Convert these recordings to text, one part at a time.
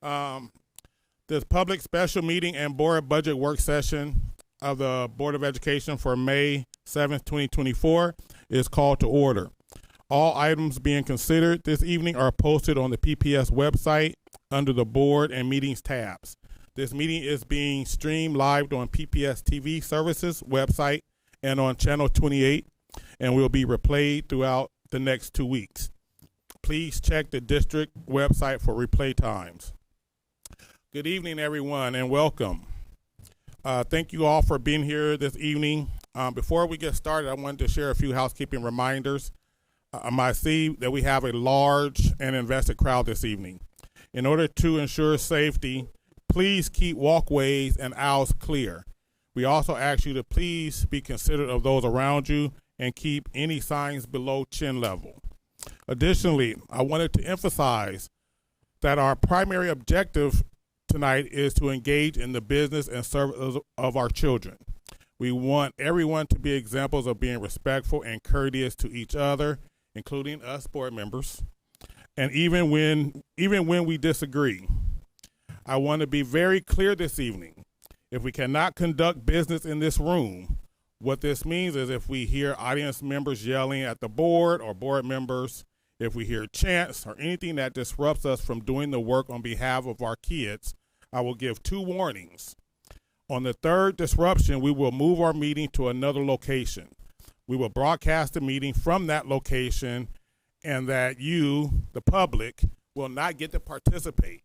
Um, this public special meeting and board budget work session of the Board of Education for May 7th, 2024 is called to order. All items being considered this evening are posted on the PPS website under the Board and Meetings tabs. This meeting is being streamed live on PPS TV Services website and on Channel 28, and will be replayed throughout the next 2 weeks. Please check the district website for replay times. Good evening, everyone, and welcome. Thank you all for being here this evening. Before we get started, I wanted to share a few housekeeping reminders. I see that we have a large and invested crowd this evening. In order to ensure safety, please keep walkways and aisles clear. We also ask you to please be considerate of those around you and keep any signs below chin level. Additionally, I wanted to emphasize that our primary objective tonight is to engage in the business and service of our children. We want everyone to be examples of being respectful and courteous to each other, including us board members, and even when we disagree. I want to be very clear this evening. If we cannot conduct business in this room, what this means is if we hear audience members yelling at the board or board members, if we hear chants or anything that disrupts us from doing the work on behalf of our kids, I will give 2 warnings. On the third disruption, we will move our meeting to another location. We will broadcast the meeting from that location, and that you, the public, will not get to participate.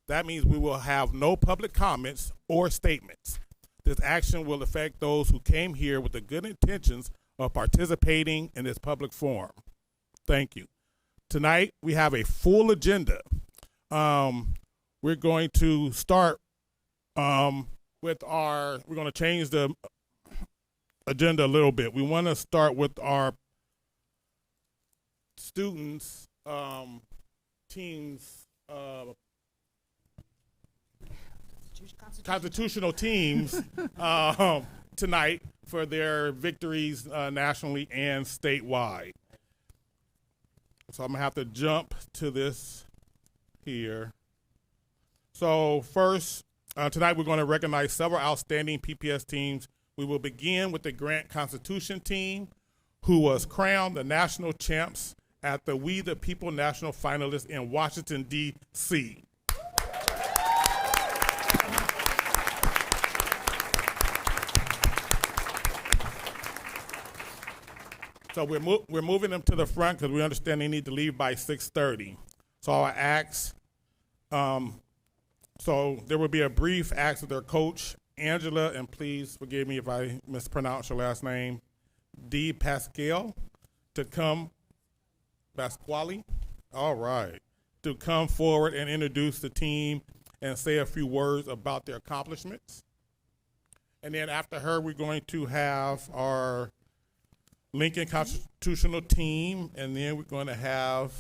That means we will have no public comments or statements. This action will affect those who came here with the good intentions of participating in this public forum. Thank you. Tonight, we have a full agenda. We're going to start we're going to change the agenda a little bit. We want to start with our students, teams, constitutional teams tonight for their victories nationally and statewide. So I'm going to have to jump to this here. So first, tonight we're going to recognize several outstanding PPS teams. We will begin with the Grant Constitution team, who was crowned the national champs at the We the People National Finalists in Washington, D.C. So we're moving them to the front because we understand they need to leave by 6:30. So I ask, so there will be a brief ask of their coach, Angela, and please forgive me if I mispronounce your last name, D. Pasquale, to come, Pasquale, all right, to come forward and introduce the team and say a few words about their accomplishments. And then after her, we're going to have our Lincoln Constitutional team, and then we're going to have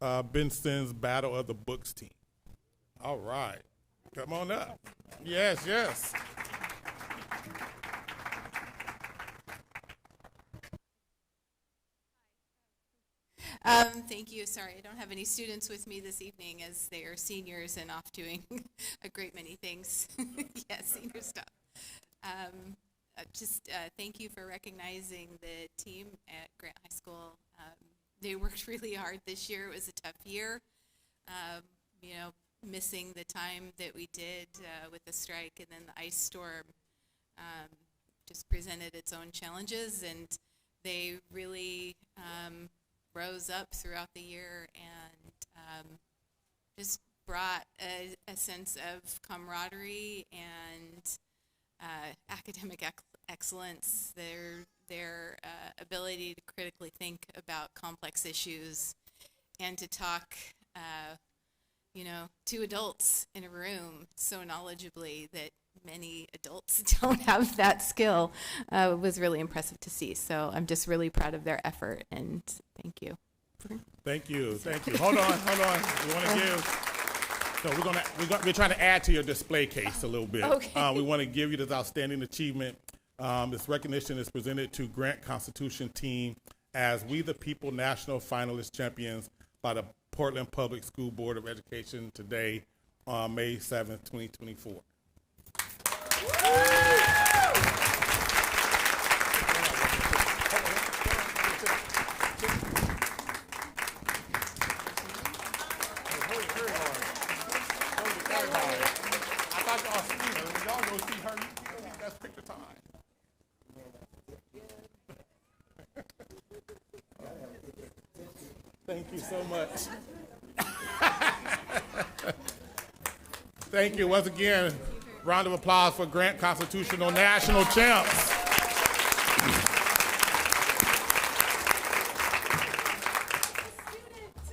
Benson's Battle of the Books team. All right, come on up. Yes, yes. Thank you. Sorry, I don't have any students with me this evening as they are seniors and off doing a great many things. Yes, senior stuff. Thank you for recognizing the team at Grant High School. They worked really hard this year. It was a tough year. Missing the time that we did with the strike and then the ice storm just presented its own challenges, and they really rose up throughout the year and just brought a sense of camaraderie and academic excellence, their ability to critically think about complex issues and to talk, to adults in a room so knowledgeably that many adults don't have that skill was really impressive to see. So I'm just really proud of their effort, and thank you. Thank you. Hold on. We want to give. So we're trying to add to your display case a little bit. Okay. We want to give you this outstanding achievement. This recognition is presented to Grant Constitution team as We the People National Finalist Champions by the Portland Public School Board of Education today on May 7th, 2024. Thank you so much. Thank you once again. Round of applause for Grant Constitutional National Champs.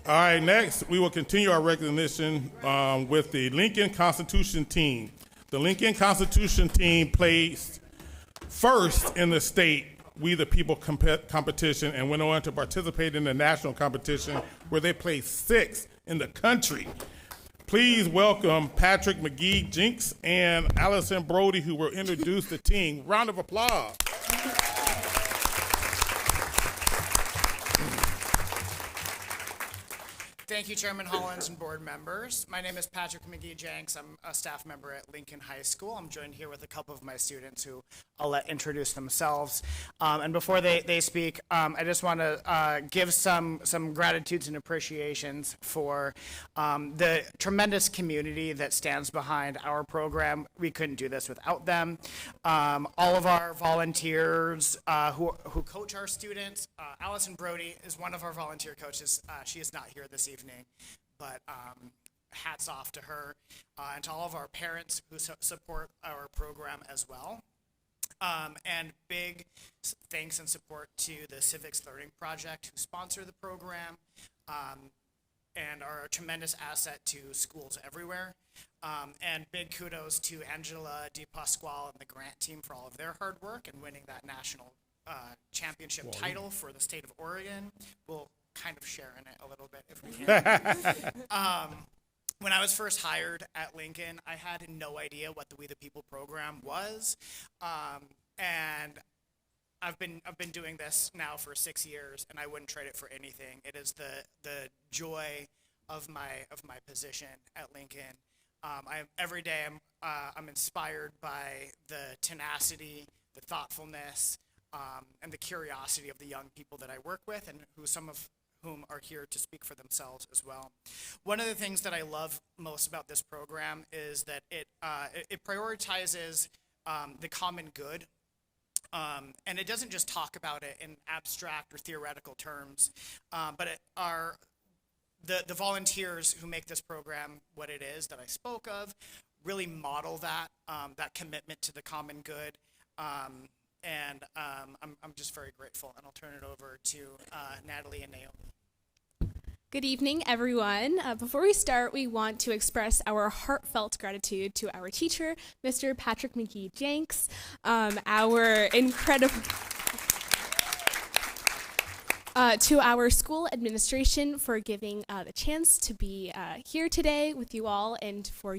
All right, next we will continue our recognition with the Lincoln Constitution team. The Lincoln Constitution team placed first in the state We the People competition and went on to participate in the national competition where they placed sixth in the country. Please welcome Patrick McGee Jinks and Allison Brody, who will introduce the team. Round of applause. Thank you, Chairman Hollins and board members. My name is Patrick McGee Jenks. I'm a staff member at Lincoln High School. I'm joined here with a couple of my students who I'll let introduce themselves. And before they speak, I just want to give some gratitudes and appreciations for the tremendous community that stands behind our program. We couldn't do this without them. All of our volunteers who coach our students. Allison Brody is one of our volunteer coaches. She is not here this evening. But hats off to her and to all of our parents who support our program as well. And big thanks and support to the Civics Learning Project who sponsor the program and are a tremendous asset to schools everywhere. And big kudos to Angela DePasquale and the grant team for all of their hard work and winning that national championship title for the state of Oregon. We'll kind of share in it a little bit if we can. When I was first hired at Lincoln, I had no idea what the We the People program was, and I've been doing this now for 6 years, and I wouldn't trade it for anything. It is the joy of my position at Lincoln. Every day I'm inspired by the tenacity, the thoughtfulness, and the curiosity of the young people that I work with, and some of whom are here to speak for themselves as well. One of the things that I love most about this program is that it prioritizes the common good, and it doesn't just talk about it in abstract or theoretical terms, but the volunteers who make this program what it is that I spoke of really model that commitment to the common good. And I'm just very grateful, and I'll turn it over to Natalie and Naomi. Good evening, everyone. Before we start, we want to express our heartfelt gratitude to our teacher, Mr. Patrick McGee Jenks, our incredible... to our school administration for giving the chance to be here today with you all, and for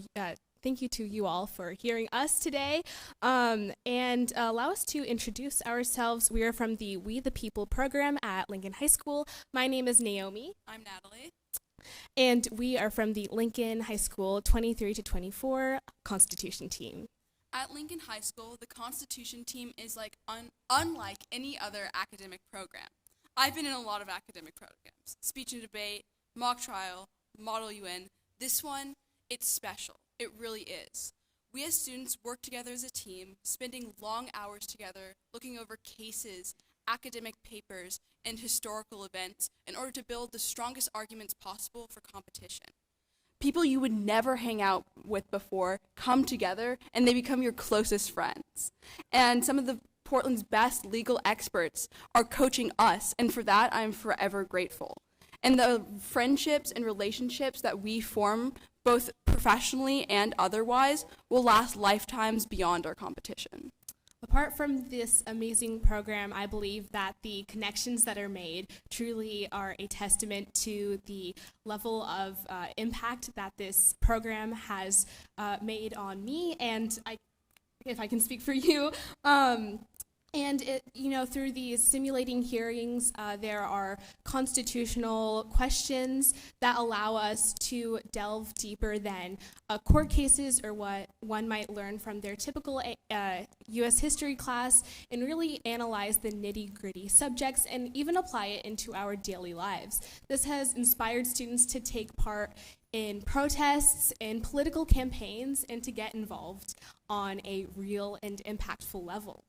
thank you to you all for hearing us today, and allow us to introduce ourselves. We are from the We the People program at Lincoln High School. My name is Naomi. I'm Natalie. And we are from the Lincoln High School 23 to 24 Constitution team. At Lincoln High School, the Constitution team is unlike any other academic program. I've been in a lot of academic programs, speech and debate, mock trial, Model UN. This one, it's special. It really is. We as students work together as a team, spending long hours together, looking over cases, academic papers, and historical events in order to build the strongest arguments possible for competition. People you would never hang out with before come together, and they become your closest friends. And some of Portland's best legal experts are coaching us, and for that, I'm forever grateful. And the friendships and relationships that we form, both professionally and otherwise, will last lifetimes beyond our competition. Apart from this amazing program, I believe that the connections that are made truly are a testament to the level of impact that this program has made on me, and if I can speak for you, And through these simulating hearings, there are constitutional questions that allow us to delve deeper than court cases or what one might learn from their typical U.S. history class, and really analyze the nitty-gritty subjects and even apply it into our daily lives. This has inspired students to take part in protests and political campaigns and to get involved on a real and impactful level.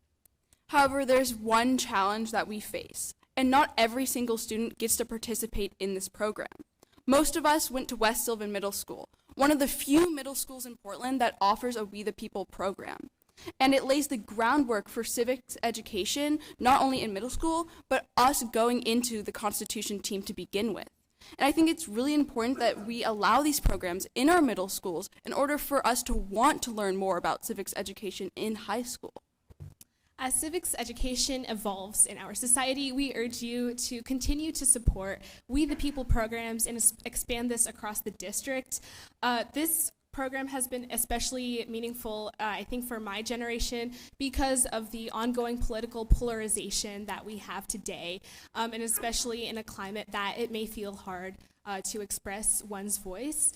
However, there's one challenge that we face, and not every single student gets to participate in this program. Most of us went to West Sylvan Middle School, one of the few middle schools in Portland that offers a We the People program. And it lays the groundwork for civics education, not only in middle school, but us going into the Constitution team to begin with. And I think it's really important that we allow these programs in our middle schools in order for us to want to learn more about civics education in high school. As civics education evolves in our society, we urge you to continue to support We the People programs and expand this across the district. This program has been especially meaningful, I think, for my generation because of the ongoing political polarization that we have today, and especially in a climate that it may feel hard to express one's voice.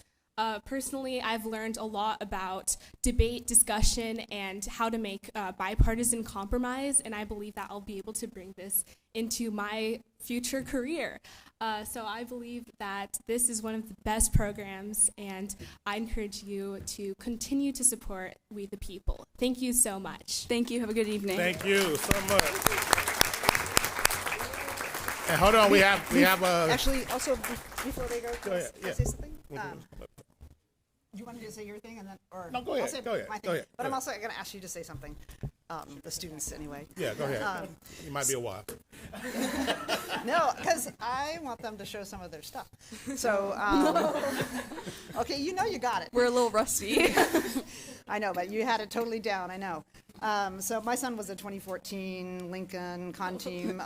Personally, I've learned a lot about debate, discussion, and how to make bipartisan compromise, and I believe that I'll be able to bring this into my future career. So I believe that this is one of the best programs, and I encourage you to continue to support We the People. Thank you so much. Thank you. Have a good evening. Thank you so much. And hold on, we have Actually, also, before they go, can ahead, I yeah. say something? You wanted to say your thing, and then, or No, go I'll ahead, say go ahead, my go thing. ahead, But go I'm ahead. also going to ask you to say something. The students, anyway. Yeah, go ahead. You might be a while. No, because I want them to show some of their stuff. So, okay, you know you got it. We're a little rusty. I know, but you had it totally down, I know. So my son was a 2014 Lincoln Con Team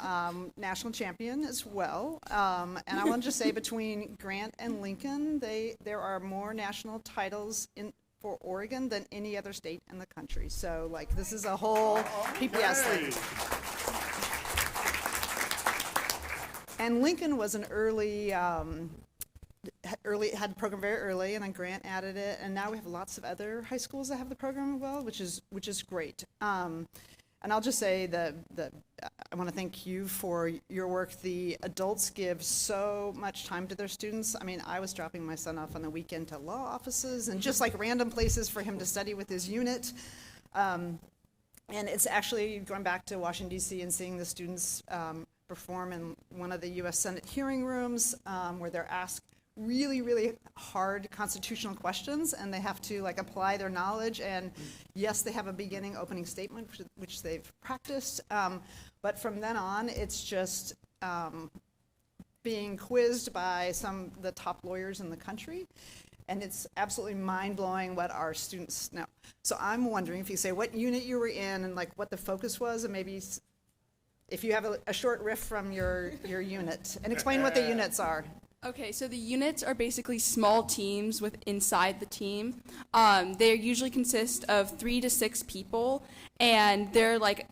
national champion as well. And I want to just say between Grant and Lincoln, there are more national titles for Oregon than any other state in the country. So like this is a whole PPS league. And Lincoln was an early had the program very early, and then Grant added it, and now we have lots of other high schools that have the program as well, which is great. And I'll just say that I want to thank you for your work. The adults give so much time to their students. I mean, I was dropping my son off on the weekend to law offices and just like random places for him to study with his unit. And it's actually going back to Washington, D.C. and seeing the students perform in one of the U.S. Senate hearing rooms where they're asked really, really hard constitutional questions, and they have to like apply their knowledge. And yes, they have a beginning opening statement, which they've practiced. But from then on, it's just being quizzed by some of the top lawyers in the country. And it's absolutely mind-blowing what our students know. So I'm wondering if you say what unit you were in and like what the focus was, and maybe if you have a short riff from your unit, and explain what the units are. Okay, so the units are basically small teams inside the team. They usually consist of 3 to 6 people, and they're like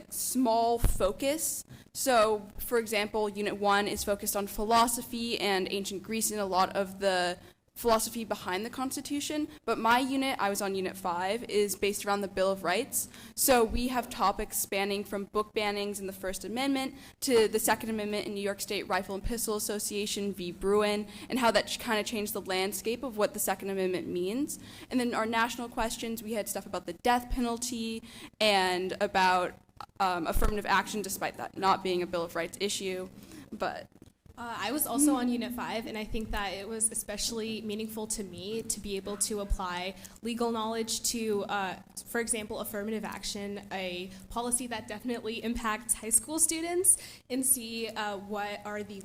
small focus. So, for example, Unit 1 is focused on philosophy and ancient Greece and a lot of the philosophy behind the Constitution, but my unit, I was on Unit 5, is based around the Bill of Rights. So we have topics spanning from book bannings in the First Amendment to the Second Amendment in New York State Rifle and Pistol Association v. Bruin, and how that kind of changed the landscape of what the Second Amendment means. And then our national questions, we had stuff about the death penalty and about affirmative action, despite that not being a Bill of Rights issue. But I was also on Unit 5, and I think that it was especially meaningful to me to be able to apply legal knowledge to, for example, affirmative action, a policy that definitely impacts high school students, and see what are the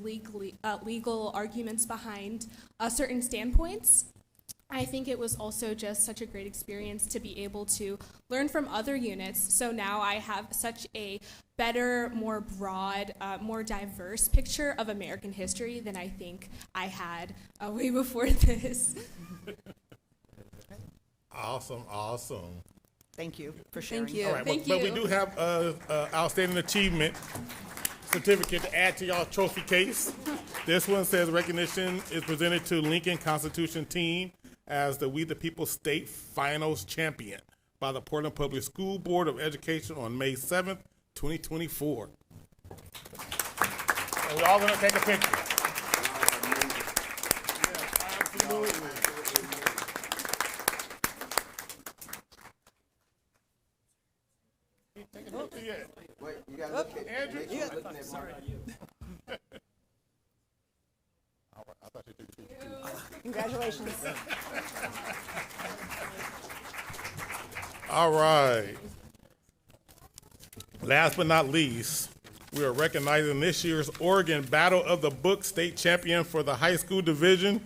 legal arguments behind certain standpoints. I think it was also just such a great experience to be able to learn from other units. So now I have such a better, more broad, more diverse picture of American history than I think I had way before this. Awesome. Thank you for sharing. Thank you. All right, Thank but we you. do have outstanding achievement certificate to add to y'all trophy case. This one says recognition is presented to Lincoln Constitution team as the We the People State Finals champion by the Portland Public School Board of Education on May 7th, 2024. And we're all gonna take a picture. Yes, absolutely. Take a picture yet. Wait, you gotta look at Andrew? make sure you're looking at Mark. I thought you took a picture. Congratulations. All right. Last but not least, we are recognizing this year's Oregon Battle of the Book state champion for the high school division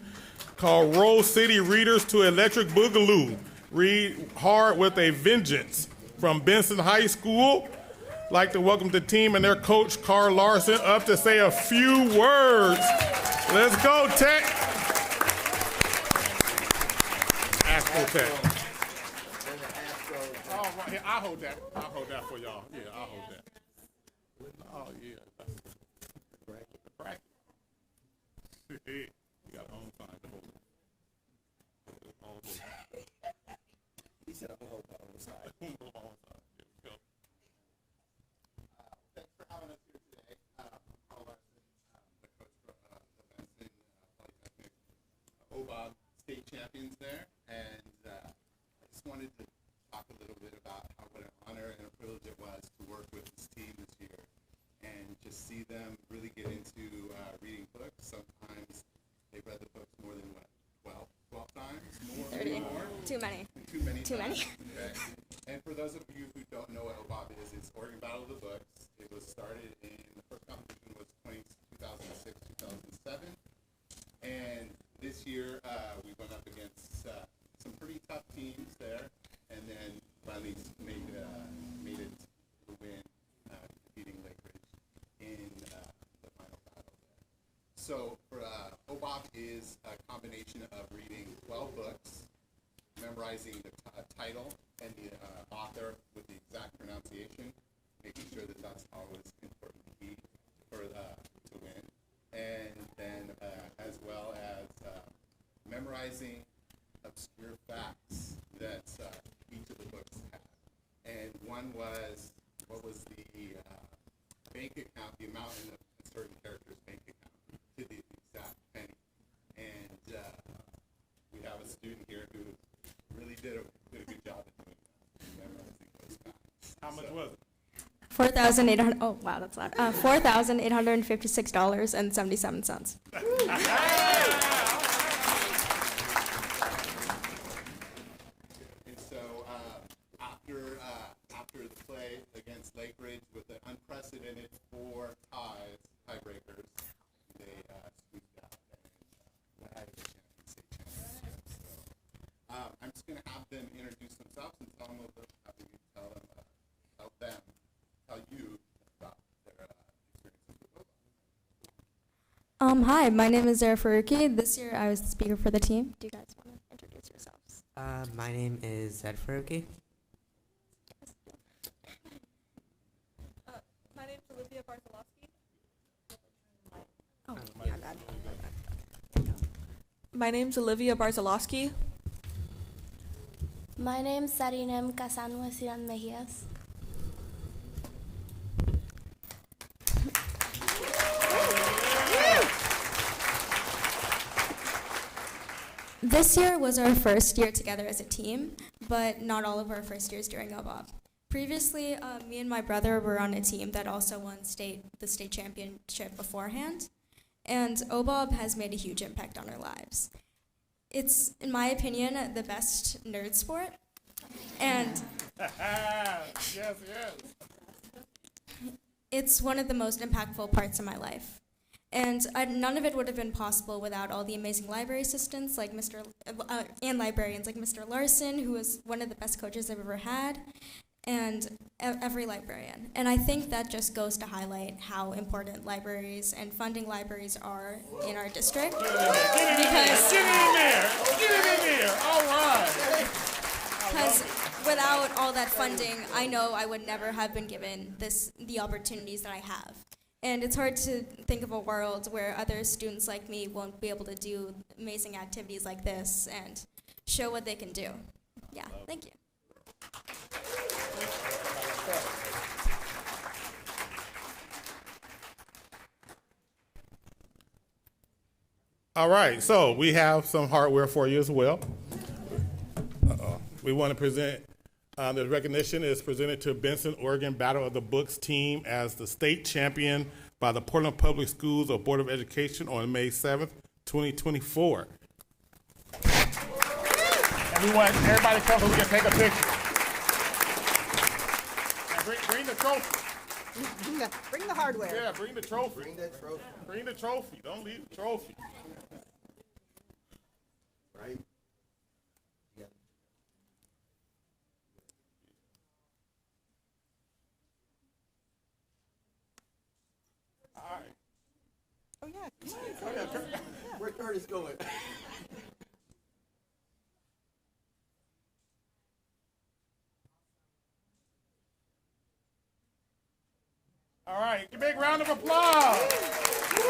called Rose City Readers to Electric Boogaloo. Read hard with a vengeance from Benson High School. Like to welcome the team and their coach, Carl Larson, up to say a few words. Let's go, Tech. Astro Tech. Oh, right here. I'll hold that. I'll hold that for y'all. Yeah, I'll hold that. Oh, yeah. The bracket. You got a home sign to hold. He said, I'm gonna hold that on the side. Here we go. Thanks for having us here today. Carl Larson, the coach for the Benson Polytechnic OBOB state champions there. And I just wanted to talk a little bit about what an honor and a privilege it was to work with this team this year and just see them really get into reading books. Sometimes they read the books more than, 12 times? More? 30. More? Too many. Too many Too many. times. Okay. And for those of you who don't know what OBOB is, it's Oregon Battle of the Books. It was started in, the first competition was 2006, 2007. And this year, we went up against some pretty tough teams there, and then finally made it to win, defeating Lake Ridge in the final battle there. So for OBOB is a combination of reading 12 books, memorizing the title and the author with the exact pronunciation, making sure that that's always important to be for to win, and then as well as memorizing obscure facts that each of the books have. And one was, what was the bank account, the amount in a certain character's bank account to the exact penny. And we have a student here who really did a good job at doing that, memorizing those facts. How much was it? $4,800. Oh wow, that's loud. $4,856.77. And so after the play against Lake Ridge with an unprecedented 4 tiebreakers, they squeaked out and had the state championship. So I'm just going to have them introduce themselves and tell them tell you about their experiences with OBOB. Hi, my name is Zara Faruqi. This year I was the speaker for the team. Do you guys want to introduce yourselves? My name is Zed Faruqi. My name's Olivia Bartolowski. Oh, my bad. My name's Olivia Bartolowski. My name's Sarinem Casanwa Siran Mejias. This year was our first year together as a team, but not all of our first years during OBOB. Previously, me and my brother were on a team that also won the state championship beforehand, and OBOB has made a huge impact on our lives. It's, in my opinion, the best nerd sport, and Yes. it's one of the most impactful parts of my life. And none of it would have been possible without all the amazing library assistants like and librarians like Mr. Larson, who was one of the best coaches I've ever had, and every librarian. And I think that just goes to highlight how important libraries and funding libraries are in our district. Get it in there. All right. Because without all that funding, I know I would never have been given the opportunities that I have. And it's hard to think of a world where other students like me won't be able to do amazing activities like this and show what they can do. Yeah, thank you. All right, so we have some hardware for you as well. We want to present, the recognition is presented to Benson, Oregon Battle of the Books team as the state champion by the Portland Public Schools Board of Education on May 7th, 2024. And we want everybody to come so we can take a picture. And bring the trophy. Bring the hardware. Yeah, bring the trophy. Bring that trophy, Bring the trophy. Don't leave the trophy. right? Yeah. All right. Oh, yeah. Where Curtis going? All right, a big round of applause. Woo!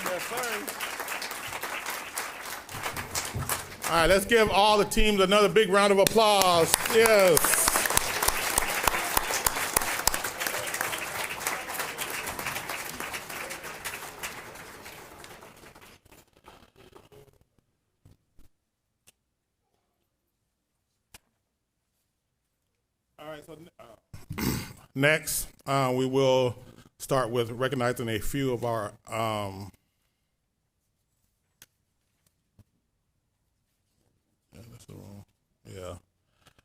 Yes, sir. All right, let's give all the teams another big round of applause. Yes. All right, so next, we will start with recognizing a few of our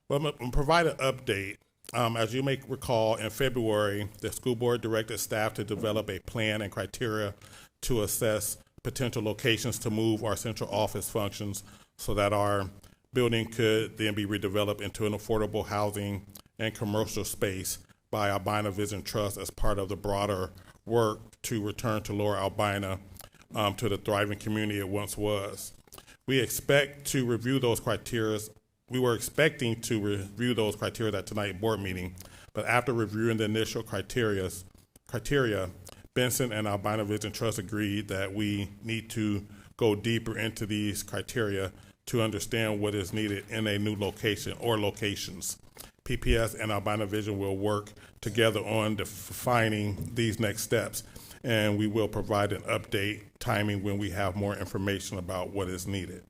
well, I'm gonna provide an update. As you may recall, in February, the school board directed staff to develop a plan and criteria to assess potential locations to move our central office functions so that our building could then be redeveloped into an affordable housing and commercial space by Albina Vision Trust as part of the broader work to return to Lower Albina to the thriving community it once was. We expect to review those criteria. We were expecting to review those criteria at tonight's board meeting, but after reviewing the initial criteria, Benson and Albina Vision Trust agreed that we need to go deeper into these criteria to understand what is needed in a new location or locations. PPS and Albina Vision will work together on defining these next steps, and we will provide an update timing when we have more information about what is needed.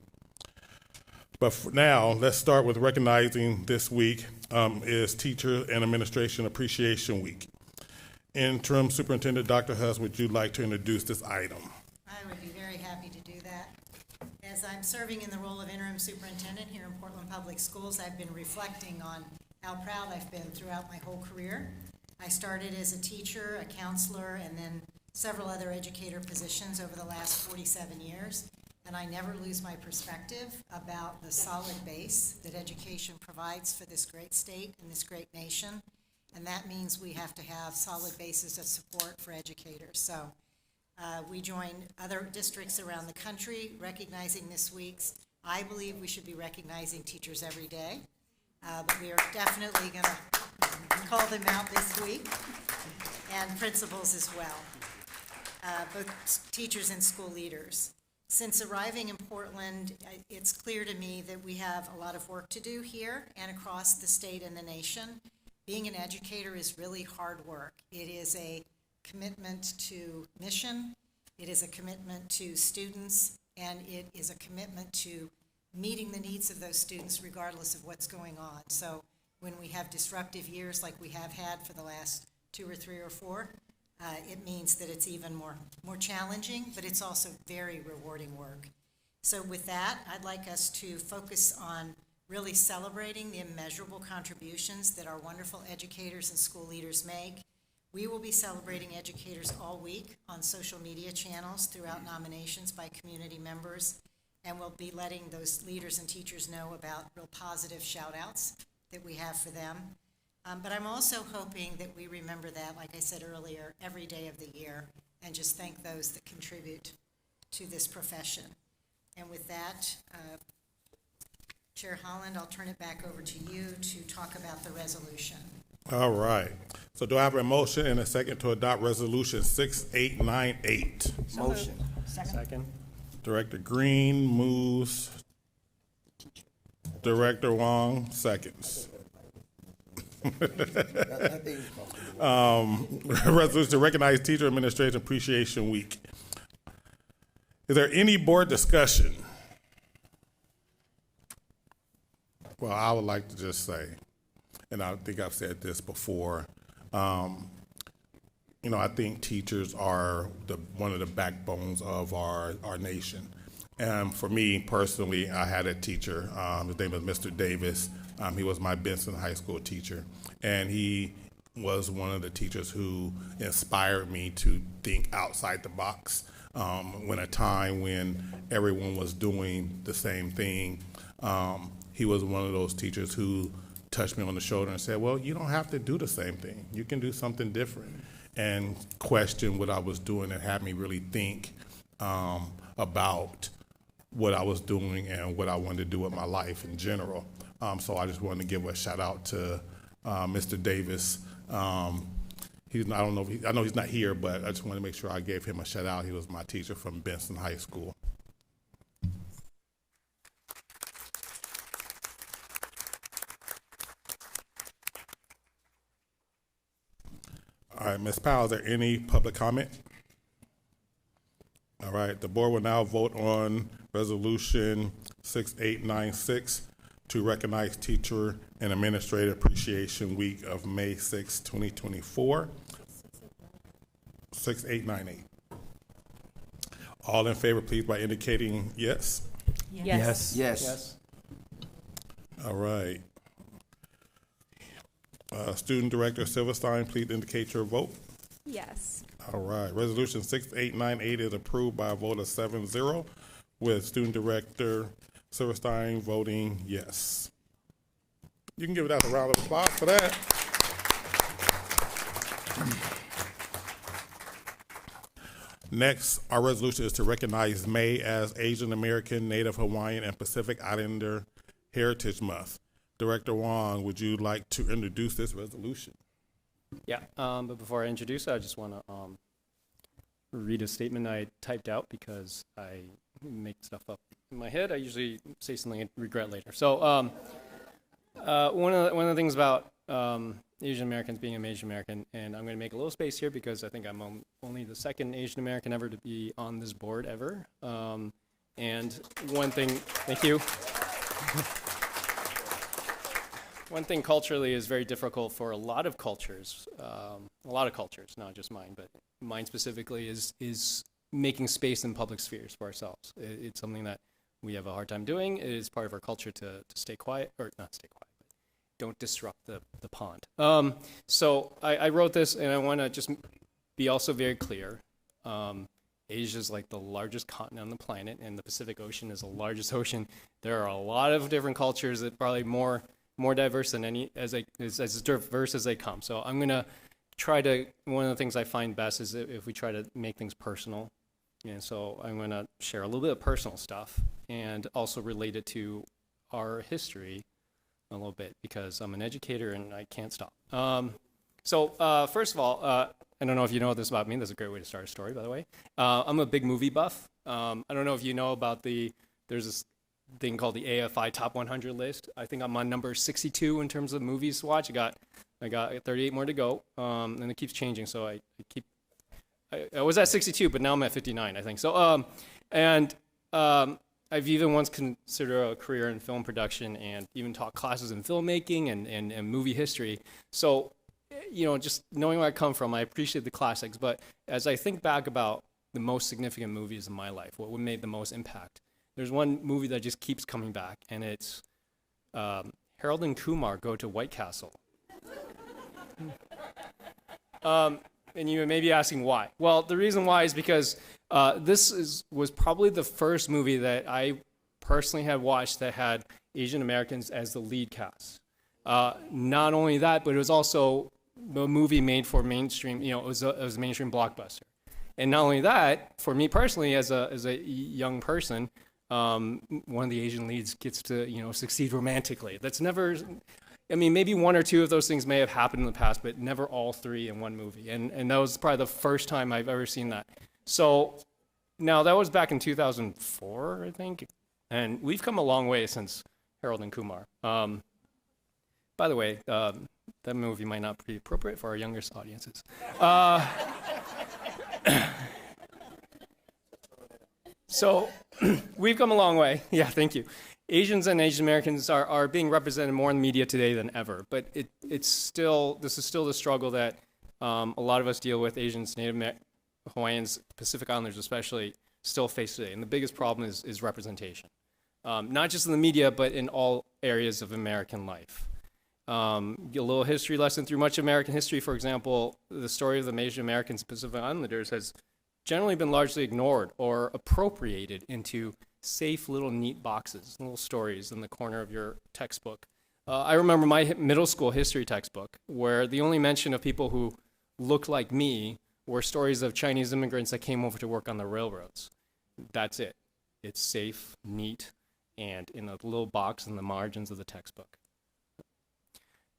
But for now, let's start with recognizing this week is Teacher and Administration Appreciation Week. Interim Superintendent Dr. Huss, would you like to introduce this item? I would be very happy to do that. As I'm serving in the role of interim superintendent here in Portland Public Schools, I've been reflecting on how proud I've been throughout my whole career. I started as a teacher, a counselor, and then several other educator positions over the last 47 years. And I never lose my perspective about the solid base that education provides for this great state and this great nation. And that means we have to have solid bases of support for educators. So we join other districts around the country recognizing this week's. I believe we should be recognizing teachers every day. But we are definitely going to call them out this week, and principals as well, both teachers and school leaders. Since arriving in Portland, it's clear to me that we have a lot of work to do here and across the state and the nation. Being an educator is really hard work. It is a commitment to mission, it is a commitment to students, and it is a commitment to meeting the needs of those students regardless of what's going on. So when we have disruptive years like we have had for the last 2 or 3 or 4, it means that it's even more challenging, but it's also very rewarding work. So with that, I'd like us to focus on really celebrating the immeasurable contributions that our wonderful educators and school leaders make. We will be celebrating educators all week on social media channels throughout nominations by community members, and we'll be letting those leaders and teachers know about real positive shout-outs that we have for them. But I'm also hoping that we remember that, like I said earlier, every day of the year, and just thank those that contribute to this profession. And with that, Chair Holland, I'll turn it back over to you to talk about the resolution. All right. So do I have a motion and a second to adopt Resolution 6898? Motion. Second. Director Green moves. Director Wong seconds. Resolution to recognize Teacher Administration Appreciation Week. Is there any board discussion? Well, I would like to just say, and I think I've said this before, you know, I think teachers are one of the backbones of our nation. And for me personally, I had a teacher, his name was Mr. Davis. He was my Benson High School teacher, and he was one of the teachers who inspired me to think outside the box. When a time when everyone was doing the same thing, he was one of those teachers who touched me on the shoulder and said, well, you don't have to do the same thing. You can do something different, and question what I was doing and had me really think about what I was doing and what I wanted to do with my life in general. So I just wanted to give a shout out to Mr. Davis. I know he's not here, but I just want to make sure I gave him a shout out. He was my teacher from Benson High School. All right, Ms. Powell, is there any public comment? All right, the board will now vote on Resolution 6896 to recognize Teacher and Administrator Appreciation Week of May 6, 2024. 6898. All in favor, please, by indicating yes. Yes. Yes. All right. Student Director Silverstein, please indicate your vote. Yes. All right. Resolution 6898 is approved by a vote of 7-0, with Student Director Silverstein voting yes. You can give it out a round of applause for that. Next, our resolution is to recognize May as Asian American, Native Hawaiian, and Pacific Islander Heritage Month. Director Wong, would you like to introduce this resolution? Yeah, but before I introduce it, I just want to read a statement I typed out because I make stuff up in my head. I usually say something I regret later. So one of the things about Asian Americans being an Asian American, and I'm going to make a little space here because I think I'm only the second Asian American ever to be on this board ever. And one thing, thank you. One thing culturally is very difficult for a lot of cultures, not just mine, but mine specifically, is making space in public spheres for ourselves. It's something that we have a hard time doing. It is part of our culture to stay quiet, or not stay quiet, but don't disrupt the pond. So I wrote this, and I want to just be also very clear. Asia is like the largest continent on the planet, and the Pacific Ocean is the largest ocean. There are a lot of different cultures that probably more diverse than any, as diverse as they come. So I'm going to try to, one of the things I find best is if we try to make things personal. And so I'm going to share a little bit of personal stuff and also relate it to our history a little bit because I'm an educator and I can't stop. So first of all, I don't know if you know this about me. That's a great way to start a story, by the way. I'm a big movie buff. I don't know if you know about there's this thing called the AFI Top 100 list. I think I'm on number 62 in terms of movies to watch. I got 38 more to go, and it keeps changing. So I was at 62, but now I'm at 59, I think. So I've even once considered a career in film production and even taught classes in filmmaking and movie history. So, you know, just knowing where I come from, I appreciate the classics. But as I think back about the most significant movies in my life, what made the most impact, there's one movie that just keeps coming back, and it's Harold and Kumar Go to White Castle. And you may be asking why. Well, the reason why is because this was probably the first movie that I personally had watched that had Asian Americans as the lead cast. Not only that, but it was also a movie made for mainstream, you know, it was a mainstream blockbuster. And not only that, for me personally, as a young person, one of the Asian leads gets to, succeed romantically. That's never, I mean, maybe one or two of those things may have happened in the past, but never all three in one movie. And that was probably the first time I've ever seen that. So now that was back in 2004, I think. And we've come a long way since Harold and Kumar. By the way, that movie might not be appropriate for our younger audiences. So we've come a long way. Yeah, thank you. Asians and Asian Americans are being represented more in the media today than ever, but this is still the struggle that a lot of us deal with, Asians, Native Hawaiians, Pacific Islanders especially, still face today. And the biggest problem is representation, not just in the media, but in all areas of American life. A little history lesson through much American history, for example, the story of the Asian Americans and Pacific Islanders has generally been largely ignored or appropriated into safe little neat boxes, little stories in the corner of your textbook. I remember my middle school history textbook where the only mention of people who looked like me were stories of Chinese immigrants that came over to work on the railroads. That's it. It's safe, neat, and in a little box in the margins of the textbook.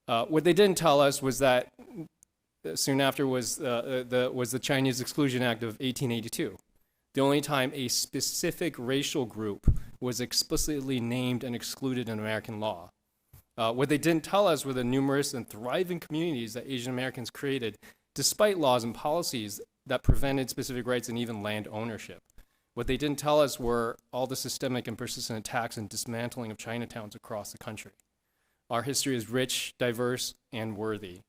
What they didn't tell us was that soon after was the Chinese Exclusion Act of 1882. The only time a specific racial group was explicitly named and excluded in American law. What they didn't tell us were the numerous and thriving communities that Asian Americans created despite laws and policies that prevented specific rights and even land ownership. What they didn't tell us were all the systemic and persistent attacks and dismantling of Chinatowns across the country. Our history is rich, diverse, and worthy.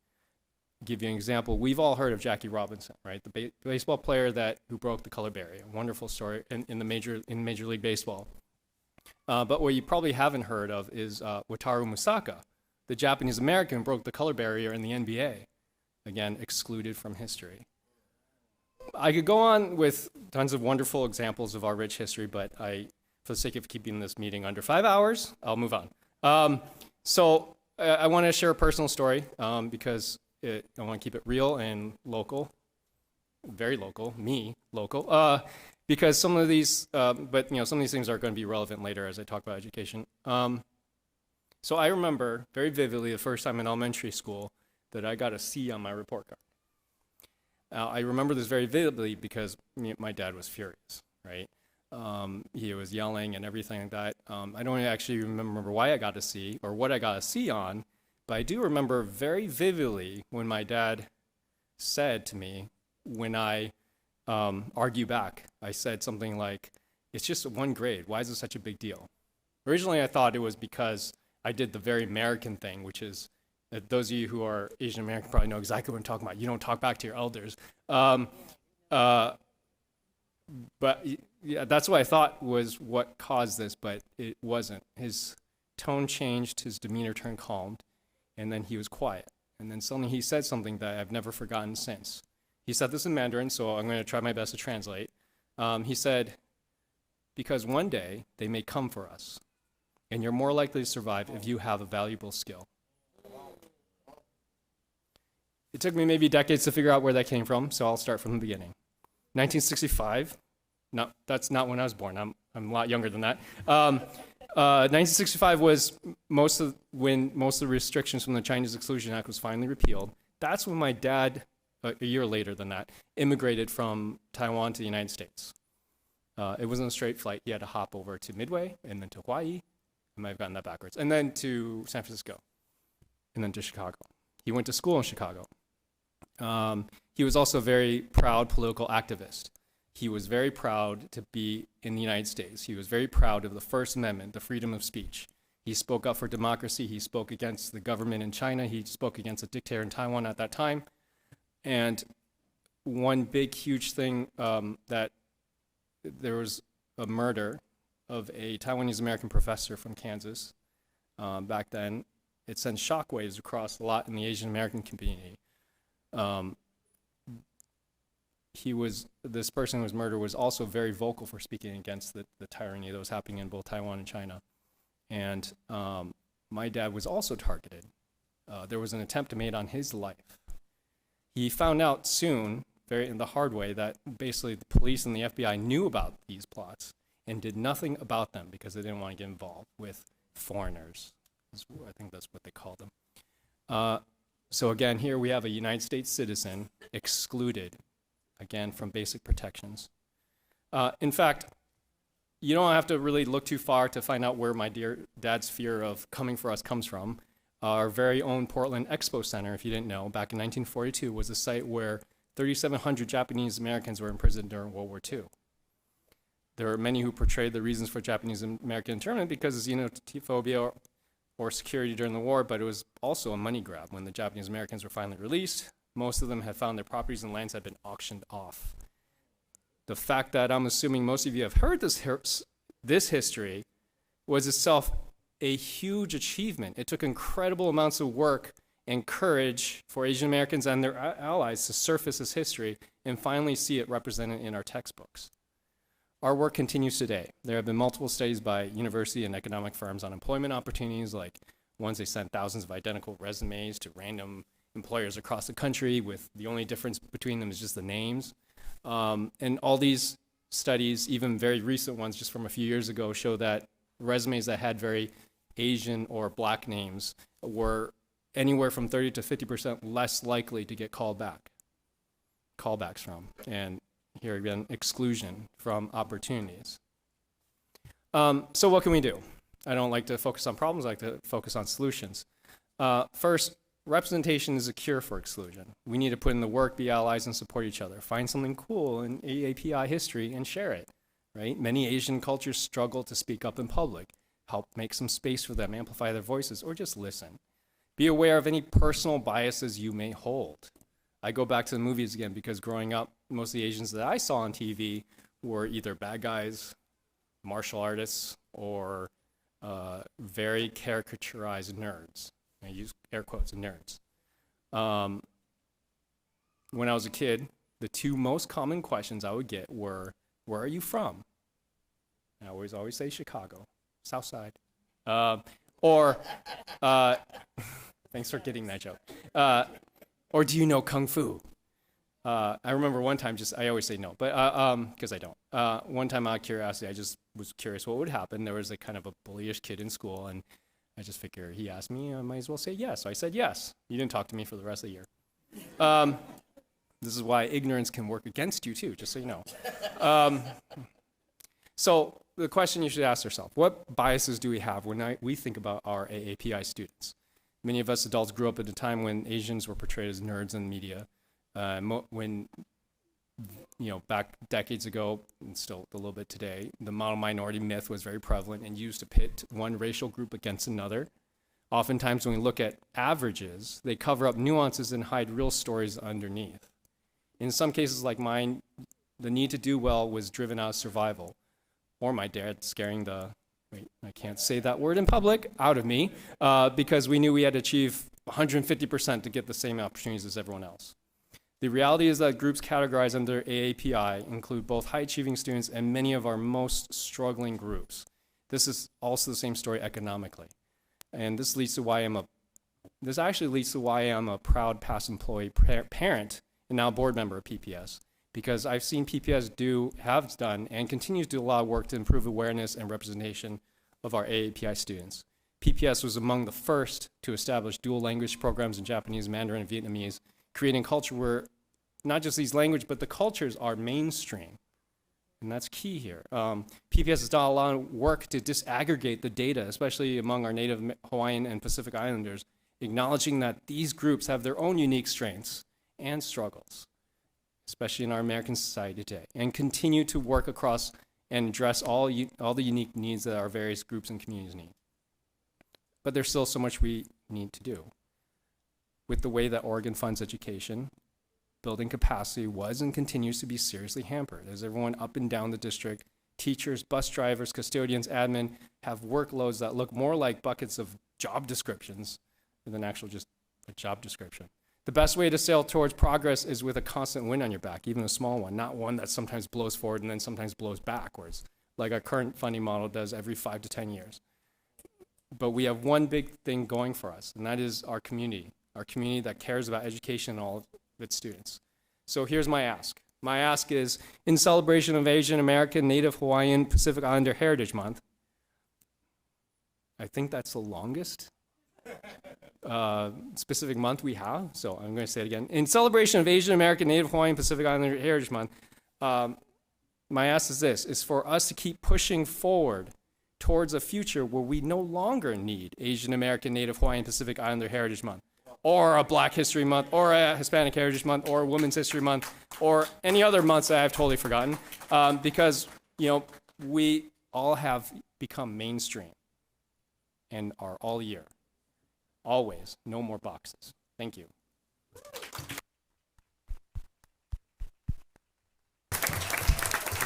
Give you an example. We've all heard of Jackie Robinson, right? The baseball player who broke the color barrier. A wonderful story in Major League Baseball. But what you probably haven't heard of is Wataru Musaka, the Japanese American who broke the color barrier in the NBA. Again, excluded from history. I could go on with tons of wonderful examples of our rich history, but for the sake of keeping this meeting under 5 hours, I'll move on. So I want to share a personal story because I want to keep it real and local, very local, local, because some of these, some of these things are going to be relevant later as I talk about education. So I remember very vividly the first time in elementary school that I got a C on my report card. I remember this very vividly because my dad was furious, right? He was yelling and everything like that. I don't actually remember why I got a C or what I got a C on, but I do remember very vividly when my dad said to me, when I argue back, I said something like, "It's just one grade. Why is it such a big deal?" Originally, I thought it was because I did the very American thing, which is, those of you who are Asian American probably know exactly what I'm talking about. You don't talk back to your elders. But yeah, that's what I thought was what caused this, but it wasn't. His tone changed, his demeanor turned calm, and then he was quiet. And then suddenly he said something that I've never forgotten since. He said this in Mandarin, so I'm going to try my best to translate. He said, "Because one day they may come for us, and you're more likely to survive if you have a valuable skill." It took me maybe decades to figure out where that came from, so I'll start from the beginning. 1965, no, that's not when I was born. I'm a lot younger than that. 1965 was when most of the restrictions from the Chinese Exclusion Act was finally repealed. That's when my dad, a year later than that, immigrated from Taiwan to the United States. It wasn't a straight flight. He had to hop over to Midway and then to Hawaii. I might have gotten that backwards. And then to San Francisco and then to Chicago. He went to school in Chicago. He was also a very proud political activist. He was very proud to be in the United States. He was very proud of the First Amendment, the freedom of speech. He spoke up for democracy. He spoke against the government in China. He spoke against a dictator in Taiwan at that time. And one big, huge thing that there was a murder of a Taiwanese American professor from Kansas back then. It sent shockwaves across a lot in the Asian American community. This person who was murdered was also very vocal for speaking against the tyranny that was happening in both Taiwan and China. And my dad was also targeted. There was an attempt made on his life. He found out soon, in the hard way, that basically the police and the FBI knew about these plots and did nothing about them because they didn't want to get involved with foreigners. I think that's what they call them. So again, here we have a United States citizen excluded, again, from basic protections. In fact, you don't have to really look too far to find out where my dear dad's fear of coming for us comes from. Our very own Portland Expo Center, if you didn't know, back in 1942 was a site where 3,700 Japanese Americans were imprisoned during World War II. There are many who portrayed the reasons for Japanese American internment because of xenophobia or security during the war, but it was also a money grab. When the Japanese Americans were finally released, most of them had found their properties and lands had been auctioned off. The fact that I'm assuming most of you have heard this history was itself a huge achievement. It took incredible amounts of work and courage for Asian Americans and their allies to surface this history and finally see it represented in our textbooks. Our work continues today. There have been multiple studies by university and economic firms on employment opportunities, like ones they sent thousands of identical resumes to random employers across the country with the only difference between them is just the names. And all these studies, even very recent ones just from a few years ago, show that resumes that had very Asian or Black names were anywhere from 30 to 50% less likely to get callbacks from. And here again, exclusion from opportunities. So what can we do? I don't like to focus on problems, I like to focus on solutions. First, representation is a cure for exclusion. We need to put in the work, be allies, and support each other. Find something cool in AAPI history and share it, right? Many Asian cultures struggle to speak up in public. Help make some space for them, amplify their voices, or just listen. Be aware of any personal biases you may hold. I go back to the movies again because growing up, most of the Asians that I saw on TV were either bad guys, martial artists, or very caricaturized nerds. I use air quotes, nerds. When I was a kid, the two most common questions I would get were, where are you from? And I always say Chicago, South Side. Thanks for getting that joke. Or do you know Kung Fu? I remember one time, I always say no, but because I don't. One time out of curiosity, I just was curious what would happen. There was a kind of a bullyish kid in school, and I just figured he asked me, I might as well say yes. So I said yes. He didn't talk to me for the rest of the year. This is why ignorance can work against you too, just so you know. So the question you should ask yourself, what biases do we have when we think about our AAPI students? Many of us adults grew up at a time when Asians were portrayed as nerds in the media. When, back decades ago, and still a little bit today, the model minority myth was very prevalent and used to pit one racial group against another. Oftentimes when we look at averages, they cover up nuances and hide real stories underneath. In some cases like mine, the need to do well was driven out of survival, or my dad scaring I can't say that word in public, out of me, because we knew we had to achieve 150% to get the same opportunities as everyone else. The reality is that groups categorized under AAPI include both high-achieving students and many of our most struggling groups. This is also the same story economically. And this actually leads to why I'm a proud past employee parent and now board member of PPS, because I've seen PPS have done, and continues to do a lot of work to improve awareness and representation of our AAPI students. PPS was among the first to establish dual language programs in Japanese, Mandarin, and Vietnamese, creating a culture where not just these languages, but the cultures are mainstream. And that's key here. PPS has done a lot of work to disaggregate the data, especially among our native Hawaiian and Pacific Islanders, acknowledging that these groups have their own unique strengths and struggles, especially in our American society today, and continue to work across and address all the unique needs that our various groups and communities need. But there's still so much we need to do. With the way that Oregon funds education, building capacity was and continues to be seriously hampered, as everyone up and down the district, teachers, bus drivers, custodians, admin, have workloads that look more like buckets of job descriptions than actual just a job description. The best way to sail towards progress is with a constant wind on your back, even a small one, not one that sometimes blows forward and then sometimes blows backwards, like our current funding model does every 5 to 10 years. But we have one big thing going for us, and that is our community that cares about education and all of its students. So here's my ask. My ask is, in celebration of Asian American, Native Hawaiian, Pacific Islander Heritage Month, I think that's the longest specific month we have, so I'm going to say it again. In celebration of Asian American, Native Hawaiian, Pacific Islander Heritage Month, my ask is this, is for us to keep pushing forward towards a future where we no longer need Asian American, Native Hawaiian, Pacific Islander Heritage Month, or a Black History Month, or a Hispanic Heritage Month, or Women's History Month, or any other months that I've totally forgotten, because, you know, we all have become mainstream and are all year. Always, no more boxes. Thank you.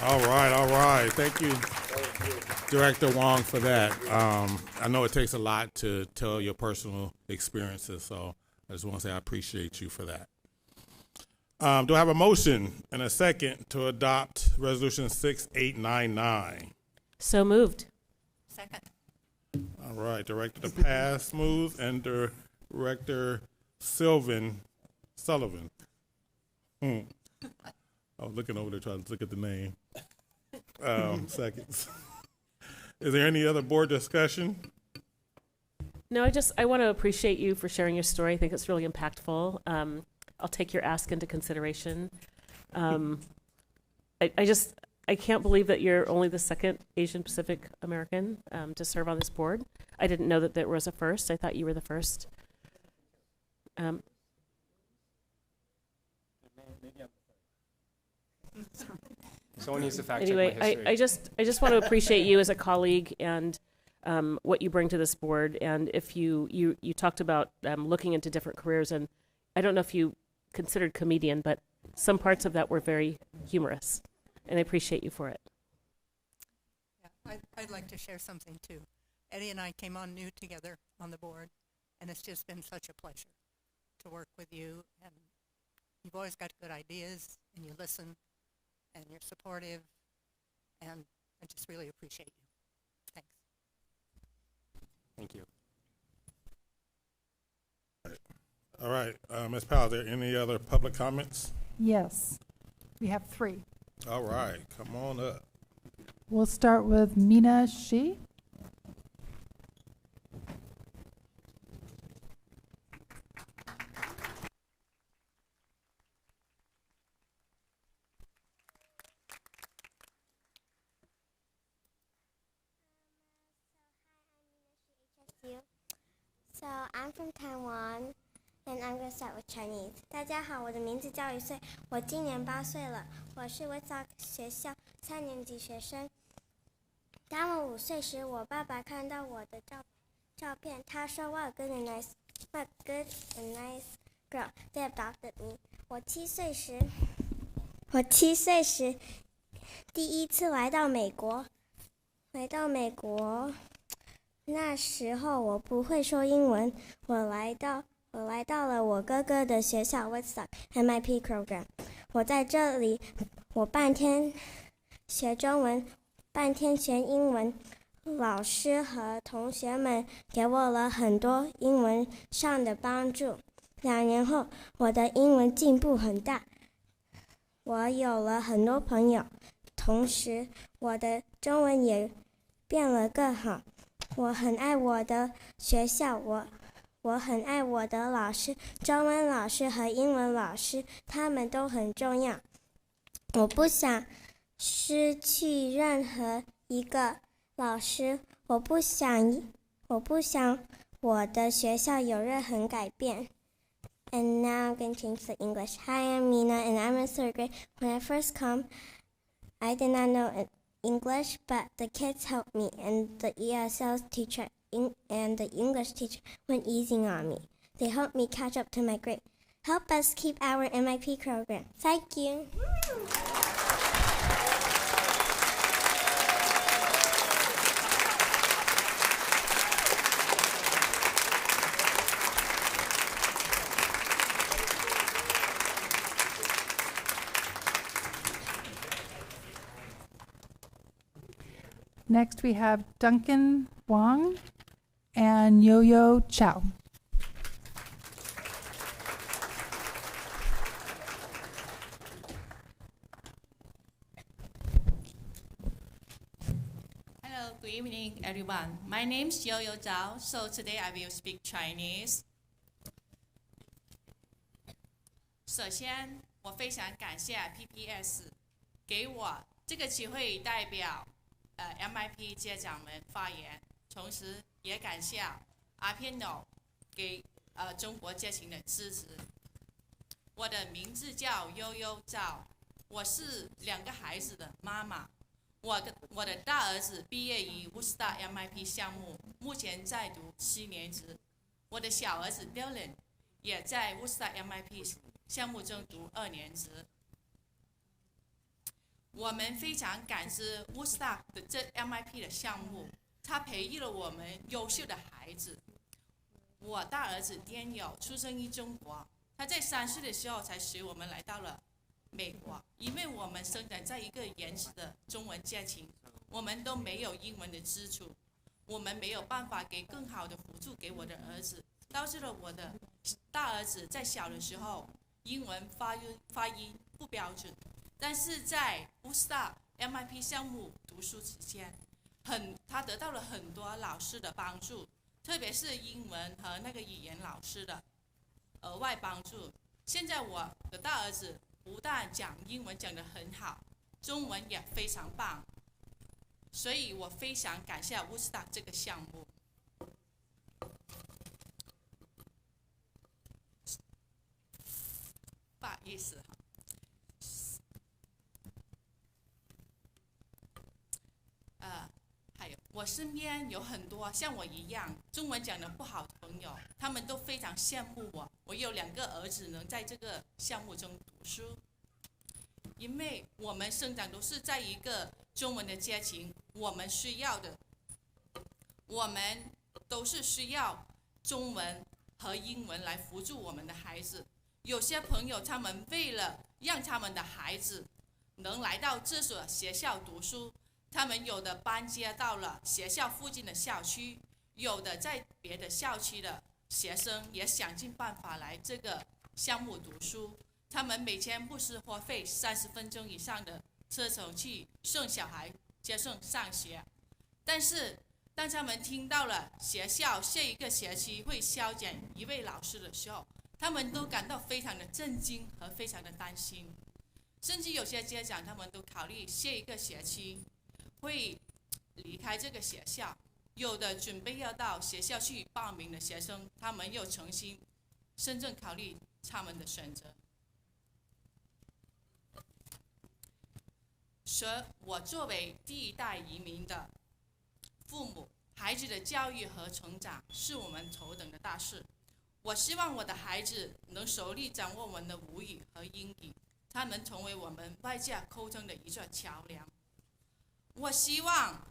All right. Thank you, Director Wong, for that. I know it takes a lot to tell your personal experiences, so I just want to say I appreciate you for that. Do I have a motion and a second to adopt Resolution 6899? So moved. Second. All right, Director DePass moves and Director Sullivan. I was looking over there trying to look at the name. Seconds. Is there any other board discussion? No, I want to appreciate you for sharing your story. I think it's really impactful. I'll take your ask into consideration. I can't believe that you're only the second Asian Pacific American to serve on this board. I didn't know that there was a first. I thought you were the first. Someone needs to fact check my Anyway, history. I just want to appreciate you as a colleague and what you bring to this board. And if you talked about looking into different careers, and I don't know if you considered comedian, but some parts of that were very humorous. And I appreciate you for it. Yeah, I'd like to share something too. Eddie and I came on new together on the board, and it's just been such a pleasure to work with you. And you've always got good ideas, and you listen, and you're supportive, and I just really appreciate you. Thanks. Thank you. All right, Ms. Powell, are there any other public comments? Yes, we have 3. All right, come on up. We'll start with Mina Shi. So I'm from Taiwan, and I'm going to start with Chinese. 大家好，我的名字叫1岁，我今年8岁了，我是Woodside学校3年级学生。当我5岁时，我爸爸看到我的照片，他说 What a good and nice girl. They adopted me. 我7岁时第一次来到美国。那时候我不会说英文，我来到了我哥哥的学校 Woodstock MIP Program。我在这里，我半天学中文，半天学英文。老师和同学们给我了很多英文上的帮助。2年后，我的英文进步很大，我有了很多朋友，同时我的中文也变得更好。我很爱我的学校，我很爱我的老师，中文老师和英文老师，他们都很重要。我不想失去任何一个老师，我不想我的学校有任何改变。And now I'm going to change to English. Hi, I'm Mina, and I'm in 3rd grade. When I first come, I did not know English, but the kids helped me, and the ESL teacher and the English teacher went easy on me. They helped me catch up to my grade. Help us keep our MIP program. Thank you. Next, we have Duncan Wang and Yo-Yo Chow. evening, everyone. My name is Yo-Yo Zhao, so today I will speak Chinese. 首先，我非常感谢 PPS 给我这个机会代表MIP 家长们发言，同时也感谢阿片诺给中国家庭的支持。我的名字叫悠赵，我是2个孩子的妈妈。我的大儿子毕业于 Worcester MIP 项目，目前在读7年级。我的小儿子 Dylan 也在 Worcester MIP 项目中读2年级。我们非常感谢 Worcester 的这 MIP 的项目，它培育了我们优秀的孩子。我大儿子 Daniel 出生于中国，他在3岁的时候才随我们来到了美国，因为我们生长在一个原始的中文家庭，我们都没有英文的基础，我们没有办法给更好的辅助给我的儿子，导致了我的大儿子在小的时候英文发音不标准。但是在 Worcester MIP 项目读书期间，他得到了很多老师的帮助，特别是英文和那个语言老师的额外帮助。现在我的大儿子不但讲英文讲得很好，中文也非常棒，所以我非常感谢 Worcester 这个项目。不好意思哈。还有我身边有很多像我一样中文讲得不好的朋友，他们都非常羡慕我。我有2个儿子能在这个项目中读书，因为我们生长都是在一个中文的家庭，我们都是需要中文和英文来辅助我们的孩子。有些朋友他们为了让他们的孩子能来到这所学校读书，他们有的搬家到了学校附近的校区，有的在别的校区的学生也想尽办法来这个项目读书。他们每天不时花费30分钟以上的车程去送小孩接送上学，但是当他们听到了学校下一个学期会削减1位老师的时候，他们都感到非常的震惊和非常的担心，甚至有些家长他们都考虑下一个学期会离开这个学校。有的准备要到学校去报名的学生，他们又重新慎重考虑他们的选择。所以我作为第1代移民的父母，孩子的教育和成长是我们头等的大事。我希望我的孩子能熟练掌握我们的母语和英语，他能成为我们外界沟通的一座桥梁。我希望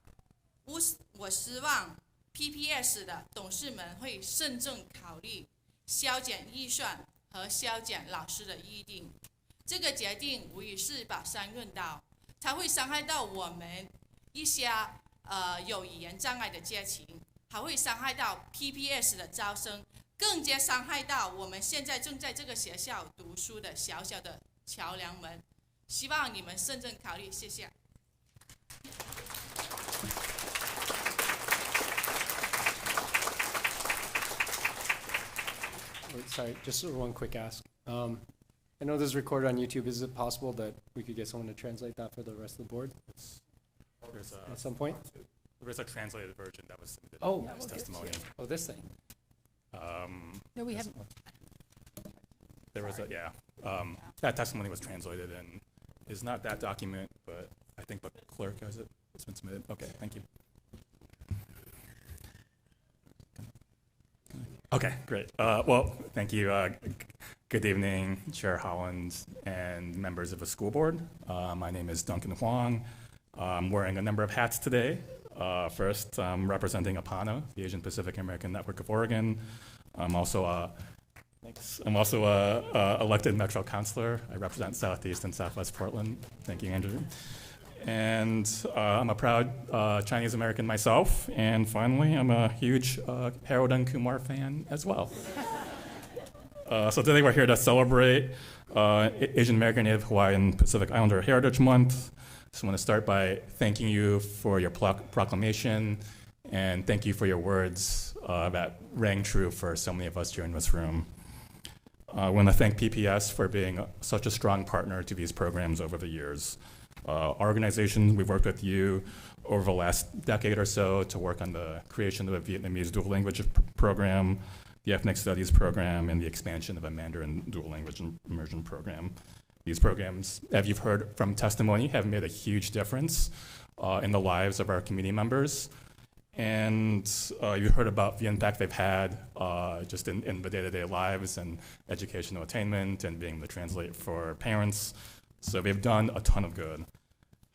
PPS 的董事们会慎重考虑削减预算和削减老师的预定。这个决定无疑是把伤润刀，它会伤害到我们一些有语言障碍的家庭，还会伤害到 PPS 的招生，更加伤害到我们现在正在这个学校读书的小小的桥梁们。希望你们慎重考虑，谢谢。Sorry, just one quick ask. I know this is recorded on YouTube. Is it possible that we could get someone to translate that for the rest of the board at some point? There's a translated version that was submitted. Oh, as testimony. Oh, this thing. No, we haven't. There was that testimony was translated and is not that document, but I think the clerk has it. It's been submitted. Okay, thank you. Okay, great. Well, thank you. Good evening, Chair Hollins and members of the school board. My name is Duncan Huang. I'm wearing a number of hats today. First, I'm representing APANA, the Asian Pacific American Network of Oregon. I'm also a elected Metro Councilor. I represent Southeast and Southwest Portland. Thank you, Andrew. And I'm a proud Chinese American myself. And finally, I'm a huge Harold and Kumar fan as well. So today we're here to celebrate Asian American, Native Hawaiian, Pacific Islander Heritage Month. So I want to start by thanking you for your proclamation, and thank you for your words that rang true for so many of us here in this room. I want to thank PPS for being such a strong partner to these programs over the years. Our organization, we've worked with you over the last decade or so to work on the creation of a Vietnamese dual language program, the ethnic studies program, and the expansion of a Mandarin dual language immersion program. These programs, as you've heard from testimony, have made a huge difference in the lives of our community members. And you heard about the impact they've had just in the day-to-day lives and educational attainment and being the translate for parents. So they've done a ton of good.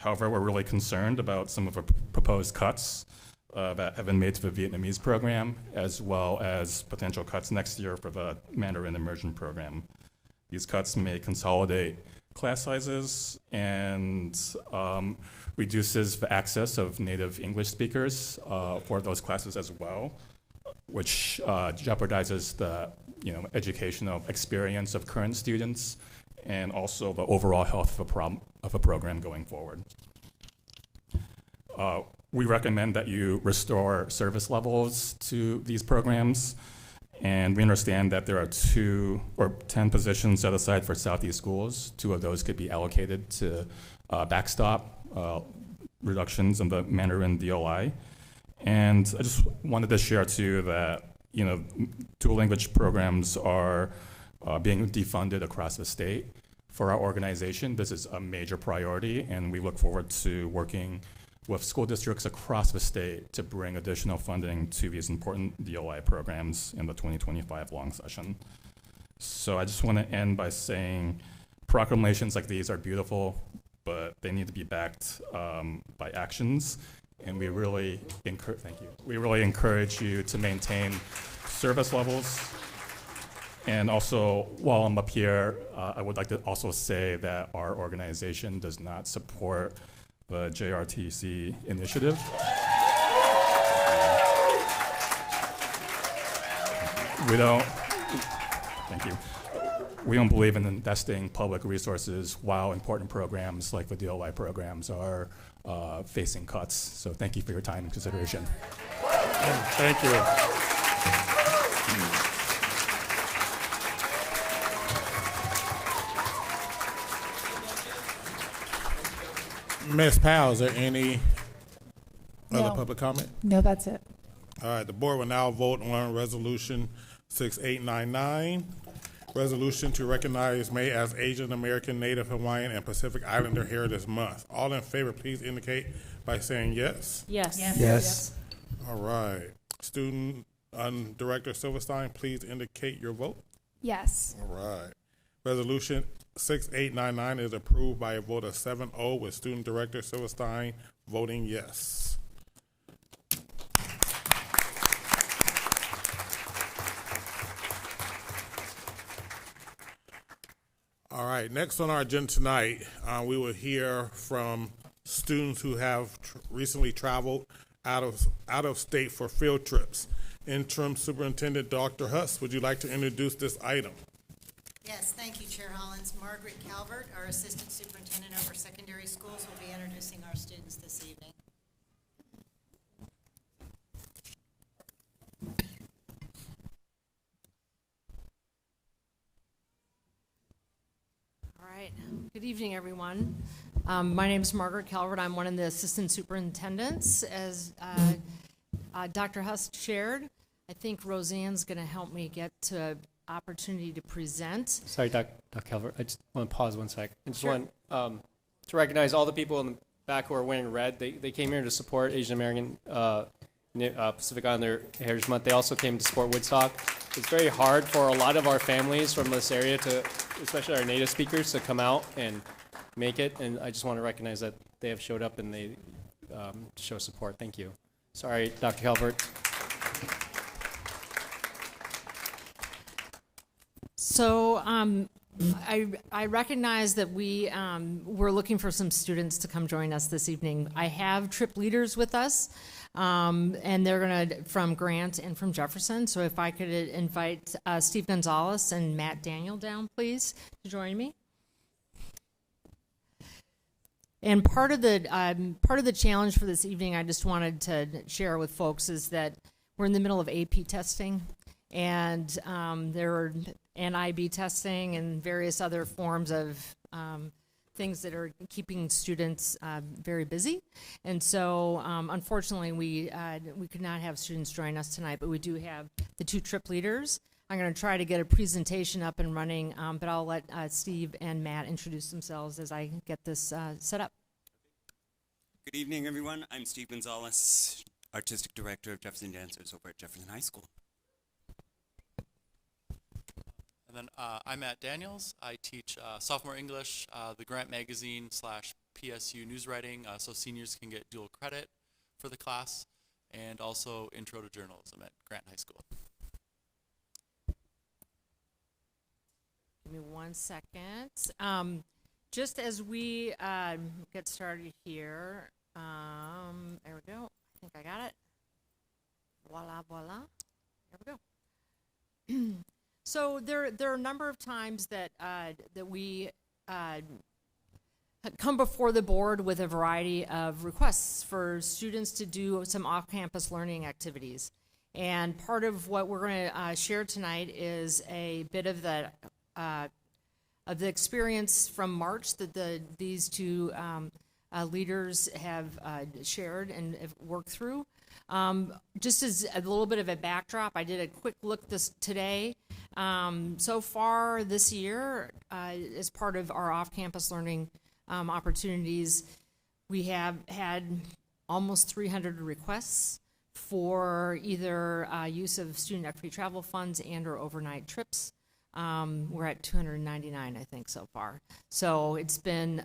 However, we're really concerned about some of the proposed cuts that have been made to the Vietnamese program, as well as potential cuts next year for the Mandarin immersion program. These cuts may consolidate class sizes and reduces the access of native English speakers for those classes as well, which jeopardizes the educational experience of current students and also the overall health of a program going forward. We recommend that you restore service levels to these programs, and we understand that there are 10 positions set aside for Southeast schools. 2 of those could be allocated to backstop reductions in the Mandarin DLI. And I just wanted to share too that dual language programs are being defunded across the state. For our organization, this is a major priority, and we look forward to working with school districts across the state to bring additional funding to these important DLI programs in the 2025 long session. So I just want to end by saying proclamations like these are beautiful, but they need to be backed by actions. And we really encourage you to maintain service levels. And also, while I'm up here, I would like to also say that our organization does not support the JRTC initiative. Thank you. We don't believe in investing public resources while important programs like the DLI programs are facing cuts. So thank you for your time and consideration. Thank you. Ms. Powell, is there any other public comment? No, that's it. All right, the board will now vote on Resolution 6899, resolution to recognize May as Asian American, Native Hawaiian, and Pacific Islander Heritage Month. All in favor, please indicate by saying yes. Yes. Yes. All right. Student Director Silverstein, please indicate your vote. Yes. All right. Resolution 6899 is approved by a vote of 7-0 with Student Director Silverstein voting yes. All right, next on our agenda tonight, we will hear from students who have recently traveled out of state for field trips. Interim Superintendent Dr. Huss, would you like to introduce this item? Yes, thank you, Chair Hollins. Margaret Calvert, our Assistant Superintendent over Secondary Schools, will be introducing our students this evening. All right. Good evening, everyone. My name is Margaret Calvert. I'm one of the assistant superintendents. As Dr. Huss shared, I think Roseanne's going to help me get to opportunity to present. Sorry, Dr. Calvert. I just want to pause 1 sec. I just Sure. want to recognize all the people in the back who are wearing red. They came here to support Asian American Pacific Islander Heritage Month. They also came to support Woodstock. It's very hard for a lot of our families from this area to, especially our native speakers, to come out and make it. And I just want to recognize that they have showed up and they show support. Thank you. Sorry, Dr. Calvert. So I recognize that we're looking for some students to come join us this evening. I have trip leaders with us, and they're going to, from Grant and from Jefferson. So if I could invite Steve Gonzalez and Matt Daniel down, please, to join me. And part of the challenge for this evening, I just wanted to share with folks, is that we're in the middle of AP testing, and there are NIB testing and various other forms of things that are keeping students very busy. And so, unfortunately, we could not have students join us tonight, but we do have the 2 trip leaders. I'm going to try to get a presentation up and running, but I'll let Steve and Matt introduce themselves as I get this set up. Good evening, everyone. I'm Steve Gonzalez, Artistic Director of Jefferson Dancers over at Jefferson High School. And then I'm Matt Daniels. I teach sophomore English, the Grant Magazine / PSU news writing, so seniors can get dual credit for the class, and also Intro to Journalism at Grant High School. Give me 1 second. Just as we get started here, there we go. I think I got it. Voila, voila. There we go. So there are a number of times that we come before the board with a variety of requests for students to do some off-campus learning activities. And part of what we're going to share tonight is a bit of the experience from March that these 2 leaders have shared and have worked through. Just as a little bit of a backdrop, I did a quick look today. So far this year, as part of our off-campus learning opportunities, we have had almost 300 requests for either use of student equity travel funds and or overnight trips. We're at 299, I think, so far. So it's been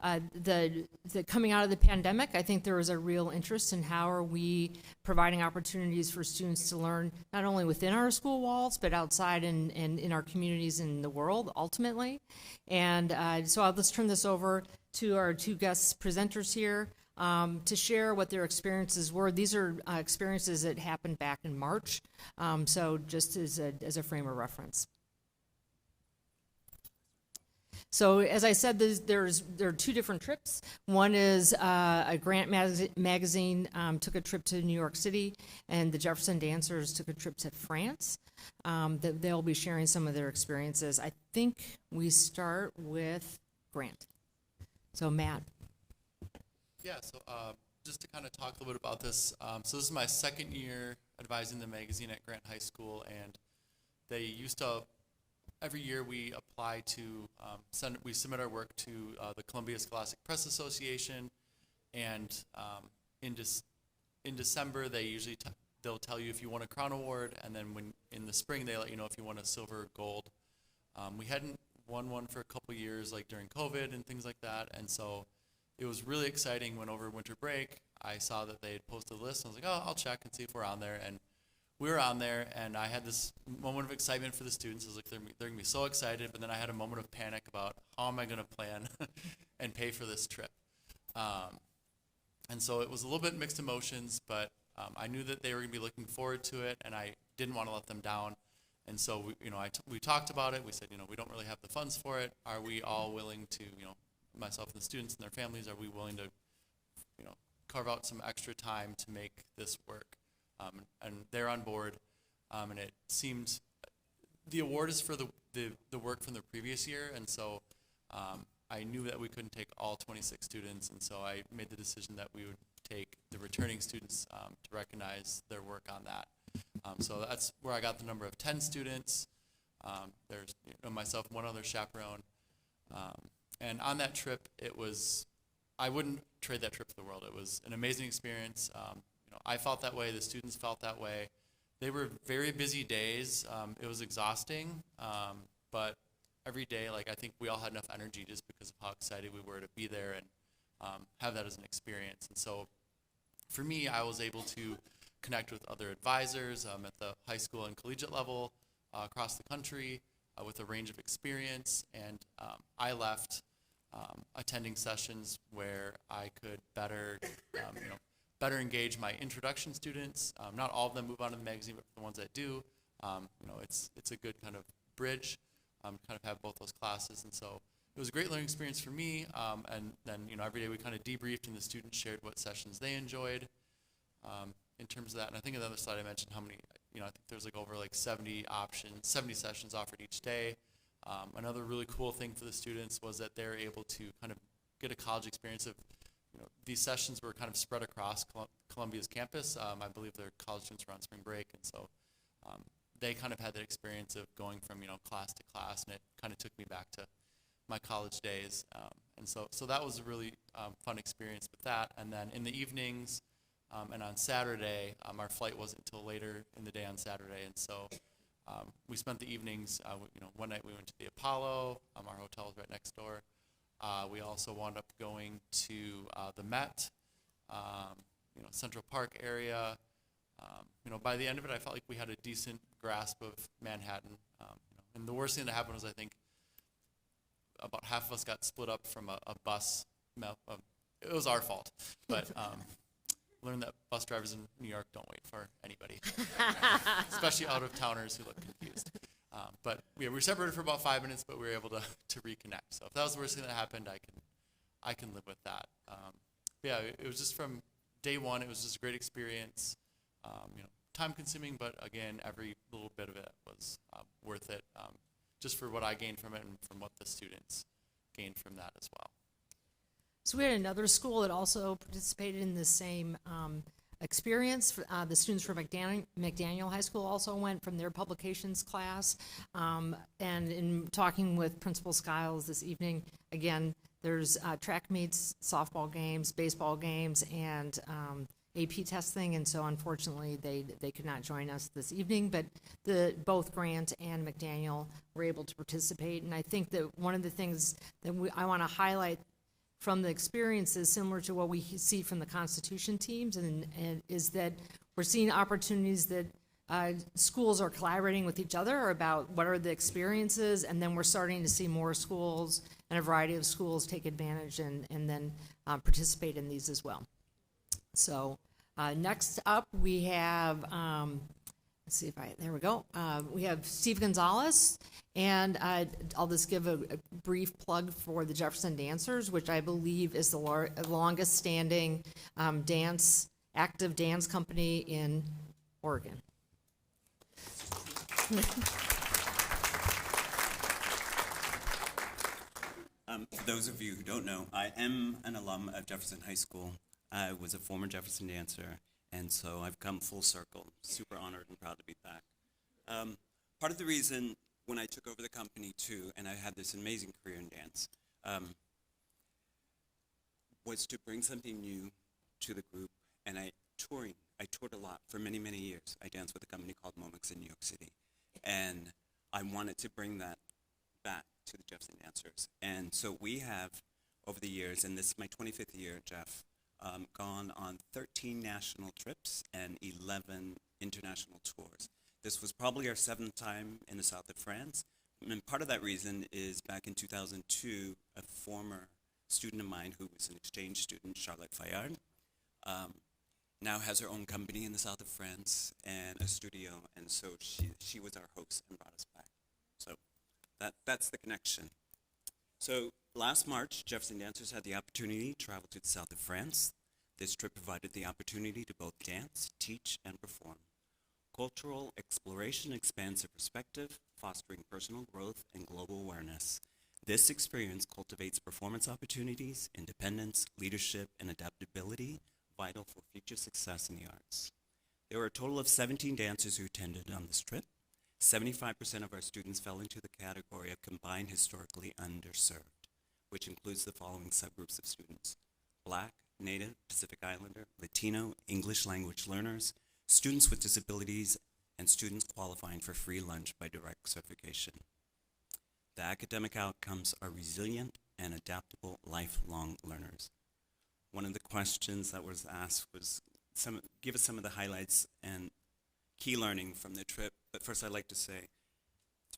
the coming out of the pandemic. I think there was a real interest in how are we providing opportunities for students to learn not only within our school walls but outside and in our communities and in the world ultimately. And so I'll just turn this over to our 2 guest presenters here to share what their experiences were. These are experiences that happened back in March, so just as a frame of reference. So as I said, there are 2 different trips. One is a Grant Magazine took a trip to New York City, and the Jefferson Dancers took a trip to France. They'll be sharing some of their experiences. I think we start with Grant. So Matt. Yeah, so just to kind of talk a little bit about this. So this is my 2nd year advising the magazine at Grant High School, and they used to, every year we apply to, we submit our work to the Columbia Scholastic Press Association, and in December they usually they'll tell you if you won a Crown Award, and then when in the spring they let you know if you won a silver or gold. We hadn't won one for a couple years, like during COVID and things like that, and so it was really exciting when over winter break I saw that they had posted a list. I was like, oh, I'll check and see if we're on there. And we were on there, and I had this moment of excitement for the students. I was like, they're going to be so excited. But then I had a moment of panic about how am I going to plan and pay for this trip. And so it was a little bit mixed emotions, but I knew that they were going to be looking forward to it, and I didn't want to let them down. And so we talked about it. We said, we don't really have the funds for it. Are we all willing to, myself and the students and their families, are we willing to, carve out some extra time to make this work? And they're on board, and it seemed the award is for the work from the previous year, and so I knew that we couldn't take all 26 students, and so I made the decision that we would take the returning students to recognize their work on that. So that's where I got the number of 10 students. There's myself, one other chaperone. And on that trip, I wouldn't trade that trip for the world. It was an amazing experience. I felt that way. The students felt that way. They were very busy days. It was exhausting, but every day, I think we all had enough energy just because of how excited we were to be there and have that as an experience. And so for me, I was able to connect with other advisors at the high school and collegiate level across the country with a range of experience, and I left attending sessions where I could better engage my introduction students. Not all of them move on to the magazine, but for the ones that do, it's a good kind of bridge, kind of have both those classes. And so it was a great learning experience for me. And then, every day we kind of debriefed and the students shared what sessions they enjoyed in terms of that. And I think on the other slide I mentioned how many, I think there's like over 70 sessions offered each day. Another really cool thing for the students was that they're able to kind of get a college experience of, these sessions were kind of spread across Columbia's campus. I believe their college students were on spring break, and so they kind of had that experience of going from, class to class, and it kind of took me back to my college days. And so that was a really fun experience with that. And then in the evenings and on Saturday, our flight wasn't until later in the day on Saturday, and so we spent the evenings, one night we went to the Apollo, our hotel was right next door. We also wound up going to the Met, Central Park area. By the end of it, I felt like we had a decent grasp of Manhattan. And the worst thing that happened was I think about half of us got split up from a bus. It was our fault, but learned that bus drivers in New York don't wait for anybody, especially out-of-towners who look confused. But we were separated for about 5 minutes, but we were able to reconnect. So if that was the worst thing that happened, I can live with that. Yeah, it was just from day one. It was just a great experience. Time-consuming, but again, every little bit of it was worth it, just for what I gained from it and from what the students gained from that as well. So we had another school that also participated in the same experience. The students from McDaniel High School also went from their publications class. And in talking with Principal Skiles this evening, again, there's track meets, softball games, baseball games, and AP testing, and so unfortunately they could not join us this evening, but both Grant and McDaniel were able to participate. And I think that one of the things that I want to highlight from the experiences, similar to what we see from the Constitution teams, and is that we're seeing opportunities that schools are collaborating with each other about what are the experiences, and then we're starting to see more schools and a variety of schools take advantage and then participate in these as well. So next up we have, let's see if there we go. We have Steve Gonzalez, and I'll just give a brief plug for the Jefferson Dancers, which I believe is the longest standing active dance company in Oregon. For those of you who don't know, I am an alum of Jefferson High School. I was a former Jefferson dancer, and so I've come full circle. Super honored and proud to be back. Part of the reason when I took over the company too, and I had this amazing career in dance, was to bring something new to the group. And I toured a lot for many, many years. I danced with a company called Momix in New York City, and I wanted to bring that back to the Jefferson Dancers. And so we have, over the years, and this is my 25th year, Jeff, gone on 13 national trips and 11 international tours. This was probably our 7th time in the south of France. And part of that reason is back in 2002, a former student of mine who was an exchange student, Charlotte Fayard, now has her own company in the south of France and a studio, and so she was our host and brought us back. So that's the connection. So last March, Jefferson Dancers had the opportunity to travel to the south of France. This trip provided the opportunity to both dance, teach, and perform. Cultural exploration expands the perspective, fostering personal growth and global awareness. This experience cultivates performance opportunities, independence, leadership, and adaptability, vital for future success in the arts. There were a total of 17 dancers who attended on this trip. 75% of our students fell into the category of combined historically underserved, which includes the following subgroups of students: Black, Native, Pacific Islander, Latino, English language learners, students with disabilities, and students qualifying for free lunch by direct certification. The academic outcomes are resilient and adaptable lifelong learners. One of the questions that was asked was, give us some of the highlights and key learning from the trip. But first I'd like to say,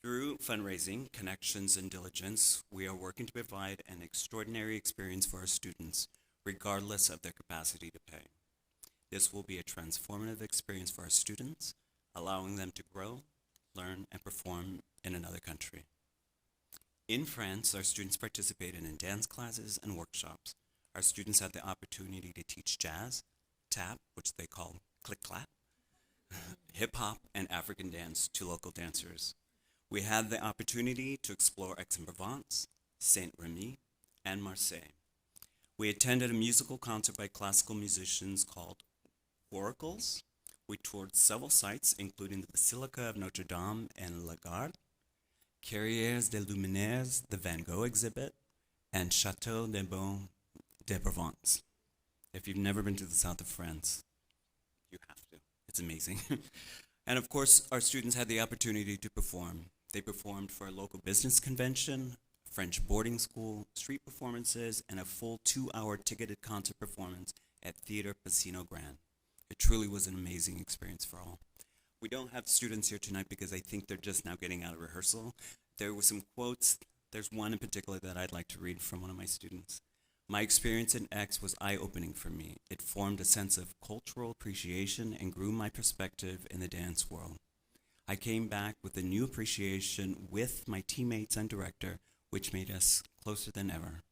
through fundraising, connections, and diligence, we are working to provide an extraordinary experience for our students, regardless of their capacity to pay. This will be a transformative experience for our students, allowing them to grow, learn, and perform in another country. In France, our students participated in dance classes and workshops. Our students had the opportunity to teach jazz, tap, which they call click-clap, hip-hop, and African dance to local dancers. We had the opportunity to explore Aix-en-Provence, Saint-Remy, and Marseille. We attended a musical concert by classical musicians called Oracles. We toured several sites, including the Basilica of Notre Dame and La Garde, Carrières des Luminaires, the Van Gogh exhibit, and Château de Beaune de Provence. If you've never been to the south of France, you have to. It's amazing. And of course, our students had the opportunity to perform. They performed for a local business convention, French boarding school, street performances, and a full 2-hour ticketed concert performance at Theater Casino Grand. It truly was an amazing experience for all. We don't have students here tonight because I think they're just now getting out of rehearsal. There were some quotes. There's one in particular that I'd like to read from one of my students. My experience in X was eye-opening for me. It formed a sense of cultural appreciation and grew my perspective in the dance world. I came back with a new appreciation with my teammates and director, which made us closer than ever.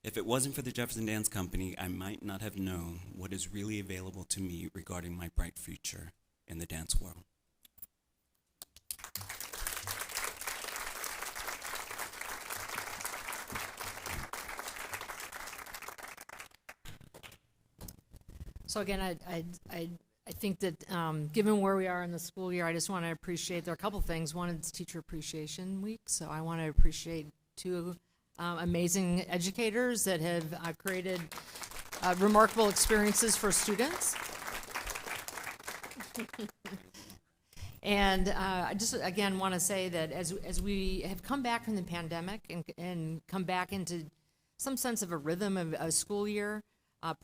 If it wasn't for the Jefferson Dance Company, I might not have known what is really available to me regarding my bright future in the dance world. So again, I think that given where we are in the school year, I just want to appreciate, there are a couple things. One is Teacher Appreciation Week, so I want to appreciate two amazing educators that have created remarkable experiences for students. And I just, again, want to say that as we have come back from the pandemic and come back into some sense of a rhythm of a school year,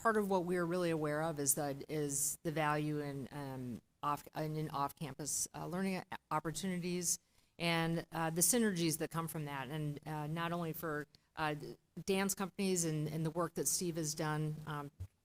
part of what we're really aware of is the value in off-campus learning opportunities and the synergies that come from that. And not only for dance companies and the work that Steve has done,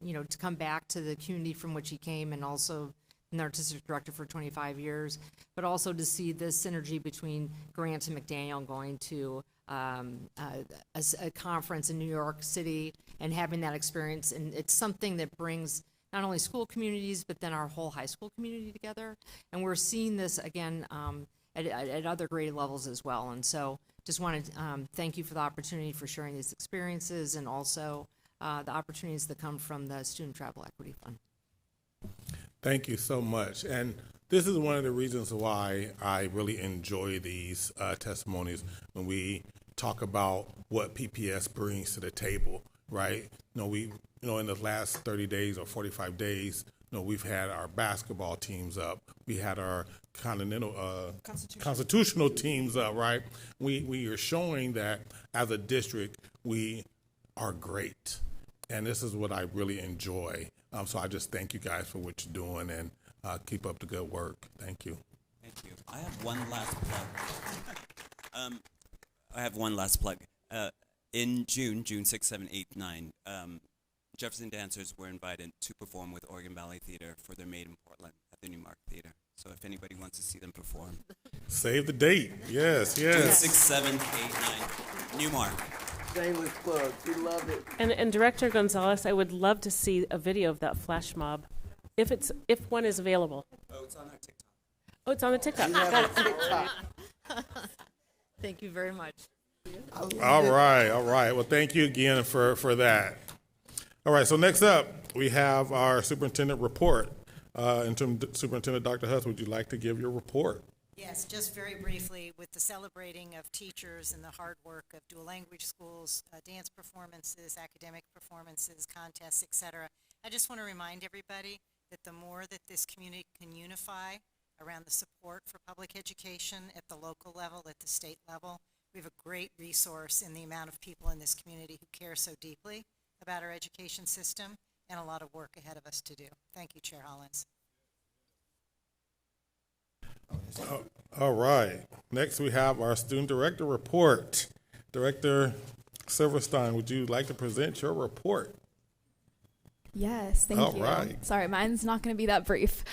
to come back to the community from which he came, and also an artistic director for 25 years, but also to see this synergy between Grant and McDaniel going to a conference in New York City and having that experience. And it's something that brings not only school communities, but then our whole high school community together. And we're seeing this again at other grade levels as well. And so just want to thank you for the opportunity for sharing these experiences, and also the opportunities that come from the Student Travel Equity Fund. Thank you so much. And this is one of the reasons why I really enjoy these testimonies when we talk about what PPS brings to the table, right? In the last 30 days or 45 days, we've had our basketball teams up. We had our constitutional teams up, right? We are showing that as a district, we are great. And this is what I really enjoy. So I just thank you guys for what you're doing, and keep up the good work. Thank you. Thank you. I have one last plug. In June 6, 7, 8, 9, Jefferson dancers were invited to perform with Oregon Ballet Theater for their Made in Portland at the Newmark Theater. So if anybody wants to see them perform. Save the date. Yes. June 6, 7, 8, 9, Newmark. Shameless plug. We love it. And Director Gonzalez, I would love to see a video of that flash mob, if one is available. Oh, it's on our TikTok. Oh, it's on the TikTok. We have a TikTok. Thank you very much. All right. Well, thank you again for that. All right, so next up, we have our superintendent report. Interim Superintendent Dr. Huss, would you like to give your report? Yes, just very briefly, with the celebrating of teachers and the hard work of dual language schools, dance performances, academic performances, contests, etc. I just want to remind everybody that the more that this community can unify around the support for public education at the local level, at the state level, we have a great resource in the amount of people in this community who care so deeply about our education system, and a lot of work ahead of us to do. Thank you, Chair Hollins. All right. Next, we have our student director report. Director Silverstein, would you like to present your report? Yes, thank you. All right. Sorry, mine's not going to be that brief.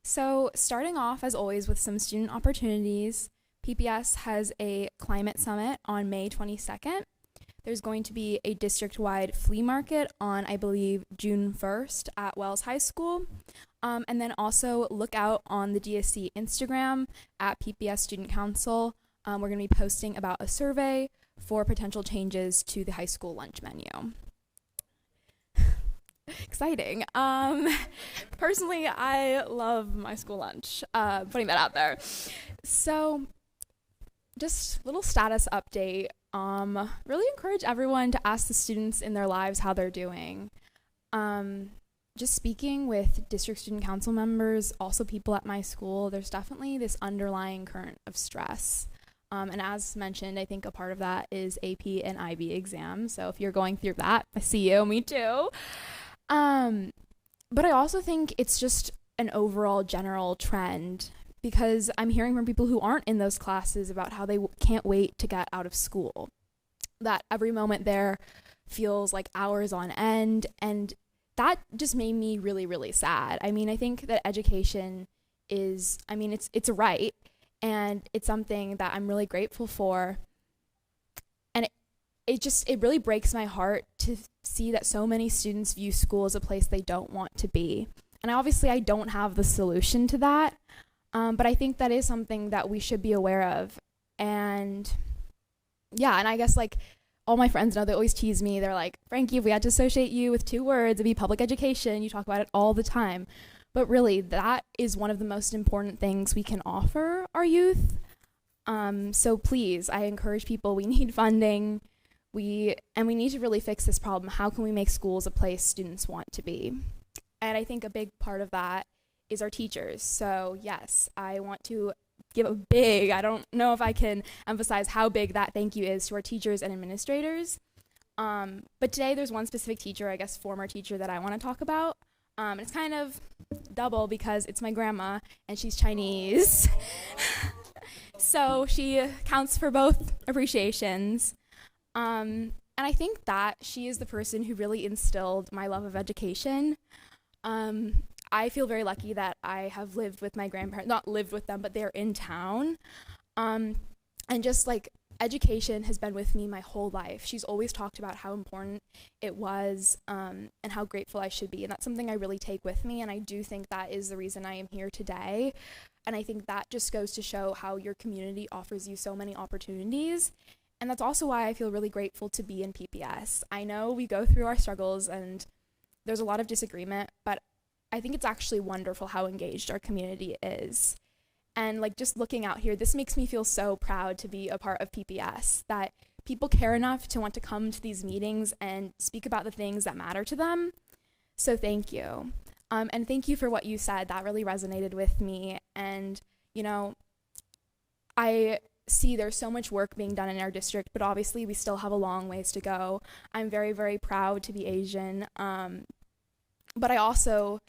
So starting off, as always, with some student opportunities, PPS has a climate summit on May 22nd. There's going to be a district-wide flea market on, I believe, June 1st at Wells High School. And then also look out on the DSC Instagram at PPS Student Council. We're going to be posting about a survey for potential changes to the high school lunch menu. Exciting. Personally, I love my school lunch, putting that out there. So just little status update. Really encourage everyone to ask the students in their lives how they're doing. Just speaking with district student council members, also people at my school, there's definitely this underlying current of stress. And as mentioned, I think a part of that is AP and IB exams. So if you're going through that, I see you, me too. But I also think it's just an overall general trend, because I'm hearing from people who aren't in those classes about how they can't wait to get out of school, that every moment there feels like hours on end, and that just made me really, really sad. I mean, I think that education is, I mean, it's a right, and it's something that I'm really grateful for, and it really breaks my heart to see that so many students view school as a place they don't want to be. And obviously I don't have the solution to that, but I think that is something that we should be aware of. And yeah, and I guess like all my friends know, they always tease me. They're like, Frankie, if we had to associate you with 2 words, it'd be public education. You talk about it all the time. But really, that is one of the most important things we can offer our youth. So please, I encourage people, we need funding. We need to really fix this problem. How can we make schools a place students want to be? And I think a big part of that is our teachers. So yes, I want to give a big, I don't know if I can emphasize how big that thank you is to our teachers and administrators. But today there's one specific teacher, I guess former teacher, that I want to talk about. And it's kind of double because it's my grandma and she's Chinese. So she counts for both appreciations. And I think that she is the person who really instilled my love of education. I feel very lucky that I have lived with my grandparents, not lived with them, but they're in town. And just like education has been with me my whole life. She's always talked about how important it was, and how grateful I should be. And that's something I really take with me. And I do think that is the reason I am here today. And I think that just goes to show how your community offers you so many opportunities. And that's also why I feel really grateful to be in PPS. I know we go through our struggles and there's a lot of disagreement, but I think it's actually wonderful how engaged our community is. And like just looking out here, this makes me feel so proud to be a part of PPS, that people care enough to want to come to these meetings and speak about the things that matter to them. So thank you. And thank you for what you said. That really resonated with me. And, you know, I see there's so much work being done in our district, but obviously we still have a long ways to go. I'm very, very proud to be Asian. But I also,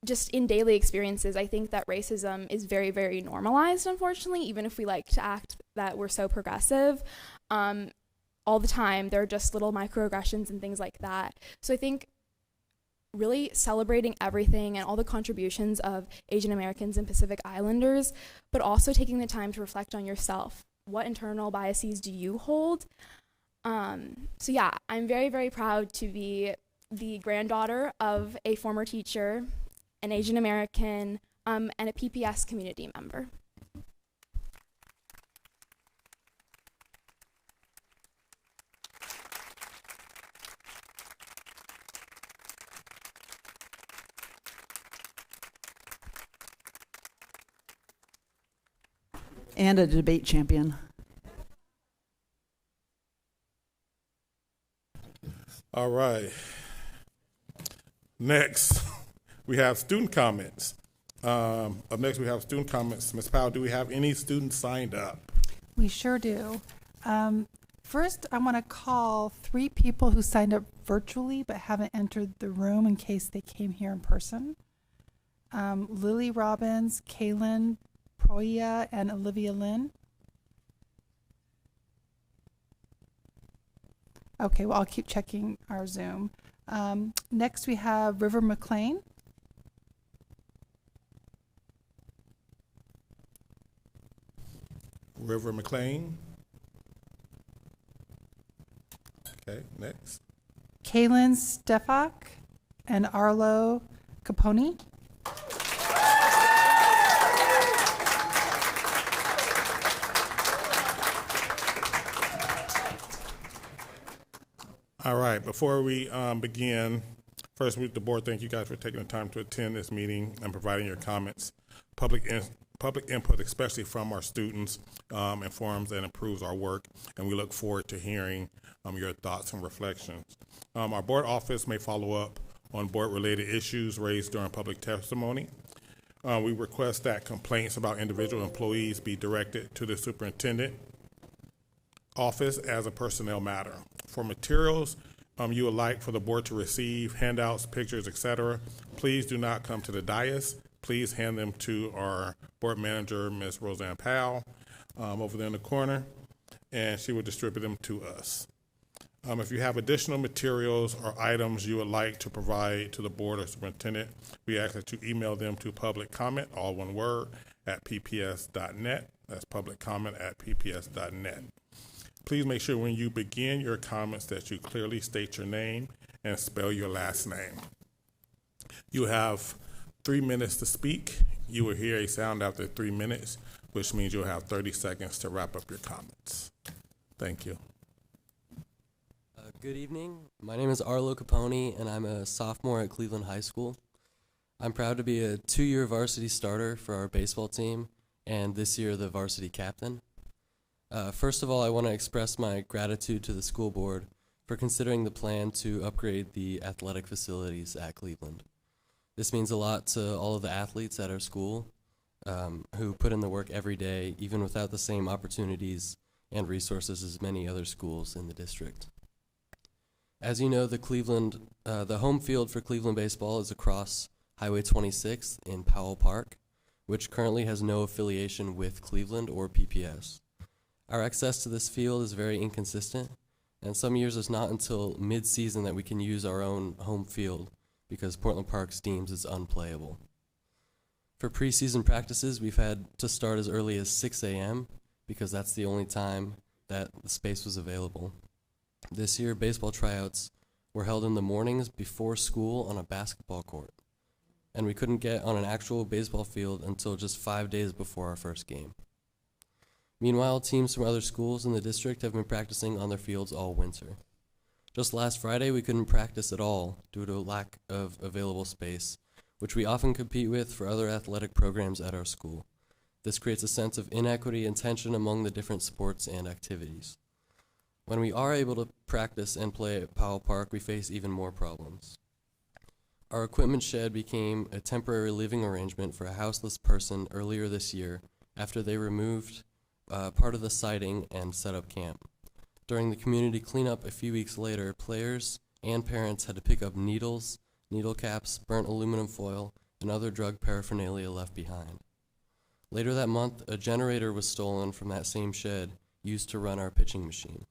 just in daily experiences, I think that racism is very, very normalized, unfortunately, even if we like to act that we're so progressive. All the time, there are just little microaggressions and things like that. So I think really celebrating everything and all the contributions of Asian Americans and Pacific Islanders, but also taking the time to reflect on yourself. What internal biases do you hold? So yeah, I'm very, very proud to be the granddaughter of a former teacher, an Asian American, and a PPS community member. And a debate champion. All right. Next, we have student comments. Up next, we have student comments. Ms. Powell, do we have any students signed up? We sure do. First, I want to call 3 people who signed up virtually but haven't entered the room in case they came here in person. Lily Robbins, Kaylin Proya, and Olivia Lynn. Okay, well, I'll keep checking our Zoom. Next, we have River McLean. River McLean. Okay, next. Kaylin Stefak and Arlo Capone. All right, before we begin, first, the board thank you guys for taking the time to attend this meeting and providing your comments. Public input, especially from our students, informs and improves our work, and we look forward to hearing your thoughts and reflections. Our board office may follow up on board-related issues raised during public testimony. We request that complaints about individual employees be directed to the superintendent office as a personnel matter. For materials you would like for the board to receive, handouts, pictures, etc., please do not come to the dais. Please hand them to our board manager, Ms. Roseanne Powell, over there in the corner, and she will distribute them to us. If you have additional materials or items you would like to provide to the board or superintendent, we ask that you email them to public comment, all one word, at pps.net. That's public comment at pps.net. Please make sure when you begin your comments that you clearly state your name and spell your last name. You have 3 minutes to speak. You will hear a sound after 3 minutes, which means you'll have 30 seconds to wrap up your comments. Thank you. Good evening. My name is Arlo Capone, and I'm a sophomore at Cleveland High School. I'm proud to be a 2-year varsity starter for our baseball team, and this year the varsity captain. First of all, I want to express my gratitude to the school board for considering the plan to upgrade the athletic facilities at Cleveland. This means a lot to all of the athletes at our school who put in the work every day, even without the same opportunities and resources as many other schools in the district. As you know, the home field for Cleveland baseball is across Highway 26 in Powell Park, which currently has no affiliation with Cleveland or PPS. Our access to this field is very inconsistent, and some years it's not until mid-season that we can use our own home field because Portland Parks deems it's unplayable. For preseason practices, we've had to start as early as 6 a.m. because that's the only time that the space was available. This year, baseball tryouts were held in the mornings before school on a basketball court, and we couldn't get on an actual baseball field until just 5 days before our first game. Meanwhile, teams from other schools in the district have been practicing on their fields all winter. Just last Friday, we couldn't practice at all due to a lack of available space, which we often compete with for other athletic programs at our school. This creates a sense of inequity and tension among the different sports and activities. When we are able to practice and play at Powell Park, we face even more problems. Our equipment shed became a temporary living arrangement for a houseless person earlier this year after they removed part of the siding and set up camp. During the community cleanup a few weeks later, players and parents had to pick up needles, needle caps, burnt aluminum foil, and other drug paraphernalia left behind. Later that month, a generator was stolen from that same shed used to run our pitching machine.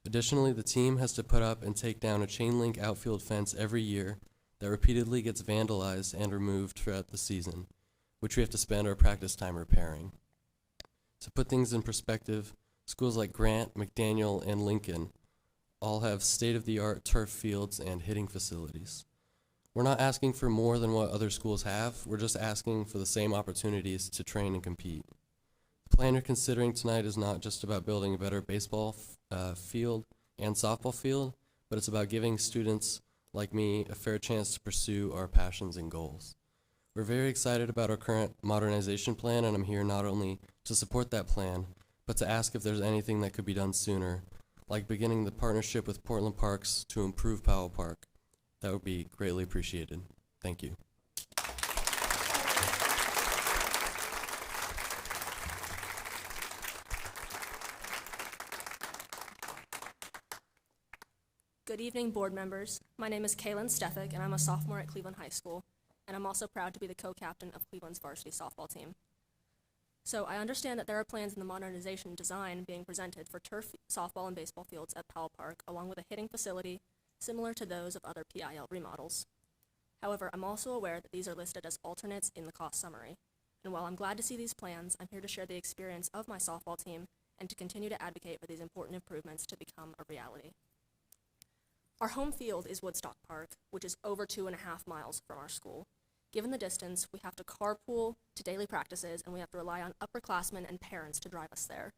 Additionally, the team has to put up and take down a chain link outfield fence every year that repeatedly gets vandalized and removed throughout the season, which we have to spend our practice time repairing. To put things in perspective, schools like Grant, McDaniel, and Lincoln all have state-of-the-art turf fields and hitting facilities. We're not asking for more than what other schools have, we're just asking for the same opportunities to train and compete. The plan you're considering tonight is not just about building a better baseball field and softball field, but it's about giving students like me a fair chance to pursue our passions and goals. We're very excited about our current modernization plan, and I'm here not only to support that plan, but to ask if there's anything that could be done sooner, like beginning the partnership with Portland Parks to improve Powell Park. That would be greatly appreciated. Thank you. Good evening, board members. My name is Kaylin Stefik, and I'm a sophomore at Cleveland High School, and I'm also proud to be the co-captain of Cleveland's varsity softball team. So I understand that there are plans in the modernization design being presented for turf, softball, and baseball fields at Powell Park, along with a hitting facility similar to those of other PIL remodels. However, I'm also aware that these are listed as alternates in the cost summary. And while I'm glad to see these plans, I'm here to share the experience of my softball team and to continue to advocate for these important improvements to become a reality. Our home field is Woodstock Park, which is over 2.5 miles from our school. Given the distance, we have to carpool to daily practices, and we have to rely on upperclassmen and parents to drive us there.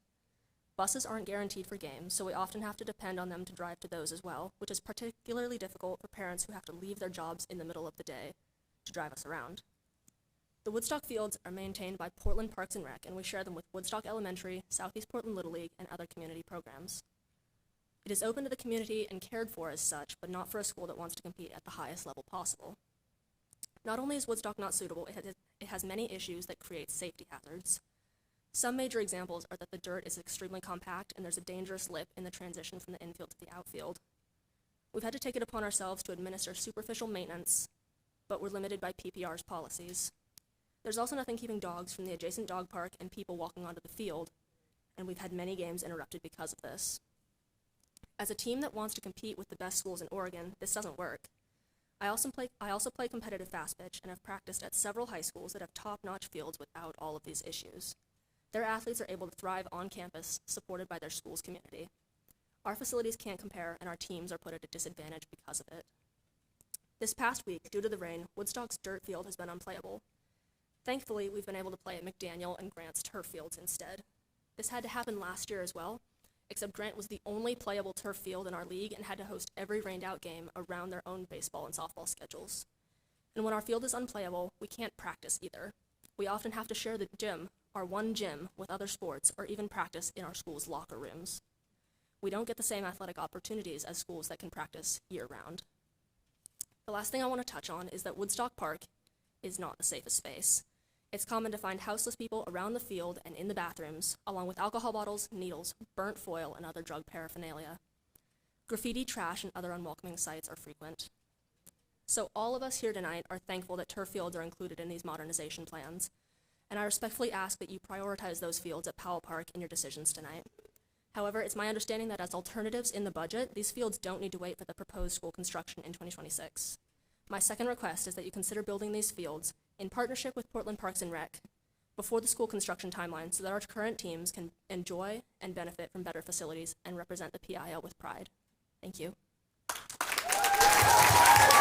Buses aren't guaranteed for games, so we often have to depend on them to drive to those as well, which is particularly difficult for parents who have to leave their jobs in the middle of the day to drive us around. The Woodstock fields are maintained by Portland Parks and Rec, and we share them with Woodstock Elementary, Southeast Portland Little League, and other community programs. It is open to the community and cared for as such, but not for a school that wants to compete at the highest level possible. Not only is Woodstock not suitable, it has many issues that create safety hazards. Some major examples are that the dirt is extremely compact and there's a dangerous lip in the transition from the infield to the outfield. We've had to take it upon ourselves to administer superficial maintenance, but we're limited by PPR's policies. There's also nothing keeping dogs from the adjacent dog park and people walking onto the field, and we've had many games interrupted because of this. As a team that wants to compete with the best schools in Oregon, this doesn't work. I also play competitive fast pitch and have practiced at several high schools that have top-notch fields without all of these issues. Their athletes are able to thrive on campus, supported by their school's community. Our facilities can't compare, and our teams are put at a disadvantage because of it. This past week, due to the rain, Woodstock's dirt field has been unplayable. Thankfully, we've been able to play at McDaniel and Grant's turf fields instead. This had to happen last year as well, except Grant was the only playable turf field in our league and had to host every rained-out game around their own baseball and softball schedules. And when our field is unplayable, we can't practice either. We often have to share the gym, our one gym, with other sports, or even practice in our school's locker rooms. We don't get the same athletic opportunities as schools that can practice year-round. The last thing I want to touch on is that Woodstock Park is not the safest space. It's common to find houseless people around the field and in the bathrooms, along with alcohol bottles, needles, burnt foil, and other drug paraphernalia. Graffiti, trash, and other unwelcoming sights are frequent. So all of us here tonight are thankful that turf fields are included in these modernization plans, and I respectfully ask that you prioritize those fields at Powell Park in your decisions tonight. However, it's my understanding that as alternatives in the budget, these fields don't need to wait for the proposed school construction in 2026. My second request is that you consider building these fields in partnership with Portland Parks and Rec before the school construction timeline so that our current teams can enjoy and benefit from better facilities and represent the PIL with pride. Thank you.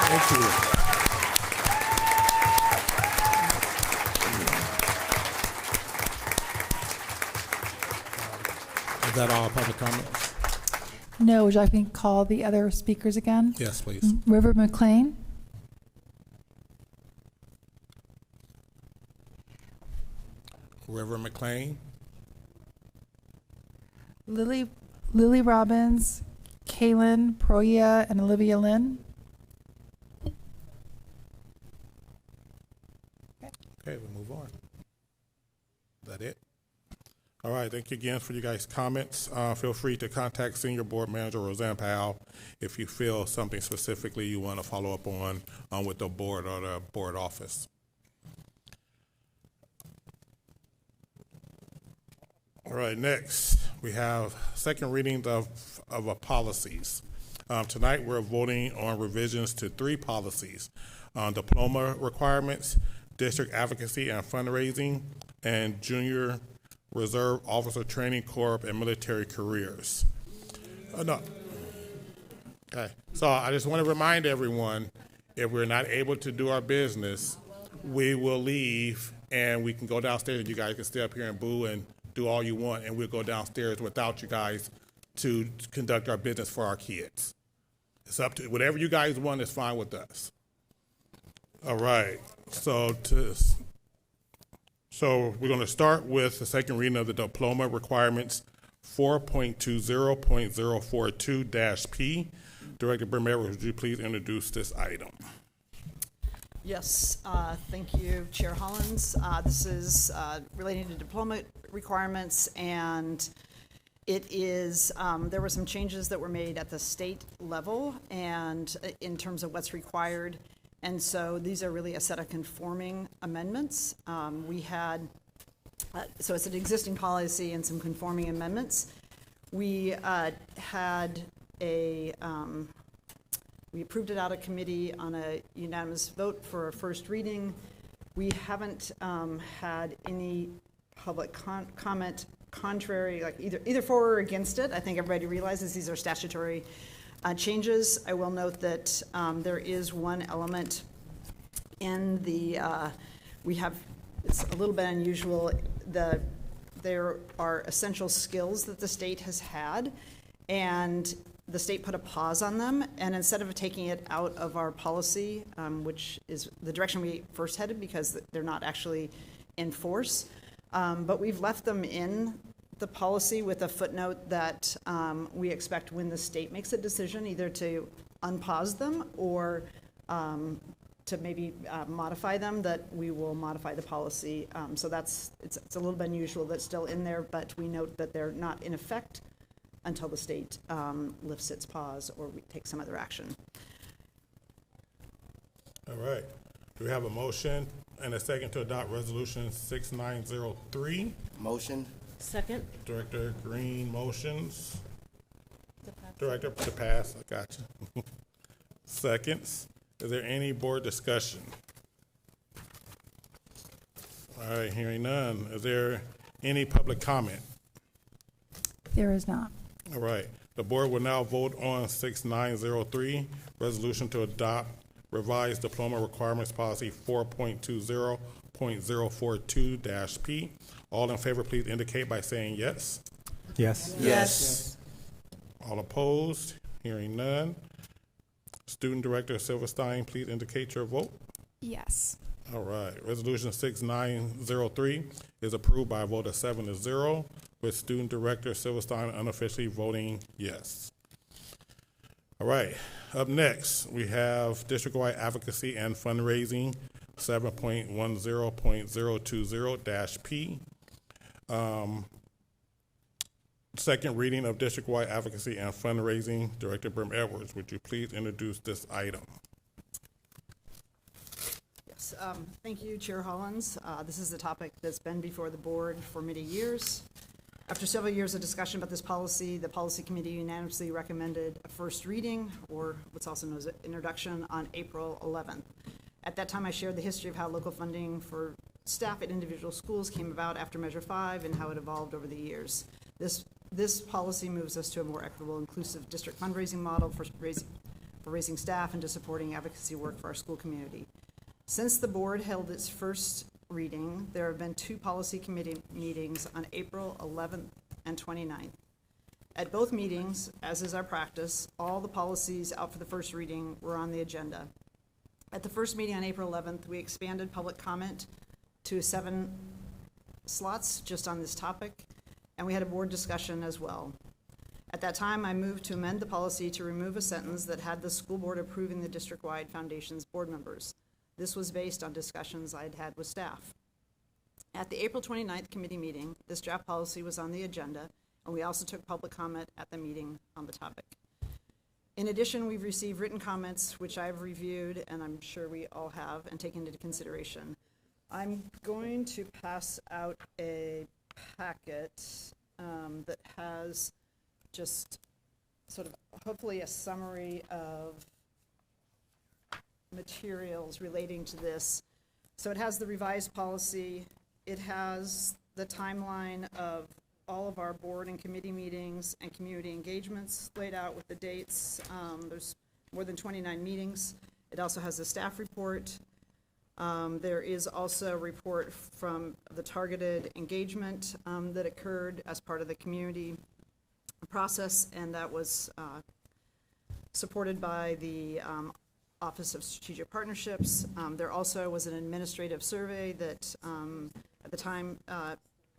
Thank you. Is that all public comments? No, would you like me to call the other speakers again? Yes, please. River McLean. River McLean. Lily Robbins, Kaylin Proya, and Olivia Lynn. Okay, we'll move on. Is that it? All right, thank you again for you guys' comments. Feel free to contact Senior Board Manager Roseanne Powell if you feel something specifically you want to follow up on with the board or the board office. All right, next we have second readings of policies. Tonight we're voting on revisions to 3 policies: diploma requirements, district advocacy and fundraising, and junior reserve officer training corps and military careers. No. Okay, so I just want to remind everyone, if we're not able to do our business, we will leave and we can go downstairs and you guys can stay up here and boo and do all you want, and we'll go downstairs without you guys to conduct our business for our kids. It's up to, whatever you guys want is fine with us. All right, so we're going to start with the second reading of the diploma requirements 4.20.042-P. Director Burnett, would you please introduce this item? Yes, thank you, Chair Hollins. This is relating to diploma requirements, and it is, there were some changes that were made at the state level and in terms of what's required. And so these are really a set of conforming amendments. We had, so it's an existing policy and some conforming amendments. We had a, we approved it out of committee on a unanimous vote for a first reading. We haven't had any public comment contrary, like either for or against it. I think everybody realizes these are statutory changes. I will note that there is one element in the, it's a little bit unusual, there are essential skills that the state has had, and the state put a pause on them, and instead of taking it out of our policy, which is the direction we first headed because they're not actually in force, but we've left them in the policy with a footnote that we expect when the state makes a decision either to unpause them or to maybe modify them, that we will modify the policy. So it's a little bit unusual that's still in there, but we note that they're not in effect until the state lifts its pause or we take some other action. All right. Do we have a motion and a second to adopt Resolution 6903? Motion. Second. Director Green motions. Director to pass. I got you. Seconds. Is there any board discussion? All right, hearing none. Is there any public comment? There is not. All right. The board will now vote on 6903, resolution to adopt revised diploma requirements policy 4.20.042-P. All in favor, please indicate by saying yes. Yes. Yes. All opposed? Hearing none. Student Director Silverstein, please indicate your vote. Yes. All right. Resolution 6903 is approved by a vote of 7-0, with Student Director Silverstein unofficially voting yes. All right. Up next, we have district-wide advocacy and fundraising 7.10.020-P. Second reading of district-wide advocacy and fundraising. Director Brim Edwards, would you please introduce this item? Yes, thank you, Chair Hollins. This is a topic that's been before the board for many years. After several years of discussion about this policy, the policy committee unanimously recommended a first reading, or what's also known as introduction, on April 11th. At that time, I shared the history of how local funding for staff at individual schools came about after Measure 5 and how it evolved over the years. This policy moves us to a more equitable, inclusive district fundraising model for raising staff and to supporting advocacy work for our school community. Since the board held its first reading, there have been 2 policy committee meetings on April 11th and 29th. At both meetings, as is our practice, all the policies out for the first reading were on the agenda. At the first meeting on April 11th, we expanded public comment to 7 slots just on this topic, and we had a board discussion as well. At that time, I moved to amend the policy to remove a sentence that had the school board approving the district-wide foundation's board members. This was based on discussions I'd had with staff. At the April 29th committee meeting, this draft policy was on the agenda, and we also took public comment at the meeting on the topic. In addition, we've received written comments, which I've reviewed, and I'm sure we all have, and taken into consideration. I'm going to pass out a packet that has just sort of hopefully a summary of materials relating to this. So it has the revised policy. It has the timeline of all of our board and committee meetings and community engagements laid out with the dates. There's more than 29 meetings. It also has a staff report. There is also a report from the targeted engagement that occurred as part of the community process, and that was supported by the Office of Strategic Partnerships. There also was an administrative survey that at the time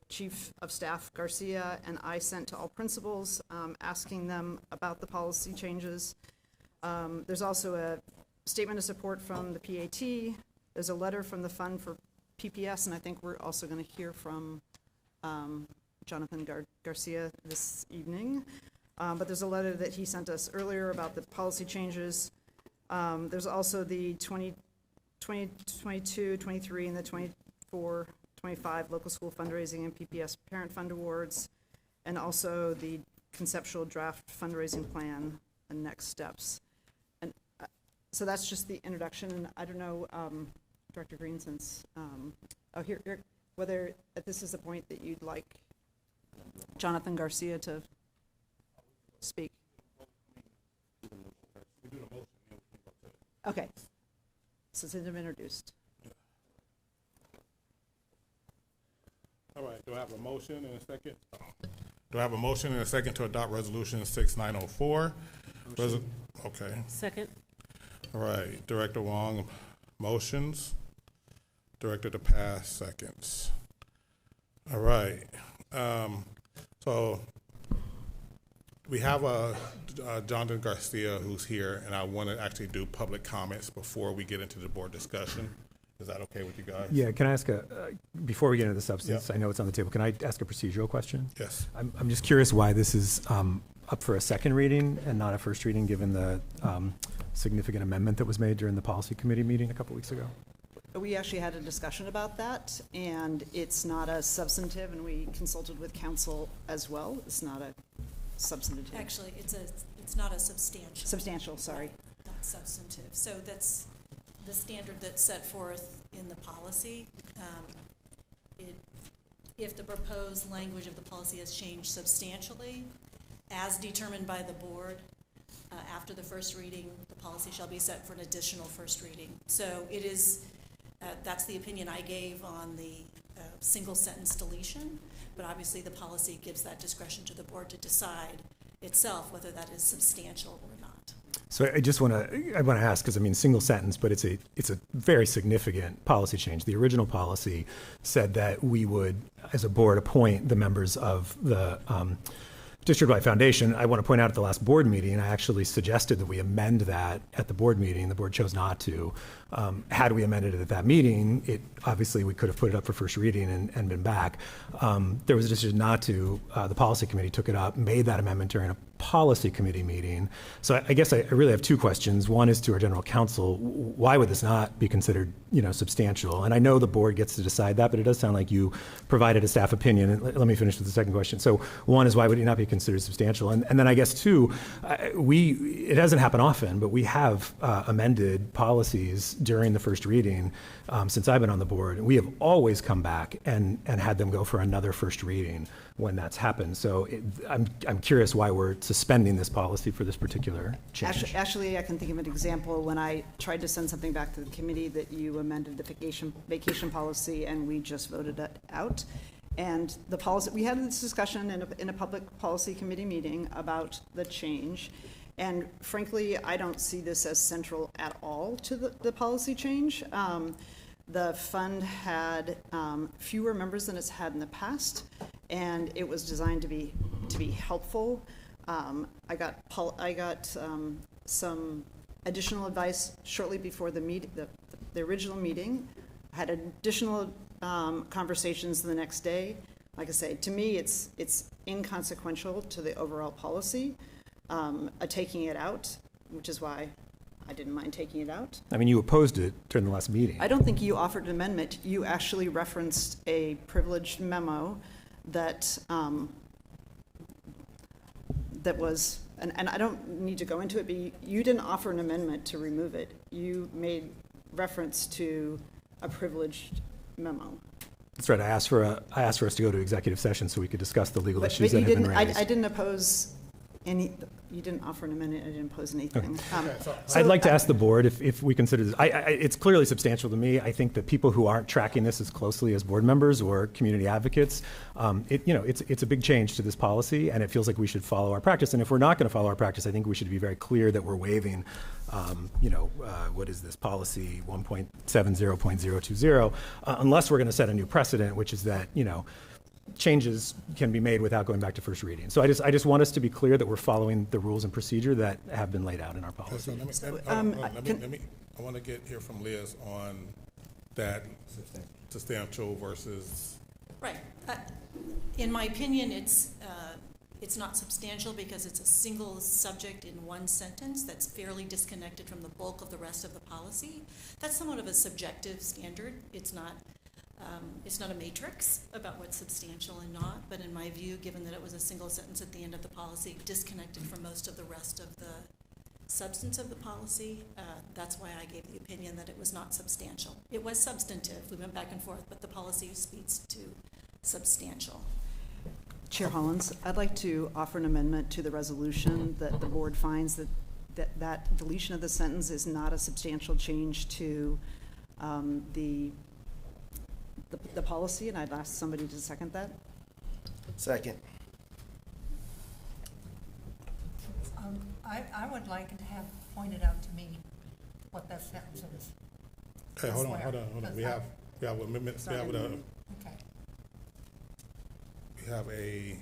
Chief of Staff Garcia and I sent to all principals asking them about the policy changes. There's also a statement of support from the PAT. There's a letter from the Fund for PPS, and I think we're also going to hear from Jonathan Garcia this evening. But there's a letter that he sent us earlier about the policy changes. There's also the 2022, 23, and the 24, 25 local school fundraising and PPS parent fund awards, and also the conceptual draft fundraising plan and next steps. And so that's just the introduction, and I don't know, Director Green, since, whether this is the point that you'd like Jonathan Garcia to speak. Okay. So since I'm introduced. All right, do I have a motion and a second? Do I have a motion and a second to adopt resolution 6904? Okay. Second. All right, Director Wong, motions. Director DePass, seconds. All right. So we have Jonathan Garcia who's here, and I want to actually do public comments before we get into the board discussion. Is that okay with you guys? Yeah, can I ask before we get into the substance, Yep. I know it's on the table, can I ask a procedural question? Yes. I'm just curious why this is up for a second reading and not a first reading, given the significant amendment that was made during the policy committee meeting a couple weeks ago. We actually had a discussion about that, and it's not a substantive, and we consulted with counsel as well. It's not a substantive. Actually, it's not a substantial. Substantial, sorry. Not substantive. So that's the standard that's set forth in the policy. If the proposed language of the policy has changed substantially, as determined by the board, after the first reading, the policy shall be set for an additional first reading. So it is, that's the opinion I gave on the single sentence deletion, but obviously the policy gives that discretion to the board to decide itself whether that is substantial or not. So I just want to ask, because I mean, single sentence, but it's a very significant policy change. The original policy said that we would, as a board, appoint the members of the district-wide foundation. I want to point out at the last board meeting, I actually suggested that we amend that at the board meeting. The board chose not to. Had we amended it at that meeting, obviously we could have put it up for first reading and been back. There was a decision not to. The policy committee took it up, made that amendment during a policy committee meeting. So I guess I really have two questions. One is to our general counsel, why would this not be considered, substantial? And I know the board gets to decide that, but it does sound like you provided a staff opinion. And let me finish with the second question. So one is, why would it not be considered substantial? And then I guess two, it doesn't happen often, but we have amended policies during the first reading since I've been on the board. We have always come back and had them go for another first reading when that's happened. So I'm curious why we're suspending this policy for this particular change. Actually, I can think of an example when I tried to send something back to the committee that you amended the vacation policy, and we just voted it out. And the policy, we had this discussion in a public policy committee meeting about the change. And frankly, I don't see this as central at all to the policy change. The fund had fewer members than it's had in the past, and it was designed to be helpful. I got some additional advice shortly before the original meeting. I had additional conversations the next day. Like I say, to me, it's inconsequential to the overall policy. Taking it out, which is why I didn't mind taking it out. I mean, you opposed it during the last meeting. I don't think you offered an amendment. You actually referenced a privileged memo that that was, and I don't need to go into it, but you didn't offer an amendment to remove it. You made reference to a privileged memo. That's right. I asked for us to go to executive session so we could discuss the legal issues that have been raised. I didn't oppose any. You didn't offer an amendment. I didn't oppose anything. Okay. I'd like to ask the board if we consider this. It's clearly substantial to me. I think that people who aren't tracking this as closely as board members or community advocates, it's a big change to this policy, and it feels like we should follow our practice. And if we're not going to follow our practice, I think we should be very clear that we're waiving, what is this policy 1.70.020, unless we're going to set a new precedent, which is that changes can be made without going back to first reading. So I just want us to be clear that we're following the rules and procedure that have been laid out in our policy. I want to hear from Liz on that substantial versus. Right. In my opinion, it's not substantial because it's a single subject in one sentence that's fairly disconnected from the bulk of the rest of the policy. That's somewhat of a subjective standard. It's not a matrix about what's substantial and not, but in my view, given that it was a single sentence at the end of the policy, disconnected from most of the rest of the substance of the policy. That's why I gave the opinion that it was not substantial. It was substantive. We went back and forth, but the policy speaks to substantial. Chair Hollins, I'd like to offer an amendment to the resolution that the board finds that deletion of the sentence is not a substantial change to the policy, and I'd ask somebody to second that. Second. I would like it to have pointed out to me what that sentence is. Okay, hold on. We have amendments. Okay. We have a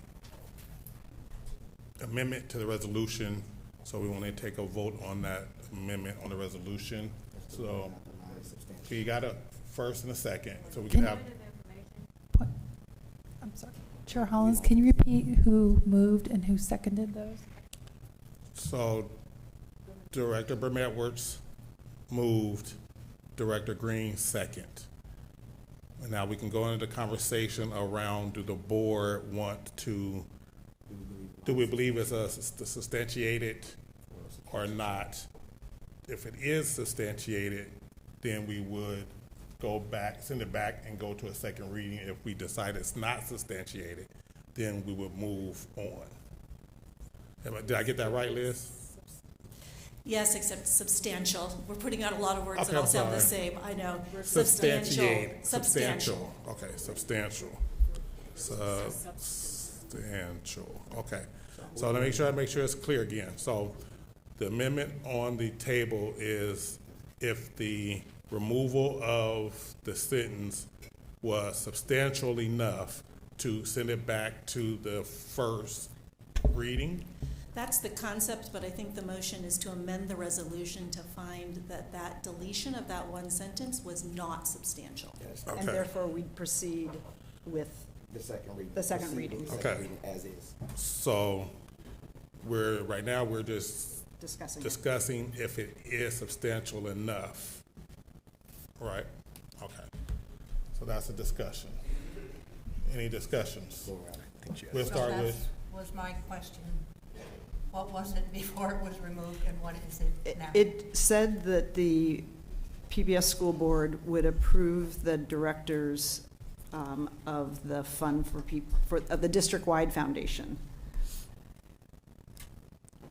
amendment to the resolution, so we want to take a vote on that amendment on the resolution. So you got a first and a second, so we can have. I'm sorry. Chair Hollins, can you repeat who moved and who seconded those? So Director Burnett-Edwards moved, Director Green second. And now we can go into the conversation around, do the board want to, do we believe it's substantiated or not? If it is substantiated, then we would go back, send it back and go to a second reading. If we decide it's not substantiated, then we would move on. Did I get that right, Liz? Yes, except substantial. We're putting out a lot of words Okay, that all I'm sound the sorry. same. I know. Substantiate. Substantial. Okay, substantial. Substantial. Okay. So let me make sure it's clear again. So the amendment on the table is if the removal of the sentence was substantial enough to send it back to the first reading. That's the concept, but I think the motion is to amend the resolution to find that that deletion of that one sentence was not substantial. Yes. And therefore we'd proceed with The second reading. the second reading. The second Okay. reading as is. So right now we're just Discussing. if it is substantial enough. Right? Okay. So that's a discussion. Any discussions? We'll start So with. that was my question. What was it before it was removed and what is it now? It said that the PBS school board would approve the directors of the fund of the district-wide foundation.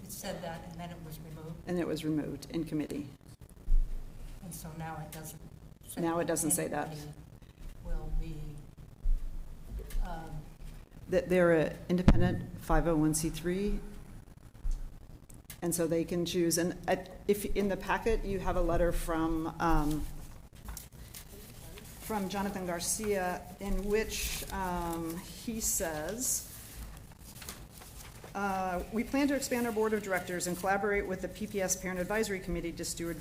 It said that and then it was removed. And it was removed in committee. And so now it doesn't say. Now it doesn't say that. anybody Will be, That they're an independent 501c3, and so they can choose. And if in the packet you have a letter from Jonathan Garcia in which he says, we plan to expand our board of directors and collaborate with the PPS Parent Advisory Committee to steward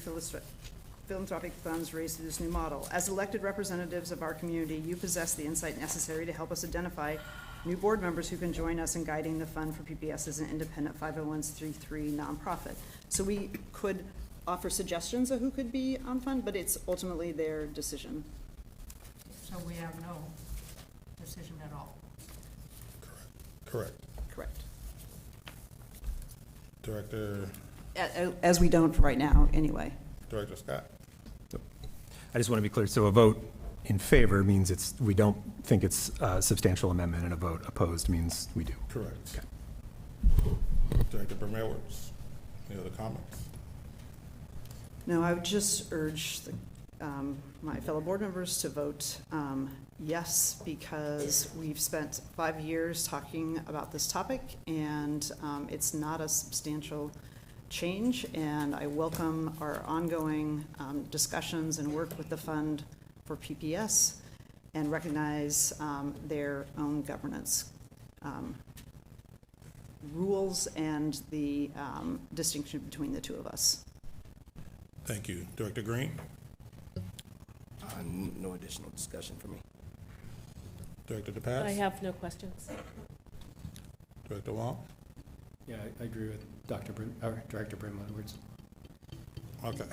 philanthropic funds raised through this new model. As elected representatives of our community, you possess the insight necessary to help us identify new board members who can join us in guiding the fund for PPS as an independent 501c3 nonprofit. So we could offer suggestions of who could be on fund, but it's ultimately their decision. so we have no decision at all. Correct. Correct. Director. As we don't right now, anyway. Director Scott. I just want to be clear. So a vote in favor means we don't think it's a substantial amendment, and a vote opposed means we do. Correct. Director Burnett-Edwards. Any other comments? No, I would just urge my fellow board members to vote yes, because we've spent 5 years talking about this topic, and it's not a substantial change, and I welcome our ongoing discussions and work with the fund for PPS and recognize their own governance rules and the distinction between the two of us. Thank you. Director Green? No additional discussion for me. Director DePass? I have no questions. Director Wong? Yeah, I agree with Director Burnett-Edwards. Okay.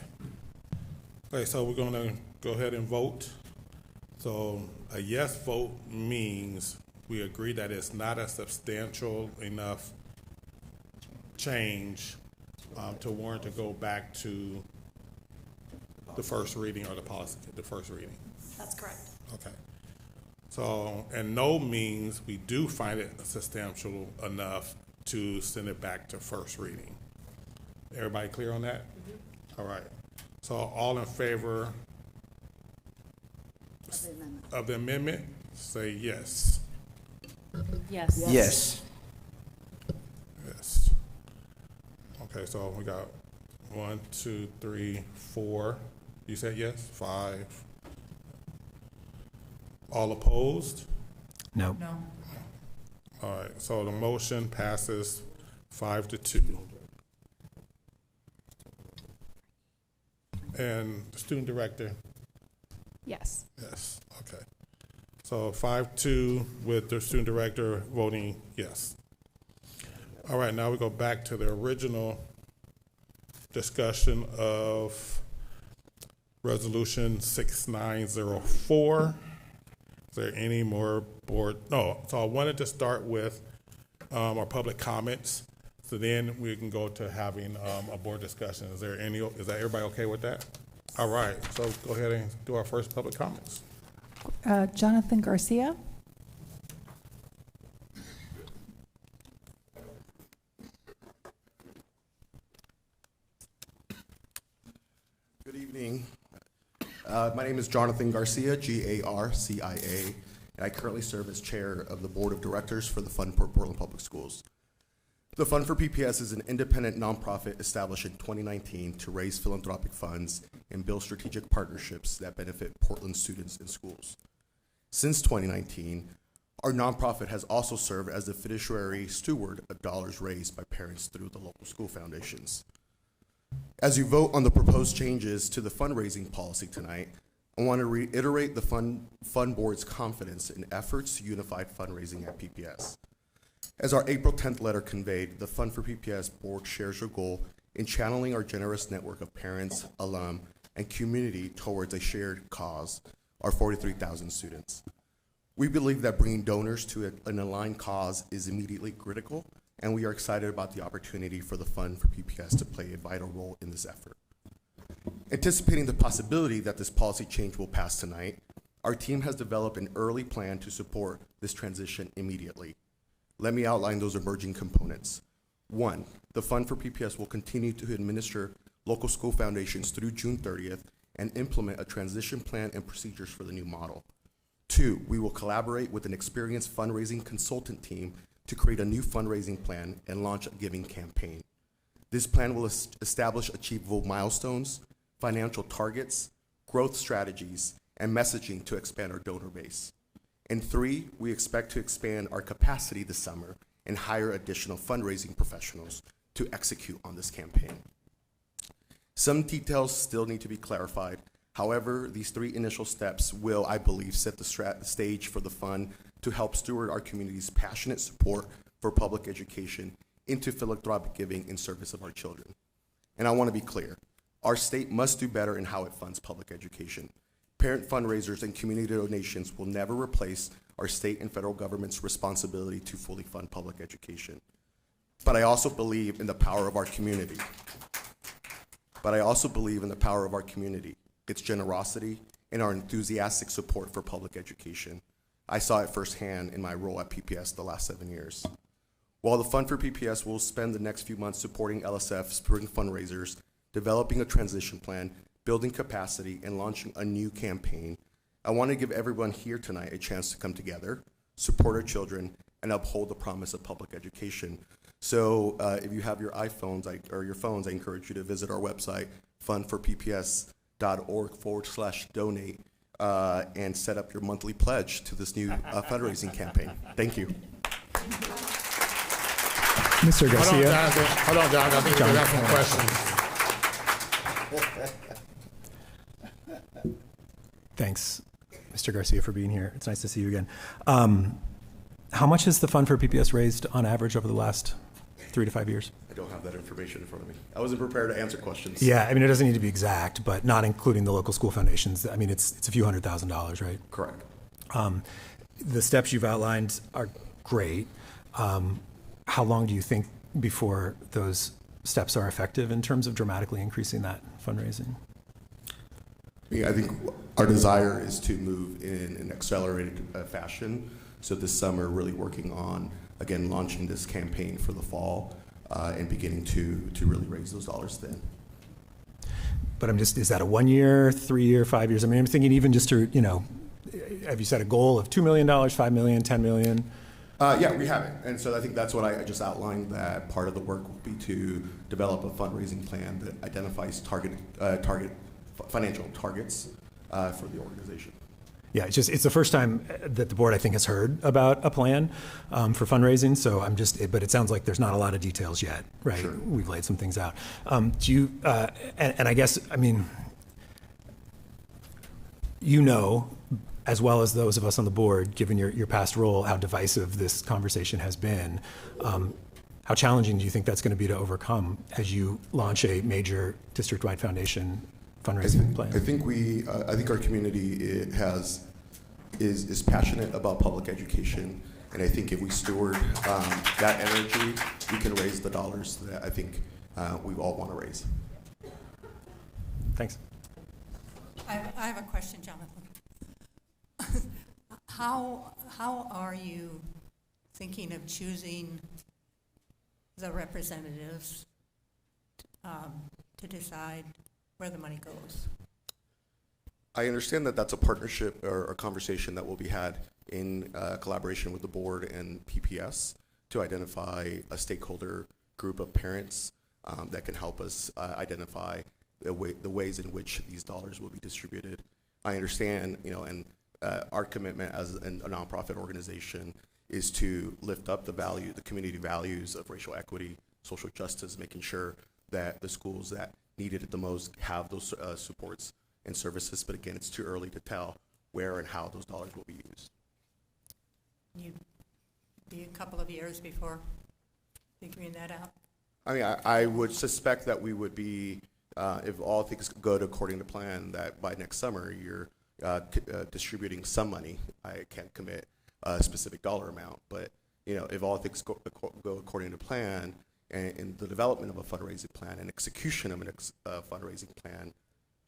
Okay, so we're going to go ahead and vote. So a yes vote means we agree that it's not a substantial enough change to warrant to go back to the first reading or the policy, the first reading. That's correct. Okay. So, and no means we do find it substantial enough to send it back to first reading. Everybody clear on that? All right. So all in favor of the amendment, say yes. Yes. Yes. Yes. Okay, so we got 1, 2, 3, 4. You said yes? 5. All opposed? No. No. All right, so the motion passes 5-2. And the student director? Yes. Yes, okay. So 5-2 with the student director voting yes. All right, now we go back to the original discussion of Resolution 6904. Is there any more board? No, so I wanted to start with our public comments. So then we can go to having a board discussion. Is that everybody okay with that? All right, so go ahead and do our first public comments. Jonathan Garcia. Good evening. My name is Jonathan Garcia, Garcia, and I currently serve as chair of the board of directors for the Fund for Portland Public Schools. The Fund for PPS is an independent nonprofit established in 2019 to raise philanthropic funds and build strategic partnerships that benefit Portland students and schools. Since 2019, our nonprofit has also served as the fiduciary steward of dollars raised by parents through the local school foundations. As you vote on the proposed changes to the fundraising policy tonight, I want to reiterate the Fund Board's confidence in efforts to unify fundraising at PPS. As our April 10th letter conveyed, the Fund for PPS Board shares your goal in channeling our generous network of parents, alum, and community towards a shared cause, our 43,000 students. We believe that bringing donors to an aligned cause is immediately critical, and we are excited about the opportunity for the Fund for PPS to play a vital role in this effort. Anticipating the possibility that this policy change will pass tonight, our team has developed an early plan to support this transition immediately. Let me outline those emerging components. 1, the Fund for PPS will continue to administer local school foundations through June 30th and implement a transition plan and procedures for the new model. 2, we will collaborate with an experienced fundraising consultant team to create a new fundraising plan and launch a giving campaign. This plan will establish achievable milestones, financial targets, growth strategies, and messaging to expand our donor base. And 3, we expect to expand our capacity this summer and hire additional fundraising professionals to execute on this campaign. Some details still need to be clarified. However, these 3 initial steps will, I believe, set the stage for the fund to help steward our community's passionate support for public education into philanthropic giving in service of our children. And I want to be clear, our state must do better in how it funds public education. Parent fundraisers and community donations will never replace our state and federal government's responsibility to fully fund public education. But I also believe in the power of our community. Its generosity, and our enthusiastic support for public education. I saw it firsthand in my role at PPS the last 7 years. While the Fund for PPS will spend the next few months supporting LSF spring fundraisers, developing a transition plan, building capacity, and launching a new campaign, I want to give everyone here tonight a chance to come together, support our children, and uphold the promise of public education. So if you have your iPhones or your phones, I encourage you to visit our website, fundforpps.org/donate, and set up your monthly pledge to this new fundraising campaign. Thank you. Mr. Garcia. Hold on, John. I think we got some questions. Thanks, Mr. Garcia, for being here. It's nice to see you again. How much has the Fund for PPS raised on average over the last 3 to 5 years? I don't have that information in front of me. I wasn't prepared to answer questions. Yeah, I mean, it doesn't need to be exact, but not including the local school foundations. I mean, it's a few $100,000, right? Correct. The steps you've outlined are great. How long do you think before those steps are effective in terms of dramatically increasing that fundraising? I think our desire is to move in an accelerated fashion. So this summer, really working on, again, launching this campaign for the fall and beginning to really raise those dollars then. But is that a 1 year, 3 year, 5 years? I mean, I'm thinking even just to, have you set a goal of $2 million, $5 million, $10 million? Yeah, we have it. And so I think that's what I just outlined, that part of the work will be to develop a fundraising plan that identifies financial targets for the organization. Yeah, it's the first time that the board, I think, has heard about a plan for fundraising. So but it sounds like there's not a lot of details yet, right? Sure. We've laid some things out. Do you, and I guess, I mean, as well as those of us on the board, given your past role, how divisive this conversation has been. How challenging do you think that's going to be to overcome as you launch a major district-wide foundation fundraising plan? I think our community is passionate about public education, and I think if we steward that energy, we can raise the dollars that I think we all want to raise. Thanks. I have a question, Jonathan. How are you thinking of choosing the representatives to decide where the money goes? I understand that that's a partnership or a conversation that will be had in collaboration with the board and PPS to identify a stakeholder group of parents that can help us identify the ways in which these dollars will be distributed. I understand, and our commitment as a nonprofit organization is to lift up the community values of racial equity, social justice, making sure that the schools that needed it the most have those supports and services. But again, it's too early to tell where and how those dollars will be used. You'd be a couple of years before figuring that out? I mean, I would suspect that we would be, if all things go according to plan, that by next summer you're distributing some money. I can't commit a specific dollar amount, but if all things go according to plan, and in the development of a fundraising plan and execution of a fundraising plan,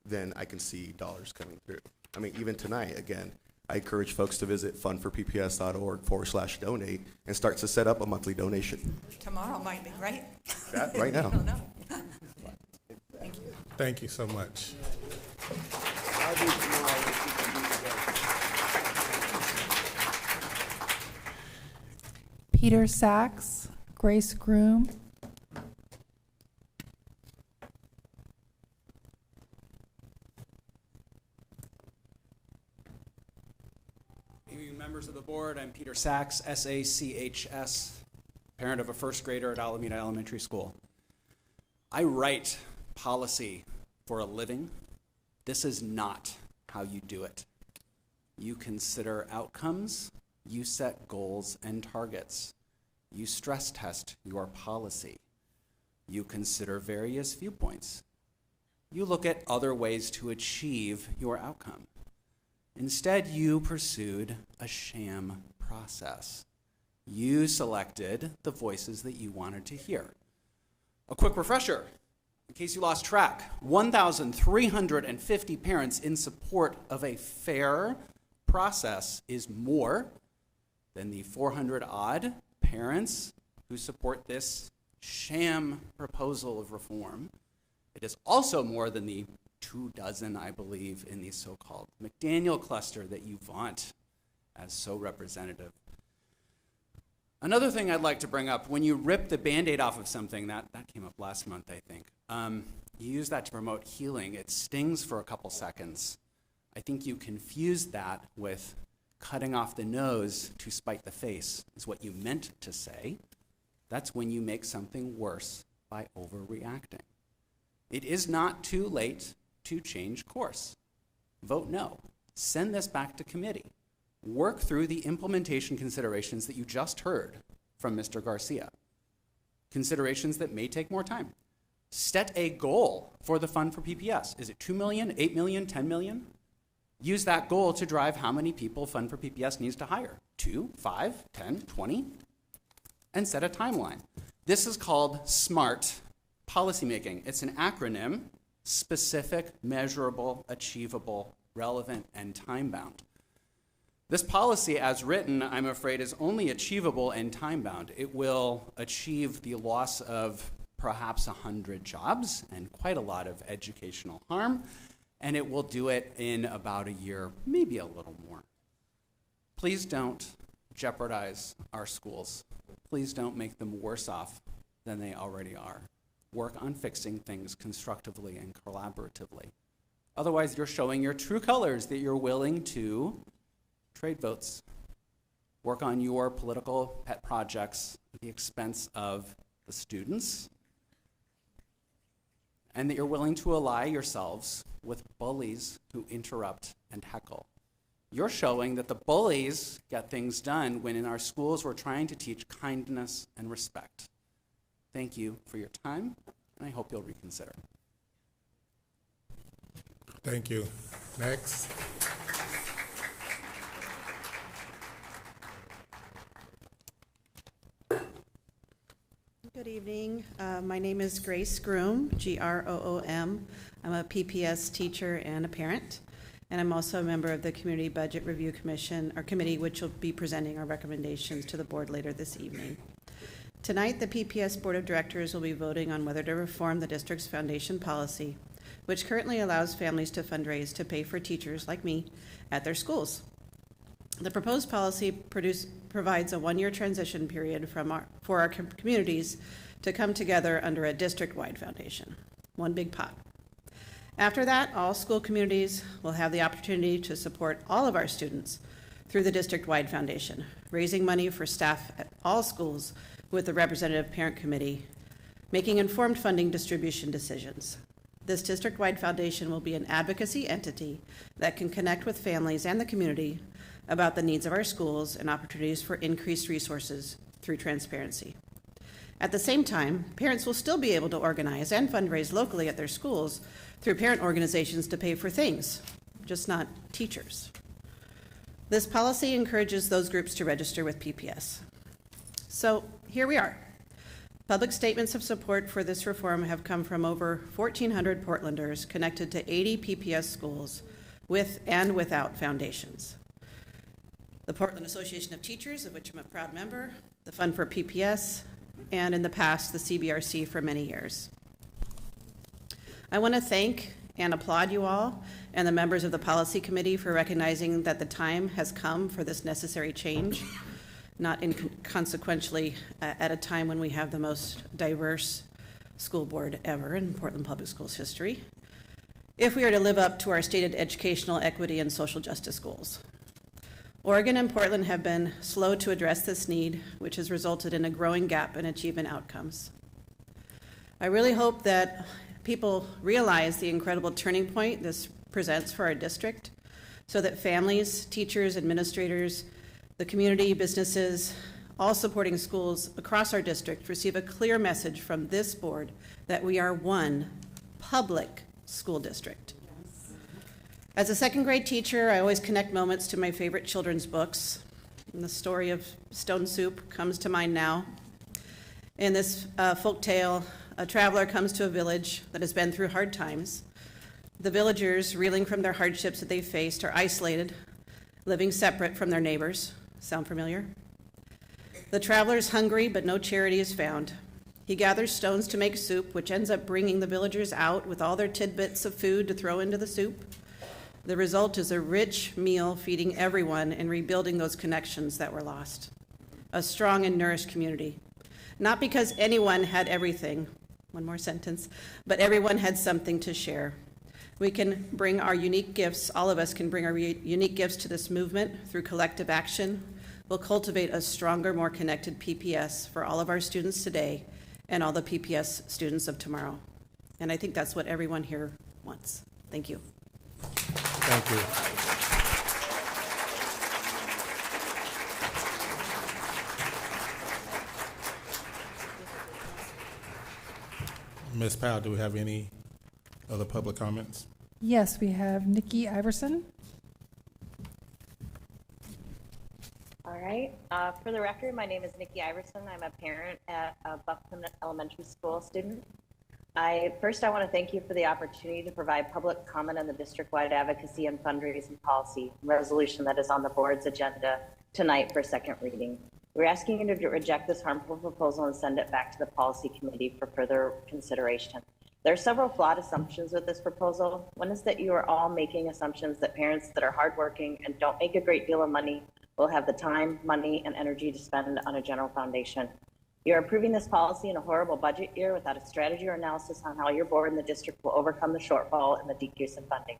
then I can see dollars coming through. I mean, even tonight, again, I encourage folks to visit fundforpps.org/donate and start to set up a monthly donation. Tomorrow might be, right? That right now. I don't know. Thank you. Thank you so much. Peter Sachs, Grace Groom. Evening, members of the board. I'm Peter Sachs, S-A-C-H-S, parent of a first grader at Alameda Elementary School. I write policy for a living. This is not how you do it. You consider outcomes, you set goals and targets. You stress test your policy. You consider various viewpoints. You look at other ways to achieve your outcome. Instead, you pursued a sham process. You selected the voices that you wanted to hear. A quick refresher, in case you lost track, 1,350 parents in support of a fair process is more than the 400-odd parents who support this sham proposal of reform. It is also more than the 24, I believe, in the so-called McDaniel cluster that you vaunt as so representative. Another thing I'd like to bring up, when you rip the Band-Aid off of something, that came up last month, I think, you use that to promote healing. It stings for a couple seconds. I think you confused that with cutting off the nose to spite the face, is what you meant to say. That's when you make something worse by overreacting. It is not too late to change course. Vote no. Send this back to committee. Work through the implementation considerations that you just heard from Mr. Garcia. Considerations that may take more time. Set a goal for the fund for PPS. Is it 2 million, 8 million, 10 million? Use that goal to drive how many people Fund for PPS needs to hire. 2, 5, 10, 20? And set a timeline. This is called smart policymaking. It's an acronym: specific, measurable, achievable, relevant, and time-bound. This policy, as written, I'm afraid, is only achievable and time-bound. It will achieve the loss of perhaps 100 jobs and quite a lot of educational harm, and it will do it in about a year, maybe a little more. Please don't jeopardize our schools. Please don't make them worse off than they already are. Work on fixing things constructively and collaboratively. Otherwise, you're showing your true colors that you're willing to trade votes, work on your political pet projects at the expense of the students, and that you're willing to ally yourselves with bullies who interrupt and heckle. You're showing that the bullies get things done when in our schools we're trying to teach kindness and respect. Thank you for your time, and I hope you'll reconsider. Thank you. Next. Good evening. My name is Grace Groom, Groom. I'm a PPS teacher and a parent, and I'm also a member of the Community Budget Review Commission, our committee, which will be presenting our recommendations to the board later this evening. Tonight, the PPS Board of Directors will be voting on whether to reform the district's foundation policy, which currently allows families to fundraise to pay for teachers like me at their schools. The proposed policy provides a one-year transition period for our communities to come together under a district-wide foundation, one big pot. After that, all school communities will have the opportunity to support all of our students through the district-wide foundation, raising money for staff at all schools with the representative parent committee, making informed funding distribution decisions. This district-wide foundation will be an advocacy entity that can connect with families and the community about the needs of our schools and opportunities for increased resources through transparency. At the same time, parents will still be able to organize and fundraise locally at their schools through parent organizations to pay for things, just not teachers. This policy encourages those groups to register with PPS. So here we are. Public statements of support for this reform have come from over 1,400 Portlanders connected to 80 PPS schools with and without foundations. The Portland Association of Teachers, of which I'm a proud member, the Fund for PPS, and in the past, the CBRC for many years. I want to thank and applaud you all and the members of the policy committee for recognizing that the time has come for this necessary change, not inconsequentially at a time when we have the most diverse school board ever in Portland Public Schools history, if we are to live up to our stated educational equity and social justice goals. Oregon and Portland have been slow to address this need, which has resulted in a growing gap in achievement outcomes. I really hope that people realize the incredible turning point this presents for our district, so that families, teachers, administrators, the community, businesses, all supporting schools across our district receive a clear message from this board that we are one public school district. As a second grade teacher, I always connect moments to my favorite children's books. And the story of Stone Soup comes to mind now. In this folk tale, a traveler comes to a village that has been through hard times. The villagers, reeling from their hardships that they faced, are isolated, living separate from their neighbors. Sound familiar? The traveler is hungry, but no charity is found. He gathers stones to make soup, which ends up bringing the villagers out with all their tidbits of food to throw into the soup. The result is a rich meal feeding everyone and rebuilding those connections that were lost. A strong and nourished community. Not because anyone had everything, one more sentence, but everyone had something to share. We can bring our unique gifts, all of us can bring our unique gifts to this movement through collective action. We'll cultivate a stronger, more connected PPS for all of our students today and all the PPS students of tomorrow. And I think that's what everyone here wants. Thank you. Thank you. Ms. Powell, do we have any other public comments? Yes, we have Nikki Iverson. All right. For the record, my name is Nikki Iverson. I'm a parent at a Buckland Elementary School student. First, I want to thank you for the opportunity to provide public comment on the district-wide advocacy and fundraising policy resolution that is on the board's agenda tonight for second reading. We're asking you to reject this harmful proposal and send it back to the policy committee for further consideration. There are several flawed assumptions with this proposal. One is that you are all making assumptions that parents that are hardworking and don't make a great deal of money will have the time, money, and energy to spend on a general foundation. You're approving this policy in a horrible budget year without a strategy or analysis on how your board and the district will overcome the shortfall and the decrease in funding.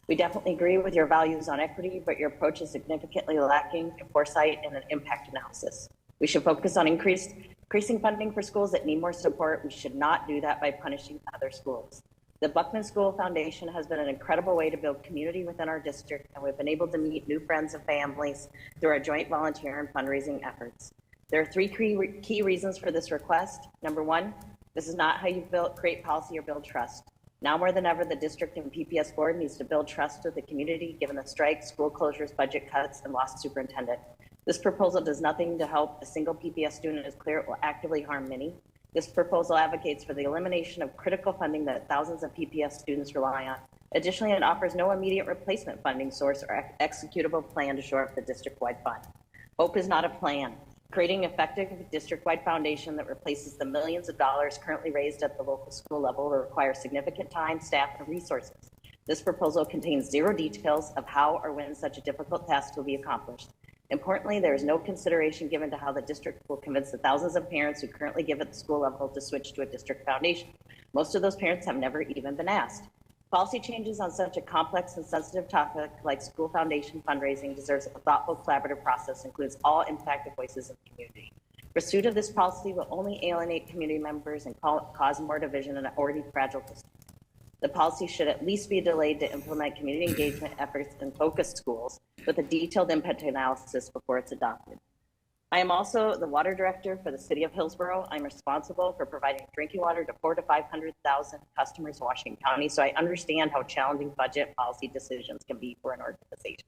We definitely agree with your values on equity, but your approach is significantly lacking in foresight and an impact analysis. We should focus on increasing funding for schools that need more support. We should not do that by punishing other schools. The Buckman School Foundation has been an incredible way to build community within our district, and we've been able to meet new friends and families through our joint volunteer and fundraising efforts. There are three key reasons for this request. Number one, this is not how you create policy or build trust. Now more than ever, the district and PPS board needs to build trust with the community, given the strikes, school closures, budget cuts, and lost superintendent. This proposal does nothing to help a single PPS student. Is clear it will actively harm many. This proposal advocates for the elimination of critical funding that thousands of PPS students rely on. Additionally, it offers no immediate replacement funding source or executable plan to shore up the district-wide fund. Hope is not a plan. Creating an effective district-wide foundation that replaces the millions of dollars currently raised at the local school level will require significant time, staff, and resources. This proposal contains zero details of how or when such a difficult task will be accomplished. Importantly, there is no consideration given to how the district will convince the thousands of parents who currently give at the school level to switch to a district foundation. Most of those parents have never even been asked. Policy changes on such a complex and sensitive topic like school foundation fundraising deserves a thoughtful, collaborative process that includes all impacted voices in the community. Pursuit of this policy will only alienate community members and cause more division in an already fragile district. The policy should at least be delayed to implement community engagement efforts in focused schools with a detailed impact analysis before it's adopted. I am also the water director for the city of Hillsborough. I'm responsible for providing drinking water to 400,000 to 500,000 customers in Washington County, so I understand how challenging budget policy decisions can be for an organization.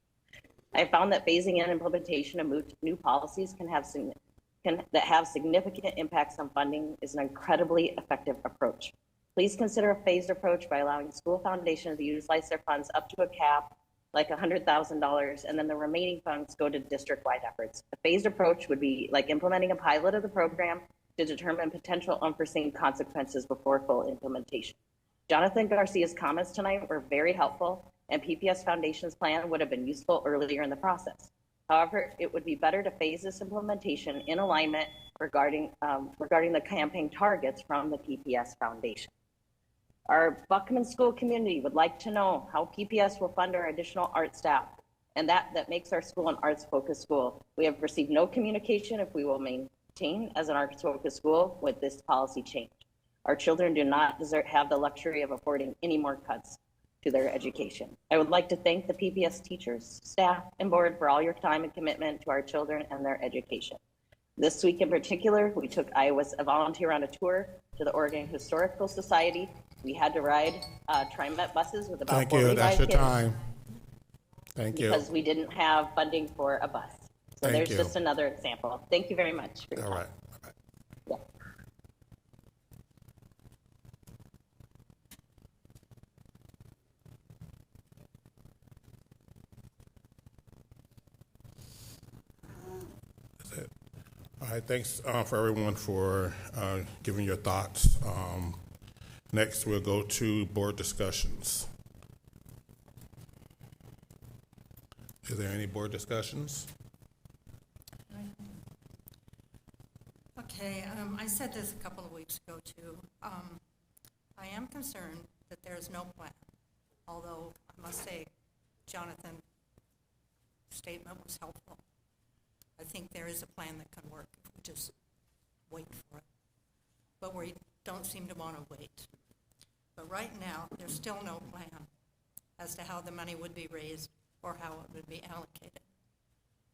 I have found that phasing in implementation of new policies that have significant impacts on funding is an incredibly effective approach. Please consider a phased approach by allowing school foundations to utilize their funds up to a cap, like $100,000, and then the remaining funds go to district-wide efforts. A phased approach would be like implementing a pilot of the program to determine potential unforeseen consequences before full implementation. Jonathan Garcia's comments tonight were very helpful, and PPS Foundation's plan would have been useful earlier in the process. However, it would be better to phase this implementation in alignment regarding the campaign targets from the PPS Foundation. Our Buckman School community would like to know how PPS will fund our additional art staff, and that makes our school an arts-focused school. We have received no communication if we will maintain as an arts-focused school with this policy change. Our children do not have the luxury of affording any more cuts to their education. I would like to thank the PPS teachers, staff, and board for all your time and commitment to our children and their education. This week in particular, I was a volunteer on a tour to the Oregon Historical Society. We had to ride TriMet buses with about 45 kids. That's your time. Thank you. Because we didn't have funding for a bus. So Thank there's you. just another example. Thank you very much. All right. Yeah. That's it. All right. Thanks for everyone for giving your thoughts. Next, we'll go to board discussions. Is there any board discussions? Okay, I said this a couple of weeks ago too. I am concerned that there's no plan, although I must say Jonathan's statement was helpful. I think there is a plan that can work if we just wait for it. But we don't seem to want to wait. But right now, there's still no plan as to how the money would be raised or how it would be allocated.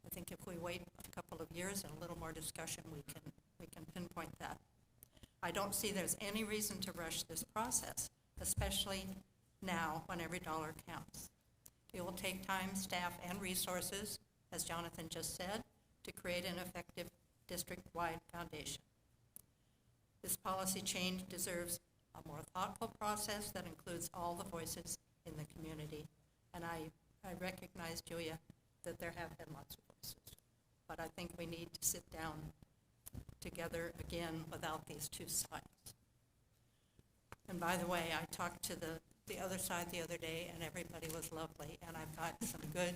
I think if we wait a couple of years and a little more discussion, we can pinpoint that. I don't see there's any reason to rush this process, especially now when every dollar counts. It will take time, staff, and resources, as Jonathan just said, to create an effective district-wide foundation. This policy change deserves a more thoughtful process that includes all the voices in the community. And I recognize, Julia, that there have been lots of voices. But I think we need to sit down together again without these two sides. And by the way, I talked to the other side the other day, and everybody was lovely. And I've got some good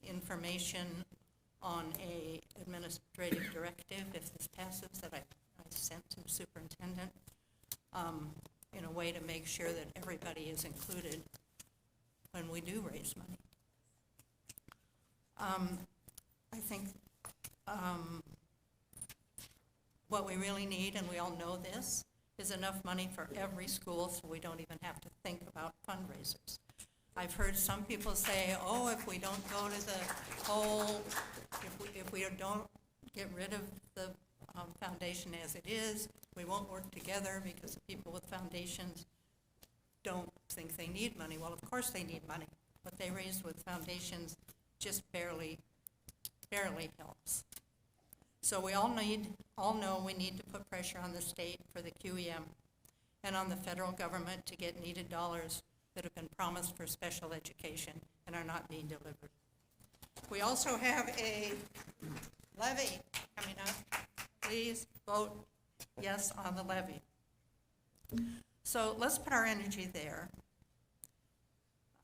information on a administrative directive, if this passes, that I sent to the superintendent in a way to make sure that everybody is included when we do raise money. I think what we really need, and we all know this, is enough money for every school so we don't even have to think about fundraisers. I've heard some people say, oh, if we don't go to the whole, if we don't get rid of the foundation as it is, we won't work together because the people with foundations don't think they need money. Well, of course they need money. What they raise with foundations just barely helps. So we all know we need to put pressure on the state for the QEM and on the federal government to get needed dollars that have been promised for special education and are not being delivered. We also have a levy coming up. Please vote yes on the levy. So let's put our energy there.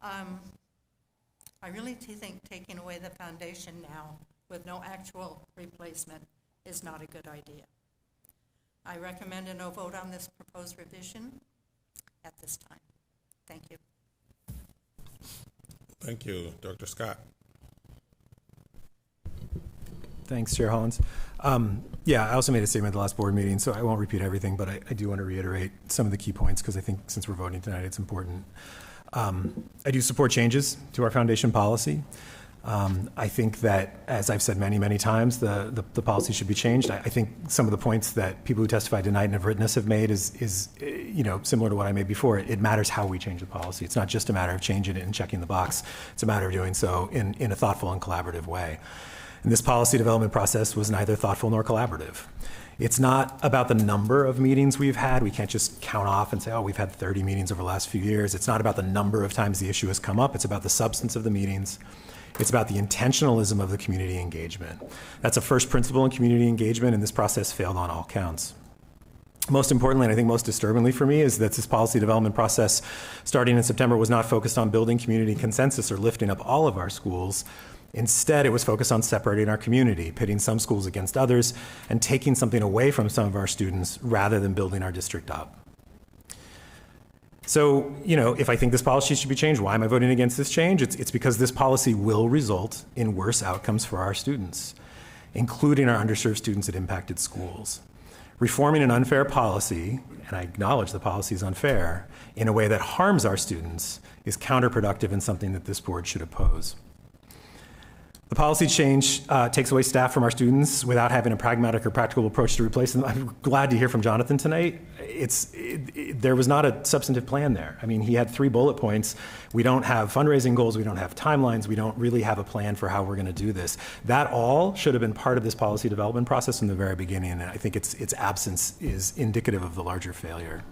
I really think taking away the foundation now with no actual replacement is not a good idea. I recommend a no vote on this proposed revision at this time. Thank you. Thank you. Dr. Scott. Thanks, Chair Hollins. Yeah, I also made a statement at the last board meeting, so I won't repeat everything, but I do want to reiterate some of the key points because I think since we're voting tonight, it's important. I do support changes to our foundation policy. I think that, as I've said many, many times, the policy should be changed. I think some of the points that people who testified tonight and have written us have made is similar to what I made before. It matters how we change the policy. It's not just a matter of changing it and checking the box. It's a matter of doing so in a thoughtful and collaborative way. And this policy development process was neither thoughtful nor collaborative. It's not about the number of meetings we've had. We can't just count off and say, oh, we've had 30 meetings over the last few years. It's not about the number of times the issue has come up. It's about the substance of the meetings. It's about the intentionalism of the community engagement. That's a first principle in community engagement, and this process failed on all counts. Most importantly, and I think most disturbingly for me, is that this policy development process starting in September was not focused on building community consensus or lifting up all of our schools. Instead, it was focused on separating our community, pitting some schools against others, and taking something away from some of our students rather than building our district up. So, if I think this policy should be changed, why am I voting against this change? It's because this policy will result in worse outcomes for our students, including our underserved students at impacted schools. Reforming an unfair policy, and I acknowledge the policy is unfair, in a way that harms our students is counterproductive and something that this board should oppose. The policy change takes away staff from our students without having a pragmatic or practical approach to replace them. I'm glad to hear from Jonathan tonight. There was not a substantive plan there. I mean, he had 3 bullet points. We don't have fundraising goals. We don't have timelines. We don't really have a plan for how we're going to do this. That all should have been part of this policy development process from the very beginning, and I think its absence is indicative of the larger failure.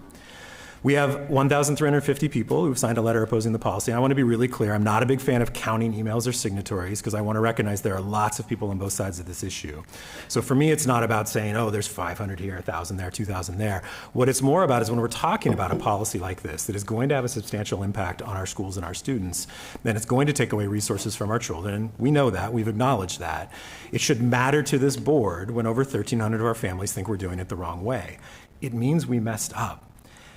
We have 1,350 people who've signed a letter opposing the policy. And I want to be really clear. I'm not a big fan of counting emails or signatories because I want to recognize there are lots of people on both sides of this issue. So for me, it's not about saying, oh, there's 500 here, 1,000 there, 2,000 there. What it's more about is when we're talking about a policy like this that is going to have a substantial impact on our schools and our students, then it's going to take away resources from our children. We know that. We've acknowledged that. It should matter to this board when over 1,300 of our families think we're doing it the wrong way. It means we messed up.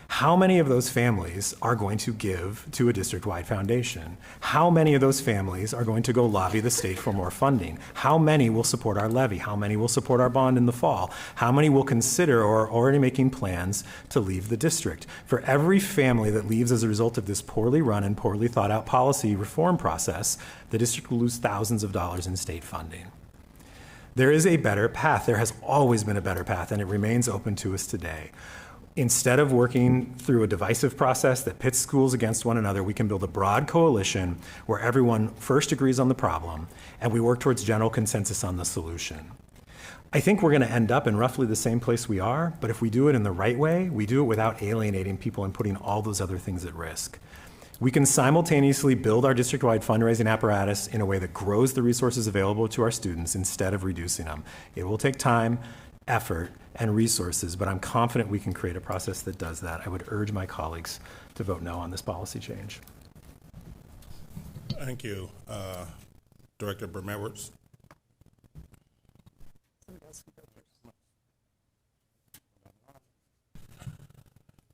How many of those families are going to give to a district-wide foundation? How many of those families are going to go lobby the state for more funding? How many will support our levy? How many will support our bond in the fall? How many will consider or are already making plans to leave the district? For every family that leaves as a result of this poorly run and poorly thought out policy reform process, the district will lose thousands of dollars in state funding. There is a better path. There has always been a better path, and it remains open to us today. Instead of working through a divisive process that pits schools against one another, we can build a broad coalition where everyone first agrees on the problem and we work towards general consensus on the solution. I think we're going to end up in roughly the same place we are, but if we do it in the right way, we do it without alienating people and putting all those other things at risk. We can simultaneously build our district-wide fundraising apparatus in a way that grows the resources available to our students instead of reducing them. It will take time, effort, and resources, but I'm confident we can create a process that does that. I would urge my colleagues to vote no on this policy change. Thank you. Director Bermewitz.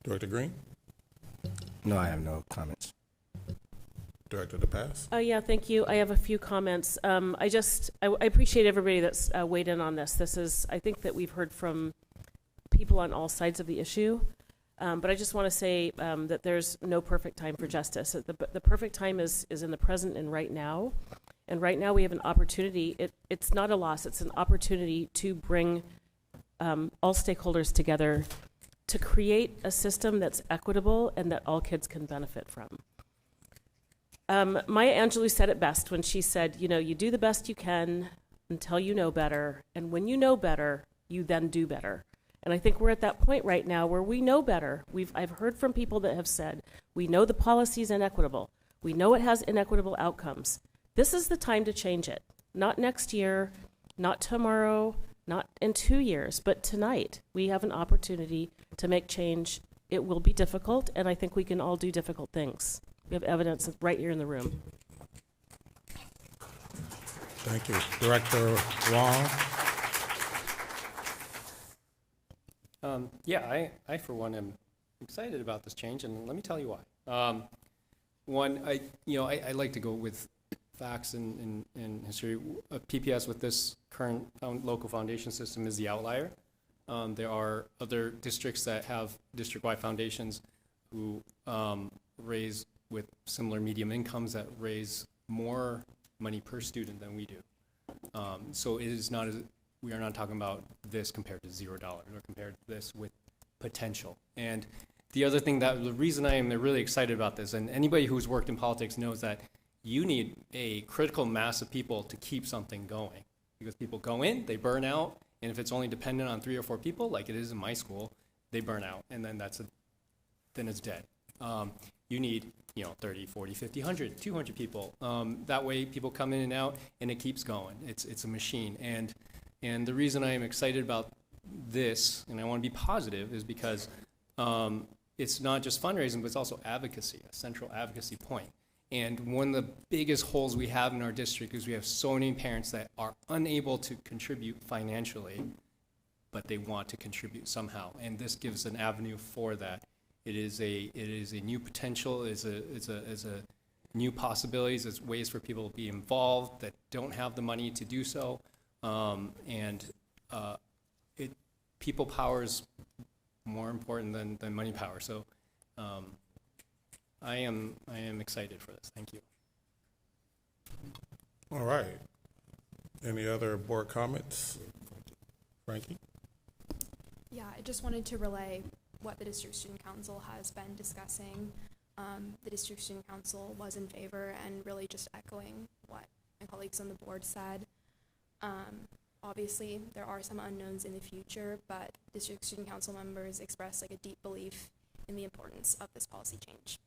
Director Green? No, I have no comments. Director DePass? Yeah, thank you. I have a few comments. I appreciate everybody that's weighed in on this. I think that we've heard from people on all sides of the issue, but I just want to say that there's no perfect time for justice. The perfect time is in the present and right now. And right now we have an opportunity. It's not a loss. It's an opportunity to bring all stakeholders together to create a system that's equitable and that all kids can benefit from. Maya Angelou said it best when she said, you do the best you can until you know better, and when you know better, you then do better. And I think we're at that point right now where we know better. I've heard from people that have said, we know the policy is inequitable. We know it has inequitable outcomes. This is the time to change it. Not next year, not tomorrow, not in 2 years, but tonight. We have an opportunity to make change. It will be difficult, and I think we can all do difficult things. We have evidence right here in the room. Thank you. Director Wong? Yeah, I for one am excited about this change, and let me tell you why. One, I like to go with facts and history. PPS with this current local foundation system is the outlier. There are other districts that have district-wide foundations who raise with similar medium incomes that raise more money per student than we do. So it is not we are not talking about this compared to $0. We're compared to this with potential. And the other thing the reason I am really excited about this, and anybody who's worked in politics knows that you need a critical mass of people to keep something going. Because people go in, they burn out, and if it's only dependent on 3 or 4 people, like it is in my school, they burn out, and then then it's dead. You need 30, 40, 50, 100, 200 people. That way people come in and out, and it keeps going. It's a machine. And the reason I am excited about this, and I want to be positive, is because it's not just fundraising, but it's also advocacy, a central advocacy point. And one of the biggest holes we have in our district is we have so many parents that are unable to contribute financially, but they want to contribute somehow. And this gives an avenue for that. It is a new potential, it's a new possibilities, it's ways for people to be involved that don't have the money to do so. People power is more important than money power. So I am excited for this. Thank you. All right. Any other board comments? Frankie? Yeah, I just wanted to relay what the District Student Council has been discussing. The District Student Council was in favor, and really just echoing what my colleagues on the board said. Obviously, there are some unknowns in the future, but District Student Council members expressed a deep belief in the importance of this policy change.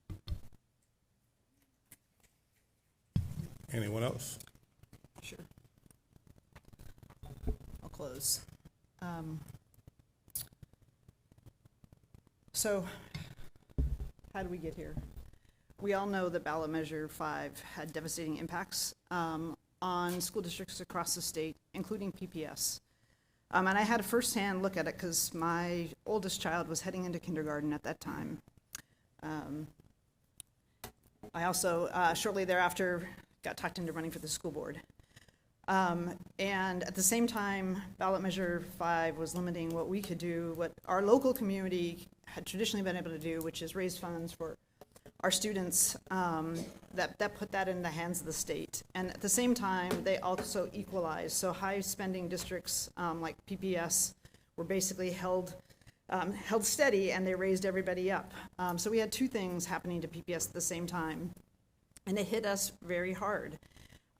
Anyone else? Sure. I'll close. So, how did we get here? We all know that ballot measure 5 had devastating impacts on school districts across the state, including PPS. And I had a firsthand look at it because my oldest child was heading into kindergarten at that time. I also, shortly thereafter, got talked into running for the school board. And at the same time, ballot measure 5 was limiting what we could do, what our local community had traditionally been able to do, which is raise funds for our students, that put that in the hands of the state. And at the same time, they also equalized. So high spending districts like PPS were basically held steady, and they raised everybody up. So we had two things happening to PPS at the same time, and it hit us very hard.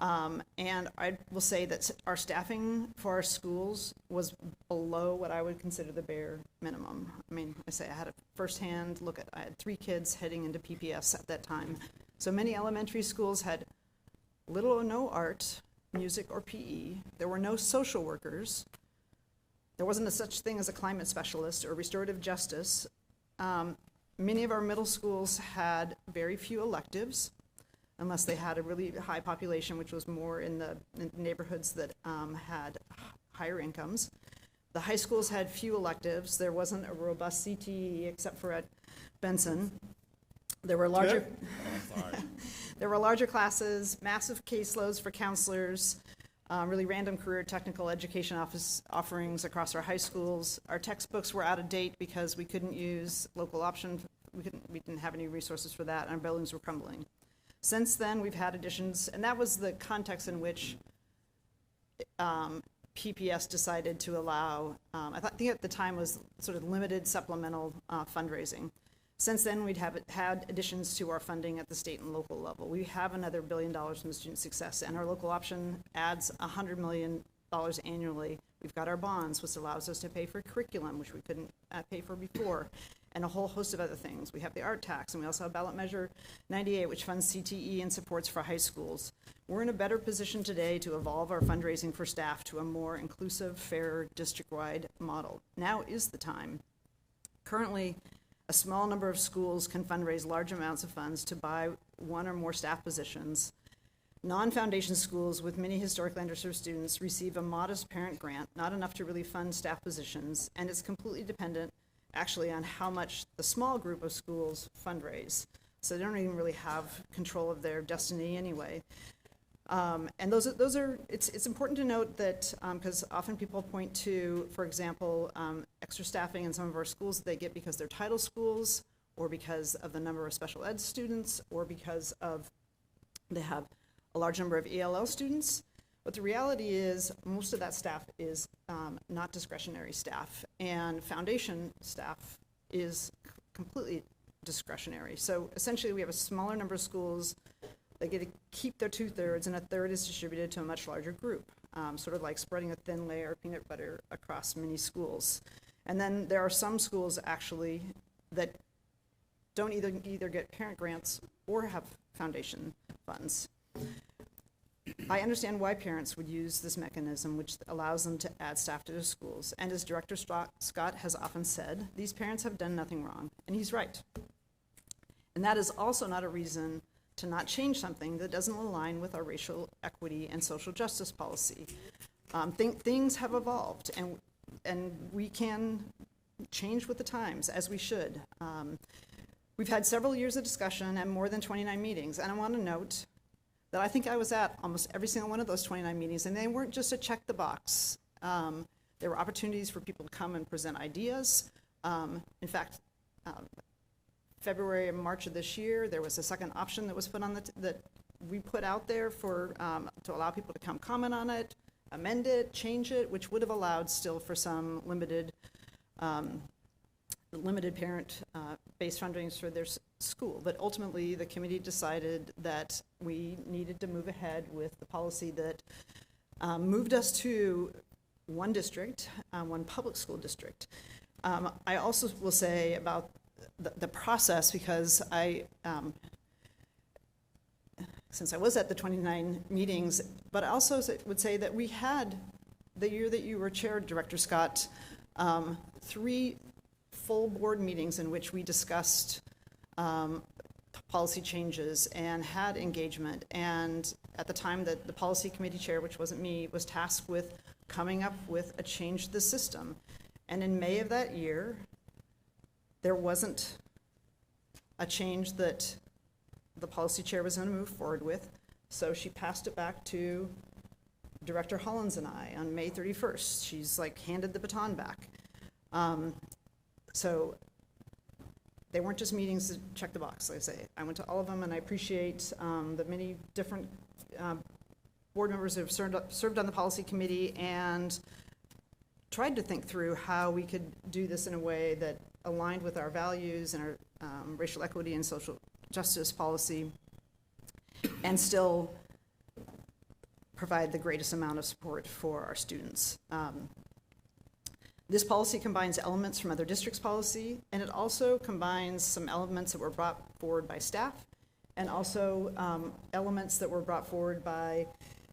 And I will say that our staffing for our schools was below what I would consider the bare minimum. I mean, I had a firsthand look at, I had 3 kids heading into PPS at that time. So many elementary schools had little or no art, music, or PE. There were no social workers. There wasn't a such thing as a climate specialist or restorative justice. Many of our middle schools had very few electives, unless they had a really high population, which was more in the neighborhoods that had higher incomes. The high schools had few electives. There wasn't a robust CTE except for at Benson. There were larger, there were larger classes, massive caseloads for counselors, really random career technical education offerings across our high schools. Our textbooks were out of date because we couldn't use local option. We didn't have any resources for that, and our buildings were crumbling. Since then, we've had additions, and that was the context in which PPS decided to allow, I think at the time was sort of limited supplemental fundraising. Since then, we'd had additions to our funding at the state and local level. We have another $1 billion from the Student Success, and our local option adds $100 million annually. We've got our bonds, which allows us to pay for curriculum, which we couldn't pay for before, and a whole host of other things. We have the art tax, and we also have ballot measure 98, which funds CTE and supports for high schools. We're in a better position today to evolve our fundraising for staff to a more inclusive, fair, district-wide model. Now is the time. Currently, a small number of schools can fundraise large amounts of funds to buy 1 or more staff positions. Non-foundation schools with many historically underserved students receive a modest parent grant, not enough to really fund staff positions, and it's completely dependent actually on how much the small group of schools fundraise. So they don't even really have control of their destiny anyway. And those are, it's important to note that, because often people point to, for example, extra staffing in some of our schools that they get because they're title schools, or because of the number of special ed students, or because of they have a large number of ELL students. But the reality is most of that staff is not discretionary staff, and foundation staff is completely discretionary. So essentially we have a smaller number of schools that get to keep their 2/3, and 1/3 is distributed to a much larger group, sort of like spreading a thin layer of peanut butter across many schools. And then there are some schools actually that don't either get parent grants or have foundation funds. I understand why parents would use this mechanism, which allows them to add staff to their schools. And as Director Scott has often said, these parents have done nothing wrong, and he's right. And that is also not a reason to not change something that doesn't align with our racial equity and social justice policy. Things have evolved, and we can change with the times, as we should. We've had several years of discussion and more than 29 meetings, and I want to note that I think I was at almost every single one of those 29 meetings, and they weren't just to check the box. There were opportunities for people to come and present ideas. In fact, February and March of this year, there was a second option that was put on that we put out there for to allow people to come comment on it, amend it, change it, which would have allowed still for some limited parent-based funding for their school. But ultimately, the committee decided that we needed to move ahead with the policy that moved us to one district, one public school district. I also will say about the process, because since I was at the 29 meetings, but I also would say that we had, the year that you were chair, Director Scott, 3 full board meetings in which we discussed policy changes and had engagement. And at the time that the policy committee chair, which wasn't me, was tasked with coming up with a change to the system. And in May of that year, there wasn't a change that the policy chair was going to move forward with. So she passed it back to Director Hollins and I on May 31st. She's like handed the baton back. So they weren't just meetings to check the box, like I say. I went to all of them, and I appreciate the many different board members who have served on the policy committee and tried to think through how we could do this in a way that aligned with our values and our racial equity and social justice policy, and still provide the greatest amount of support for our students. This policy combines elements from other districts' policy, and it also combines some elements that were brought forward by staff, and also elements that were brought forward by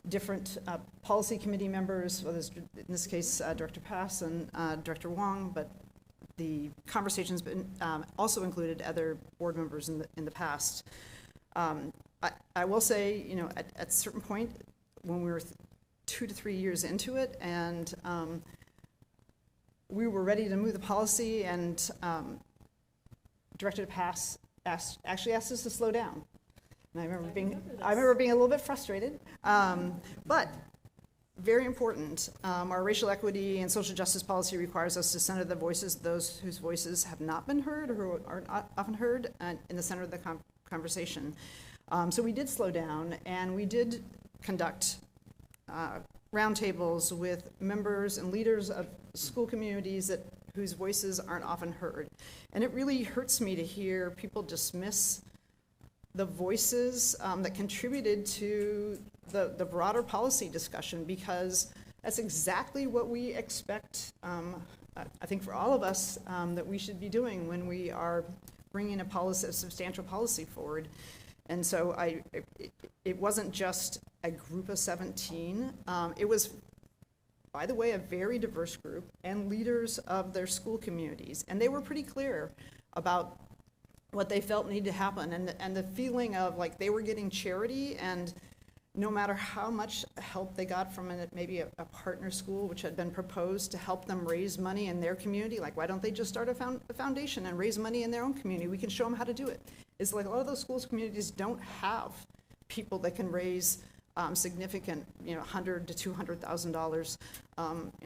different policy committee members, whether it's, in this case, Director Pass and Director Wong, but the conversation's been also included other board members in the past. I will say, you know, at a certain point, when we were 2 to 3 years into it, and we were ready to move the policy, and Director Pass actually asked us to slow down. And I remember being a little bit frustrated, but very important. Our racial equity and social justice policy requires us to center the voices of those whose voices have not been heard or who are not often heard in the center of the conversation. So we did slow down, and we did conduct roundtables with members and leaders of school communities whose voices aren't often heard. And it really hurts me to hear people dismiss the voices that contributed to the broader policy discussion, because that's exactly what we expect, I think, for all of us, that we should be doing when we are bringing a substantial policy forward. And so it wasn't just a group of 17. It was, by the way, a very diverse group and leaders of their school communities. And they were pretty clear about what they felt needed to happen, and the feeling of like they were getting charity, and no matter how much help they got from maybe a partner school which had been proposed to help them raise money in their community, like why don't they just start a foundation and raise money in their own community? We can show them how to do it. It's like a lot of those schools communities don't have people that can raise significant, $100,000 to $200,000.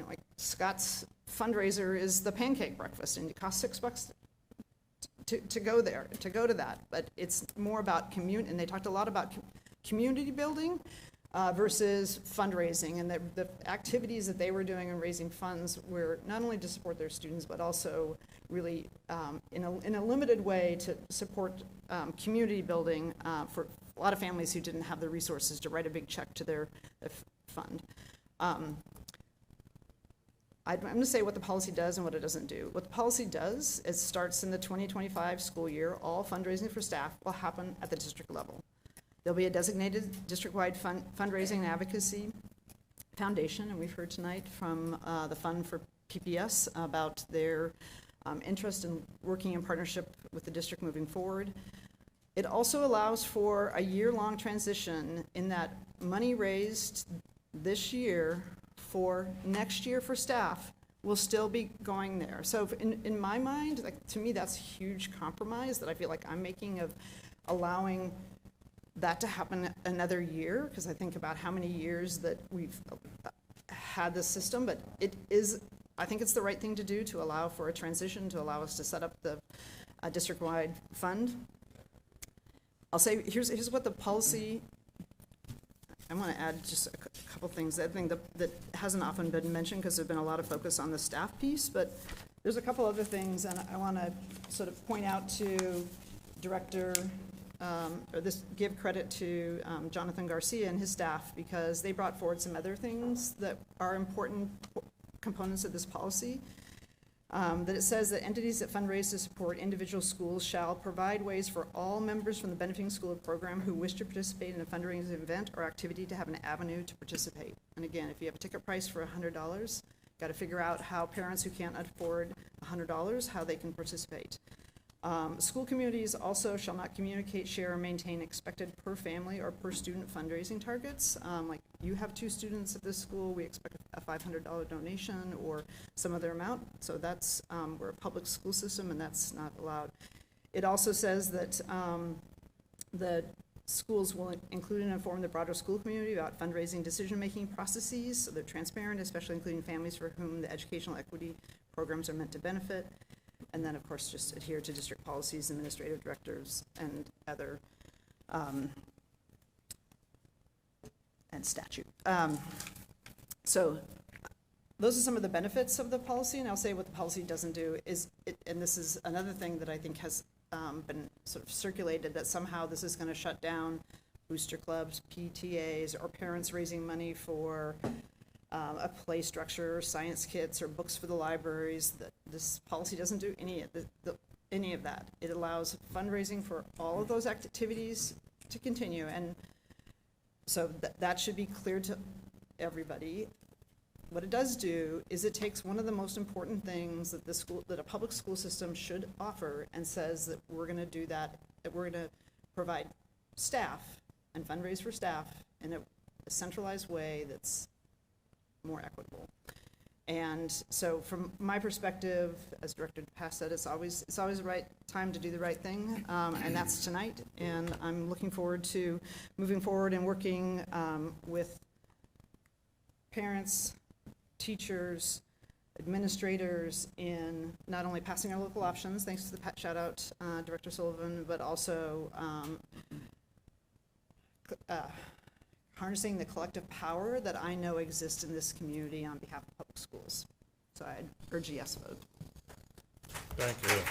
Like Scott's fundraiser is the pancake breakfast, and it costs $6 to go there, to go to that. But it's more about community, and they talked a lot about community building versus fundraising, and the activities that they were doing in raising funds were not only to support their students, but also really in a limited way to support community building for a lot of families who didn't have the resources to write a big check to their fund. I'm going to say what the policy does and what it doesn't do. What the policy does, it starts in the 2025 school year. All fundraising for staff will happen at the district level. There'll be a designated district-wide fundraising and advocacy foundation, and we've heard tonight from the Fund for PPS about their interest in working in partnership with the district moving forward. It also allows for a year-long transition in that money raised this year for next year for staff will still be going there. So in my mind, like, to me, that's a huge compromise that I feel like I'm making of allowing that to happen another year, because I think about how many years that we've had this system, but I think it's the right thing to do to allow for a transition, to allow us to set up the district-wide fund. I'll say, here's what the policy, I want to add just a couple things. I think that hasn't often been mentioned because there's been a lot of focus on the staff piece, but there's a couple other things, and I want to sort of point out to Director, give credit to Jonathan Garcia and his staff, because they brought forward some other things that are important components of this policy. That it says that entities that fundraise to support individual schools shall provide ways for all members from the benefiting school program who wish to participate in a fundraising event or activity to have an avenue to participate. And again, if you have a ticket price for $100, got to figure out how parents who can't afford $100, how they can participate. School communities also shall not communicate, share, or maintain expected per family or per student fundraising targets. Like, you have 2 students at this school, we expect a $500 donation or some other amount. So that's, we're a public school system, and that's not allowed. It also says that the schools will include and inform the broader school community about fundraising decision-making processes, so they're transparent, especially including families for whom the educational equity programs are meant to benefit. And then, of course, just adhere to district policies, administrative directors, and other, and statute. So those are some of the benefits of the policy, and I'll say what the policy doesn't do is, and this is another thing that I think has been sort of circulated, that somehow this is going to shut down booster clubs, PTAs, or parents raising money for a play structure, science kits, or books for the libraries. This policy doesn't do any of that. It allows fundraising for all of those activities to continue, and so that should be clear to everybody. What it does do is it takes one of the most important things that a public school system should offer and says that we're going to do that we're going to provide staff and fundraise for staff in a centralized way that's more equitable. And so from my perspective, as Director DePass said, it's always the right time to do the right thing, and that's tonight. And I'm looking forward to moving forward and working with parents, teachers, administrators in not only passing our local options, thanks to the shout out, Director Sullivan, but also harnessing the collective power that I know exists in this community on behalf of public schools. So I urge a yes vote. Thank you.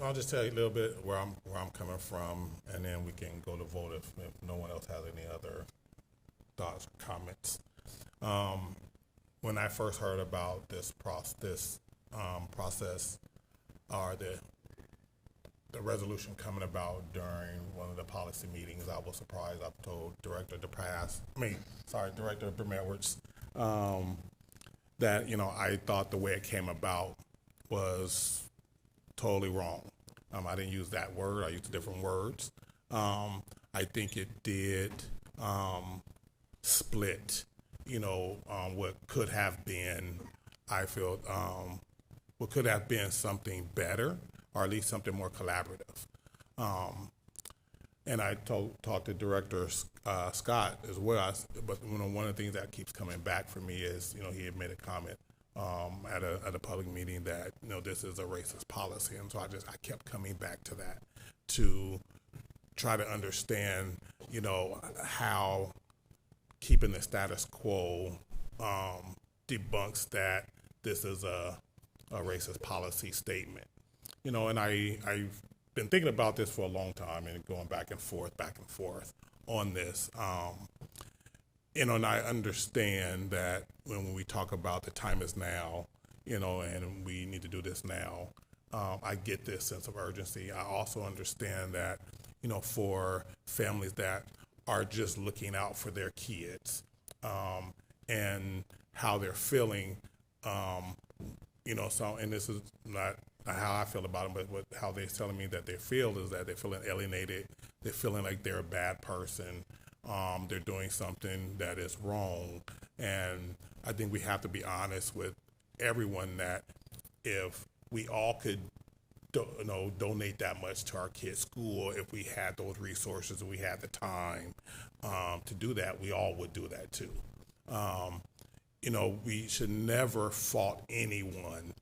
I'll just tell you a little bit where I'm coming from, and then we can go to vote if no one else has any other thoughts, comments. When I first heard about this process, or the resolution coming about during one of the policy meetings, I was surprised. I told Director Brim Edwards, that I thought the way it came about was totally wrong. I didn't use that word. I used different words. I think it did split, what could have been, I feel, what could have been something better, or at least something more collaborative. And I talked to Director Scott as well, but one of the things that keeps coming back for me is, he had made a comment at a public meeting that, this is a racist policy. And so I kept coming back to that to try to understand, how keeping the status quo debunks that this is a racist policy statement. And I've been thinking about this for a long time and going back and forth on this. And I understand that when we talk about the time is now, and we need to do this now, I get this sense of urgency. I also understand that, for families that are just looking out for their kids, and how they're feeling, so, and this is not how I feel about them, but how they're telling me that they feel is that they're feeling alienated, they're feeling like they're a bad person, they're doing something that is wrong. And I think we have to be honest with everyone that if we all could donate that much to our kids' school, if we had those resources and we had the time to do that, we all would do that too. We should never fault anyone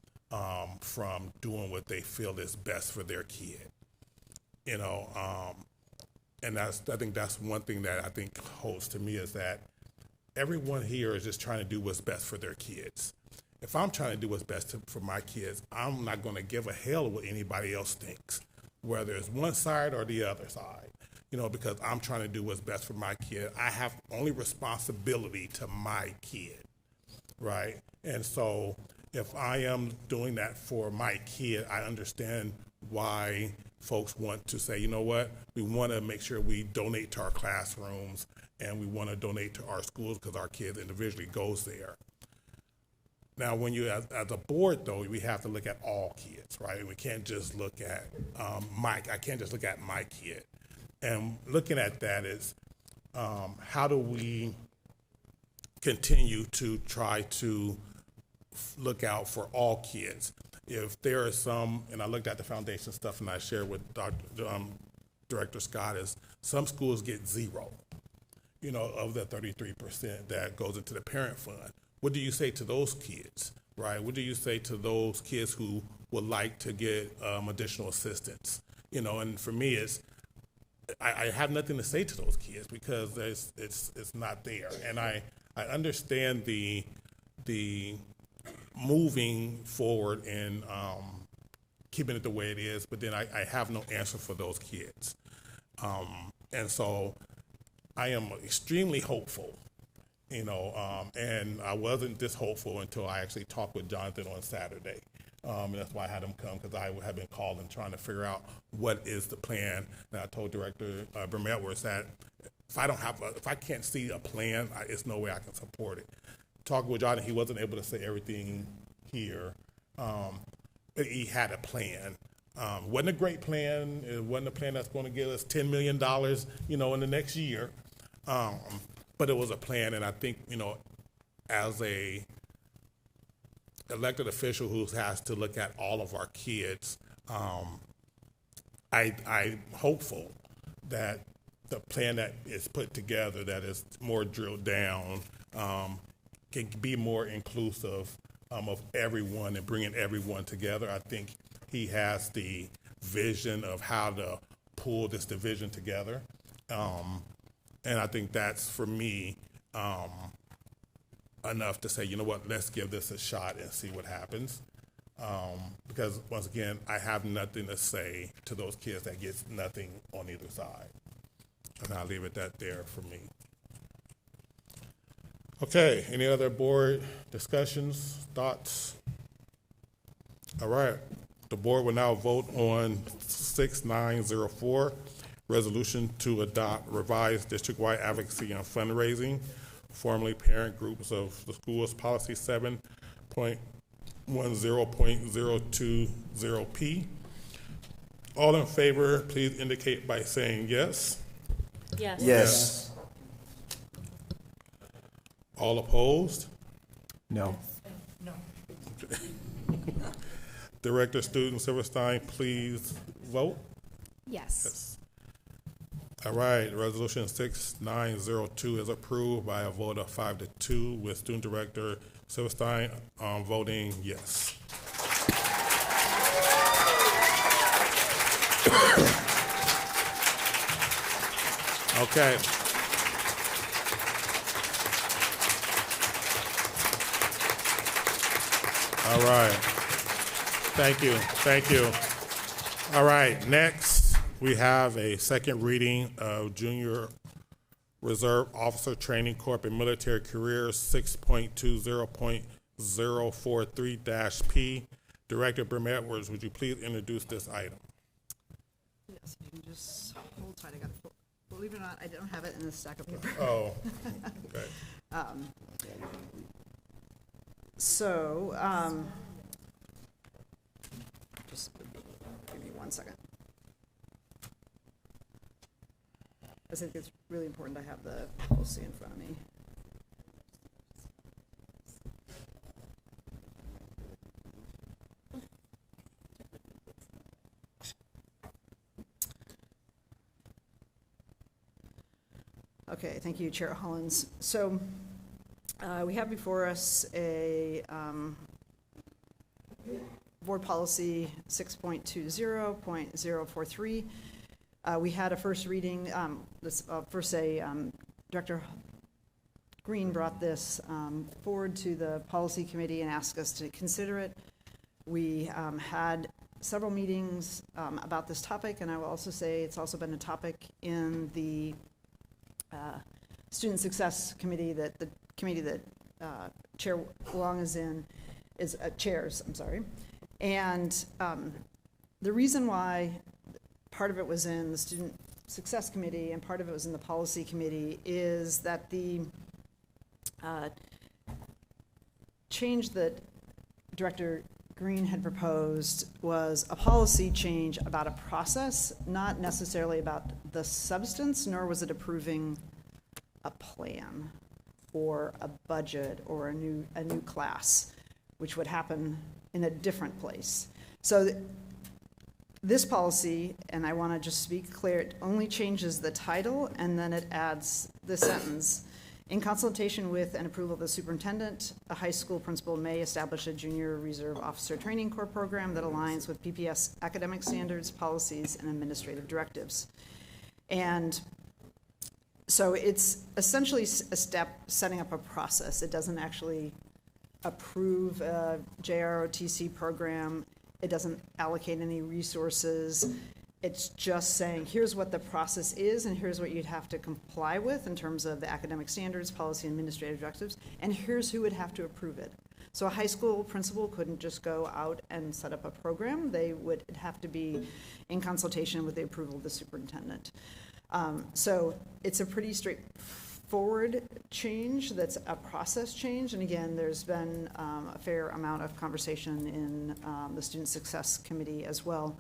from doing what they feel is best for their kid. And I think that's one thing that I think holds to me is that everyone here is just trying to do what's best for their kids. If I'm trying to do what's best for my kids, I'm not going to give a hell what anybody else thinks, whether it's one side or the other side, because I'm trying to do what's best for my kid. I have only responsibility to my kid, right? And so if I am doing that for my kid, I understand why folks want to say, we want to make sure we donate to our classrooms and we want to donate to our schools because our kids individually goes there. Now, when you, as a board, though, we have to look at all kids, right? We can't just look at I can't just look at my kid. And looking at that is, how do we continue to try to look out for all kids? If there is some, and I looked at the foundation stuff and I shared with Director Scott, is some schools get zero, of the 33% that goes into the parent fund. What do you say to those kids, right? What do you say to those kids who would like to get additional assistance? And for me, I have nothing to say to those kids because it's not there. And I understand the moving forward in keeping it the way it is, but then I have no answer for those kids. And so I am extremely hopeful, and I wasn't this hopeful until I actually talked with Jonathan on Saturday. And that's why I had him come, because I have been calling trying to figure out what is the plan. And I told Director Brim-Edwards that if I can't see a plan, it's no way I can support it. Talking with Jonathan, he wasn't able to say everything here, but he had a plan. Wasn't a great plan. It wasn't a plan that's going to give us $10 million, in the next year. But it was a plan, and I think, as a elected official who has to look at all of our kids, I'm hopeful that the plan that is put together, that is more drilled down, can be more inclusive of everyone and bringing everyone together. I think he has the vision of how to pull this division together. And I think that's, for me, enough to say, you know what, let's give this a shot and see what happens. Because, once again, I have nothing to say to those kids that gets nothing on either side. And I'll leave it that there for me. Okay, any other board discussions, thoughts? All right, the board will now vote on 6904, resolution to adopt revised district-wide advocacy and fundraising, formerly parent groups of the schools, policy 7.10.020P. All in favor, please indicate by saying yes. Yes. Yes. All opposed? No. No. Director Student Silverstein, please vote. Yes. All right, resolution 6902 is approved by a vote of 5-2, with Student Director Silverstein voting yes. Okay. All right. Thank you. Thank you. All right. Next, we have a second reading of Junior Reserve Officer Training Corps and Military Careers 6.20.043-P. Director Brim-Edwards, would you please introduce this item? Yes, if you can just hold tight. I got to, believe it or not, I don't have it in the stack of paper. Oh, okay. Just give me 1 second. I think it's really important to have the policy in front of me. Okay, thank you, Chair Hollins. So we have before us a board policy 6.20.043. We had a first reading. Director Green brought this forward to the policy committee and asked us to consider it. We had several meetings about this topic, and I will also say it's also been a topic in the Student Success Committee, that the committee that Chair Wong is in, chairs, I'm sorry. And the reason why part of it was in the Student Success Committee and part of it was in the Policy Committee is that the change that Director Green had proposed was a policy change about a process, not necessarily about the substance, nor was it approving a plan or a budget or a new class, which would happen in a different place. So this policy, and I want to just be clear, it only changes the title and then it adds the sentence: in consultation with and approval of the superintendent, a high school principal may establish a Junior Reserve Officer Training Corps program that aligns with PPS academic standards, policies, and administrative directives. And so it's essentially a step setting up a process. It doesn't actually approve a JROTC program. It doesn't allocate any resources. It's just saying, here's what the process is, and here's what you'd have to comply with in terms of the academic standards, policy, and administrative objectives, and here's who would have to approve it. So a high school principal couldn't just go out and set up a program. They would have to be in consultation with the approval of the superintendent. So it's a pretty straightforward change that's a process change. And again, there's been a fair amount of conversation in the Student Success Committee as well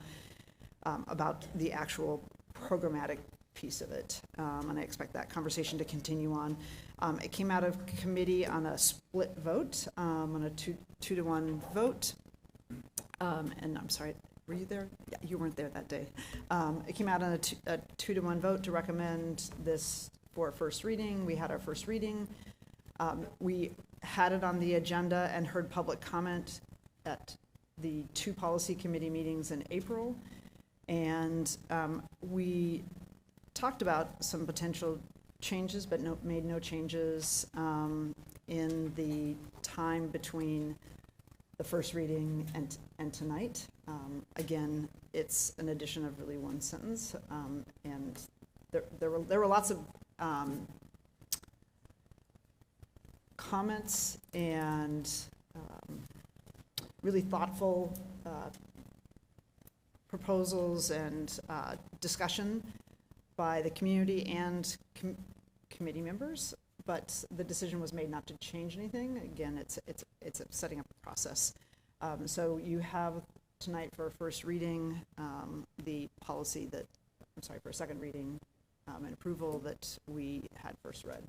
about the actual programmatic piece of it. And I expect that conversation to continue on. It came out of committee on a split vote, on a two to one vote. And I'm sorry, were you there? Yeah, you weren't there that day. It came out on a 2-to-1 vote to recommend this for first reading. We had our first reading. We had it on the agenda and heard public comment at the 2 policy committee meetings in April. And we talked about some potential changes, but made no changes in the time between the first reading and tonight. Again, it's an addition of really one sentence, and there were lots of comments and really thoughtful proposals and discussion by the community and committee members, but the decision was made not to change anything. Again, it's setting up a process. So you have tonight for first reading the policy that, I'm sorry, for second reading and approval that we had first read.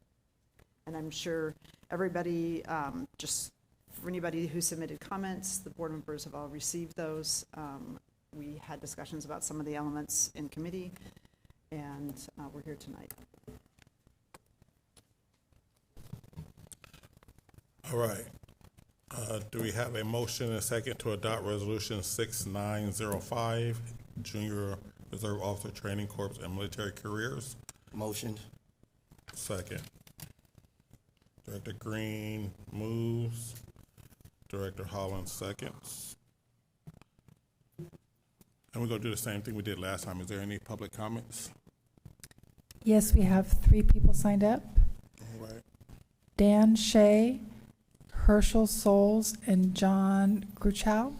And I'm sure everybody, just for anybody who submitted comments, the board members have all received those. We had discussions about some of the elements in committee, and we're here tonight. All right. Do we have a motion and a second to adopt Resolution 6905, Junior Reserve Officer Training Corps and Military Careers? Motion. Second. Director Green moves. Director Holland seconds. And we're going to do the same thing we did last time. Is there any public comments? Yes, we have 3 people signed up. All right. Dan Shea, Herschel Souls, and John Gruchow.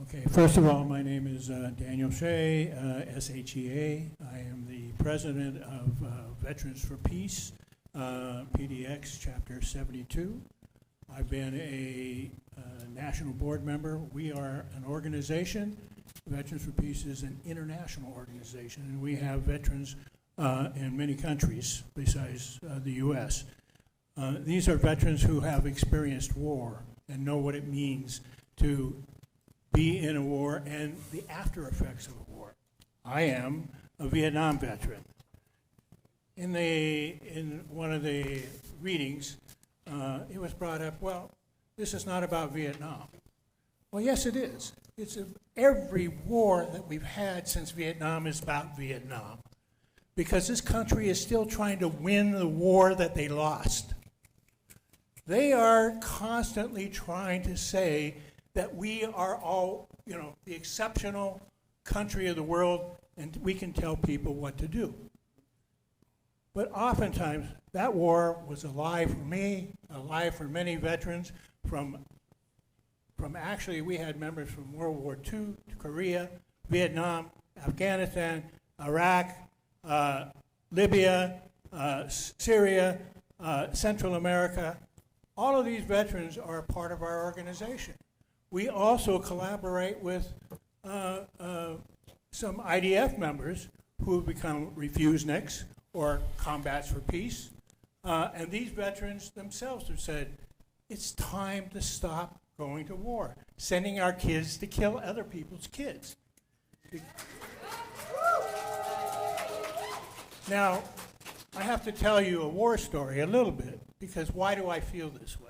Okay, first of all, my name is Daniel Shea, SHEA. I am the president of Veterans for Peace, PDX Chapter 72. I've been a national board member. We are an organization. Veterans for Peace is an international organization, and we have veterans in many countries besides the U.S. These are veterans who have experienced war and know what it means to be in a war and the after effects of a war. I am a Vietnam veteran. In one of the readings, it was brought up, well, this is not about Vietnam. Well, yes, it is. Every war that we've had since Vietnam is about Vietnam, because this country is still trying to win the war that they lost. They are constantly trying to say that we are all, the exceptional country of the world, and we can tell people what to do. But oftentimes, that war was a lie for me, a lie for many veterans from actually, we had members from World War II, Korea, Vietnam, Afghanistan, Iraq, Libya, Syria, Central America. All of these veterans are part of our organization. We also collaborate with some IDF members who have become refuseniks or combats for peace. And these veterans themselves have said, it's time to stop going to war, sending our kids to kill other people's kids. Now, I have to tell you a war story a little bit, because why do I feel this way?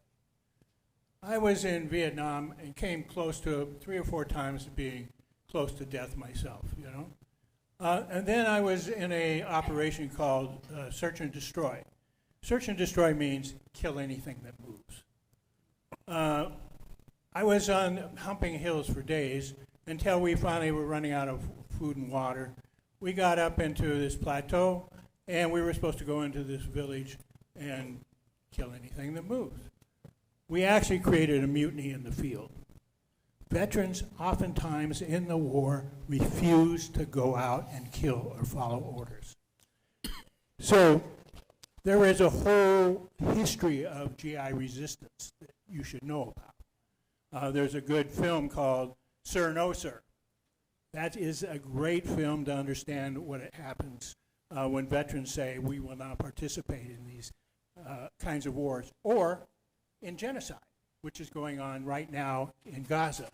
I was in Vietnam and came close to 3 or 4 times to being close to death myself, you know. And then I was in a operation called Search and Destroy. Search and Destroy means kill anything that moves. I was on humping hills for days until we finally were running out of food and water. We got up into this plateau, and we were supposed to go into this village and kill anything that moves. We actually created a mutiny in the field. Veterans oftentimes in the war refuse to go out and kill or follow orders. So there is a whole history of GI resistance that you should know about. There's a good film called Sir No Sir. That is a great film to understand what happens when veterans say we will not participate in these kinds of wars, or in genocide, which is going on right now in Gaza.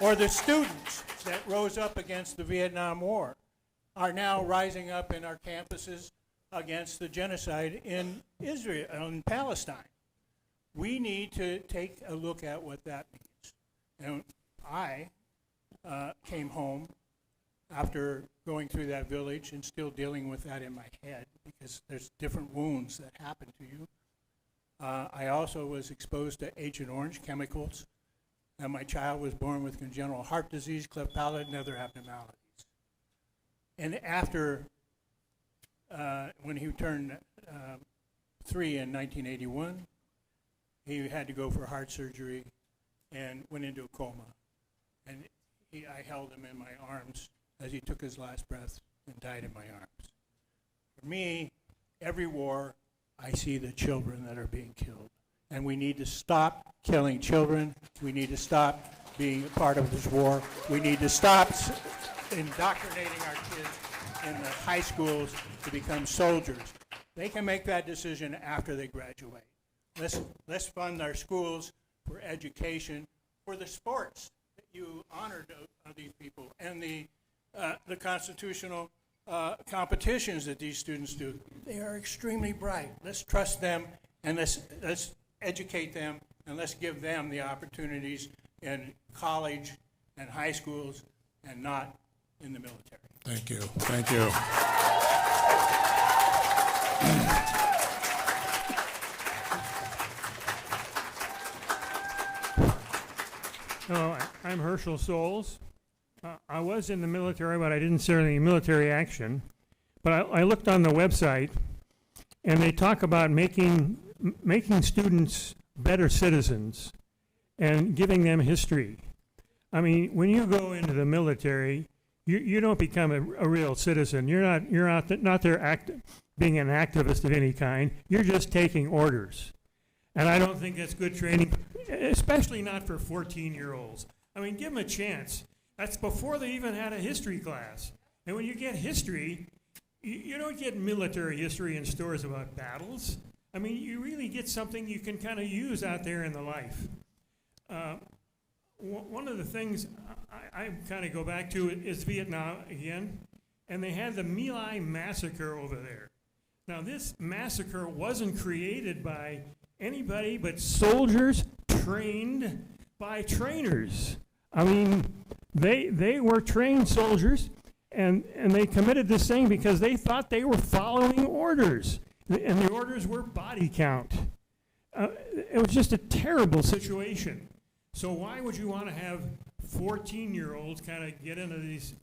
Or the students that rose up against the Vietnam War are now rising up in our campuses against the genocide in Israel, in Palestine. We need to take a look at what that means. And I came home after going through that village and still dealing with that in my head, because there's different wounds that happen to you. I also was exposed to Agent Orange chemicals, and my child was born with congenital heart disease, cleft palate, and other abnormalities. And after, when he turned 3 in 1981, he had to go for heart surgery and went into a coma. And I held him in my arms as he took his last breath and died in my arms. For me, every war, I see the children that are being killed. And we need to stop killing children. We need to stop being a part of this war. We need to stop indoctrinating our kids in the high schools to become soldiers. They can make that decision after they graduate. Let's fund our schools for education, for the sports that you honored of these people, and the constitutional competitions that these students do. They are extremely bright. Let's trust them, and let's educate them, and let's give them the opportunities in college and high schools and not in the military. Thank you. Thank you. Hello, I'm Herschel Souls. I was in the military, but I didn't serve any military action. But I looked on the website, and they talk about making students better citizens and giving them history. I mean, when you go into the military, you don't become a real citizen. You're not there being an activist of any kind. You're just taking orders. And I don't think that's good training, especially not for 14-year-olds. I mean, give them a chance. That's before they even had a history class. And when you get history, you don't get military history in stores about battles. I mean, you really get something you can kind of use out there in the life. One of the things I kind of go back to is Vietnam again, and they had the My Lai massacre over there. Now, this massacre wasn't created by anybody but soldiers trained by trainers. I mean, they were trained soldiers, and they committed this thing because they thought they were following orders, and the orders were body count. It was just a terrible situation. So why would you want to have 14-year-olds kind of get into these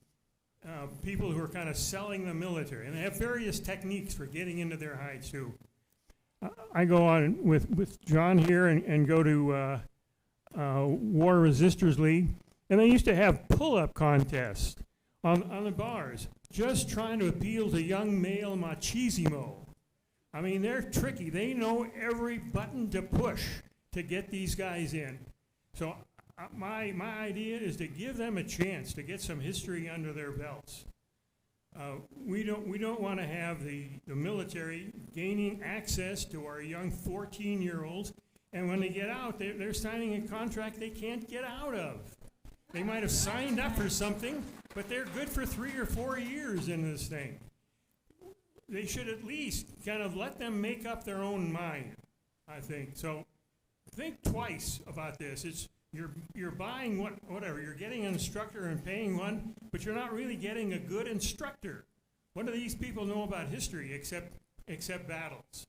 people who are kind of selling the military? And they have various techniques for getting into their hides, too. I go on with John here and go to War Resistors League, and they used to have pull-up contests on the bars, just trying to appeal to young male machismo. I mean, they're tricky. They know every button to push to get these guys in. So my idea is to give them a chance to get some history under their belts. We don't want to have the military gaining access to our young 14-year-olds, and when they get out, they're signing a contract they can't get out of. They might have signed up for something, but they're good for 3 or 4 years in this thing. they should at least kind of let them make up their own mind, I think. So think twice about this. You're buying whatever. You're getting an instructor and paying one, but you're not really getting a good instructor. What do these people know about history except battles?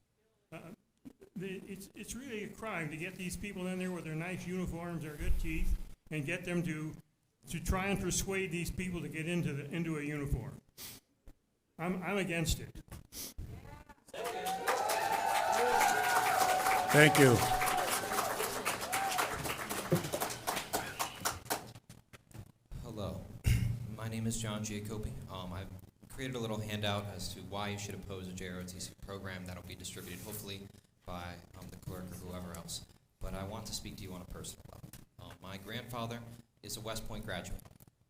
It's really a crime to get these people in there with their nice uniforms, their good teeth, and get them to try and persuade these people to get into a uniform. I'm against it. Thank you. Hello, my name is John Giacoppi. I've created a little handout as to why you should oppose a JROTC program that'll be distributed hopefully by the clerk or whoever else. But I want to speak to you on a personal level. My grandfather is a West Point graduate.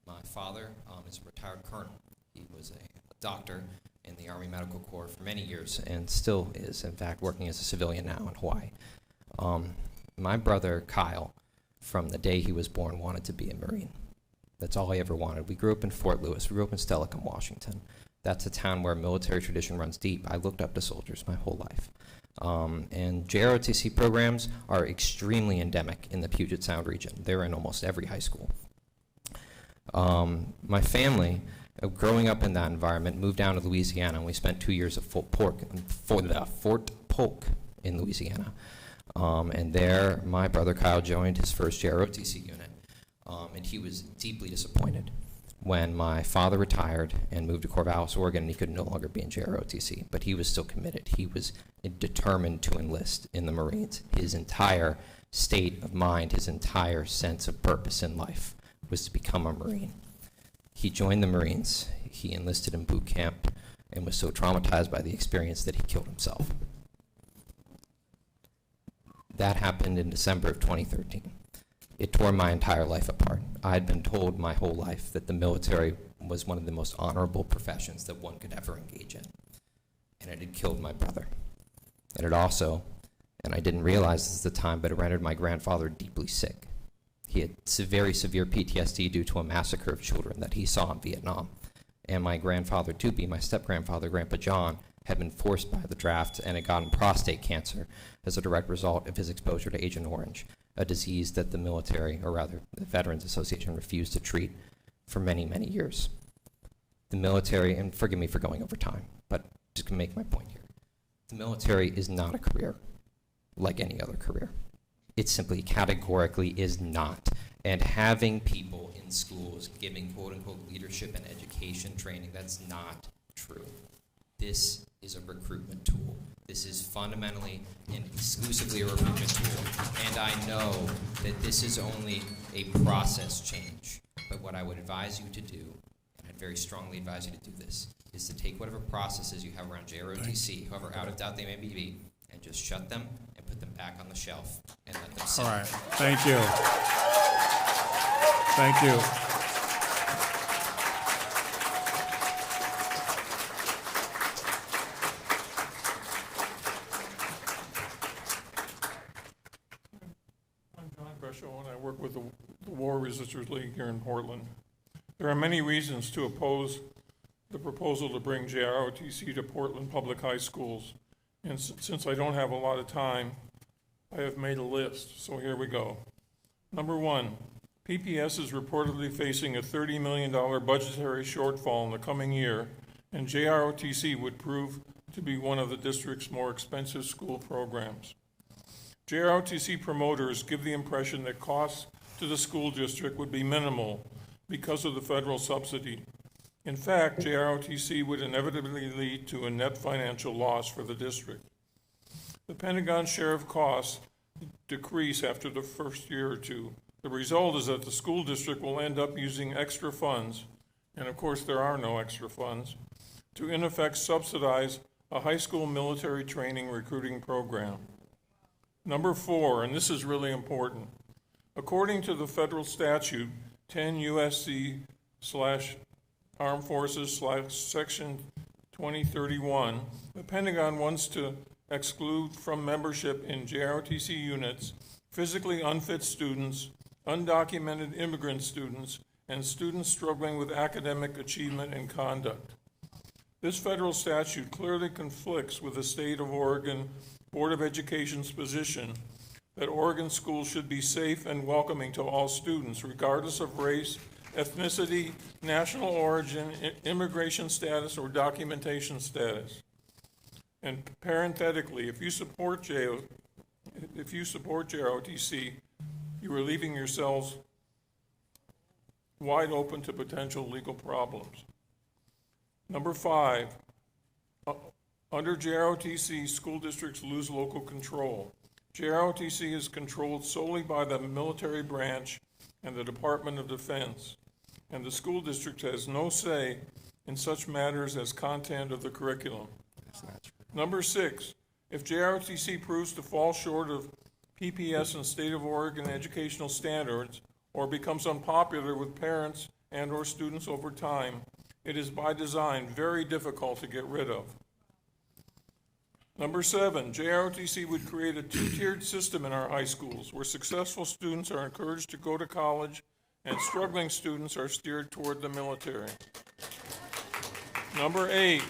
My father is a retired colonel. He was a doctor in the Army Medical Corps for many years and still is, in fact, working as a civilian now in Hawaii. My brother, Kyle, from the day he was born, wanted to be a Marine. That's all he ever wanted. We grew up in Fort Lewis. We grew up in Stellicum, Washington. That's a town where military tradition runs deep. I looked up to soldiers my whole life. And JROTC programs are extremely endemic in the Puget Sound region. They're in almost every high school. My family, growing up in that environment, moved down to Louisiana, and we spent 2 years at Fort Polk in Louisiana. And there, my brother Kyle joined his first JROTC unit, and he was deeply disappointed when my father retired and moved to Corvallis, Oregon, and he could no longer be in JROTC, but he was still committed. He was determined to enlist in the Marines. His entire state of mind, his entire sense of purpose in life was to become a Marine. He joined the Marines, he enlisted in boot camp, and was so traumatized by the experience that he killed himself. That happened in December of 2013. It tore my entire life apart. I had been told my whole life that the military was one of the most honorable professions that one could ever engage in. And it had killed my brother. And it also, and I didn't realize this at the time, but it rendered my grandfather deeply sick. He had very severe PTSD due to a massacre of children that he saw in Vietnam. And my grandfather, Tupi, my step-grandfather, Grandpa John, had been forced by the draft and had gotten prostate cancer as a direct result of his exposure to Agent Orange, a disease that the military, or rather the Veterans Association, refused to treat for many, many years. The military, and forgive me for going over time, but just to make my point here, the military is not a career like any other career. It simply categorically is not. And having people in schools giving quote-unquote leadership and education training, that's not true. This is a recruitment tool. This is fundamentally and exclusively a recruitment tool. And I know that this is only a process change. But what I would advise you to do, and I'd very strongly advise you to do this, is to take whatever processes you have around JROTC, however out of doubt they may be, and just shut them and put them back on the shelf and let them sit. All right. Thank you. Thank you. And I work with the War Resisters League here in Portland. There are many reasons to oppose the proposal to bring JROTC to Portland public high schools. And since I don't have a lot of time, I have made a list, so here we go. Number one, PPS is reportedly facing a $30 million budgetary shortfall in the coming year, and JROTC would prove to be one of the district's more expensive school programs. JROTC promoters give the impression that costs to the school district would be minimal because of the federal subsidy. In fact, JROTC would inevitably lead to a net financial loss for the district. The Pentagon's share of costs decrease after the first year or two. The result is that the school district will end up using extra funds, and of course there are no extra funds, to in effect subsidize a high school military training recruiting program. Number four, and this is really important, according to the federal statute 10 U.S.C/Armed Forces Section 2031, the Pentagon wants to exclude from membership in JROTC units physically unfit students, undocumented immigrant students, and students struggling with academic achievement and conduct. This federal statute clearly conflicts with the state of Oregon Board of Education's position that Oregon schools should be safe and welcoming to all students, regardless of race, ethnicity, national origin, immigration status, or documentation status. And parenthetically, if you support JROTC, you are leaving yourselves wide open to potential legal problems. Number 5, under JROTC, school districts lose local control. JROTC is controlled solely by the military branch and the Department of Defense, and the school district has no say in such matters as content of the curriculum. Number 6, if JROTC proves to fall short of PPS and state of Oregon educational standards or becomes unpopular with parents and or students over time, it is by design very difficult to get rid of. Number 7, JROTC would create a two-tiered system in our high schools where successful students are encouraged to go to college and struggling students are steered toward the military. Number 8,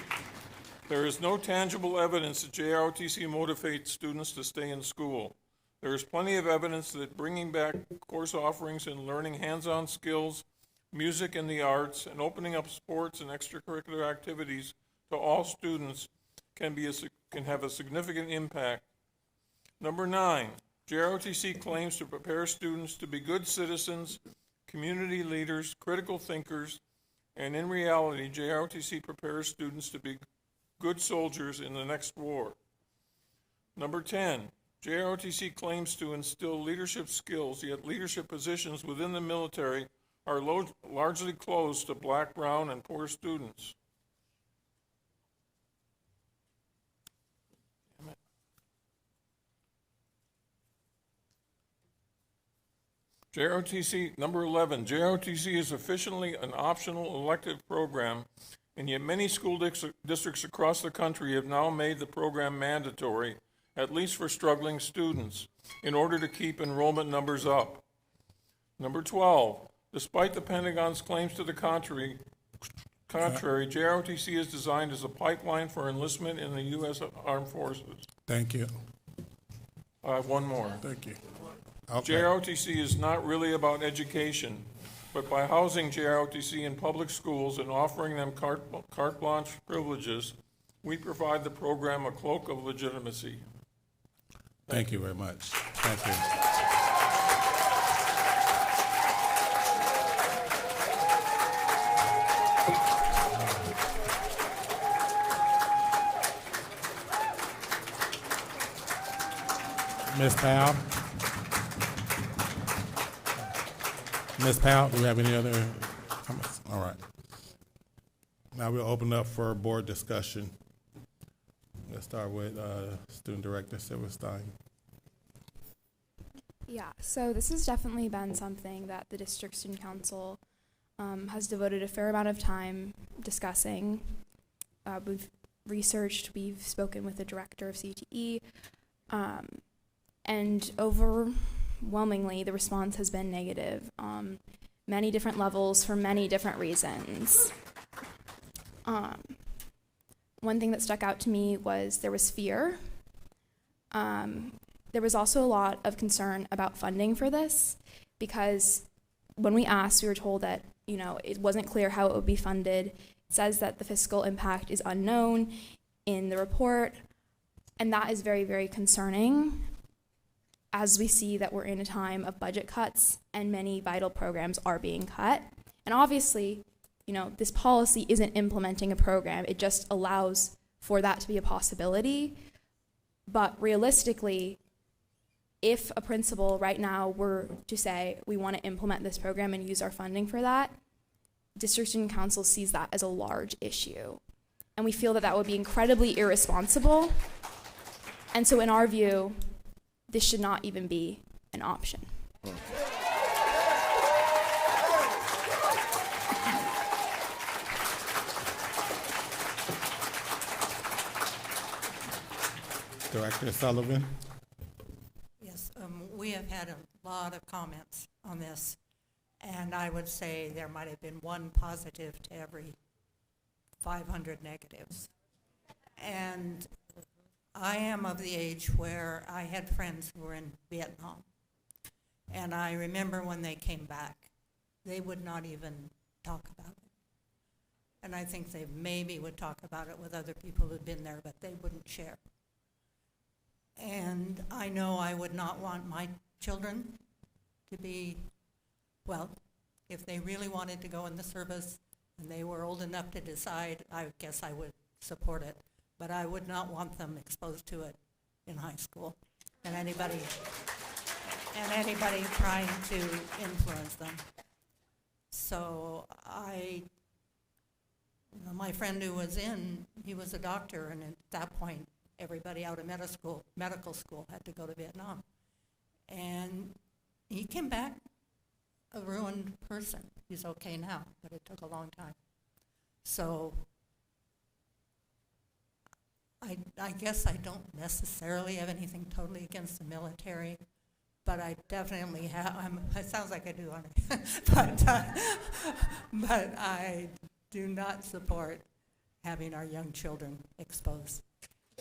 there is no tangible evidence that JROTC motivates students to stay in school. There is plenty of evidence that bringing back course offerings and learning hands-on skills, music and the arts, and opening up sports and extracurricular activities to all students can have a significant impact. Number 9, JROTC claims to prepare students to be good citizens, community leaders, critical thinkers, and in reality, JROTC prepares students to be good soldiers in the next war. Number 10, JROTC claims to instill leadership skills, yet leadership positions within the military are largely closed to black, brown, and poor students. JROTC, number 11, JROTC is officially an optional elective program, and yet many school districts across the country have now made the program mandatory, at least for struggling students, in order to keep enrollment numbers up. Number 12, despite the Pentagon's claims to the contrary, JROTC is designed as a pipeline for enlistment in the U.S. Armed Forces. Thank you. I have one more. Thank you. Okay. JROTC is not really about education, but by housing JROTC in public schools and offering them carte blanche privileges, we provide the program a cloak of legitimacy. Thank you very much. Thank you. Ms. Powell? Ms. Powell, do we have any other comments? All right. Now we'll open up for board discussion. Let's start with Student Director Silverstein. Yeah, so this has definitely been something that the District Student Council has devoted a fair amount of time discussing. We've researched, we've spoken with the director of CTE, and overwhelmingly the response has been negative on many different levels for many different reasons. One thing that stuck out to me was there was fear. There was also a lot of concern about funding for this, because when we asked, we were told that, you know, it wasn't clear how it would be funded. It says that the fiscal impact is unknown in the report, and that is very, very concerning as we see that we're in a time of budget cuts and many vital programs are being cut. And obviously, you know, this policy isn't implementing a program, it just allows for that to be a possibility. But realistically, if a principal right now were to say, we want to implement this program and use our funding for that, District Student Council sees that as a large issue. And we feel that that would be incredibly irresponsible. And so in our view, this should not even be an option. Director Sullivan. Yes, we have had a lot of comments on this, and I would say there might have been one positive to every 500 negatives. And I am of the age where I had friends who were in Vietnam. And I remember when they came back, they would not even talk about it. And I think they maybe would talk about it with other people who'd been there, but they wouldn't share. And I know I would not want my children to be, well, if they really wanted to go in the service and they were old enough to decide, I guess I would support it. But I would not want them exposed to it in high school and anybody trying to influence them. So my friend who was in, he was a doctor, and at that point, everybody out of medical school had to go to Vietnam. And he came back a ruined person. He's okay now, but it took a long time. So I guess I don't necessarily have anything totally against the military, but I definitely have, it sounds like I do on it, but I do not support having our young children exposed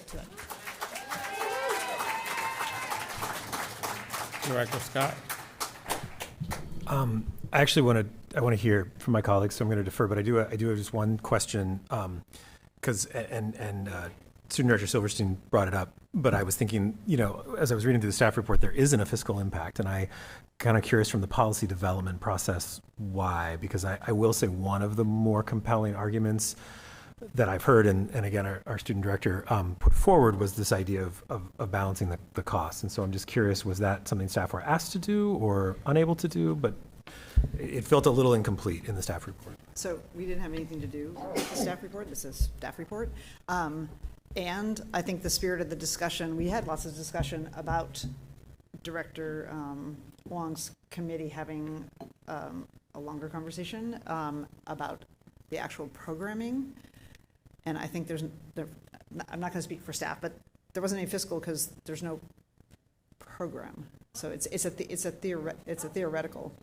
to it. Director Scott? I actually want to hear from my colleagues, so I'm going to defer, but I do have just one question, because Student Director Silverstein brought it up, but I was thinking, as I was reading through the staff report, there isn't a fiscal impact, and I kind of curious from the policy development process why, because I will say one of the more compelling arguments that I've heard, and again, our student director put forward, was this idea of balancing the costs. And so I'm just curious, was that something staff were asked to do or unable to do? But it felt a little incomplete in the staff report. So we didn't have anything to do with the staff report. This is staff report. And I think the spirit of the discussion, we had lots of discussion about Director Wong's committee having a longer conversation about the actual programming. And I think I'm not going to speak for staff, but there wasn't any fiscal because there's no program. So it's a theoretical.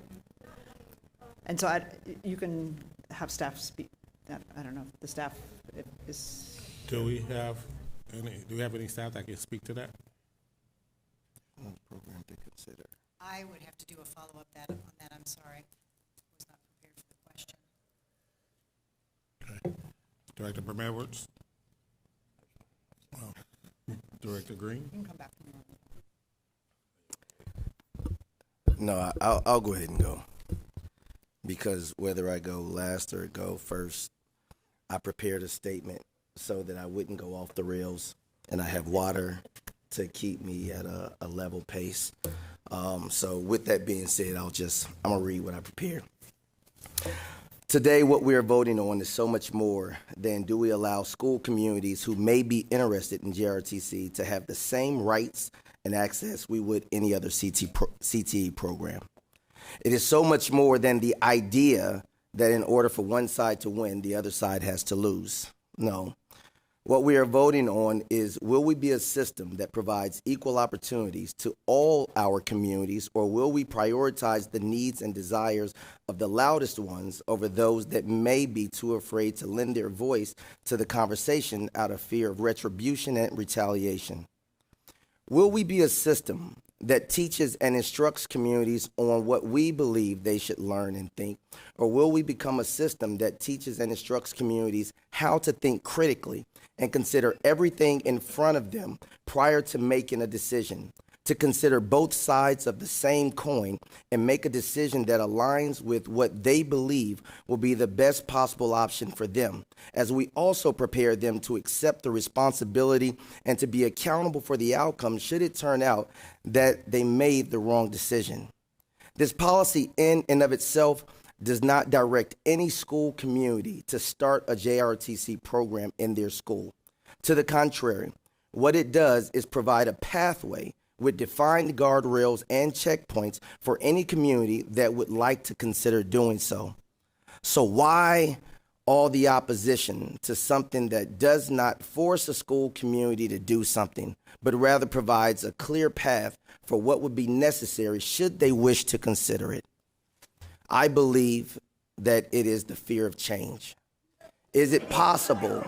And so you can have staff speak. I don't know if the staff is. Do we have any staff that can speak to that? Program to consider. I would have to do a follow-up on that. I'm sorry. I was not prepared for the question. Okay. Director Brim-Edwards? Director Green? You can come back. No, I'll go ahead and go. Because whether I go last or go first, I prepared a statement so that I wouldn't go off the rails, and I have water to keep me at a level pace. So with that being said, I'm gonna read what I prepared. Today, what we are voting on is so much more than do we allow school communities who may be interested in JROTC to have the same rights and access we would any other CTE program. It is so much more than the idea that in order for one side to win, the other side has to lose. No. What we are voting on is, will we be a system that provides equal opportunities to all our communities, or will we prioritize the needs and desires of the loudest ones over those that may be too afraid to lend their voice to the conversation out of fear of retribution and retaliation? Will we be a system that teaches and instructs communities on what we believe they should learn and think? Or will we become a system that teaches and instructs communities how to think critically and consider everything in front of them prior to making a decision, to consider both sides of the same coin and make a decision that aligns with what they believe will be the best possible option for them, as we also prepare them to accept the responsibility and to be accountable for the outcome should it turn out that they made the wrong decision? This policy in and of itself does not direct any school community to start a JROTC program in their school. To the contrary, what it does is provide a pathway with defined guardrails and checkpoints for any community that would like to consider doing so. So why all the opposition to something that does not force a school community to do something, but rather provides a clear path for what would be necessary should they wish to consider it? I believe that it is the fear of change. Is it possible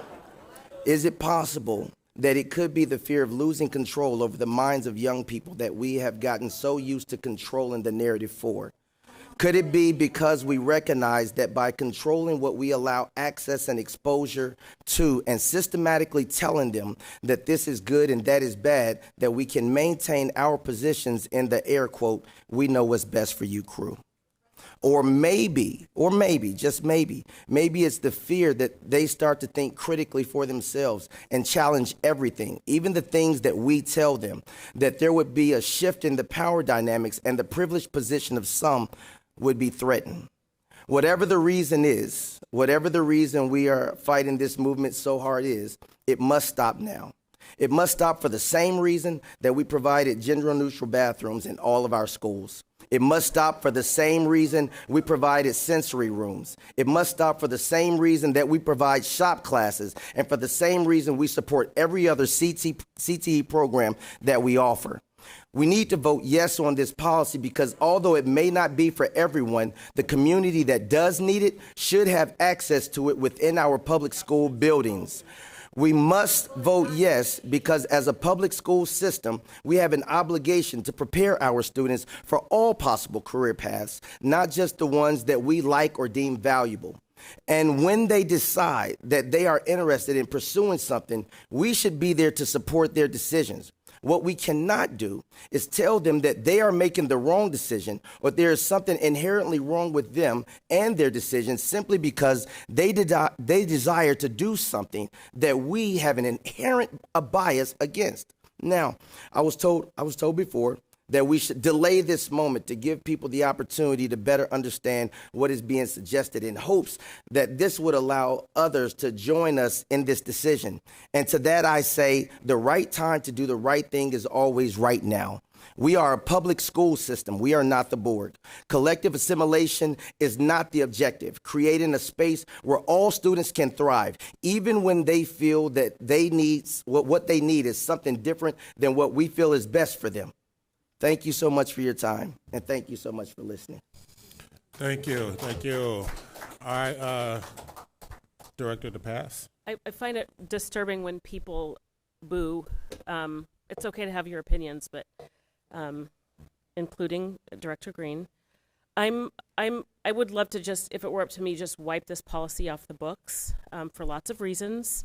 that it could be the fear of losing control over the minds of young people that we have gotten so used to controlling the narrative for? Could it be because we recognize that by controlling what we allow access and exposure to and systematically telling them that this is good and that is bad, that we can maintain our positions in the air quote, we know what's best for you crew? Or maybe, just maybe it's the fear that they start to think critically for themselves and challenge everything, even the things that we tell them, that there would be a shift in the power dynamics and the privileged position of some would be threatened. Whatever the reason is, whatever the reason we are fighting this movement so hard is, it must stop now. It must stop for the same reason that we provided gender-neutral bathrooms in all of our schools. It must stop for the same reason we provided sensory rooms. It must stop for the same reason that we provide shop classes and for the same reason we support every other CTE program that we offer. We need to vote yes on this policy because although it may not be for everyone, the community that does need it should have access to it within our public school buildings. We must vote yes because as a public school system, we have an obligation to prepare our students for all possible career paths, not just the ones that we like or deem valuable. And when they decide that they are interested in pursuing something, we should be there to support their decisions. What we cannot do is tell them that they are making the wrong decision or there is something inherently wrong with them and their decisions simply because they desire to do something that we have an inherent bias against. Now, I was told before that we should delay this moment to give people the opportunity to better understand what is being suggested in hopes that this would allow others to join us in this decision. And to that I say, the right time to do the right thing is always right now. We are a public school system. We are not the board. Collective assimilation is not the objective. Creating a space where all students can thrive, even when they feel that what they need is something different than what we feel is best for them. Thank you so much for your time, and thank you so much for listening. Thank you. All right, Director DePass. I find it disturbing when people boo. It's okay to have your opinions, but including Director Green, I would love to just, if it were up to me, just wipe this policy off the books for lots of reasons.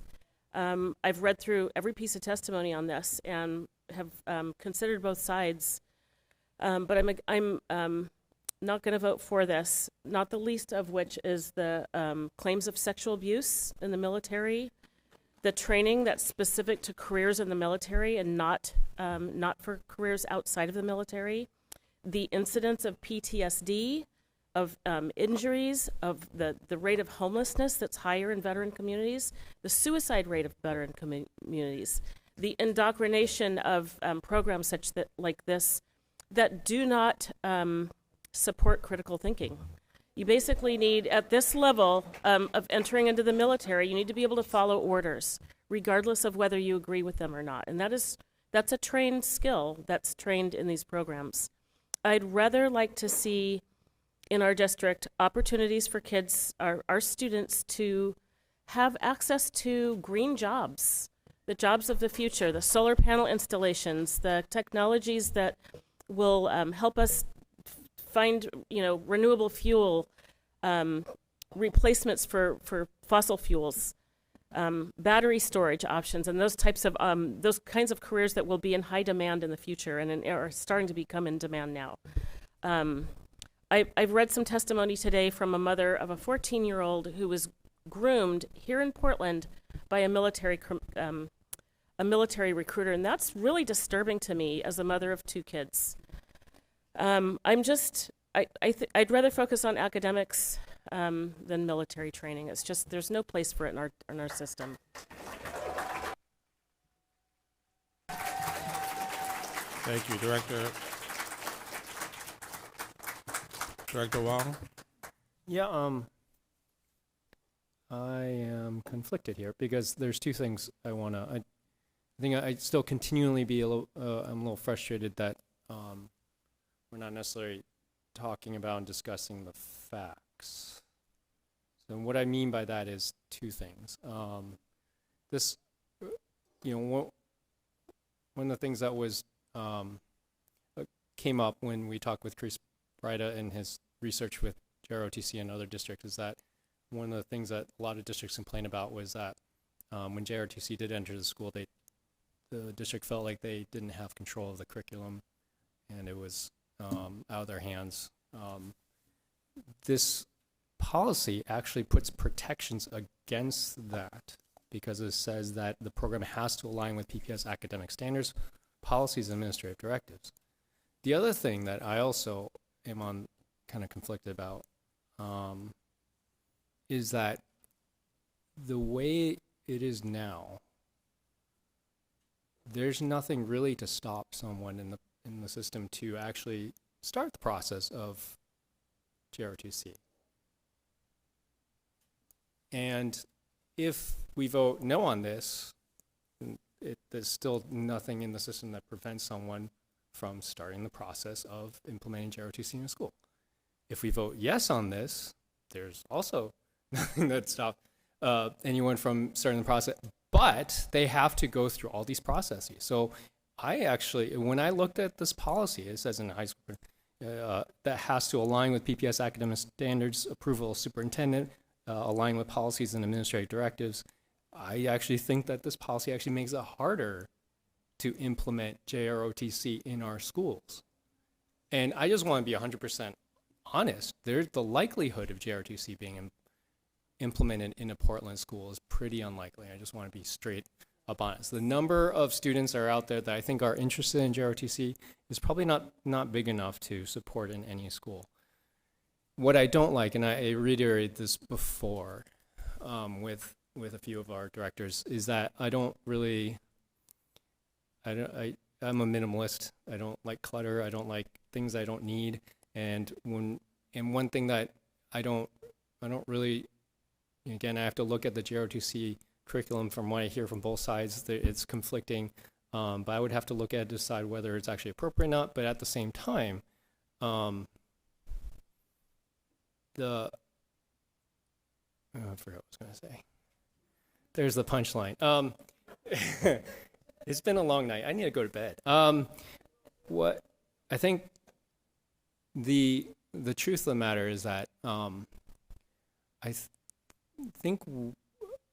I've read through every piece of testimony on this and have considered both sides, but I'm not going to vote for this, not the least of which is the claims of sexual abuse in the military, the training that's specific to careers in the military and not for careers outside of the military, the incidence of PTSD, of injuries, of the rate of homelessness that's higher in veteran communities, the suicide rate of veteran communities, the indoctrination of programs like this that do not support critical thinking. You basically need, at this level of entering into the military, you need to be able to follow orders, regardless of whether you agree with them or not. And that's a trained skill that's trained in these programs. I'd rather like to see in our district opportunities for kids, our students, to have access to green jobs, the jobs of the future, the solar panel installations, the technologies that will help us find, renewable fuel replacements for fossil fuels, battery storage options, and those kinds of careers that will be in high demand in the future and are starting to become in demand now. I've read some testimony today from a mother of a 14-year-old who was groomed here in Portland by a military recruiter, and that's really disturbing to me as a mother of two kids. I'd rather focus on academics than military training. It's just there's no place for it in our system. Thank you, Director. Director Wong? Yeah, I am conflicted here because there's two things I think I still continually I'm a little frustrated that we're not necessarily talking about and discussing the facts. And what I mean by that is two things. This, one of the things that was came up when we talked with Chris Breida and his research with JROTC and other districts is that one of the things that a lot of districts complain about was that when JROTC did enter the school, the district felt like they didn't have control of the curriculum, and it was out of their hands. This policy actually puts protections against that because it says that the program has to align with PPS academic standards, policies, and administrative directives. The other thing that I also am kind of conflicted about is that the way it is now, there's nothing really to stop someone in the system to actually start the process of JROTC. And if we vote no on this, there's still nothing in the system that prevents someone from starting the process of implementing JROTC in a school. If we vote yes on this, there's also nothing that stops anyone from starting the process, but they have to go through all these processes. So I actually, when I looked at this policy, it says in high school, that has to align with PPS academic standards, approval of superintendent, align with policies and administrative directives. I actually think that this policy actually makes it harder to implement JROTC in our schools. And I just want to be 100% honest. The likelihood of JROTC being implemented in a Portland school is pretty unlikely. I just want to be straight up honest. The number of students that are out there that I think are interested in JROTC is probably not big enough to support in any school. What I don't like, and I reiterated this before with a few of our directors, is that I'm a minimalist. I don't like clutter. I don't like things I don't need. And one thing that I don't really, again, I have to look at the JROTC curriculum from what I hear from both sides. It's conflicting, but I would have to look at it to decide whether it's actually appropriate or not. But at the same time, I forgot what I was going to say. There's the punchline. It's been a long night. I need to go to bed. What I think the truth of the matter is that I think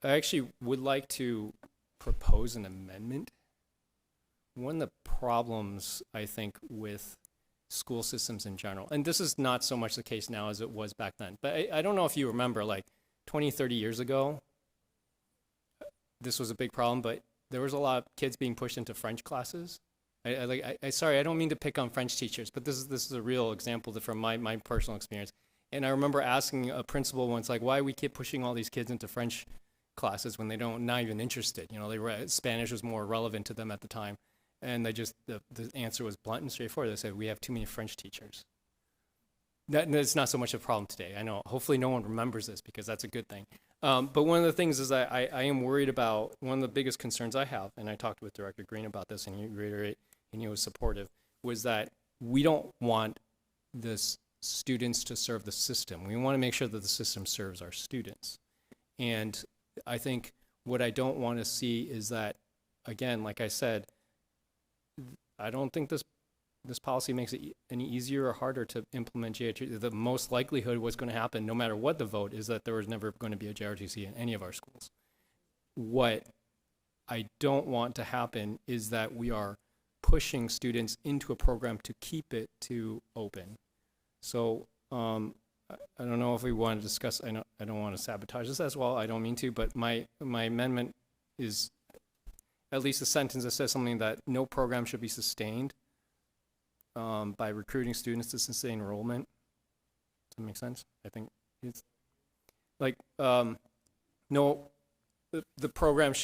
I actually would like to propose an amendment. One of the problems I think with school systems in general, and this is not so much the case now as it was back then, but I don't know if you remember, like 20, 30 years ago, this was a big problem, but there was a lot of kids being pushed into French classes. Sorry, I don't mean to pick on French teachers, but this is a real example from my personal experience. And I remember asking a principal once, like, why we keep pushing all these kids into French classes when not even interested. Spanish was more relevant to them at the time. And the answer was blunt and straightforward. They said, we have too many French teachers. That's not so much a problem today. I know, hopefully no one remembers this because that's a good thing. But one of the things is that I am worried about, one of the biggest concerns I have, and I talked with Director Green about this and he reiterated, and he was supportive, was that we don't want the students to serve the system. We want to make sure that the system serves our students. And I think what I don't want to see is that, again, like I said, I don't think this policy makes it any easier or harder to implement JROTC. The most likelihood what's going to happen, no matter what the vote, is that there was never going to be a JROTC in any of our schools. What I don't want to happen is that we are pushing students into a program to keep it to open. So I don't know if we want to discuss, I don't want to sabotage this as well, I don't mean to, but my amendment is at least a sentence that says something that no program should be sustained by recruiting students to sustain enrollment. Does that make sense? I think it's like, no, the program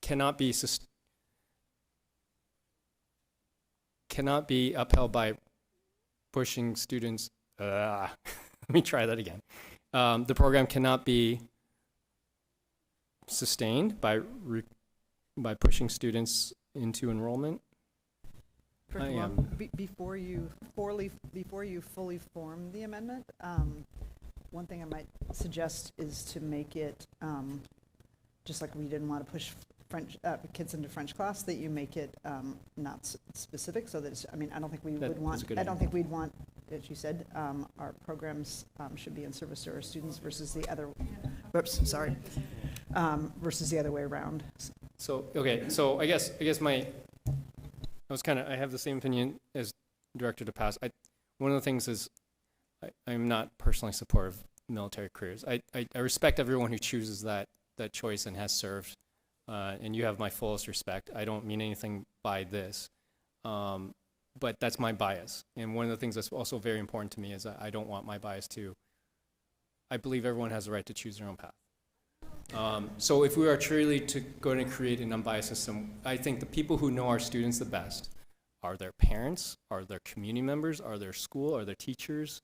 cannot be upheld by pushing students. Let me try that again. The program cannot be sustained by pushing students into enrollment. First of all, before you fully form the amendment, One thing I might suggest is to make it, just like we didn't want to push French kids into French class, that you make it not specific, so that it's, I mean, I don't think we would want, I don't think we'd want, as you said, our programs should be in service to our students versus the other, versus the other way around. So, okay, so I guess I have the same opinion as Director DePass. One of the things is I'm not personally supportive of military careers. I respect everyone who chooses that choice and has served, and you have my fullest respect. I don't mean anything by this, but that's my bias. And one of the things that's also very important to me is I don't want my bias to, I believe everyone has the right to choose their own path. So if we are truly going to create an unbiased system, I think the people who know our students the best are their parents, are their community members, are their school, are their teachers,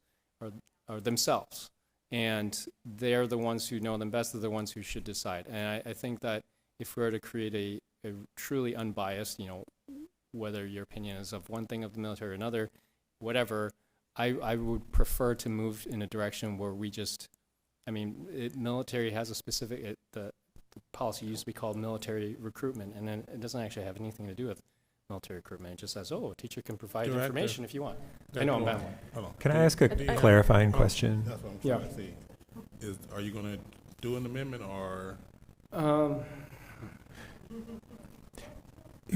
are themselves. And they're the ones who know them best, they're the ones who should decide. And I think that if we were to create a truly unbiased, whether your opinion is of one thing of the military or another, whatever, I would prefer to move in a direction where we just, military has a specific, the policy used to be called military recruitment, and then it doesn't actually have anything to do with military recruitment. It just says, a teacher can provide information if you want. I know I'm bad one. Can I ask a clarifying question? That's what I'm trying to see. Are you going to do an amendment or?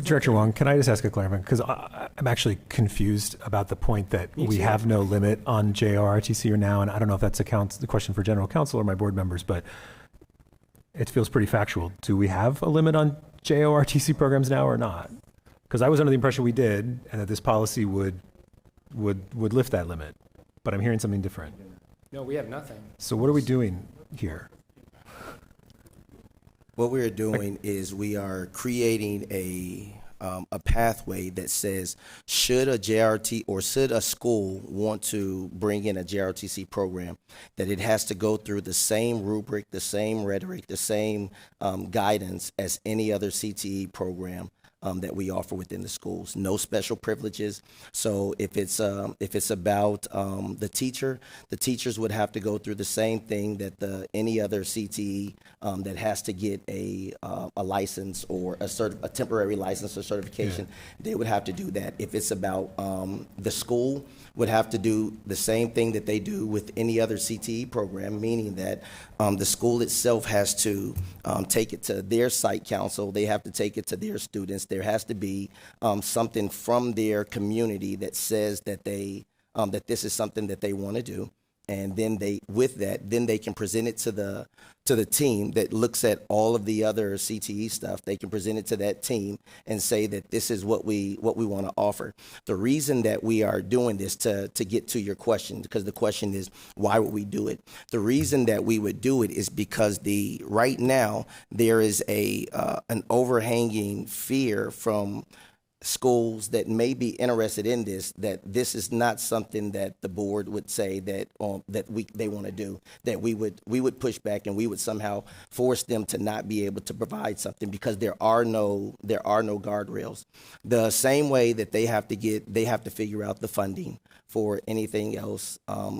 Director Wong, can I just ask a clarifying? Because I'm actually confused about the point that we have no limit on JROTC now, and I don't know if that's the question for General Counsel or my board members, but it feels pretty factual. Do we have a limit on JROTC programs now or not? Because I was under the impression we did, and that this policy would lift that limit, but I'm hearing something different. No, we have nothing. So what are we doing here? What we're doing is we are creating a pathway that says, should a JRT or should a school want to bring in a JRTC program, that it has to go through the same rubric, the same rhetoric, the same guidance as any other CTE program that we offer within the schools. No special privileges. So if it's about the teacher, the teachers would have to go through the same thing that any other CTE that has to get a license or a temporary license or certification. They would have to do that. If it's about the school, would have to do the same thing that they do with any other CTE program, meaning that the school itself has to take it to their site council. They have to take it to their students. There has to be something from their community that says that that this is something that they want to do. And then they can present it to the team that looks at all of the other CTE stuff. They can present it to that team and say that this is what we want to offer. The reason that we are doing this, to get to your question, because the question is, why would we do it? The reason that we would do it is because right now there is an overhanging fear from schools that may be interested in this, that this is not something that the board would say that they want to do, that we would push back and we would somehow force them to not be able to provide something because there are no guardrails. The same way that they have to figure out the funding for anything else,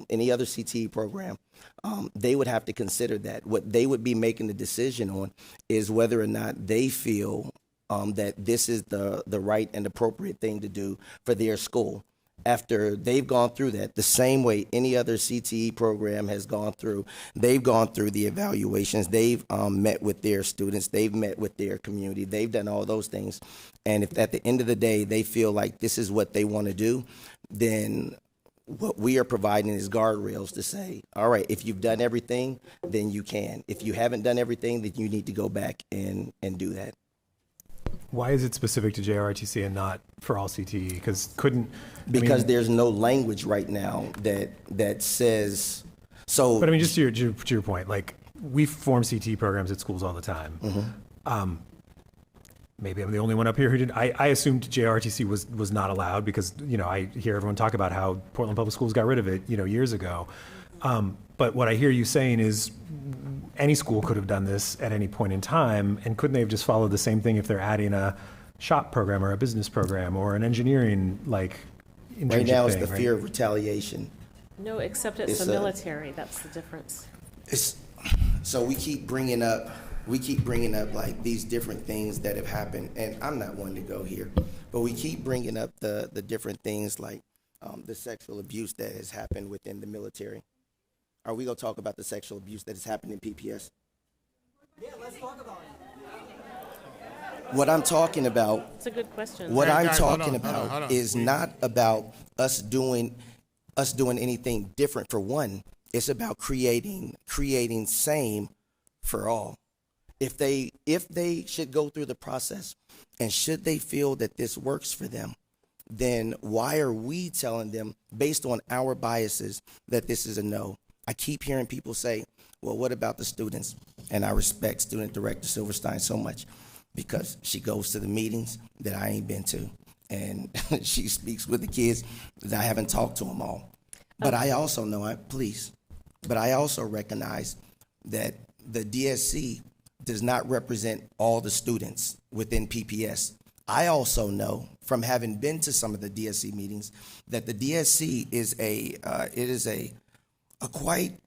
any other CTE program, they would have to consider that. What they would be making the decision on is whether or not they feel that this is the right and appropriate thing to do for their school. After they've gone through that, the same way any other CTE program has gone through, they've gone through the evaluations, they've met with their students, they've met with their community, they've done all those things. And if at the end of the day they feel like this is what they want to do, then what we are providing is guardrails to say, all right, if you've done everything, then you can. If you haven't done everything, then you need to go back and do that. Why is it specific to JROTC and not for all CTE? Because there's no language right now that says so. But just to your point, like we form CTE programs at schools all the time. Mm-hmm. Maybe I'm the only one up here who did. I assumed JROTC was not allowed because I hear everyone talk about how Portland Public Schools got rid of it years ago. But what I hear you saying is any school could have done this at any point in time, and couldn't they have just followed the same thing if they're adding a shop program or a business program or an engineering internship right now it's thing, the fear of retaliation. No, except it's It's the a- military. That's the difference. So we keep bringing up like these different things that have happened, and I'm not one to go here, but we keep bringing up the different things like the sexual abuse that has happened within the military. Are we gonna talk about the sexual abuse that has happened in PPS? Yeah, let's talk about it. What I'm talking about. It's a good question. What Hey, I'm guys, hold talking on, hold on, about hold on. is not about us doing anything different for one. It's about creating same for all. If they should go through the process and should they feel that this works for them, then why are we telling them based on our biases that this is a no? I keep hearing people say, well, what about the students? And I respect Student Director Silverstein so much because she goes to the meetings that I ain't been to. And she speaks with the kids that I haven't talked to them all. But I also know, but I also recognize that the DSC does not represent all the students within PPS. I also know from having been to some of the DSC meetings that the DSC is a quite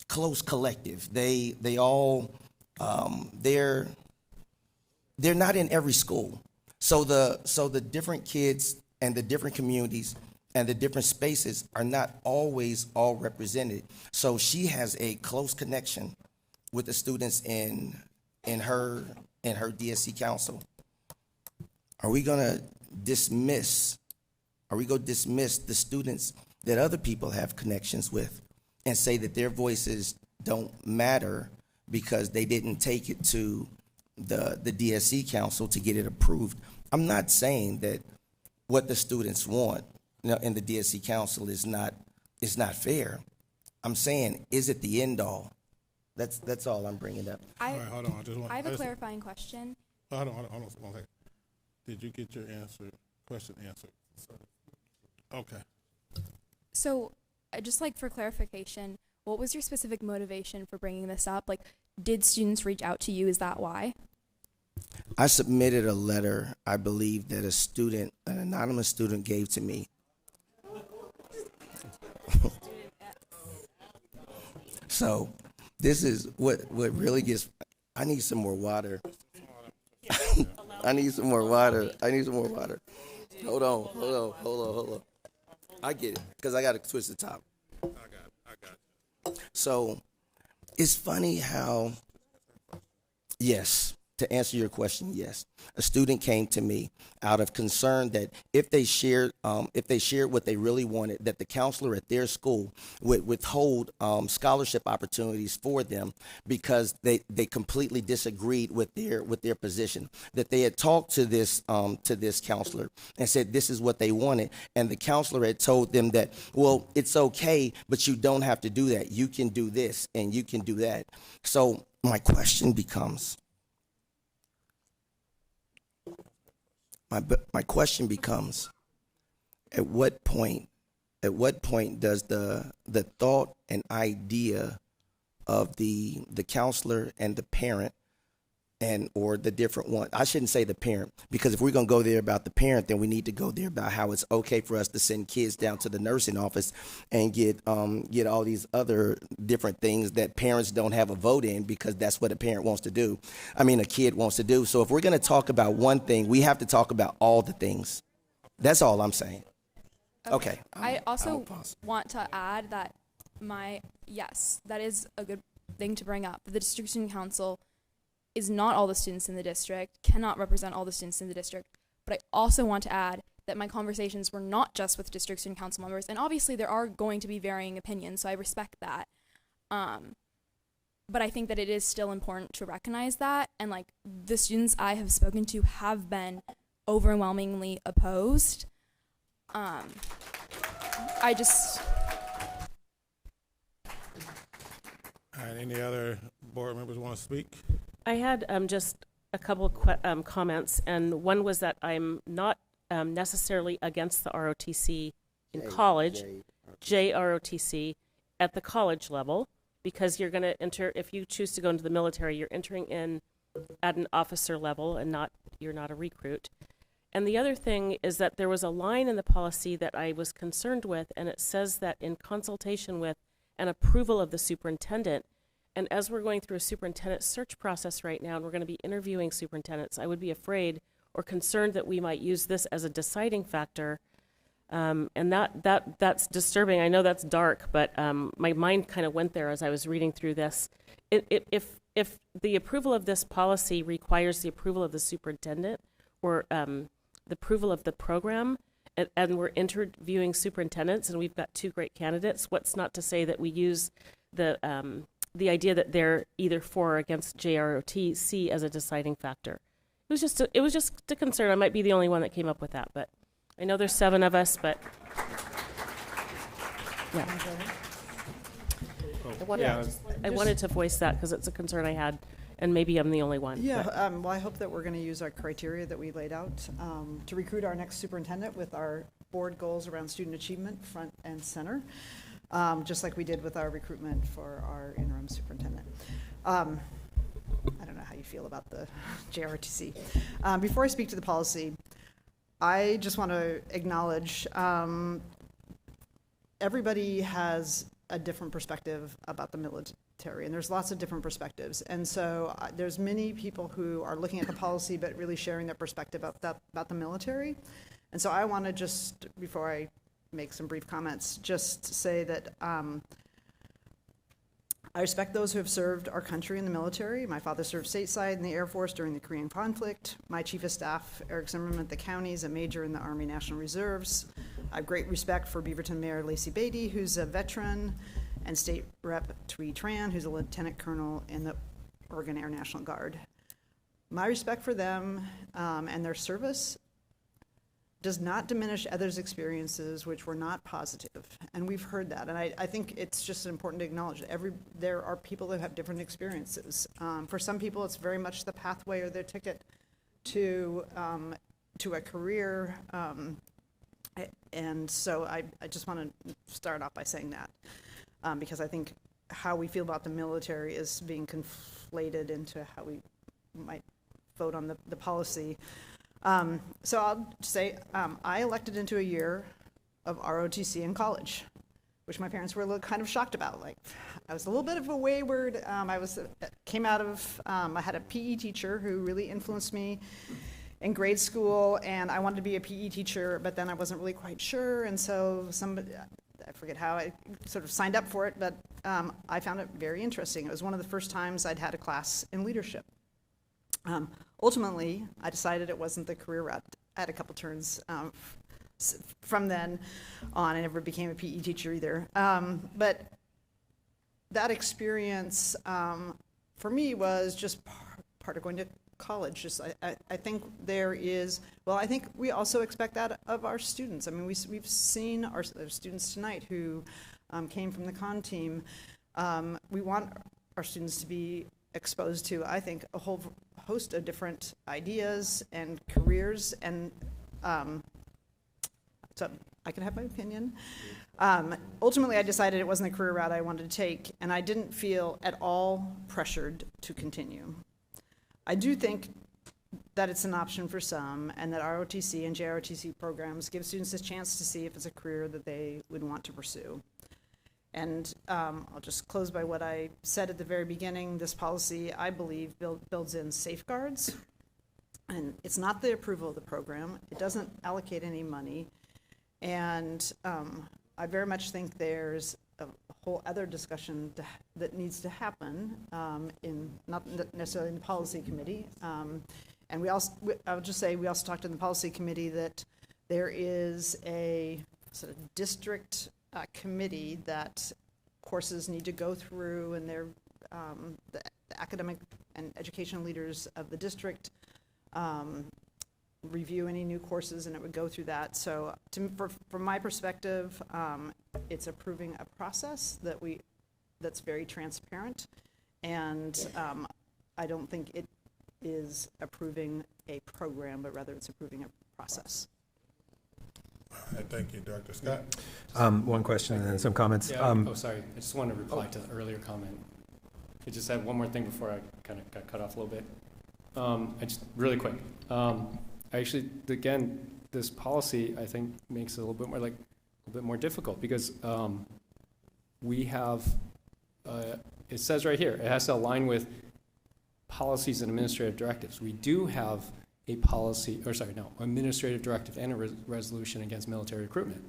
close collective. They all they're not in every school. So the different kids and the different communities and the different spaces are not always all represented. So she has a close connection with the students in her DSC council. Are we gonna dismiss the students that other people have connections with and say that their voices don't matter because they didn't take it to the DSC council to get it approved? I'm not saying that what the students want, in the DSC council is not fair. I'm saying, is it the end all? That's all I'm bringing up. All right, hold on. I have a clarifying question. Hold on one second. Did you get your question answered? Okay. So, just like for clarification, what was your specific motivation for bringing this up? Like, did students reach out to you? Is that why? I submitted a letter, I believe, that an anonymous student gave to me. So this is what really gets, I need some more water. I need some more water. Hold on. I get it, because I got to twist the top. I got it. So it's funny how, yes, to answer your question, yes, a student came to me out of concern that if they shared what they really wanted, that the counselor at their school would withhold scholarship opportunities for them because they completely disagreed with their position. That they had talked to this counselor and said this is what they wanted, and the counselor had told them that, well, it's okay, but you don't have to do that. You can do this and you can do that. So my question becomes. My question becomes, at what point does the thought and idea of the counselor and the parent or the different one, I shouldn't say the parent, because if we're going to go there about the parent, then we need to go there about how it's okay for us to send kids down to the nursing office and get all these other different things that parents don't have a vote in because that's what a parent wants to do. I mean, a kid wants to do. So if we're going to talk about one thing, we have to talk about all the things. That's all I'm saying. Okay. I also want to add that yes, that is a good thing to bring up. The district student council is not all the students in the district, cannot represent all the students in the district. But I also want to add that my conversations were not just with district student council members, and obviously there are going to be varying opinions, so I respect that. But I think that it is still important to recognize that, and like the students I have spoken to have been overwhelmingly opposed. All right, any other board members want to speak? I had just a couple of comments, and one was that I'm not necessarily against the ROTC in college, JROTC at the college level, because you're going to enter, if you choose to go into the military, you're entering in at an officer level and you're not a recruit. And the other thing is that there was a line in the policy that I was concerned with, and it says that in consultation with and approval of the superintendent. And as we're going through a superintendent search process right now, and we're going to be interviewing superintendents, I would be afraid or concerned that we might use this as a deciding factor. And that's disturbing. I know that's dark, but my mind kind of went there as I was reading through this. If the approval of this policy requires the approval of the superintendent or the approval of the program, and we're interviewing superintendents, and we've got 2 great candidates, what's not to say that we use the idea that they're either for or against JROTC as a deciding factor. It was just a concern. I might be the only one that came up with that, but I know there's 7 of us, but yeah. I wanted to voice that because it's a concern I had, and maybe I'm the only one. Yeah, well, I hope that we're going to use our criteria that we laid out to recruit our next superintendent with our board goals around student achievement front and center, just like we did with our recruitment for our interim superintendent. I don't know how you feel about the JROTC. Before I speak to the policy, I just want to acknowledge everybody has a different perspective about the military, and there's lots of different perspectives. And so there's many people who are looking at the policy but really sharing their perspective about the military. And so I want to just, before I make some brief comments, just say that I respect those who have served our country in the military. My father served stateside in the Air Force during the Korean conflict. My chief of staff, Eric Zimmerman, at the county, is a major in the Army National Reserves. I have great respect for Beaverton Mayor Lacey Beatty, who's a veteran, and State Rep Thuy Tran, who's a lieutenant colonel in the Oregon Air National Guard. My respect for them and their service does not diminish others' experiences which were not positive. And we've heard that. And I think it's just important to acknowledge that there are people that have different experiences. For some people, it's very much the pathway or their ticket to a career. And so I just want to start off by saying that, because I think how we feel about the military is being conflated into how we might vote on the policy. So I'll say I elected into a year of ROTC in college, which my parents were a little kind of shocked about. Like, I was a little bit of a wayward. I had a PE teacher who really influenced me in grade school, and I wanted to be a PE teacher, but then I wasn't really quite sure, and so I forget how I sort of signed up for it, but I found it very interesting. It was one of the first times I'd had a class in leadership. Ultimately, I decided it wasn't the career route. I had a couple turns from then on. I never became a PE teacher either. But that experience for me was just part of going to college. I think there is, well, I think we also expect that of our students. I mean, we've seen our students tonight who came from the con team. We want our students to be exposed to, I think, a whole host of different ideas and careers, and so I can have my opinion. Ultimately, I decided it wasn't the career route I wanted to take, and I didn't feel at all pressured to continue. I do think that it's an option for some, and that ROTC and JROTC programs give students a chance to see if it's a career that they would want to pursue. And I'll just close by what I said at the very beginning. This policy, I believe, builds in safeguards. And it's not the approval of the program. It doesn't allocate any money. And I very much think there's a whole other discussion that needs to happen not necessarily in the policy committee. And I would just say, we also talked in the policy committee that there is a sort of district committee that courses need to go through, and they're the academic and educational leaders of the district review any new courses, and it would go through that. So from my perspective, it's approving a process that's very transparent, and I don't think it is approving a program, but rather it's approving a process. Thank you, Dr. Scott. One question and then some comments. Yeah, sorry. I just wanted to reply to the earlier comment. I just had one more thing before I kind of got cut off a little bit. Really quick. actually, again, this policy, I think, makes it a little bit more difficult because we have, it says right here, it has to align with policies and administrative directives. We do have a policy, administrative directive and a resolution against military recruitment.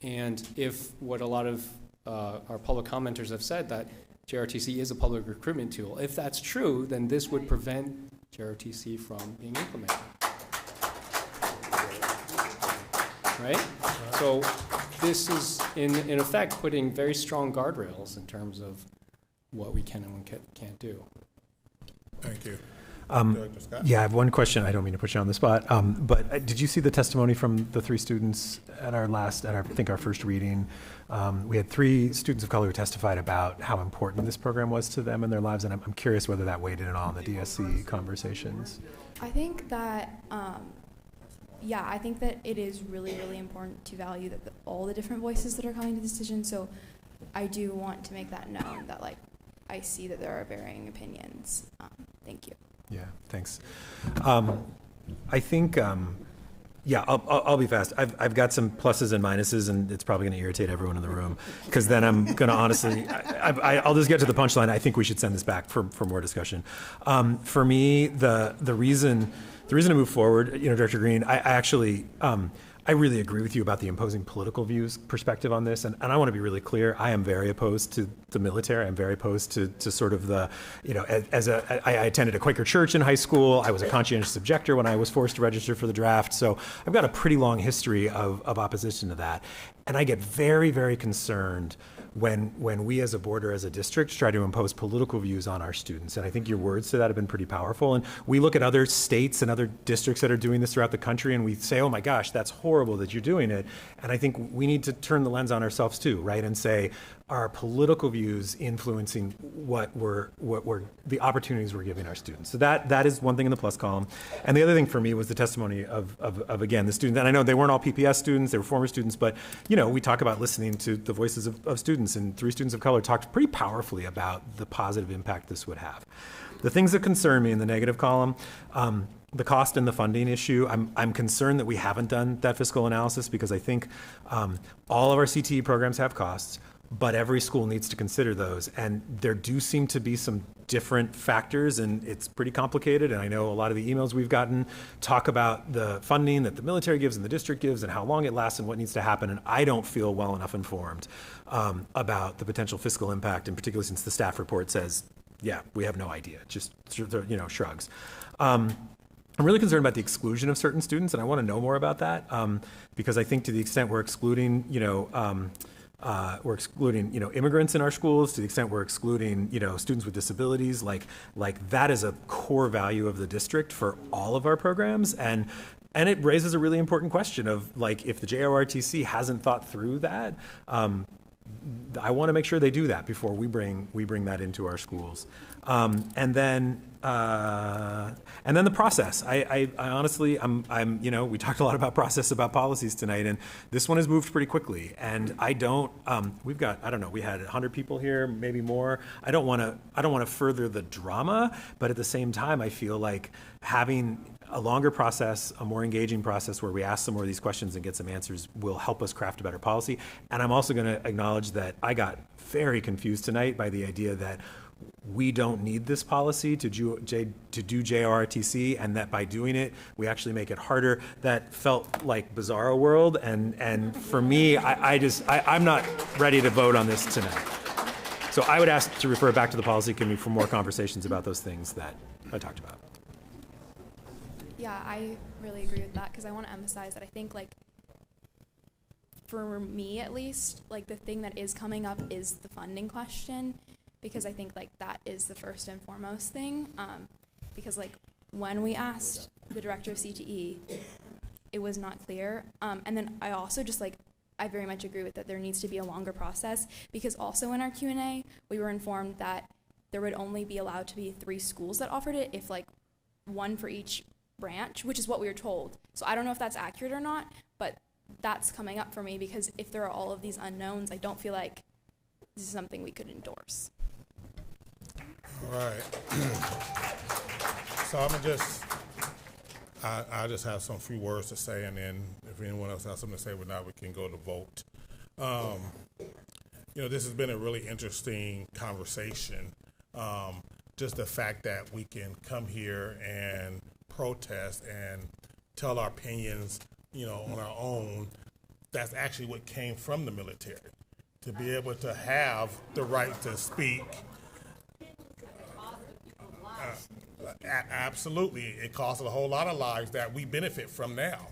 And if what a lot of our public commenters have said, that JROTC is a public recruitment tool, if that's true, then this would prevent JROTC from being implemented. Right? So this is, in effect, putting very strong guardrails in terms of what we can and can't do. Thank you. Yeah, I have one question. I don't mean to put you on the spot, but did you see the testimony from the 3 students at our first reading? We had 3 students of color who testified about how important this program was to them in their lives, and I'm curious whether that weighed in at all in the DSC conversations. I think that, I think that it is really, really important to value that all the different voices that are coming to the decision. So I do want to make that known that, like, I see that there are varying opinions. Thank you. Yeah, thanks. I think, I'll be fast. I've got some pluses and minuses, and it's probably going to irritate everyone in the room, because then I'm going to honestly, I'll just get to the punchline. I think we should send this back for more discussion. For me, the reason to move forward, Director Green, I really agree with you about the imposing political views perspective on this. And I want to be really clear. I am very opposed to the military. I'm very opposed to sort of the, I attended a Quaker church in high school. I was a conscientious objector when I was forced to register for the draft. So I've got a pretty long history of opposition to that. And I get very, very concerned when we as a board or as a district try to impose political views on our students. And I think your words to that have been pretty powerful. And we look at other states and other districts that are doing this throughout the country, and we say, oh my gosh, that's horrible that you're doing it. And I think we need to turn the lens on ourselves too, right? And say, are political views influencing what the opportunities we're giving our students? So that is one thing in the plus column. And the other thing for me was the testimony of again, the students. And I know they weren't all PPS students, they were former students, but we talk about listening to the voices of students, and 3 students of color talked pretty powerfully about the positive impact this would have. The things that concern me in the negative column, the cost and the funding issue, I'm concerned that we haven't done that fiscal analysis, because I think all of our CTE programs have costs, but every school needs to consider those. And there do seem to be some different factors, and it's pretty complicated. And I know a lot of the emails we've gotten talk about the funding that the military gives and the district gives and how long it lasts and what needs to happen. And I don't feel well enough informed about the potential fiscal impact, and particularly since the staff report says, yeah, we have no idea, just shrugs. I'm really concerned about the exclusion of certain students, and I want to know more about that, because I think to the extent we're excluding, immigrants in our schools, to the extent we're excluding, students with disabilities, like that is a core value of the district for all of our programs. And it raises a really important question of, like, if the JROTC hasn't thought through that, I want to make sure they do that before we bring that into our schools. And then the process. I honestly, we talked a lot about process, about policies tonight, and this one has moved pretty quickly. And we had 100 people here, maybe more. I don't want to further the drama, but at the same time, I feel like having a longer process, a more engaging process where we ask some more of these questions and get some answers will help us craft a better policy. And I'm also going to acknowledge that I got very confused tonight by the idea that we don't need this policy to do JROTC, and that by doing it, we actually make it harder. That felt like Bizarro World, and for me, I'm not ready to vote on this tonight. So I would ask to refer back to the policy committee for more conversations about those things that I talked about. Yeah, I really agree with that, because I want to emphasize that I think, like, for me at least, like, the thing that is coming up is the funding question, because I think, like, that is the first and foremost thing, because, like, when we asked the director of CTE, it was not clear. And then I also just, like, I very much agree with that there needs to be a longer process, because also in our Q&A, we were informed that there would only be allowed to be 3 schools that offered it, if, like, 1 for each branch, which is what we were told. So I don't know if that's accurate or not, but that's coming up for me, because if there are all of these unknowns, I don't feel like this is something we could endorse. All right. So I'm gonna just I just have some few words to say, and then if anyone else has something to say, we can go to vote. This has been a really interesting conversation. Just the fact that we can come here and protest and tell our opinions, on our own. That's actually what came from the military, to be able to have the right to speak. Absolutely, it costs a whole lot of lives that we benefit from now,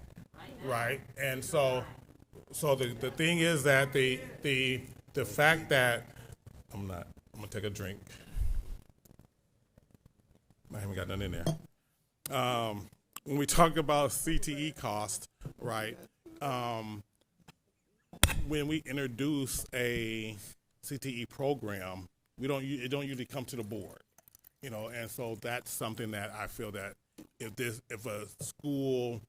right? And so the thing is that the fact that I'm gonna take a drink. I haven't got nothing in there. When we talk about CTE cost, right? When we introduce a CTE program, it don't usually come to the board, and so that's something that I feel that if a school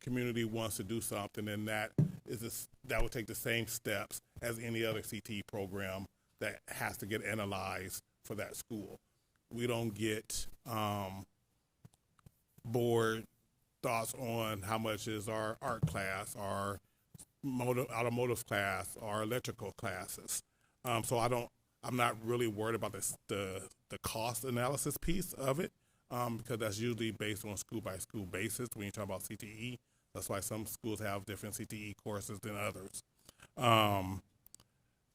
community wants to do something, then that would take the same steps as any other CTE program that has to get analyzed for that school. We don't get board thoughts on how much is our art class, our automotive class, our electrical classes. So I'm not really worried about the cost analysis piece of it, because that's usually based on school by school basis when you talk about CTE. That's why some schools have different CTE courses than others.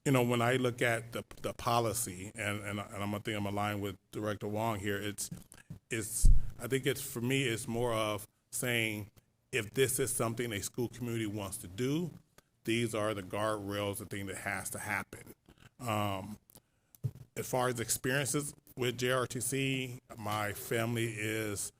When I look at the policy, and I'm aligned with Director Wong here, I think for me, it's more of saying, if this is something a school community wants to do, these are the guardrails, the thing that has to happen. As far as experiences with JROTC, my family is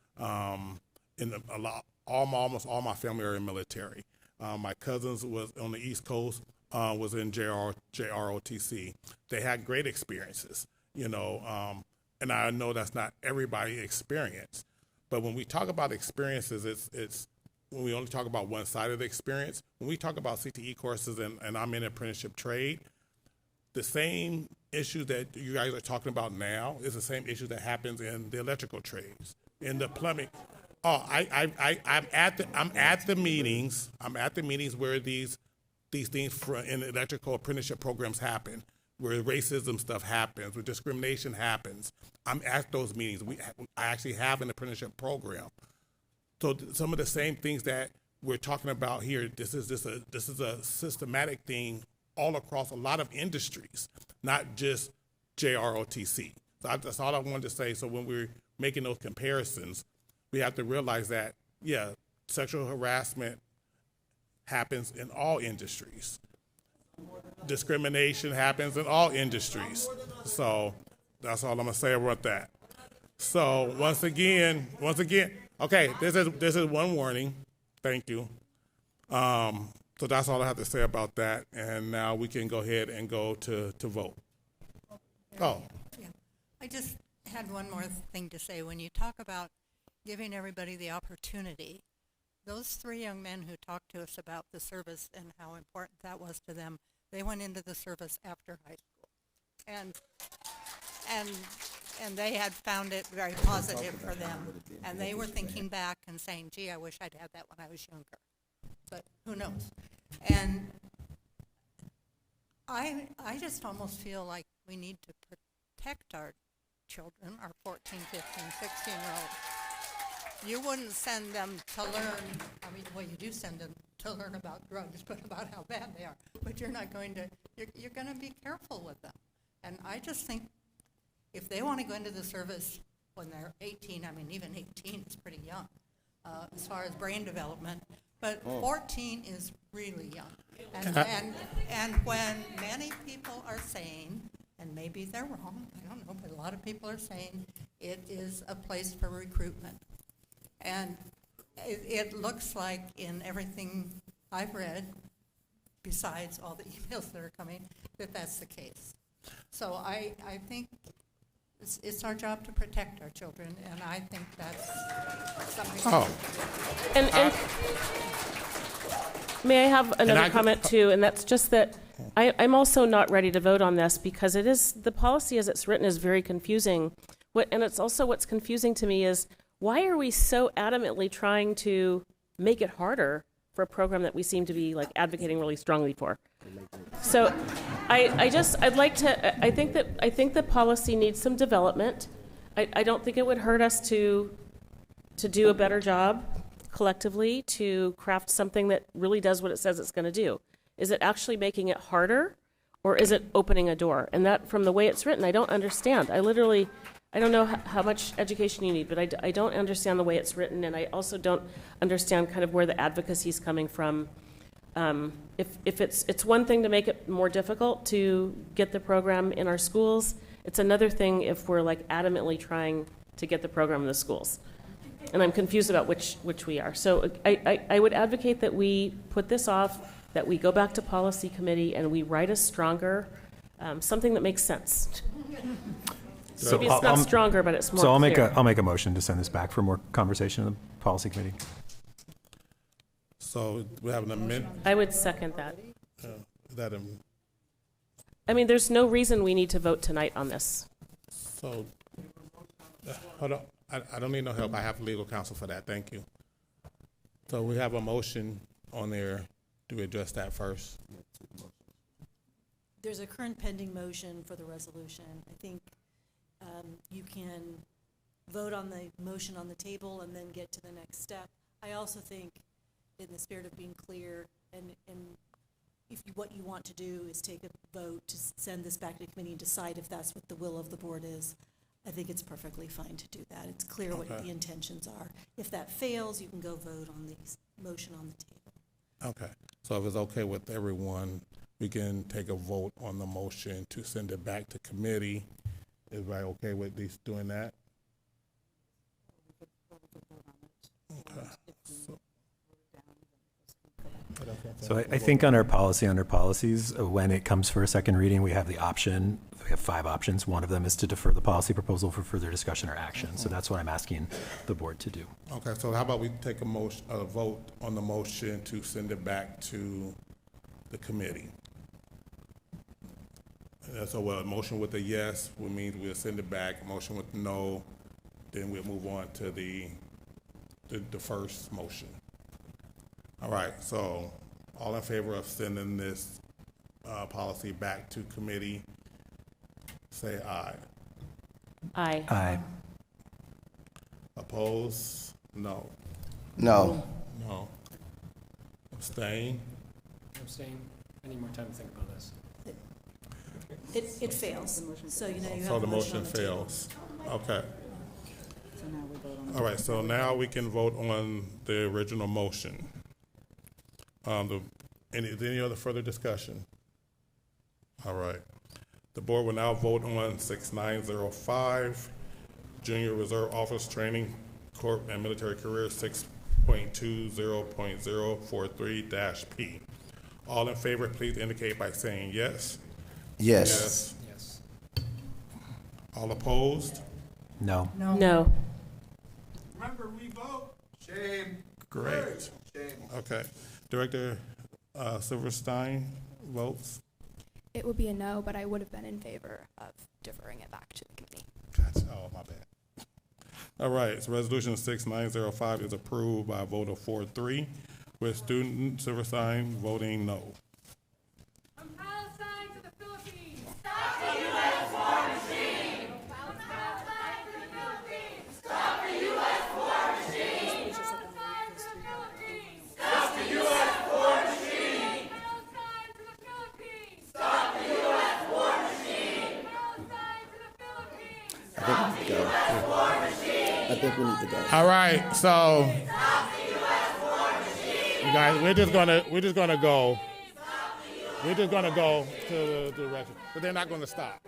almost all my family are in military. My cousins was on the East Coast, was in JROTC. They had great experiences, and I know that's not everybody's experience. But when we talk about experiences, it's when we only talk about one side of the experience. When we talk about CTE courses, and I'm in apprenticeship trade, the same issue that you guys are talking about now is the same issue that happens in the electrical trades, in the plumbing. Oh, I'm at the meetings. I'm at the meetings where these things in electrical apprenticeship programs happen, where racism stuff happens, where discrimination happens. I'm at those meetings. I actually have an apprenticeship program. So some of the same things that we're talking about here, this is a systematic thing all across a lot of industries, not just JROTC. So that's all I wanted to say. So when we're making those comparisons, we have to realize that, sexual harassment happens in all industries. Discrimination happens in all industries. So that's all I'm gonna say about that. So once again, okay, this is one warning. Thank you. So that's all I have to say about that. And now we can go ahead and go to vote. Oh. Yeah. I just had one more thing to say. When you talk about giving everybody the opportunity, those three young men who talked to us about the service and how important that was to them, they went into the service after high school. And they had found it very positive for them. And they were thinking back and saying, gee, I wish I'd had that when I was younger. But who knows? And I just almost feel like we need to protect our children, our 14, 15, 16-year-olds. You wouldn't send them to learn, you do send them to learn about drugs, but about how bad they are. But you're not going to, you're going to be careful with them. And I just think if they want to go into the service when they're 18, even 18 is pretty young as far as brain development, but 14 is really young. And when many people are saying, and maybe they're wrong, I don't know, but a lot of people are saying it is a place for recruitment. And it looks like in everything I've read, besides all the emails that are coming, that that's the case. So I think it's our job to protect our children, and I think that's something. And may I have another comment too? And that's just that I'm also not ready to vote on this because the policy as it's written is very confusing. And it's also what's confusing to me is why are we so adamantly trying to make it harder for a program that we seem to be like advocating really strongly for? So I think that policy needs some development. I don't think it would hurt us to do a better job collectively to craft something that really does what it says it's going to do. Is it actually making it harder, or is it opening a door? And that, from the way it's written, I don't understand. I don't know how much education you need, but I don't understand the way it's written, and I also don't understand kind of where the advocacy is coming from. If it's one thing to make it more difficult to get the program in our schools, it's another thing if we're like adamantly trying to get the program in the schools. And I'm confused about which we are. So I would advocate that we put this off, that we go back to policy committee and we write a stronger, something that makes sense. So maybe it's not stronger, but it's more So clear. I'll make a motion to send this back for more conversation in the policy committee. So we have an amendment. I would second that. Is that a, I mean, there's no reason we need to vote tonight on this. so, hold on. I don't need no help. I have legal counsel for that. Thank you. So we have a motion on there. Do we address that first? There's a current pending motion for the resolution. I think you can vote on the motion on the table and then get to the next step. I also think, in the spirit of being clear, and if what you want to do is take a vote to send this back to committee and decide if that's what the will of the board is, I think it's perfectly fine to do that. It's clear what the intentions are. If that fails, you can go vote on the motion on the table. Okay. So if it's okay with everyone, we can take a vote on the motion to send it back to committee. Is everybody okay with these doing that? Okay. So I think on our policy, under policies, when it comes for a second reading, we have the option, we have 5 options. One of them is to defer the policy proposal for further discussion or action. So that's what I'm asking the board to do. Okay, so how about we take a vote on the motion to send it back to the committee? So a motion with a yes would mean we'll send it back. A motion with no, then we'll move on to the first motion. All right, so all in favor of sending this policy back to committee, say aye. Aye. Aye. Oppose? No. No. No. Abstain? Abstain. I need more time to think about this. It fails. So you have So a the motion on the table. fails. Okay. All right, so now we can vote on the original motion. Any other further discussion? All right. The board will now vote on 6905, Junior Reserve Officer Training Corps and Military Career 6.20.043-P. All in favor, please indicate by saying yes. Yes. Yes. All opposed? No. No. Remember, we vote. Shame. Great. Shame. Okay. Director Silverstein votes. It would be a no, but I would have been in favor of deferring it back to the committee. Gotcha. Oh, my bad. All right, so resolution 6905 is approved by a vote of 4-3, with student Silverstein voting no. From Palestine to the Philippines. Stop the U.S. war machine. From Palestine to the Philippines. Stop the U.S. war machine. Palestine to the Philippines. Stop the U.S. war machine. Palestine to the Philippines. Stop the U.S. war machine. Palestine to the Philippines. I think we need to go. I think we need to go. All right, so you guys, we're just gonna go. We're just gonna go to the record, but they're not gonna stop.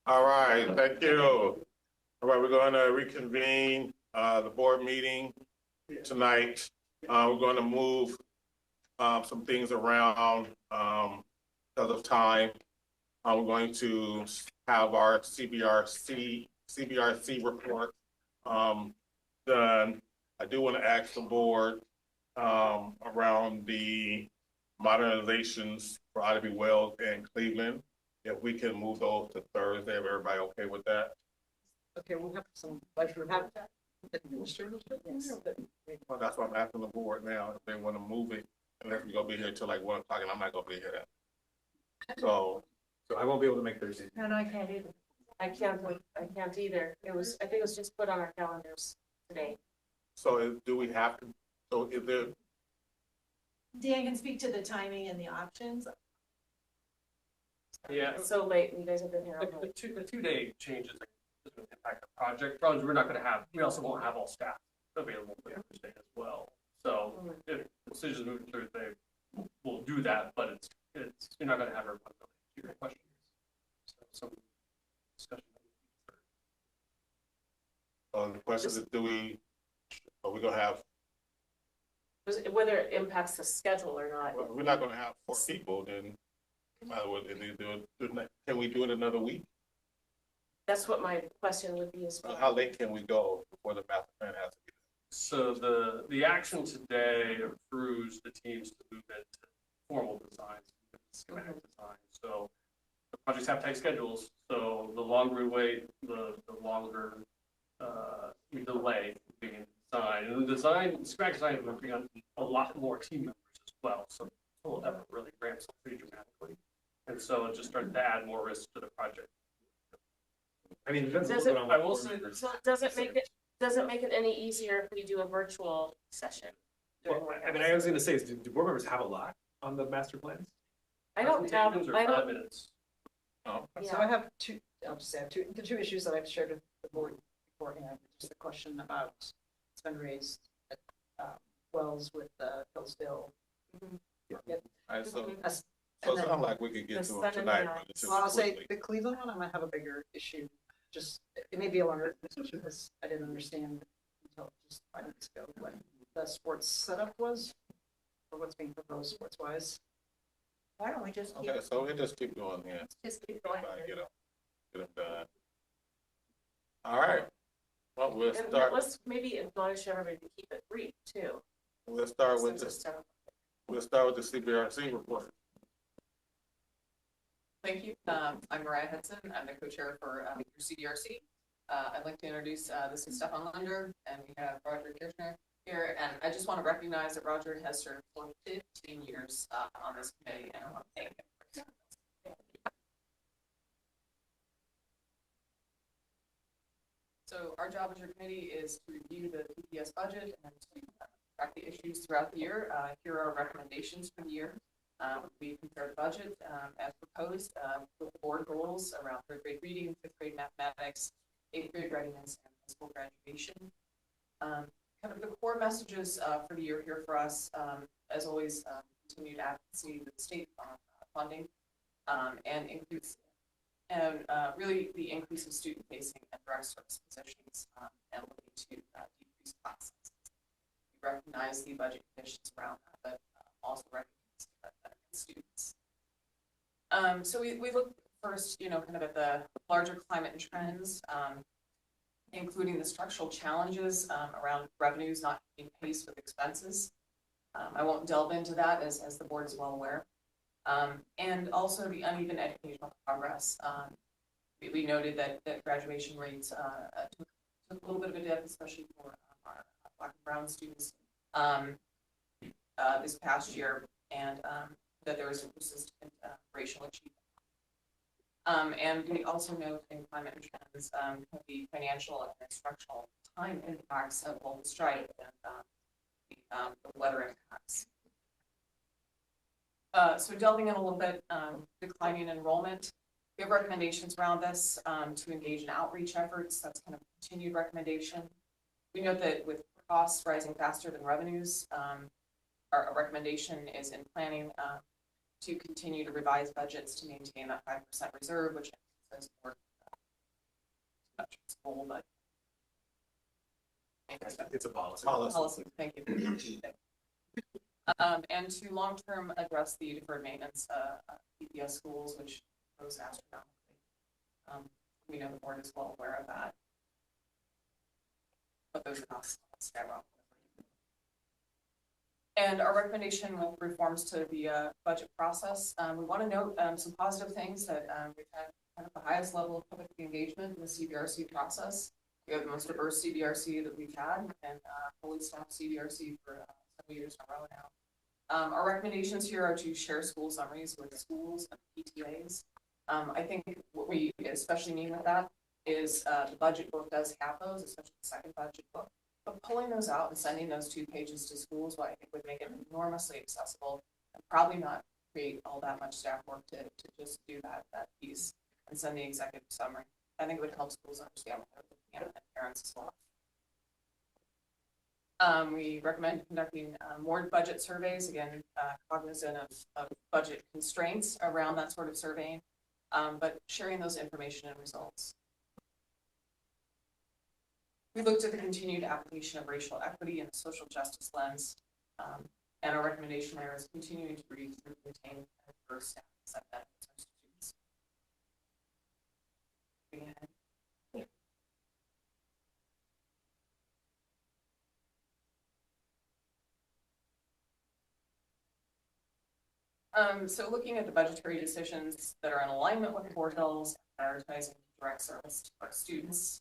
All right, thank you. All right, we're going to reconvene the board meeting tonight. We're going to move some things around because of time. We're going to have our CBRC report done. I do want to ask the board around the modernizations for Ivy Wells and Cleveland. If we can move those to Thursday, if everybody okay with that? Okay, we'll have some pleasure of having administrators. Well, that's what I'm asking the board now, if they want to move it, unless we're gonna be here till like 1 o'clock, and I'm not gonna be here then. So I won't be able to make Thursday. And I can't either. I can't either. I think it was just put on our calendars today. So do we have to, so is there, Dan can speak to the timing and the options. Yeah. It's so late, and you guys have been here all The night. two-day changes doesn't impact the project. Probably we're not going to have, we also won't have all staff available for Thursday as well. So if the decisions move to Thursday, we'll do that, but it's you're not going to have everyone know your questions. So some discussion. the question is, are we gonna have, Whether it impacts the schedule or not. well, if we're not gonna have 4 people, then might as well, can we do it another week? That's what my question would be as well. How late can we go before the master plan has to be? So the action today approves the teams to move into formal designs, schematic design. So the projects have tight schedules. So the longer we wait, the longer we delay being design. And the schematic design will bring on a lot more team members as well. So the total effort really ramps up pretty dramatically. And so it just started to add more risk to the project. I mean, Does it make it any easier if we do a virtual session? Well, I mean, I was going to say, do board members have a lot on the master plans? I don't have. I don't. Minutes. Oh. So I have the two issues that I've shared with the board beforehand. Just the question about it's been raised at Wells with Hillsdale. So it sounds like we could get to it tonight. Well, I'll say the Cleveland one, I might have a bigger issue. Just, it may be a longer discussion because I didn't understand until just 5 minutes ago what the sports setup was or what's being proposed sports wise. Why don't we just keep? Okay, so we just keep going here. Just keep going. Get them done. All right. Well, we'll And start. let's maybe admonish everybody to keep it brief too. We'll start with Since it's the CBRC report. Thank you. I'm Mariah Hudson. I'm the co-chair for CDRC. I'd like to introduce this is Stefan Lunder, and we have Roger Kirchner here. And I just want to recognize that Roger has served for 15 years on this committee, and I want to thank him for his service. So our job as your committee is to review the PPS budget and to track the issues throughout the year. Here are our recommendations for the year. We compared the budget as proposed with the board goals around 3rd grade reading, 5th grade mathematics, 8th grade readiness, and high school graduation. Kind of the core messages for the year here for us, as always, continued advocacy with the state funding and increase, and really the increase in student facing and direct service positions and looking to decrease classes. We recognize the budget conditions around that, but also recognize students. So we look first, kind of at the larger climate and trends, including the structural challenges around revenues not keeping pace with expenses. I won't delve into that as the board is well aware. And also the uneven educational progress. We noted that graduation rates took a little bit of a dip, especially for our Black and Brown students this past year, and that there was a persistent racial achievement. And we also note in climate trends the financial and instructional time impacts of both strike and the weather impacts. So delving in a little bit, declining enrollment. We have recommendations around this to engage in outreach efforts. That's kind of a continued recommendation. We note that with costs rising faster than revenues, our recommendation is in planning to continue to revise budgets to maintain that 5% reserve, which is more goal, but it's a policy. Policy. Thank you. And to long-term address the deferred maintenance PPS schools, which rose astronomically. We know the board is well aware of that, but those costs skyrocket. And our recommendation will reforms to the budget process. We want to note some positive things that we've had kind of the highest level of public engagement in the CBRC process. We have the most diverse CBRC that we've had, and fully staffed CBRC for several years in a row now. Our recommendations here are to share school summaries with schools and PTAs. I think what we especially mean with that is the budget book does have those, especially the second budget book. But pulling those out and sending those 2 pages to schools, well, I think would make it enormously accessible and probably not create all that much staff work to just do that piece and send the executive summary. I think it would help schools understand what they're looking at and parents as well. We recommend conducting more budget surveys, again, cognizant of budget constraints around that sort of surveying, but sharing those information and results. We looked at the continued application of racial equity and a social justice lens, and our recommendation there is continuing to retain diverse staff that benefits our students. So looking at the budgetary decisions that are in alignment with the board goals, prioritizing direct service to our students.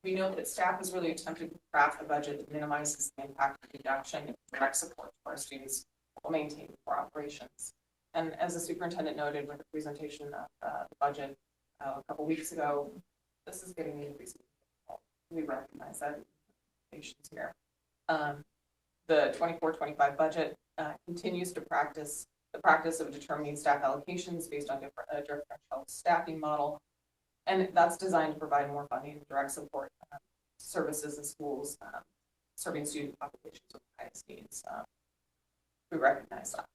We know that staff has really attempted to craft a budget that minimizes the impact of reduction and direct support to our students while maintaining core operations. And as the superintendent noted with the presentation of the budget a couple weeks ago, this is getting increasingly difficult. We recognize that here. The 24-25 budget continues to practice the practice of determining staff allocations based on differential staffing model. And that's designed to provide more funding and direct support services in schools serving student populations with the highest needs. We recognize that.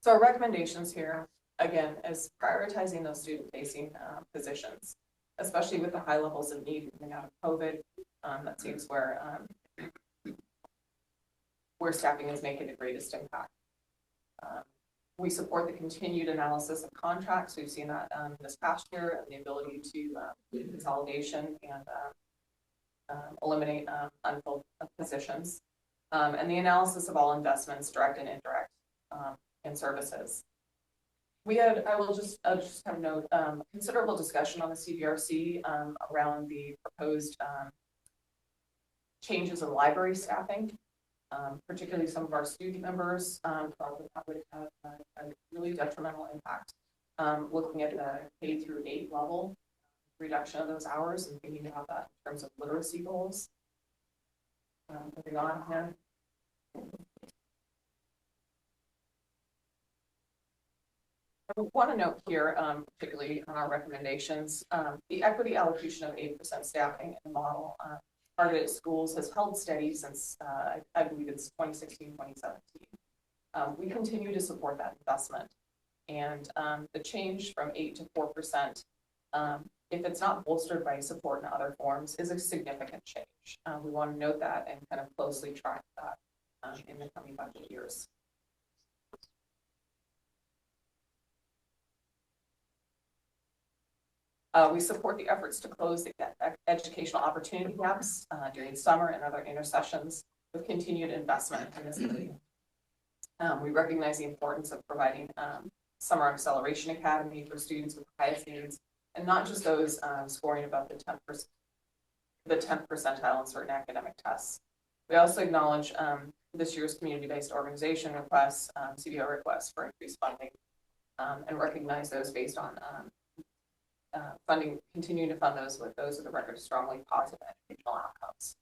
So our recommendations here, again, is prioritizing those student-facing positions, especially with the high levels of need coming out of COVID. That seems where staffing is making the greatest impact. We support the continued analysis of contracts. We've seen that this past year, and the ability to do consolidation and eliminate unfilled positions, and the analysis of all investments, direct and indirect, in services. We had, I'll just have a note, considerable discussion on the CBRC around the proposed changes in library staffing. Particularly some of our student members probably would have a really detrimental impact. Looking at the K through 8 level, reduction of those hours and thinking about that in terms of literacy goals. Moving on here. I want to note here, particularly on our recommendations, the equity allocation of 8% staffing in the model targeted schools has held steady since, I believe it's 2016, 2017. We continue to support that investment. And the change from 8 to 4%, if it's not bolstered by support in other forms, is a significant change. We want to note that and kind of closely track that in the coming budget years. We support the efforts to close the educational opportunity gaps during summer and other intersessions with continued investment in this area. We recognize the importance of providing Summer Acceleration Academy for students with the highest needs, and not just those scoring above the 10th percentile in certain academic tests. We also acknowledge this year's community-based organization requests, CBO requests for increased funding, and recognize those based on funding, continuing to fund those with those of the record strongly positive educational outcomes.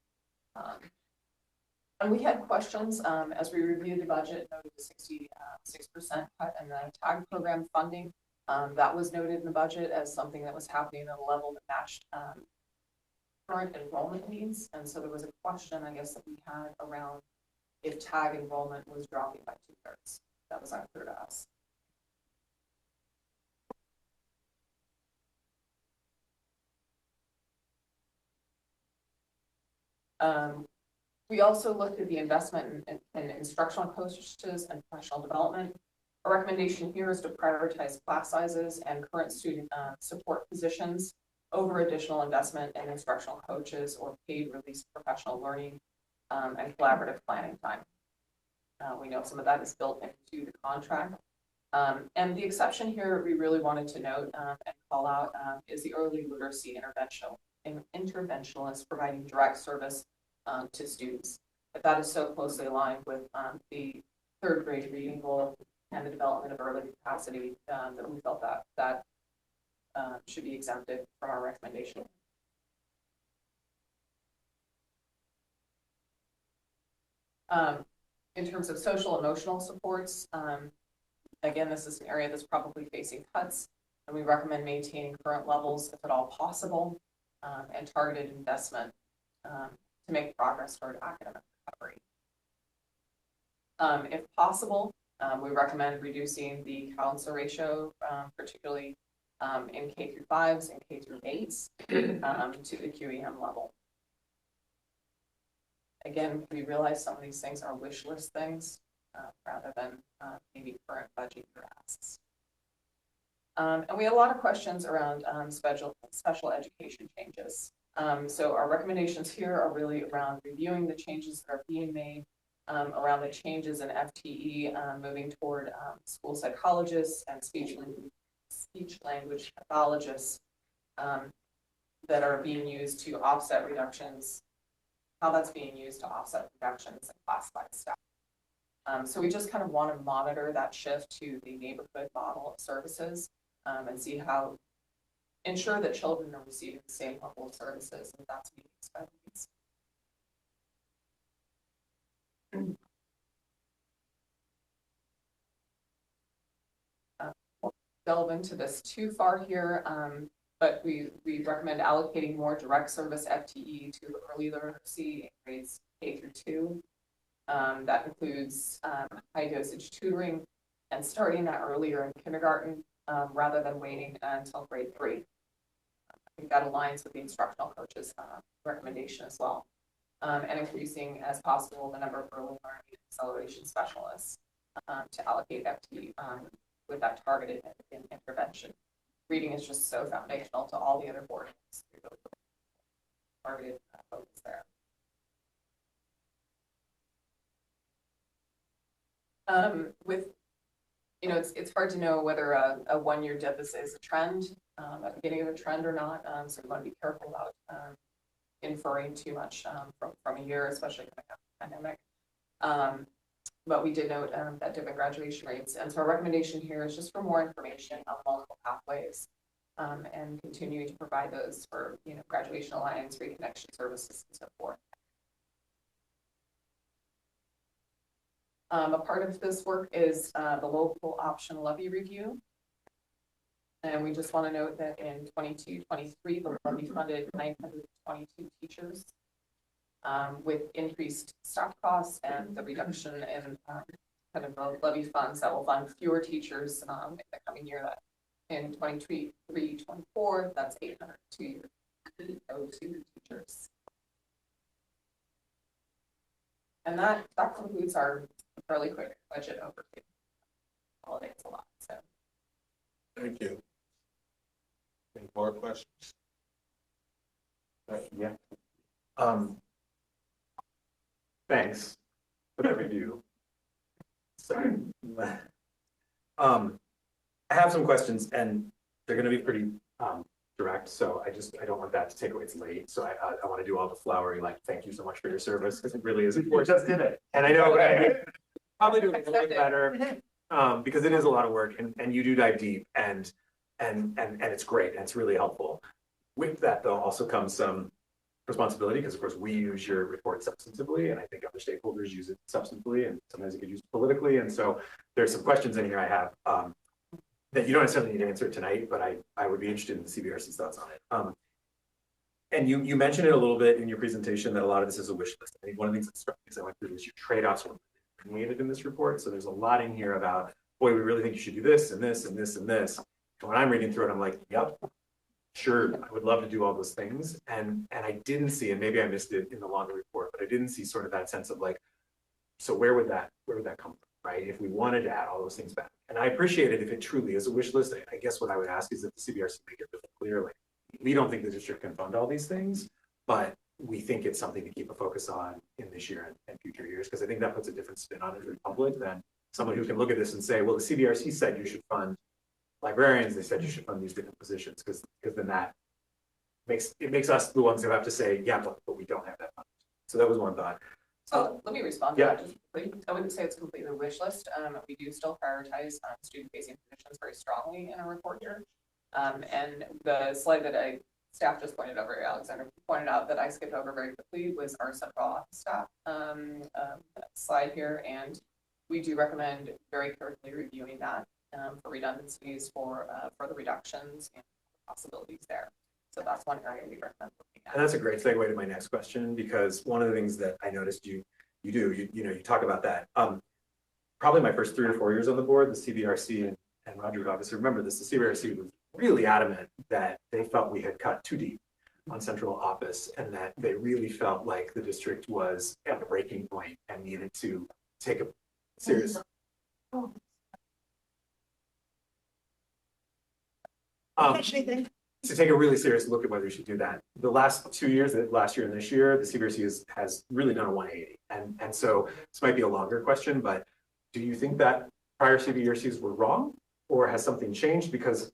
And we had questions as we reviewed the budget, noted the 66% cut in the TAG program funding. That was noted in the budget as something that was happening at a level that matched current enrollment needs. And so there was a question, I guess, that we had around if TAG enrollment was dropping by 2/3. That was unclear to us. We also looked at the investment in instructional coaches and professional development. Our recommendation here is to prioritize class sizes and current student support positions over additional investment in instructional coaches or paid release professional learning and collaborative planning time. We know some of that is built into the contract. And the exception here we really wanted to note and call out is the early literacy interventionalist providing direct service to students. But that is so closely aligned with the third grade reading goal and the development of early capacity that we felt that should be exempted from our recommendation. In terms of social emotional supports, again, this is an area that's probably facing cuts, and we recommend maintaining current levels if at all possible, and targeted investment to make progress toward academic recovery. If possible, we recommend reducing the counselor ratio, particularly in K through 5s and K through 8s to the QEM level. Again, we realize some of these things are wish list things rather than maybe current budget asks. And we had a lot of questions around special education changes. So our recommendations here are really around reviewing the changes that are being made, around the changes in FTE, moving toward school psychologists and speech language pathologists that are being used to offset reductions, how that's being used to offset reductions in classified staff. So we just kind of want to monitor that shift to the neighborhood model of services and see how, ensure that children are receiving the same level of services and that's meeting special needs. Won't delve into this too far here, but we recommend allocating more direct service FTE to early literacy in grades K through 2. That includes high dosage tutoring and starting that earlier in kindergarten rather than waiting until grade 3. I think that aligns with the instructional coach's recommendation as well. And increasing as possible the number of early learning acceleration specialists to allocate FTE with that targeted intervention. Reading is just so foundational to all the other boards. Targeted focus there. With, you know, it's hard to know whether a one-year dip is a trend, a beginning of a trend or not. So we want to be careful about inferring too much from a year, especially coming out of the pandemic. But we did note that dip in graduation rates. And so our recommendation here is just for more information on multiple pathways and continuing to provide those for, you know, graduation alliance, reconnection services, and so forth. A part of this work is the local option levy review. And we just want to note that in 22-23, the levy funded 922 teachers with increased staff costs and the reduction in kind of the levy funds that will fund fewer teachers in the coming year. That in 23-24, that's 802 teachers. And that concludes our fairly quick budget overview. Holidays a lot, so. Thank you. Any more questions? Yeah. Thanks for that review. Sorry. I have some questions and they're going to be pretty direct. So I don't want that to take away. It's late. So I want to do all the flowery, like, thank you so much for your service. Because it really is important. Just did it. And I know I probably do it a little better because it is a lot of work and you do dive deep and it's great. And it's really helpful. With that though, also comes some responsibility because of course we use your report substantively and I think other stakeholders use it substantively and sometimes it could use it politically. And so there's some questions in here I have that you don't necessarily need to answer tonight, but I would be interested in the CBRC's thoughts on it. And you mentioned it a little bit in your presentation that a lot of this is a wish list. I think one of the things that struck me as I went through is your trade-offs were created in this report. So there's a lot in here about, boy, we really think you should do this and this and this and this. And when I'm reading through it, I'm like, yep, sure, I would love to do all those things. And I didn't see, and maybe I missed it in the longer report, but I didn't see sort of that sense of like, so where would that come from, right? If we wanted to add all those things back. And I appreciate it if it truly is a wish list. I guess what I would ask is if the CBRC make it really clear, like, we don't think the district can fund all these things, but we think it's something to keep a focus on in this year and future years, because I think that puts a different spin on it for the public than someone who can look at this and say, well, the CBRC said you should fund librarians, they said you should fund these different positions, because then that makes us the ones who have to say, yeah, but we don't have that money. So that was one thought. So let me respond to that just quickly. I wouldn't say it's completely a wish list. We do still prioritize student-facing positions very strongly in our report here. And the slide that staff just pointed over, Alexander pointed out that I skipped over very quickly, was our central office staff slide here. And we do recommend very carefully reviewing that for redundancies, for the reductions and possibilities there. So that's one area we recommend looking at. And that's a great segue to my next question, because one of the things that I noticed you talk about that. Probably my first 3 or 4 years on the board, the CBRC and Roger would obviously remember this, the CBRC was really adamant that they felt we had cut too deep on central office, and that they really felt like the district was at a breaking point and needed to take a serious to take a really serious look at whether we should do that. The last 2 years, last year and this year, the CBRC has really done a 180. And so this might be a longer question, but do you think that prior CBRCs were wrong, or has something changed? Because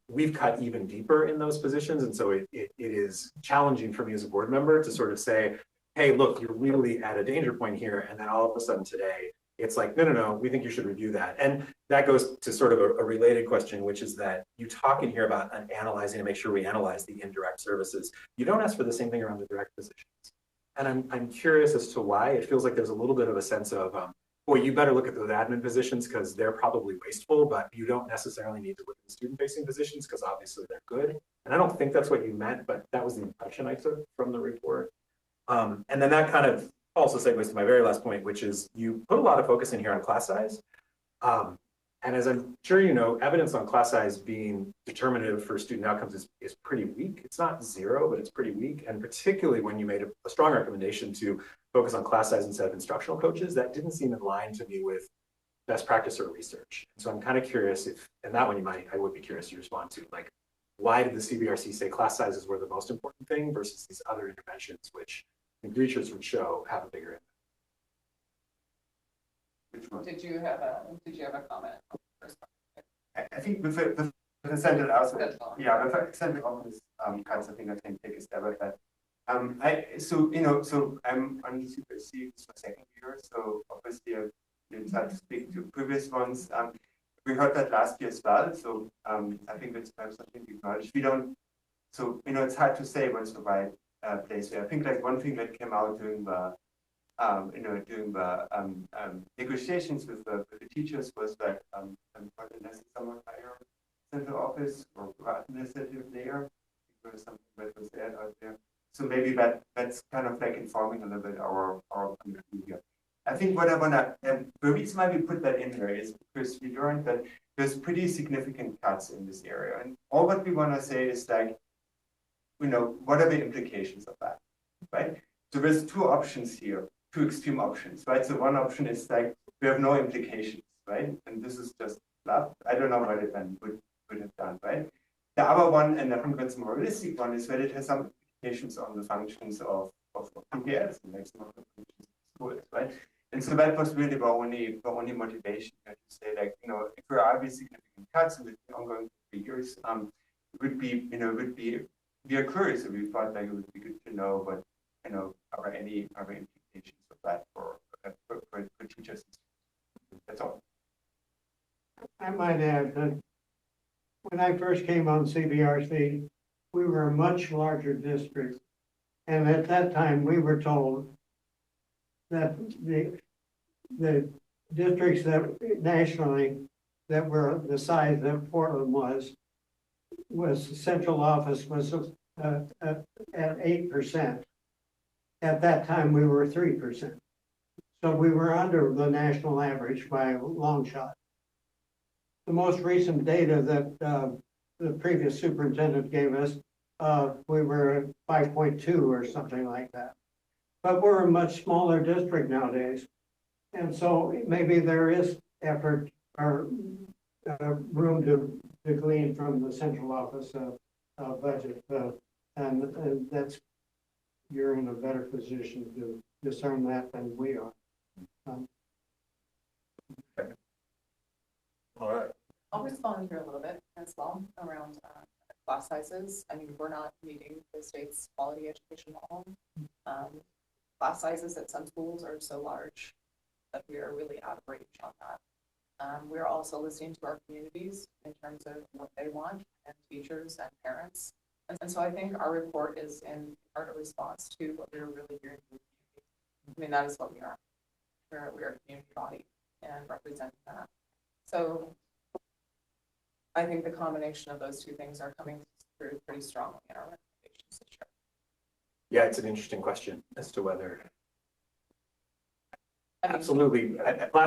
we've cut even deeper in those positions. And so it is challenging for me as a board member to sort of say, hey, look, you're really at a danger point here. And then all of a sudden today, it's like, no, we think you should review that. And that goes to sort of a related question, which is that you talk in here about analyzing and make sure we analyze the indirect services. You don't ask for the same thing around the direct positions. And I'm curious as to why. It feels like there's a little bit of a sense of, boy, you better look at those admin positions because they're probably wasteful, but you don't necessarily need to look at the student-facing positions because obviously they're good. And I don't think that's what you meant, but that was the impression I took from the report. And then that kind of also segues to my very last point, which is you put a lot of focus in here on class size. And as I'm sure you know, evidence on class size being determinative for student outcomes is pretty weak. It's not zero, but it's pretty weak. And particularly when you made a strong recommendation to focus on class size instead of instructional coaches, that didn't seem in line to me with best practice or research. And so I'm kind of curious if, and that one I would be curious to respond to, like, why did the CBRC say class sizes were the most important thing versus these other interventions, which research would show have a bigger impact? Which one? Did you have a comment? I think with the central office, with the central office cuts, I think I can take a step at that. So I'm on the CBRC for second year, so obviously I didn't have to speak to previous ones. We heard that last year as well, so I think it's perhaps something to acknowledge. We don't, so it's hard to say what's the right place here. I think like one thing that came out during the negotiations with the teachers was that someone higher central office or administrative layer. There was something that was aired out there. So maybe that's kind of like informing a little bit our point of view here. I think what I wanna, the reason why we put that in there is because we learned that there's pretty significant cuts in this area, and all what we wanna say is like, what are the implications of that, right? So there's two options here, two extreme options, right? So one option is like, we have no implications, right? And this is just fluff. I don't know what it then would have done, right? The other one, and I think that's more realistic one, is that it has some implications on the functions of PPS and like some of the functions of schools, right? And so that was really the only motivation to say, like, if there are these significant cuts in the ongoing 3 years, it would be we are curious, and we thought like it would be good to know what are any implications of that for teachers. That's all. I might add that when I first came on CBRC, we were a much larger district, and at that time we were told that the districts that nationally that were the size that Portland was central office was at 8%. At that time, we were 3%. So we were under the national average by a long shot. The most recent data that the previous superintendent gave us, we were at 5.2 or something like that. But we're a much smaller district nowadays. And so maybe there is effort or room to glean from the central office budget, and that's, you're in a better position to discern that than we are. All right. I'll respond here a little bit as well around class sizes. I mean, we're not meeting the state's quality education model. Class sizes at some schools are so large that we are really out of range on that. We're also listening to our communities in terms of what they want, and teachers and parents. And so I think our report is in part a response to what we're really hearing from the community. I mean, that is what we are. We're a community body and representing that. So I think the combination of those two things are coming through pretty strongly in our recommendations this year. Yeah, it's an interesting question as to whether. Absolutely.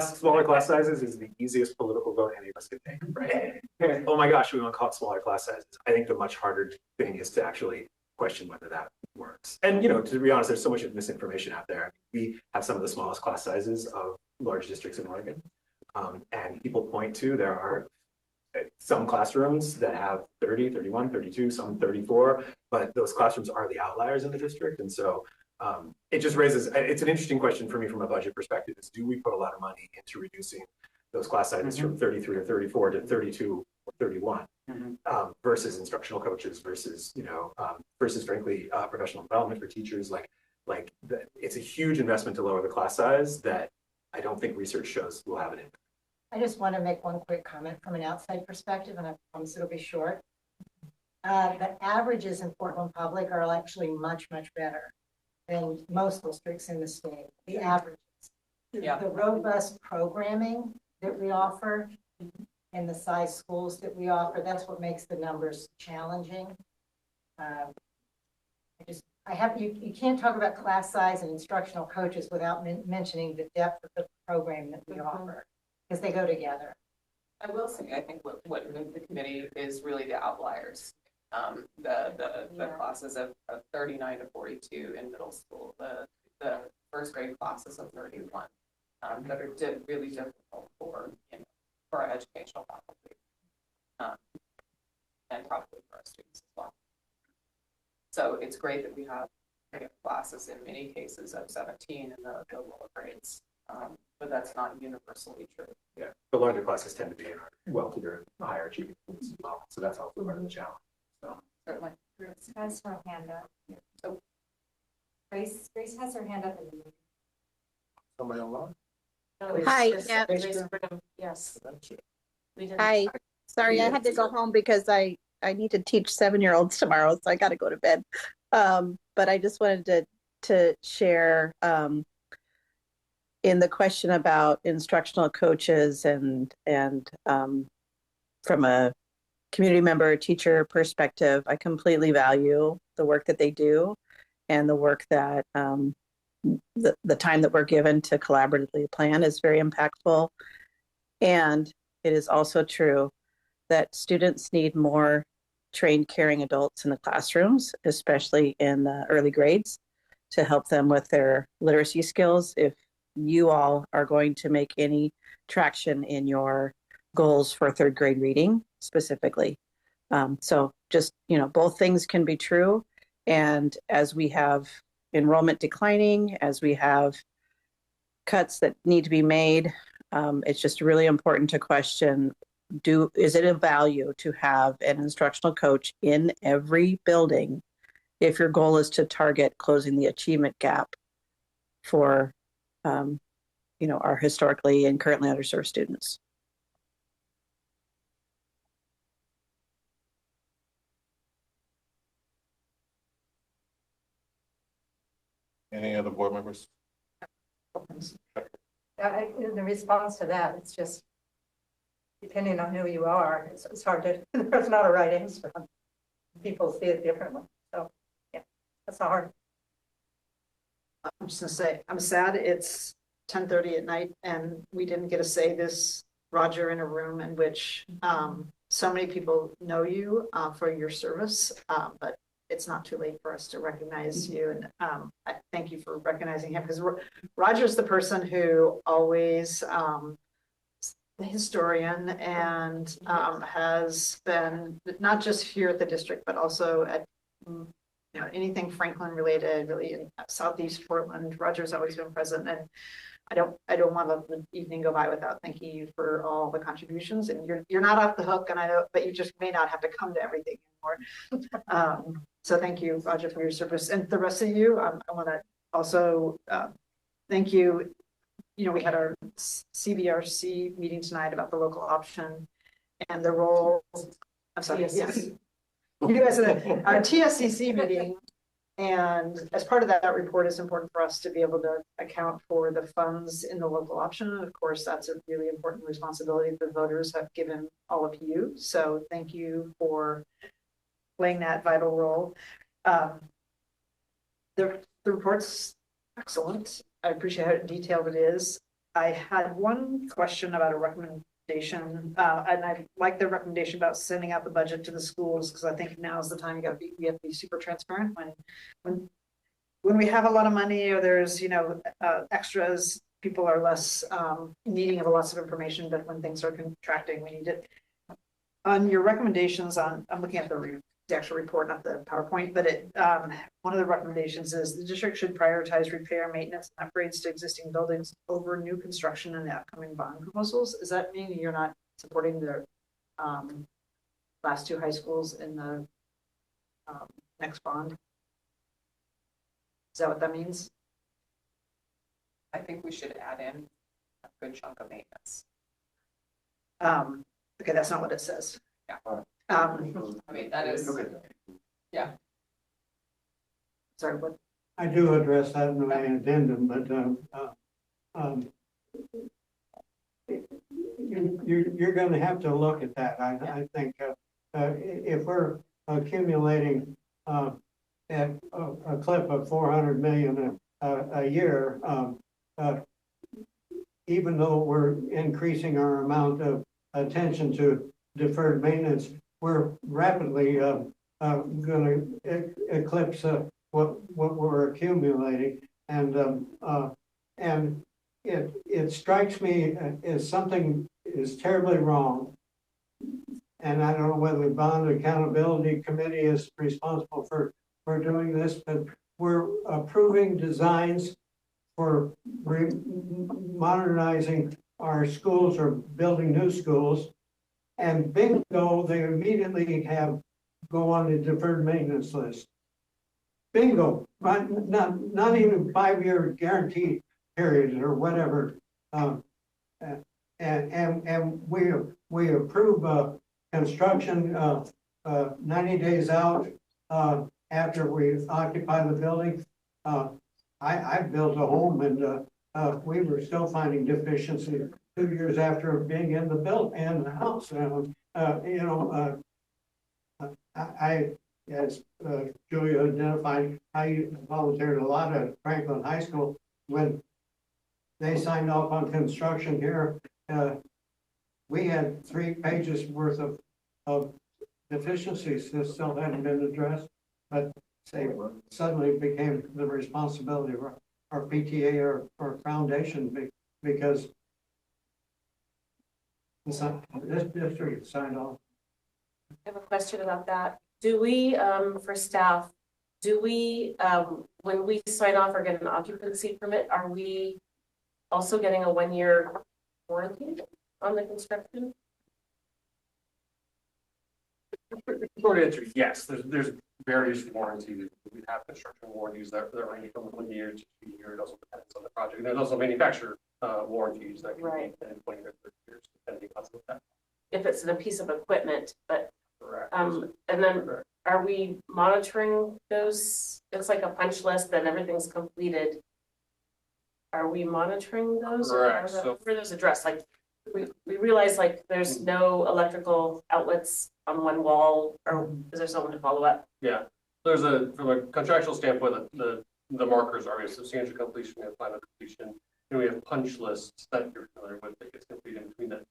Smaller class sizes is the easiest political vote any of us can take, right? Oh my gosh, we want to call it smaller class sizes. I think the much harder thing is to actually question whether that works. And, you know, to be honest, there's so much misinformation out there. We have some of the smallest class sizes of large districts in Oregon. And people point to, there are some classrooms that have 30, 31, 32, some 34, but those classrooms are the outliers in the district. And so it just raises, it's an interesting question for me from a budget perspective, is do we put a lot of money into reducing those class sizes from 33 or 34 to 32 or 31 versus instructional coaches versus, you know, versus frankly, professional development for teachers. It's a huge investment to lower the class size that I don't think research shows will have an impact. I just want to make one quick comment from an outside perspective, and I promise it'll be short. The averages in Portland Public are actually much, much better than most districts in the state. The averages. Yeah. The robust programming that we offer and the size schools that we offer, that's what makes the numbers challenging. You can't talk about class size and instructional coaches without mentioning the depth of the program that we offer, because they go together. I will say, I think what moved the committee is really the outliers. The classes of 39 to 42 in middle school, the first grade classes of 31 that are really difficult for our educational faculty and probably for our students as well. So it's great that we have classes in many cases of 17 in the lower grades, but that's not universally true. Yeah, the larger classes tend to be in our wealthier, higher achieving schools as well. So that's also part of the challenge. So certainly. Grace has her hand up. Oh. Grace has her hand up. Somebody online? Hi. Yeah. Yes. Hi. Sorry, I had to go home because I need to teach 7-year-olds tomorrow, so I got to go to bed. But I just wanted to share in the question about instructional coaches and from a community member, teacher perspective, I completely value the work that they do and the work that the time that we're given to collaboratively plan is very impactful. And it is also true that students need more trained caring adults in the classrooms, especially in the early grades, to help them with their literacy skills. If you all are going to make any traction in your goals for third grade reading specifically. So just, both things can be true. And as we have enrollment declining, as we have cuts that need to be made, it's just really important to question, is it a value to have an instructional coach in every building if your goal is to target closing the achievement gap for our historically and currently underserved students? Any other board members? In the response to that, it's just depending on who you are, it's hard to, there's not a right answer. People see it differently. So, yeah, that's hard. I'm just gonna say, I'm sad it's 10:30 at night and we didn't get to say this, Roger, in a room in which so many people know you for your service, but it's not too late for us to recognize you. And I thank you for recognizing him, because Roger's the person who always historian and has been not just here at the district, but also at anything Franklin related, really in Southeast Portland. Roger's always been present, and I don't want to let the evening go by without thanking you for all the contributions. And you're not off the hook, and I know, but you just may not have to come to everything anymore. So thank you, Roger, for your service, and the rest of you. I want to also thank you. We had our CBRC meeting tonight about the local option and the role. I'm sorry. Yes. You guys had our TSCC meeting, and as part of that report, it's important for us to be able to account for the funds in the local option. Of course, that's a really important responsibility the voters have given all of you. So thank you for playing that vital role. The report's excellent. I appreciate how detailed it is. I had one question about a recommendation, and I like the recommendation about sending out the budget to the schools, because I think now is the time we have to be super transparent when we have a lot of money or there's extras. People are less needing of lots of information, but when things are contracting, we need it. On your recommendations, I'm looking at the actual report, not the PowerPoint, but one of the recommendations is the district should prioritize repair, maintenance, and upgrades to existing buildings over new construction in the upcoming bond proposals. Does that mean you're not supporting the last two high schools in the next bond? Is that what that means? I think we should add in a good chunk of maintenance. Okay, that's not what it says. Yeah. I mean, that is, yeah. Sorry, what? I do address that in my addendum, but you're going to have to look at that. I think if we're accumulating at a clip of 400 million a year, even though we're increasing our amount of attention to deferred maintenance, we're rapidly going to eclipse what we're accumulating, and it strikes me as something is terribly wrong. And I don't know whether the Bond Accountability Committee is responsible for doing this, but we're approving designs for modernizing our schools or building new schools. And bingo, they immediately go on the deferred maintenance list. Bingo, not even 5-year guarantee periods or whatever. And we approve construction 90 days out after we occupy the building. I built a home, and we were still finding deficiencies 2 years after being in the house. As Julia identified, I volunteered a lot at Franklin High School. When they signed off on construction here, we had 3 pages worth of deficiencies that still hadn't been addressed, but suddenly became the responsibility of our PTA or foundation, because this district signed off. I have a question about that. Do we, for staff, when we sign off or get an occupancy permit, are we also getting a 1-year warranty on the construction? Short answer, yes. There's various warranties. We have construction warranties that range from 1 year to 2 years. It also depends on the project. And there's also manufacturer warranties that can be 10, 20, or 30 years, depending on that. If it's a piece of equipment, but correct. And then correct. Are we monitoring those? It's like a punch list that everything's completed. Are we monitoring those? Correct. Or where those addressed? Like we realize like there's no electrical outlets on one wall, or is there someone to follow up? Yeah, from a contractual standpoint, the markers are a substantial completion and final completion, and we have punch lists that you're familiar with that gets completed in between that.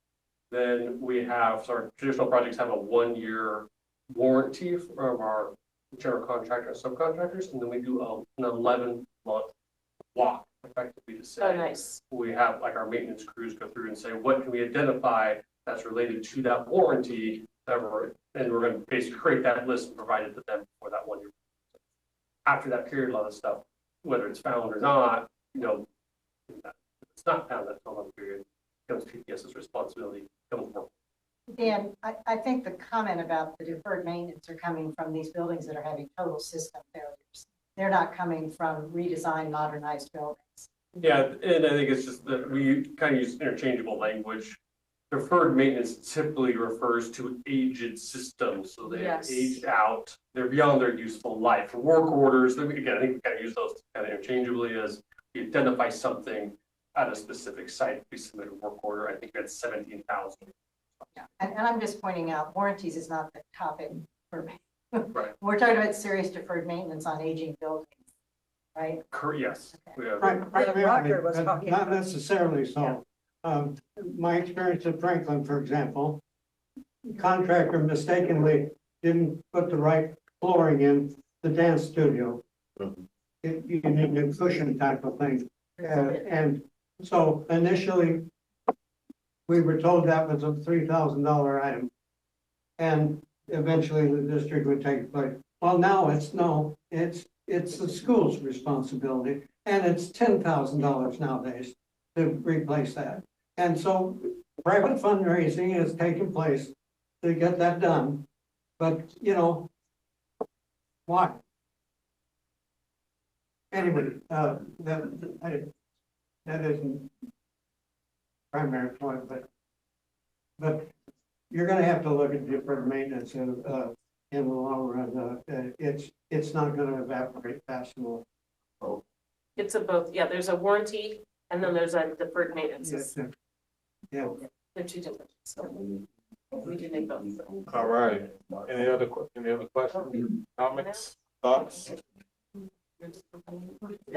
Then we have, so our traditional projects have a 1-year warranty from our general contractor and subcontractors, and then we do an 11-month walk effectively to say. Oh, nice. We have like our maintenance crews go through and say, what can we identify that's related to that warranty that and we're going to basically create that list and provide it to them for that 1 year. After that period, a lot of stuff, whether it's found or not, if it's not found that 12-month period, becomes PPS's responsibility, becomes work. Dan, I think the comment about the deferred maintenance are coming from these buildings that are having total system failures. They're not coming from redesigned, modernized buildings. Yeah, and I think it's just that we kind of use interchangeable language. Deferred maintenance typically refers to aged systems, so they have aged out. They're beyond their useful life. For work orders, again, I think we kind of use those kind of interchangeably as we identify something at a specific site. We submit a work order. I think we had 17,000. Yeah. And I'm just pointing out, warranties is not the topic for me. Right. We're talking about serious deferred maintenance on aging buildings, right? Yes. We have, Primarily, but not necessarily so. My experience at Franklin, for example, contractor mistakenly didn't put the right flooring in the dance studio. You need a cushion type of thing. And so initially, we were told that was a $3,000 item. And eventually the district would take it. But well, now it's the school's responsibility. And it's $10,000 nowadays to replace that. And so private fundraising is taking place to get that done. But, why? Anyway, that isn't primary point, but you're going to have to look at deferred maintenance in the long run. It's not going to evaporate fast enough. It's a both. Yeah, there's a warranty and then there's a deferred maintenance. Yeah. They're two different. So we do make both. All right. Any other questions, comments, thoughts? All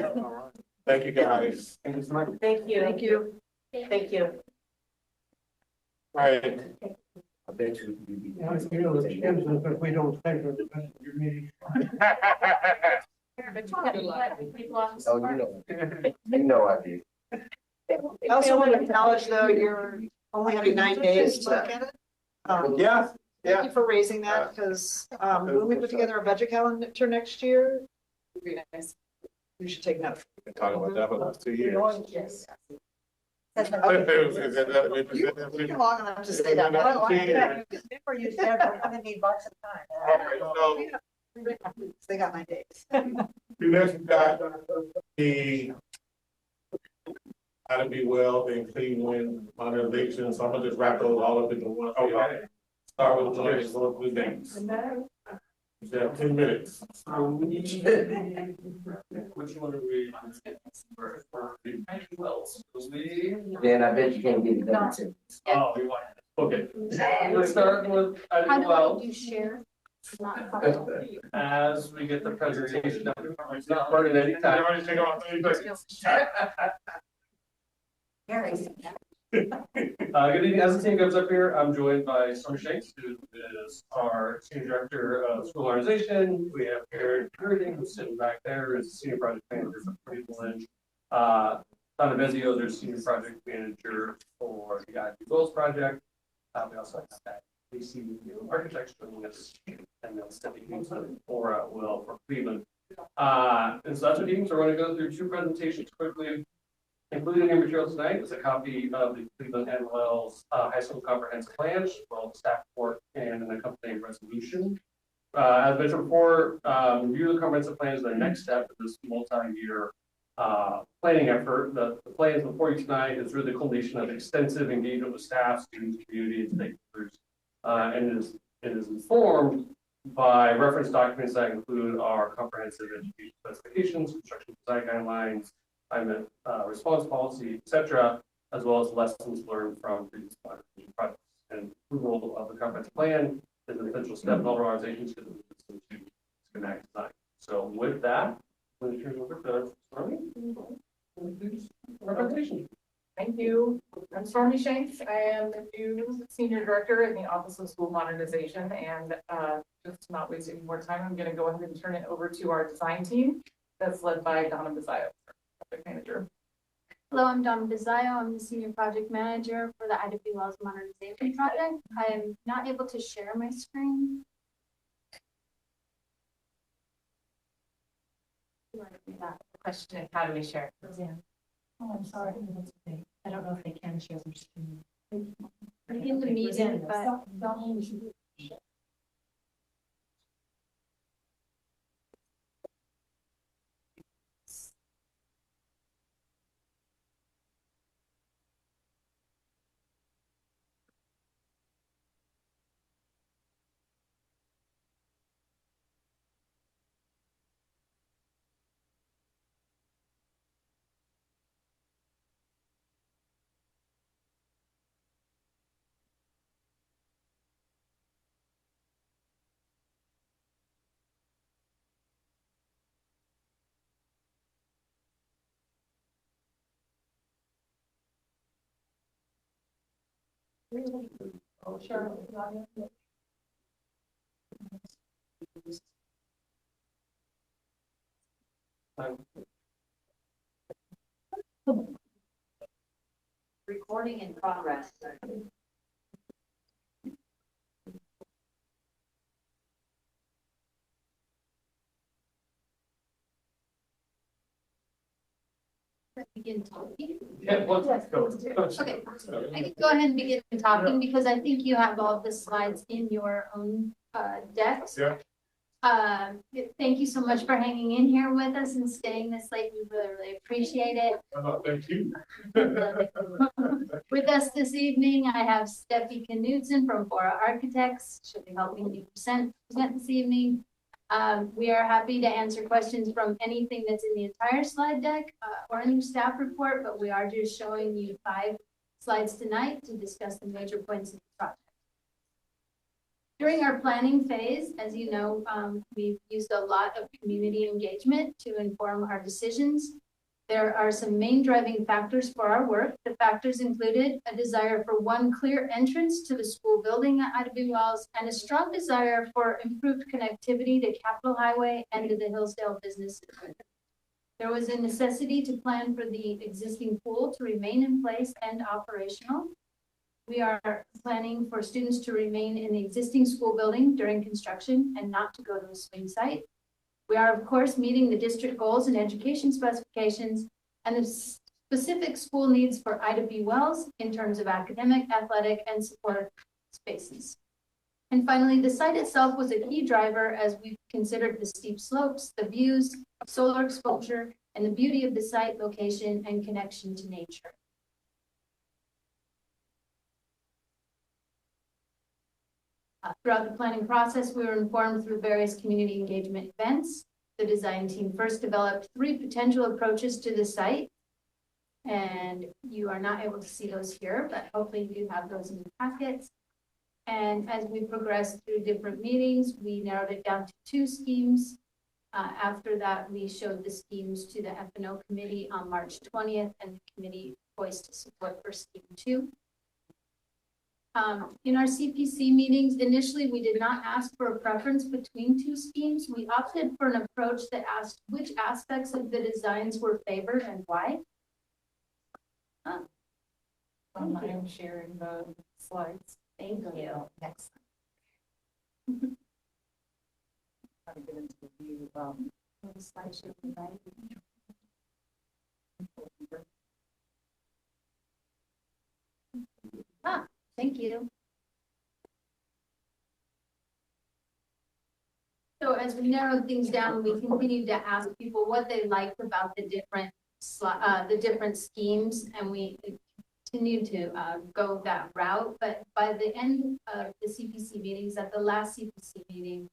right. Thank you, guys. Thank you. Thank you. Thank you. All right. If we don't take the rest of your meeting. I do. I also want to acknowledge, though, you're only having 9 days to look at it. Thank you for raising that, because when we put together a budget calendar next year, it'd be nice. We should take note. We've been talking about that for the last 2 years. Yes. You're long enough to say that. Before you said, I'm going to need bucks a time. They got my days. The next got the how to be well in Cleveland modernization. So I'm gonna just wrap those all up into one. Okay. Start with the next one, things. You have 10 minutes. which one are we? Dan, I bet you can't get it done. Oh, you want, okay. Let's start with item 12. You share. As we get the presentation done, it's not burning any time. Good evening. As the team comes up here, I'm joined by Summer Shanks, who is our Senior Director of School Organization. We have Karen Herding, who's sitting back there, is Senior Project Manager for Cleveland. Donna Bezio is Senior Project Manager for the IP Goals Project. We also have that ACU Architects joining us, and then stepping into Aura will for Cleveland. And so that's what teams are going to go through 2 presentations quickly. Included in your material tonight is a copy of the Cleveland NLL's high school comprehensive plan, as well as staff report and an accompanying resolution. As mentioned before, review the comprehensive plan is the next step of this multi-year planning effort. The plans before you tonight is really the culmination of extensive engagement with staff, students, community, and stakeholders. And it is informed by reference documents that include our comprehensive education specifications, construction design guidelines, climate response policy, etc., as well as lessons learned from previous projects. And approval of the comprehensive plan is an essential step in all organizations to schematic design. So with that, I'm going to turn it over to Stormy. Presentation. Thank you. I'm Stormy Shanks. I am the new Senior Director in the Office of School Modernization. And just to not waste any more time, I'm going to go ahead and turn it over to our design team that's led by Donna Bezio, Project Manager. Hello, I'm Dawn Bizayo. I'm the Senior Project Manager for the Ida B. Wells Modernization Project. I am not able to share my screen. Question of how do we share it? Yeah. Oh, I'm sorry. I don't know if they can share their screen. In the meeting, but don't. Recording in progress. Begin talking? Yeah, let's go. Okay, I can go ahead and begin talking because I think you have all the slides in your own decks. Yeah. Thank you so much for hanging in here with us and staying this late. We really, really appreciate it. Thank you. With us this evening, I have Steffi Knudsen from Bora Architects. She'll be helping me present this evening. We are happy to answer questions from anything that's in the entire slide deck or in your staff report, but we are just showing you 5 slides tonight to discuss the major points of the project. During our planning phase, as you know, we've used a lot of community engagement to inform our decisions. There are some main driving factors for our work. The factors included a desire for one clear entrance to the school building at Ida B. Wells and a strong desire for improved connectivity to Capitol Highway and to the Hillsdale Business District. There was a necessity to plan for the existing pool to remain in place and operational. We are planning for students to remain in the existing school building during construction and not to go to a swing site. We are, of course, meeting the district goals and education specifications and the specific school needs for Ida B. Wells in terms of academic, athletic, and support spaces. And finally, the site itself was a key driver as we considered the steep slopes, the views, solar exposure, and the beauty of the site location and connection to nature. Throughout the planning process, we were informed through various community engagement events. The design team first developed 3 potential approaches to the site. And you are not able to see those here, but hopefully you have those in your packets. And as we progressed through different meetings, we narrowed it down to 2 schemes. After that, we showed the schemes to the F&O committee on March 20th, and the committee voiced support for scheme 2. In our CPC meetings, initially, we did not ask for a preference between 2 schemes. We opted for an approach that asked which aspects of the designs were favored and why. I am sharing the slides. Thank you. Next. How to get into the view, the slideshow provided. Thank you. So as we narrowed things down, we continued to ask people what they liked about the different schemes, and we continued to go that route. But by the end of the CPC meetings, at the last CPC meeting,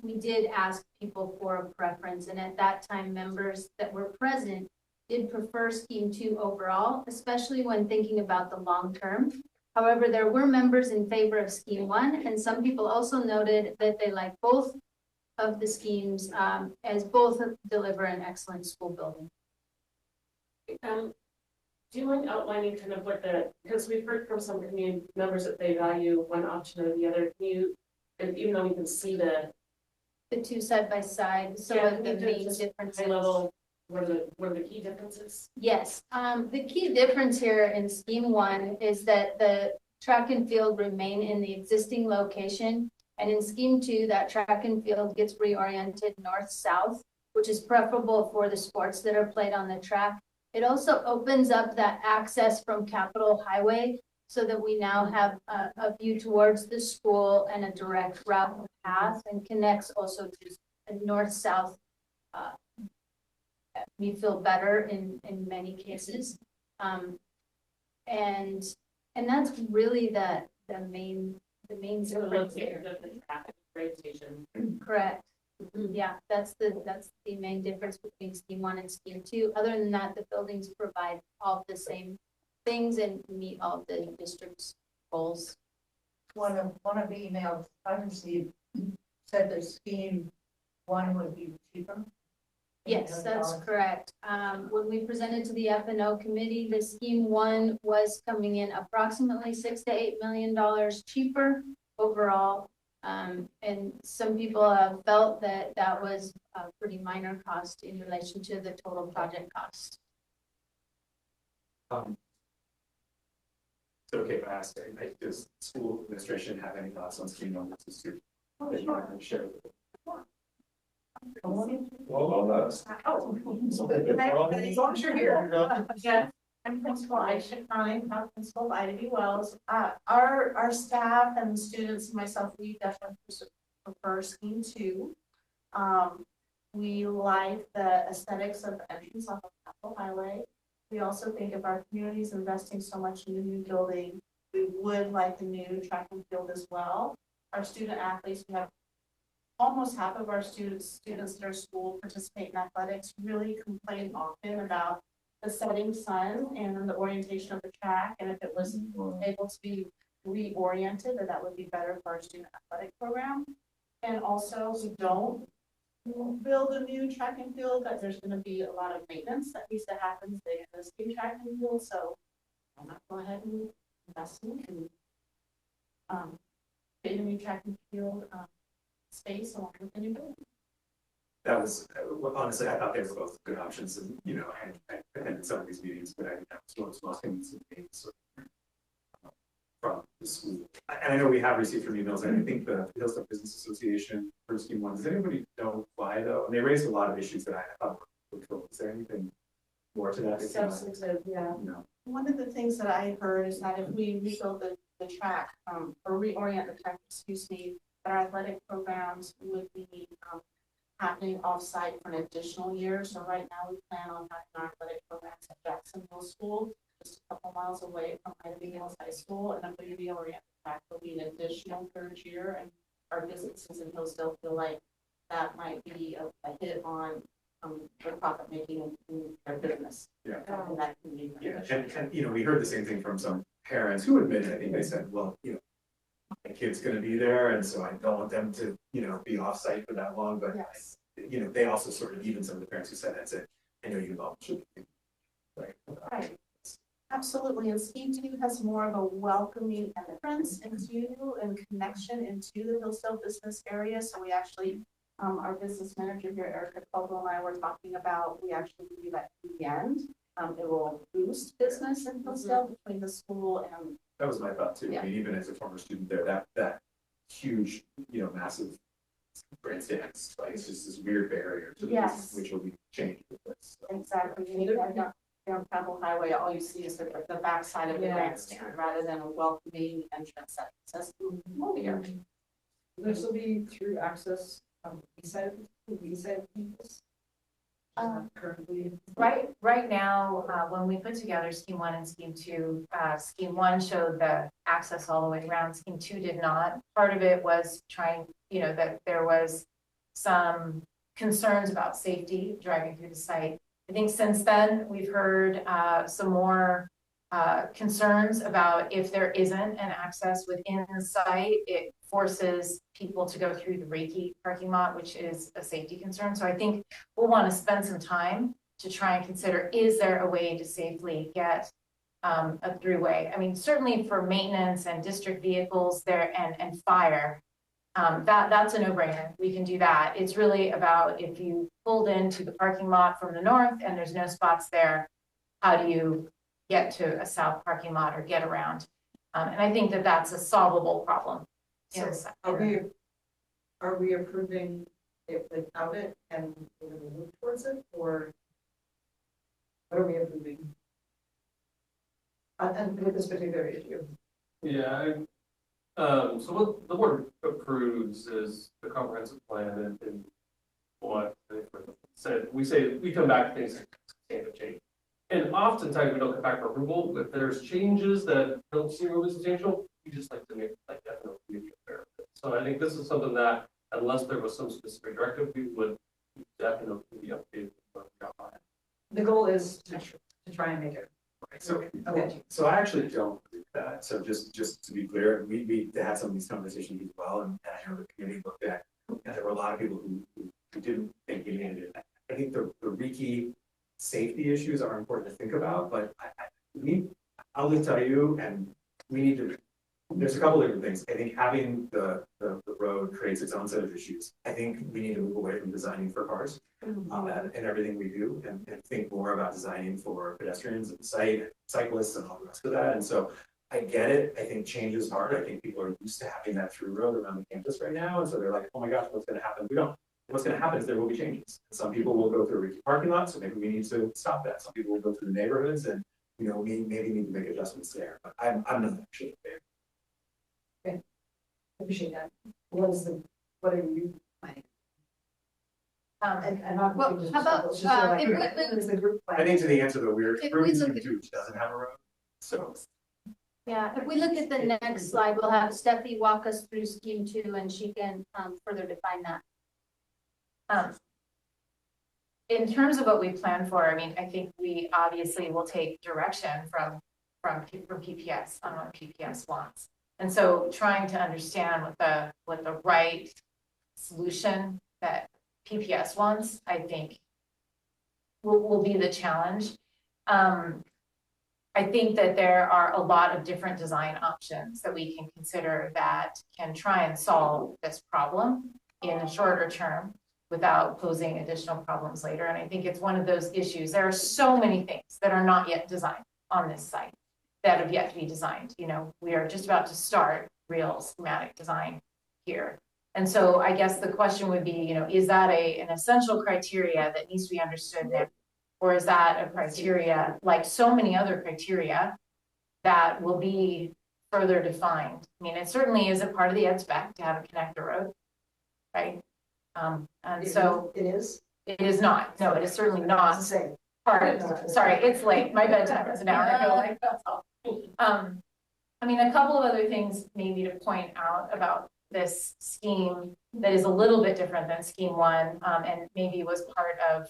we did ask people for a preference, and at that time, members that were present did prefer scheme 2 overall, especially when thinking about the long term. However, there were members in favor of scheme 1, and some people also noted that they like both of the schemes as both deliver an excellent school building. Do you mind outlining kind of what because we've heard from some community members that they value one option or the other. Can you, and even though we can see the 2 side by side, some of the main differences. High level What are the key differences? Yes, the key difference here in scheme one is that the track and field remain in the existing location. And in scheme two, that track and field gets reoriented north-south, which is preferable for the sports that are played on the track. It also opens up that access from Capitol Highway so that we now have a view towards the school and a direct route path, and connects also to a north-south. We feel better in many cases. And that's really the main difference here. Correct. Yeah, that's the main difference between scheme one and scheme two. Other than that, the buildings provide all the same things and meet all the district's goals. One of the emails I received said that scheme one would be cheaper. Yes, that's correct. When we presented to the F&O committee, the scheme one was coming in approximately $6 to $8 million cheaper overall. And some people have felt that that was a pretty minor cost in relation to the total project cost. So okay, if I ask, does school administration have any thoughts on scheme one versus two? That you want to share with them? Well, that's. As long as you're here. Yeah, I'm Principal Aisha Klein, Principal of Ida Wells. Our staff and students, myself, we definitely prefer scheme two. We like the aesthetics of the entrance off of Capitol Highway. We also think if our community is investing so much in the new building, we would like the new track and field as well. Our student athletes, we have almost half of our students at our school participate in athletics, really complain often about the setting sun and the orientation of the track. And if it was able to be reoriented, that would be better for our student athletic program. And also, we don't build a new track and field, that there's going to be a lot of maintenance that needs to happen to the existing track and field. So I'm not go ahead and invest in get a new track and field space along with the new building. That was, honestly, I thought they were both good options, and, you know, I attended some of these meetings, but I was looking at some things from the school. And I know we have received from emails, and I think the Hillsdale Business Association for scheme one, does anybody know why though? And they raised a lot of issues that I thought were cool. Is there anything more to that? Substantive, yeah. No. One of the things that I heard is that if we rebuild the track, or reorient the track, that our athletic programs would be happening off-site for an additional year. So right now we plan on having our athletic programs at Jacksonville School, just a couple miles away from Ida B. Hills High School, and if we reorient the track, will be an additional third year. And our businesses in Hillsdale feel like that might be a hit on their profit making in their business. Yeah. And that can be And you know, we heard the same thing from some parents who admitted, I think they said, well, you know, my kid's going to be there, and so I don't want them to, you know, be off site for that long. But yes, you know, they also sort of, even some of the parents who said that said, I know you all should be right. Absolutely, and scheme two has more of a welcoming entrance into and connection into the Hillsdale business area. So we actually, our business manager here, Erica Caldwell, and I were talking about, we actually do that in the end. It will boost business in Hillsdale between the school and. That was my thought too. Yeah. I mean, even as a former student there, that huge, you know, massive grandstands, like it's just this weird barrier to Yes. which will be changed with this. So. Exactly. On Capitol Highway, all you see is the backside of the grandstand rather than a welcoming entrance that says over here. This will be through access east side of campus. Currently. Right now, when we put together scheme one and scheme two, scheme one showed the access all the way around. Scheme two did not. Part of it was trying, you know, that there was some concerns about safety driving through the site. I think since then we've heard some more concerns about if there isn't an access within the site, it forces people to go through the Reiki parking lot, which is a safety concern. So I think we'll want to spend some time to try and consider, is there a way to safely get a throughway? I mean, certainly for maintenance and district vehicles there and fire, That's a no-brainer. We can do that. It's really about if you pulled into the parking lot from the north and there's no spots there, how do you get to a south parking lot or get around? And I think that that's a solvable problem. So are we approving it without it and we're going to move towards it, or what are we approving? And with this particular issue. Yeah, so what the board approves is the comprehensive plan and what we come back to things like substantive change. And oftentimes we don't come back for approval. If there's changes that don't seem really substantial, we just like to make like definitely be aware of it. So I think this is something that unless there was some specific directive, we would definitely be updated. The goal is to try and make it. Right. So I actually don't do that. So just to be clear, we had some of these conversations as well, and I know the committee looked at, and there were a lot of people who didn't think we needed it. I think the RICE safety issues are important to think about, but I'll just tell you, and we need to. There's a couple different things. I think having the road creates its own set of issues. I think we need to move away from designing for cars in everything we do, and think more about designing for pedestrians and cyclists and all the rest of that. And so I get it. I think change is hard. I think people are used to having that through road around the campus right now. And so they're like, oh my gosh, what's going to happen? We don't. What's going to happen is there will be changes. Some people will go through a RICE parking lot, so maybe we need to stop that. Some people will go through the neighborhoods, and we maybe need to make adjustments there. But I'm not actually there. Okay, I appreciate that. What are you planning? And how well, how about is the group plan? I think to the answer though, route look at 2 doesn't have a road, so. Yeah, if we look at the next slide, we'll have Steffi walk us through scheme 2 and she can further define that. In terms of what we plan for, I mean, I think we obviously will take direction from PPS on what PPS wants. And so trying to understand what the right solution that PPS wants, I think will be the challenge. I think that there are a lot of different design options that we can consider that can try and solve this problem in a shorter term without posing additional problems later. And I think it's one of those issues. There are so many things that are not yet designed on this site that have yet to be designed. You know, we are just about to start real schematic design here. And so I guess the question would be, you know, is that an essential criteria that needs to be understood now? Or is that a criteria, like so many other criteria, that will be further defined? I mean, it certainly is a part of the ed spec to have a connector road, right? And so it is? It is not. No, it is certainly not part of, sorry, it's late. My bedtime is an hour ago. Like, that's all. I mean, a couple of other things maybe to point out about this scheme that is a little bit different than scheme 1 and maybe was part of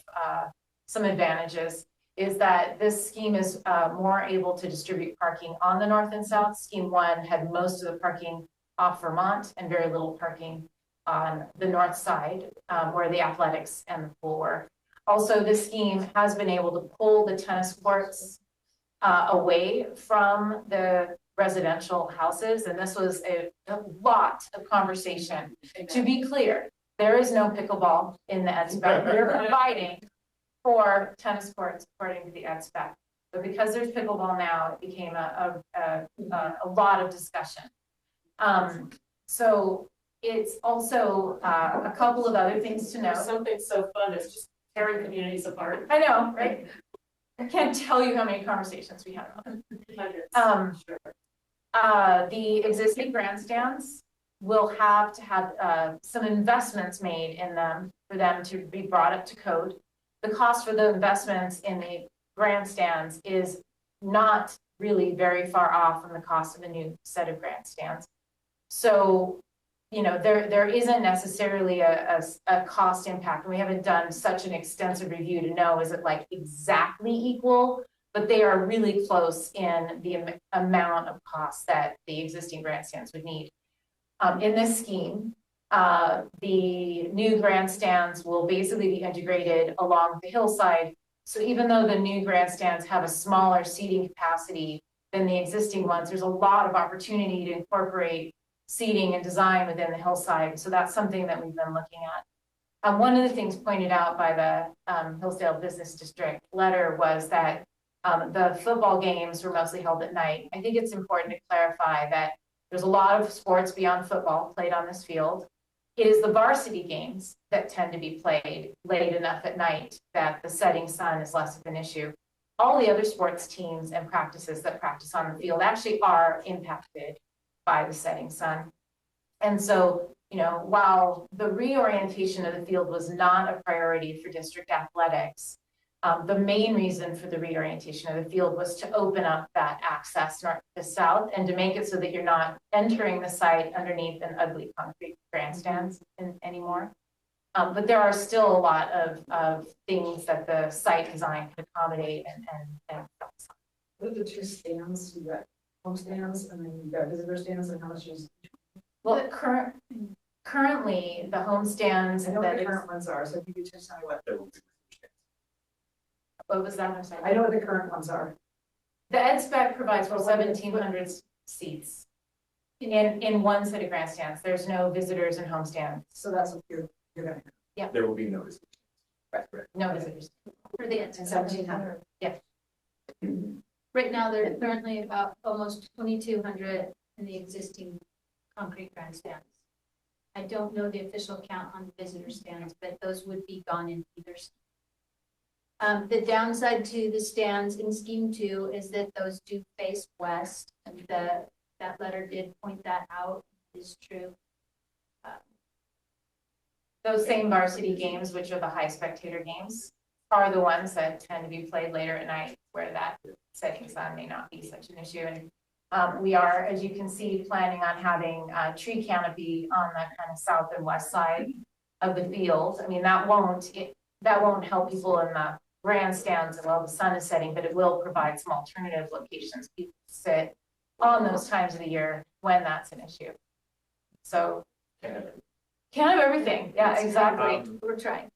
some advantages is that this scheme is more able to distribute parking on the north and south. Scheme 1 had most of the parking off Vermont and very little parking on the north side where the athletics and the pool were. Also, this scheme has been able to pull the tennis courts away from the residential houses. And this was a lot of conversation. To be clear, there is no pickleball in the ed spec. We're providing for tennis courts according to the ed spec. But because there's pickleball now, it became a lot of discussion. So it's also a couple of other things to know. Something so fun is just tearing communities apart. I know, right? I can't tell you how many conversations we had about it. The existing grandstands will have to have some investments made in them for them to be brought up to code. The cost for the investments in the grandstands is not really very far off from the cost of a new set of grandstands. So, you know, there isn't necessarily a cost impact. And we haven't done such an extensive review to know, is it like exactly equal? But they are really close in the amount of cost that the existing grandstands would need. In this scheme, the new grandstands will basically be integrated along the hillside. So even though the new grandstands have a smaller seating capacity than the existing ones, there's a lot of opportunity to incorporate seating and design within the hillside. So that's something that we've been looking at. One of the things pointed out by the Hillsdale Business District letter was that the football games were mostly held at night. I think it's important to clarify that there's a lot of sports beyond football played on this field. It is the varsity games that tend to be played late enough at night that the setting sun is less of an issue. All the other sports teams and practices that practice on the field actually are impacted by the setting sun. And so, you know, while the reorientation of the field was not a priority for district athletics, the main reason for the reorientation of the field was to open up that access north to south and to make it so that you're not entering the site underneath an ugly concrete grandstands anymore. But there are still a lot of things that the site design can accommodate and What are the two stands? You got home stands and then you got visitor stands, and how much is? Well, currently the home stands I know that what the current ones are, so if you could just tell me what was that? I'm sorry. I know what the current ones are. The ed spec provides for 1,700 seats in one set of grandstands. There's no visitors and homestands. So that's what you're gonna. Yeah. There will be no visitors. Right. No visitors. For the 1,700. Yeah. Right now, there are currently about almost 2,200 in the existing concrete grandstands. I don't know the official count on the visitor stands, but those would be gone in either. The downside to the stands in scheme 2 is that those do face west, and that letter did point that out. Is true. Those same varsity games, which are the high spectator games, are the ones that tend to be played later at night, where that setting sun may not be such an issue. And we are, as you can see, planning on having a tree canopy on the kind of south and west side of the field. I mean, that won't help people in the grandstands while the sun is setting, but it will provide some alternative locations people sit on those times of the year when that's an issue. So can't have everything. Yeah, exactly. We're trying.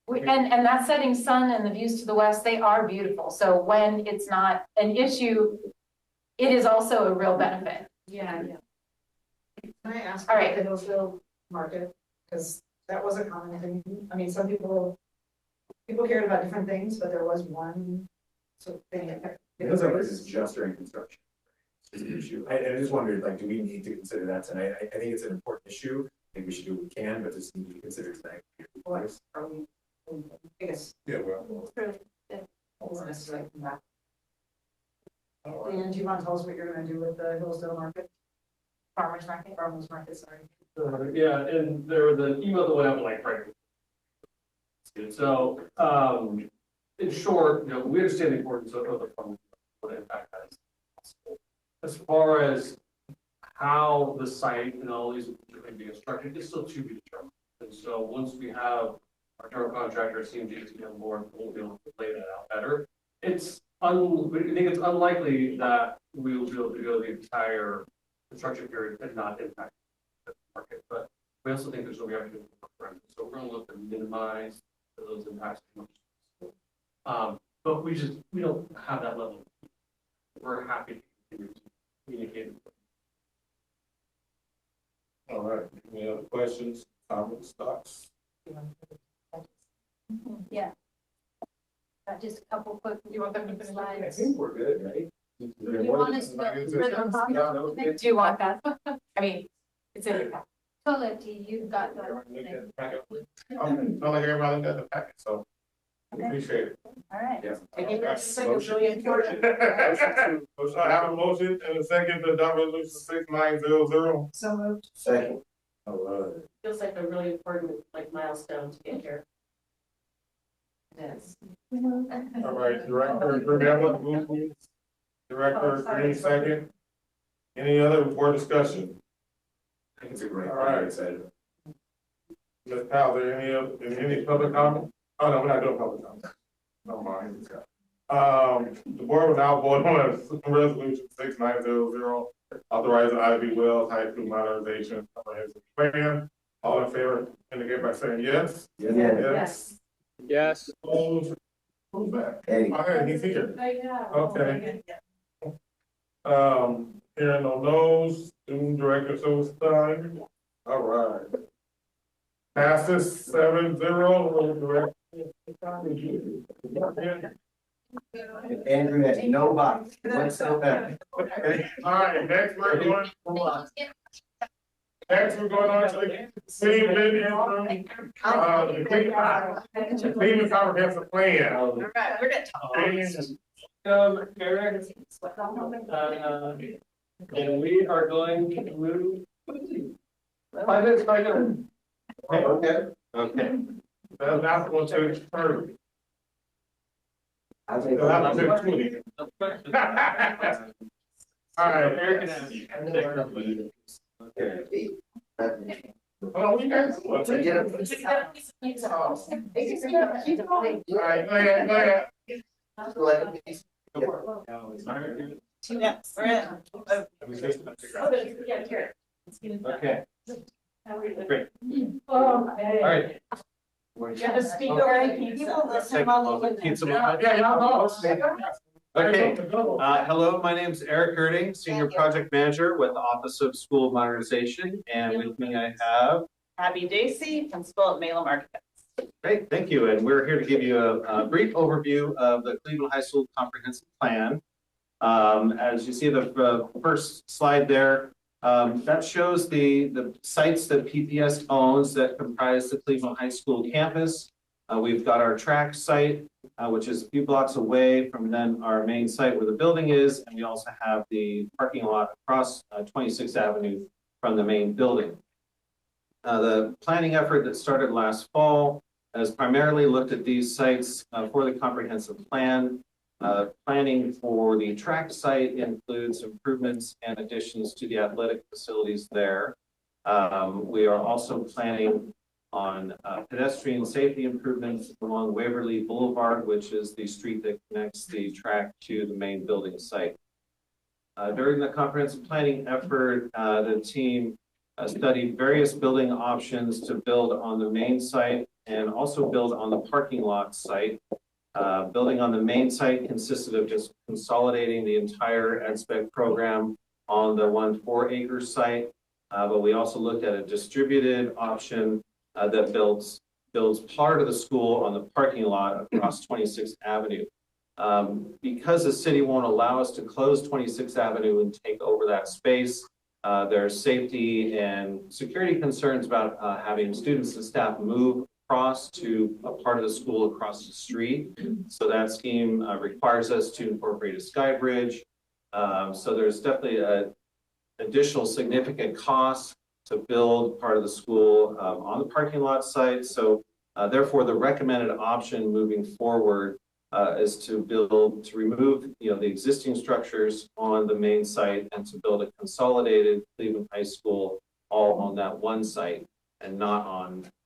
And that setting sun and the views to the west, they are beautiful. So when it's not an issue, it is also a real benefit. Yeah. Can I ask All about right. the Hillsdale market? Because that was a common thing. I mean, some people cared about different things, but there was one sort of thing. It feels like this is just during construction. It's an issue. I just wondered, like, do we need to consider that tonight? I think it's an important issue. I think we should do what we can, but just need to be considered tonight. Are we, I guess. Yeah, well. Wasn't necessarily from that. And do you want to tell us what you're going to do with the Hillsdale market? Farmers market? Farmers market, sorry. Yeah, and there was an email that went out like right. So, in short, you know, we understand the importance of the fund, what impact that is possible. As far as how the site and all these are being constructed, it's still to be determined. And so once we have our general contractor, CMG, to get on board, we'll be able to lay that out better. We think it's unlikely that we will be able to go the entire construction period and not impact the market, but we also think there's going to be opportunity for rent. So we're going to look to minimize those impacts. But we don't have that level. We're happy to continue to communicate. All right, any other questions, comments, thoughts? Yeah. Just a couple quick. You want them to finish? I think we're good, right? You want us to Do you want that? I mean, it's in your Totally, you got the. Not like everybody got the packet, so we appreciate it. All right. Yeah. It's really important. I have a motion and a second to adopt resolution 6900. So moved. Second. All right. Feels like a really important milestone to get here. It is. All right, Director Granella, move please. Director Green, second. Any other board discussion? I think it's a great. All right. Excited. Ms. Powell, any public comment? Oh, no, we're not doing public comment. No mind. The board will now vote on resolution 6900, authorizing Ivy Wells High School modernization comprehensive plan. All in favor, indicate by saying yes. Yes. Yes. Yes. Who's back? Hey. Okay, he's here. Yeah. Okay. Hearing no no's, Student Director Silverstein. All right. Passes 7-0. Director. Andrew has no box whatsoever. All right, next we're going on to the Cleveland Cleveland Comprehensive Plan. All right, we're gonna talk. Eric, and we are going to move 5 minutes, 5 minutes. Okay. Okay. That's going to turn. I think That's going to 20. All right, Eric and Abby. Okay. Oh, we got some. All right, go ahead. Yeah, we're in. Okay. Great. All right. You gotta speak over people, listen while they listen. Okay, hello, my name is Eric Girding, Senior Project Manager with the Office of School Modernization, and with me I have Abby Dacey, Principal at Malum Architects. Great, thank you, and we're here to give you a brief overview of the Cleveland High School Comprehensive Plan. As you see the first slide there, that shows the sites that PPS owns that comprise the Cleveland High School campus. We've got our track site, which is a few blocks away from then our main site where the building is, and we also have the parking lot across 26th Avenue from the main building. The planning effort that started last fall has primarily looked at these sites for the comprehensive plan. Planning for the track site includes improvements and additions to the athletic facilities there. We are also planning on pedestrian safety improvements along Waverly Boulevard, which is the street that connects the track to the main building site. During the comprehensive planning effort, the team studied various building options to build on the main site and also build on the parking lot site. Building on the main site consisted of just consolidating the entire EdSpec program on the 1 4-acre site, but we also looked at a distributed option that builds part of the school on the parking lot across 26th Avenue. Because the city won't allow us to close 26th Avenue and take over that space, there's safety and security concerns about having students and staff move across to a part of the school across the street. So that scheme requires us to incorporate a sky bridge. So there's definitely an additional significant cost to build part of the school on the parking lot site. So therefore the recommended option moving forward is to remove the existing structures on the main site and to build a consolidated Cleveland High School all on that one site and not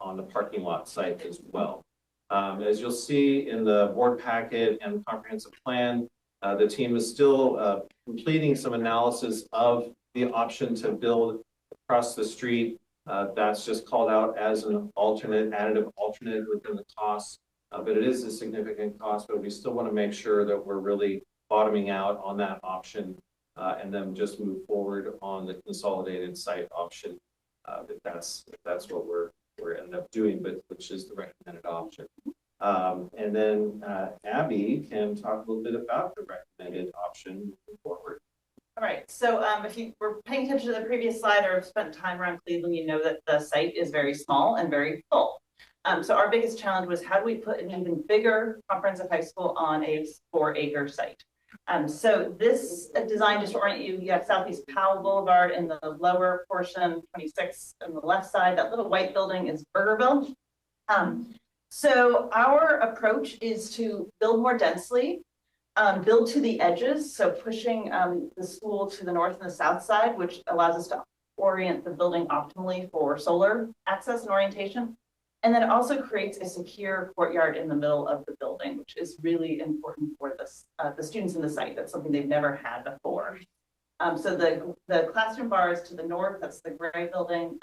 on the parking lot site as well. As you'll see in the board packet and comprehensive plan, the team is still completing some analysis of the option to build across the street. That's just called out as an additive alternate within the cost, but it is a significant cost, but we still want to make sure that we're really bottoming out on that option and then just move forward on the consolidated site option. If that's what we're ended up doing, but which is the recommended option. And then Abby can talk a little bit about the recommended option moving forward. All right, so if you were paying attention to the previous slide or have spent time around Cleveland, you know that the site is very small and very full. So our biggest challenge was how do we put an even bigger comprehensive high school on a 4-acre site? So this design, just to orient you, you have Southeast Powell Boulevard in the lower portion, 26 on the left side. That little white building is Burgerville. So our approach is to build more densely, build to the edges, so pushing the school to the north and the south side, which allows us to orient the building optimally for solar access and orientation. And then it also creates a secure courtyard in the middle of the building, which is really important for the students in the site. That's something they've never had before. So the classroom bar is to the north, that's the gray building.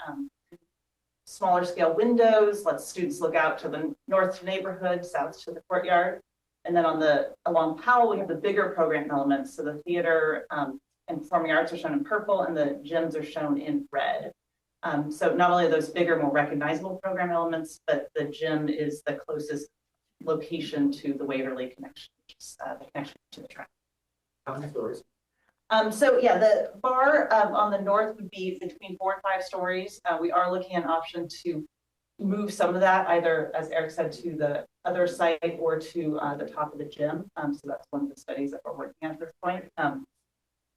Smaller scale windows, lets students look out to the north neighborhood, south to the courtyard. And then along Powell, we have the bigger program elements. So the theater, and performing arts are shown in purple, and the gyms are shown in red. So not only are those bigger, more recognizable program elements, but the gym is the closest location to the Waverly connection, which is the connection to the track. How many stories? So yeah, the bar on the north would be between 4 and 5 stories. We are looking at an option to move some of that, either, as Eric said, to the other site or to the top of the gym. So that's one of the studies that we're working at this point.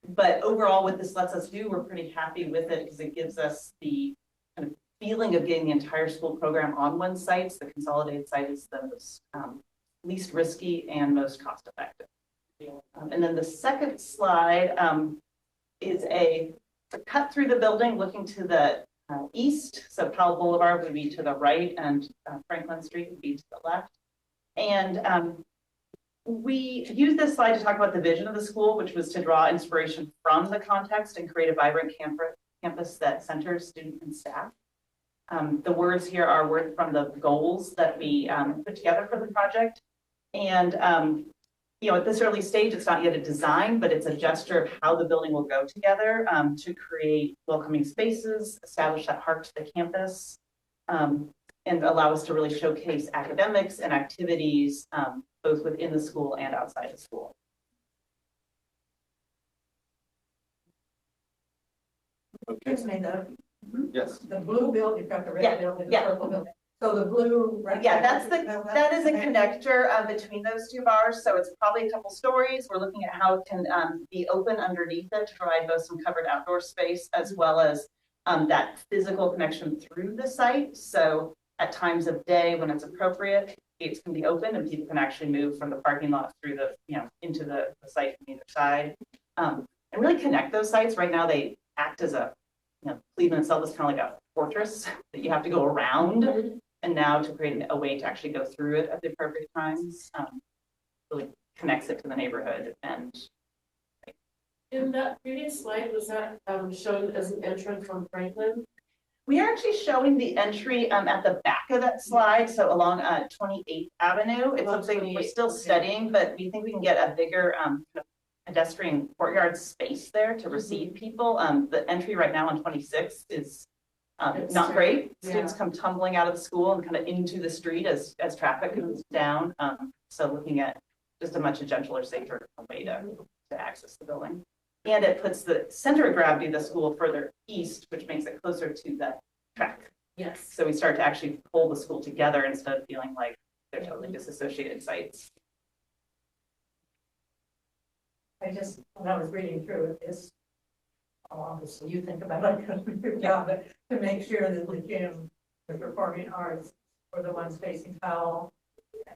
But overall, what this lets us do, we're pretty happy with it because it gives us the kind of feeling of getting the entire school program on one site. So the consolidated site is the most, least risky and most cost effective. And then the second slide is a cut through the building looking to the east. So Powell Boulevard would be to the right and Franklin Street would be to the left. And we used this slide to talk about the vision of the school, which was to draw inspiration from the context and create a vibrant campus that centers students and staff. The words here are words from the goals that we put together for the project. And you know, at this early stage, it's not yet a design, but it's a gesture of how the building will go together to create welcoming spaces, establish that heart to the campus, and allow us to really showcase academics and activities, both within the school and outside the school. Okay. Yes. The blue building, you've got the red building, the purple building. So the blue. Yeah, that is a connector between those two bars. So it's probably a couple stories. We're looking at how it can be open underneath it to provide both some covered outdoor space as well as that physical connection through the site. So at times of day when it's appropriate, gates can be open and people can actually move from the parking lot through the, into the site from either side. And really connect those sites. Right now they act as a, Cleveland itself is kind of like a fortress that you have to go around. And now to create a way to actually go through it at the appropriate times, really connects it to the neighborhood. And in that previous slide, was that shown as an entrance from Franklin? We are actually showing the entry at the back of that slide, so along 28th Avenue. It's something we're still studying, but we think we can get a bigger pedestrian courtyard space there to receive people. The entry right now on 26 is not great. Students come tumbling out of the school and kind of into the street as traffic comes down. So looking at just a much gentler, safer way to access the building. And it puts the center of gravity of the school further east, which makes it closer to the track. Yes. So we start to actually pull the school together instead of feeling like they're totally disassociated sites. I just, when I was reading through it, obviously you think about it because we do job to make sure that the gym, the performing arts, or the ones facing Powell,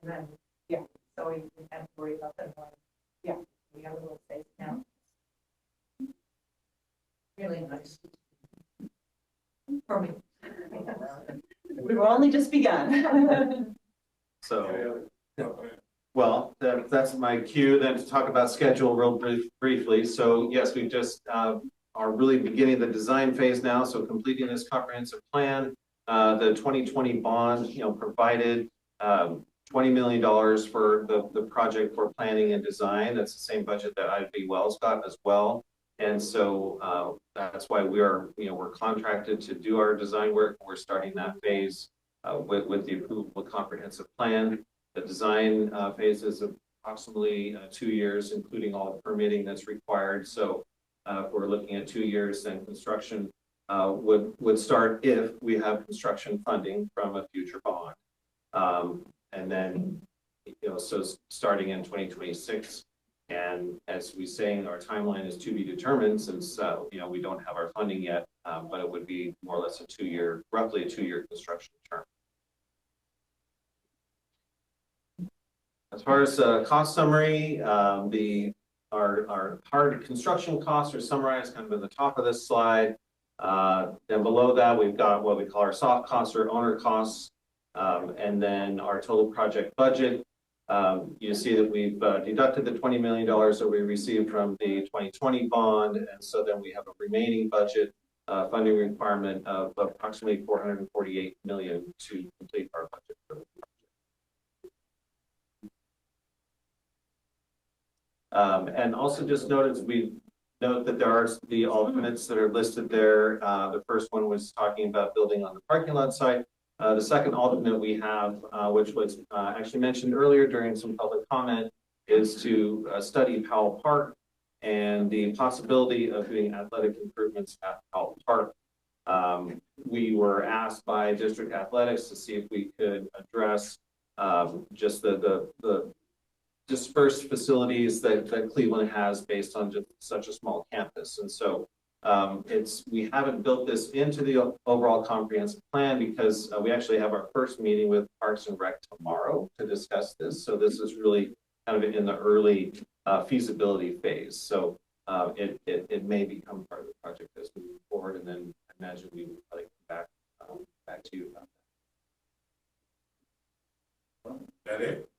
and then so we have to worry about that one. Yeah, we have a little space now. Really nice for me. We were only just begun. So, well, that's my cue then to talk about schedule real briefly. So yes, we just are really beginning the design phase now. So completing this comprehensive plan, the 2020 bond, provided $20 million for the project for planning and design. That's the same budget that IB Wells got as well. And so that's why we're contracted to do our design work. We're starting that phase with the approval of a comprehensive plan. The design phase is approximately 2 years, including all the permitting that's required. So if we're looking at 2 years, then construction would start if we have construction funding from a future bond. And then, so starting in 2026. And as we say, our timeline is to be determined since, we don't have our funding yet, but it would be more or less roughly a 2-year construction term. As far as cost summary, our hard construction costs are summarized kind of at the top of this slide. Then below that, we've got what we call our soft costs or owner costs, and then our total project budget. You see that we've deducted the $20 million that we received from the 2020 bond, and so then we have a remaining budget funding requirement of approximately $448 million to complete our budget for the project. And also just notice Note that there are the alternates that are listed there. The first one was talking about building on the parking lot site. The second alternate we have, which was actually mentioned earlier during some public comment, is to study Powell Park and the possibility of doing athletic improvements at Powell Park. We were asked by district athletics to see if we could address just the dispersed facilities that Cleveland has based on just such a small campus. And so we haven't built this into the overall comprehensive plan because we actually have our first meeting with Parks and Rec tomorrow to discuss this. So this is really kind of in the early feasibility phase. So it may become part of the project as we move forward, and then I imagine we would like back to you about that. That it?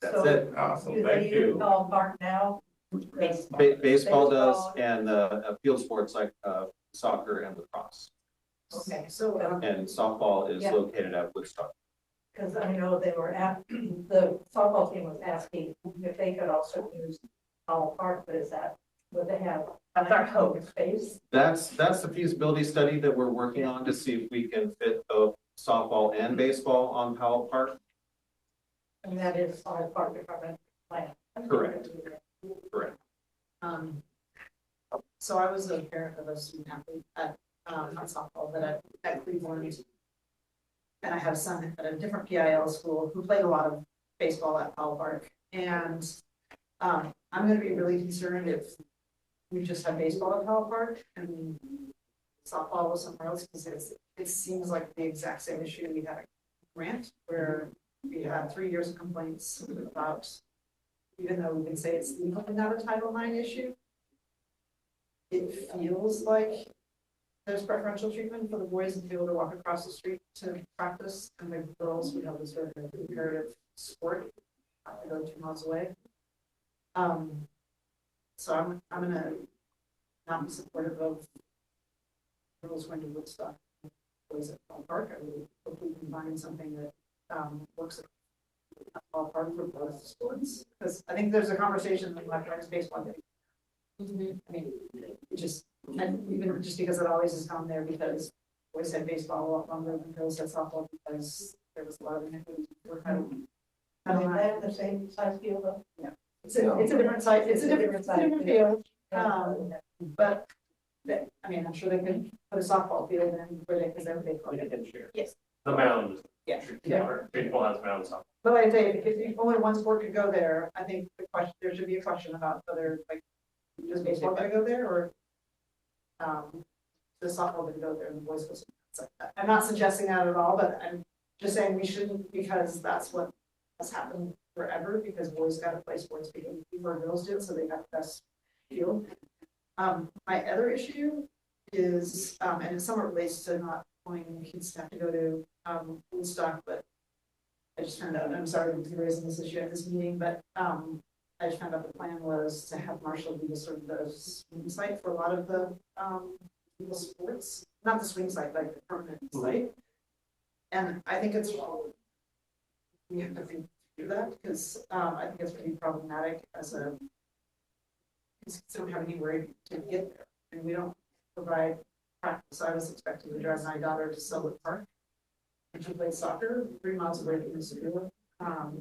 That's it. Awesome, thank you. Park now? Baseball does, and field sports like soccer and lacrosse. Okay, so. And softball is Yeah. located at Woodstock. Because I know they were the softball team was asking if they could also use Powell Park, but is that, would they have? That's our hope. Space? That's the feasibility study that we're working on to see if we can fit both softball and baseball on Powell Park. And that is on the park department plan. Correct. Correct. So I was a parent of a student athlete at, not softball, but at Cleveland. And I have a son at a different PIL school who played a lot of baseball at Powell Park. And I'm gonna be really concerned if we just have baseball at Powell Park and softball was somewhere else, because it seems like the exact same issue we had at Grant, where we had 3 years of complaints about, even though we can say it's legally not a Title IX issue, it feels like there's preferential treatment for the boys to be able to walk across the street to practice, and the girls would have this sort of comparative sport, have to go 2 miles away. So I'm gonna not be supportive of girls going to Woodstock, boys at Powell Park. I really hope we can find something that works at Powell Park for both sports, because I think there's a conversation that left baseball day. I mean, it just, and even just because it always has come there, because boys said baseball a lot longer than girls said softball, because there was a lot of inequities. I mean, they're the same size field though. Yeah, it's a different site. It's a different field. But I mean, I'm sure they could put a softball field in where they, because they're baseball. Yes. The mound. Yeah. Baseball has mounds. But like I say, if only one sport could go there, I think there should be a question about whether, like, does baseball gotta go there, or does softball gonna go there and the boys go somewhere else? I'm not suggesting that at all, but I'm just saying we shouldn't, because that's what has happened forever, because boys gotta play sports before girls do, so they got the best field. My other issue is, and it somewhat relates to not wanting kids to have to go to Woodstock, but I just found out, and I'm sorry to be raising this issue at this meeting, but I just found out the plan was to have Marshall be the sort of the swing site for a lot of the sports, not the swing site, like the permanent site. And I think it's, we have to think through that, because I think it's pretty problematic as a, because we don't have anywhere to get there, and we don't provide practice. I was expecting to drive my daughter to Selwood Park, and she played soccer 3 miles away from the school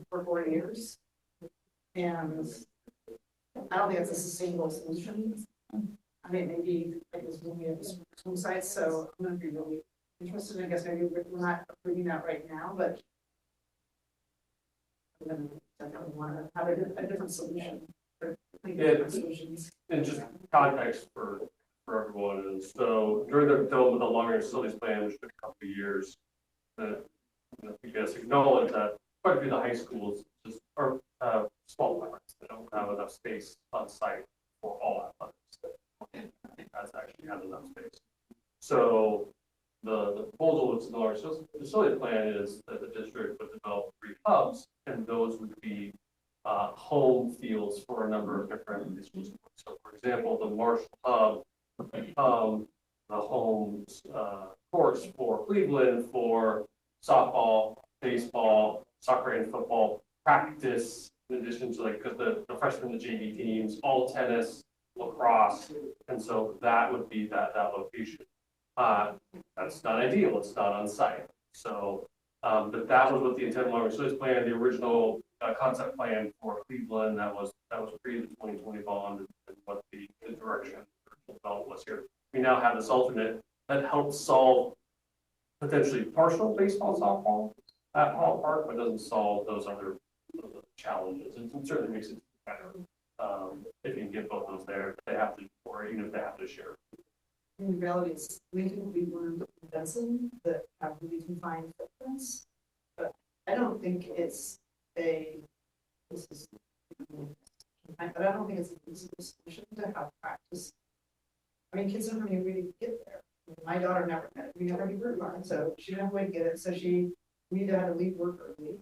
for 4 years. And I don't think it's a sustainable solution. I mean, maybe it was moving at swim sites, so I'm gonna be really interested. I guess maybe we're not approving that right now, but I'm gonna definitely want to have a different solution for different solutions. And just context for everyone is, so during the build of the long-range facilities plan, which took a couple of years, you guys acknowledge that quite a few of the high schools just are small parks. They don't have enough space on site for all athletics. That's actually have enough space. So the proposal with the large facility plan is that the district would develop 3 hubs, and those would be home fields for a number of different schools. So, for example, the Marshall hub would become the home course for Cleveland for softball, baseball, soccer, and football practice, in addition to, like, because the freshmen, the JV teams, all tennis, lacrosse, and so that would be that location. That's not ideal, it's not on site. So, but that was what the intent of the long-range plan, the original concept plan for Cleveland, that was pre the 2020 bond, and what the direction development was here. We now have this alternate that helps solve potentially partial baseball and softball at Hall Park, but doesn't solve those other challenges. And it certainly makes it better if you can get both those there. They have to, or even if they have to share. In reality, it's Lincoln, Cleveland, and Benson that have really confined footprints. But I don't think it's but I don't think it's a easy solution to have practice. I mean, kids don't really get there. My daughter never met it. We never do root learn, so she didn't have a way to get it. So we either had to leave work early,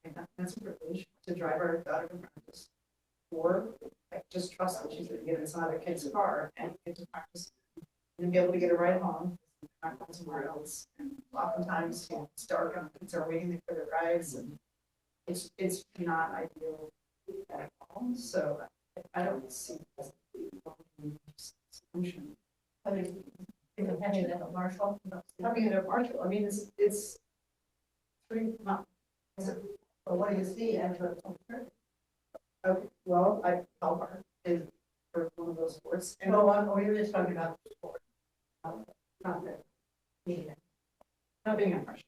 and that's a privilege to drive our daughter to practice, or like, just trust that she's going to get inside a kid's car and get to practice and be able to get a ride home, not go somewhere else. And oftentimes, it's dark and kids are waiting for their rides, and it's not ideal at all. So I don't see it as a solution. Having it at a Marshall. Having it at Marshall. I mean, it's 3 months. Well, what do you see after? Okay, well, Hall Park is for one of those sports. And we're just talking about the sport. Not that meeting. Not being a Marshall.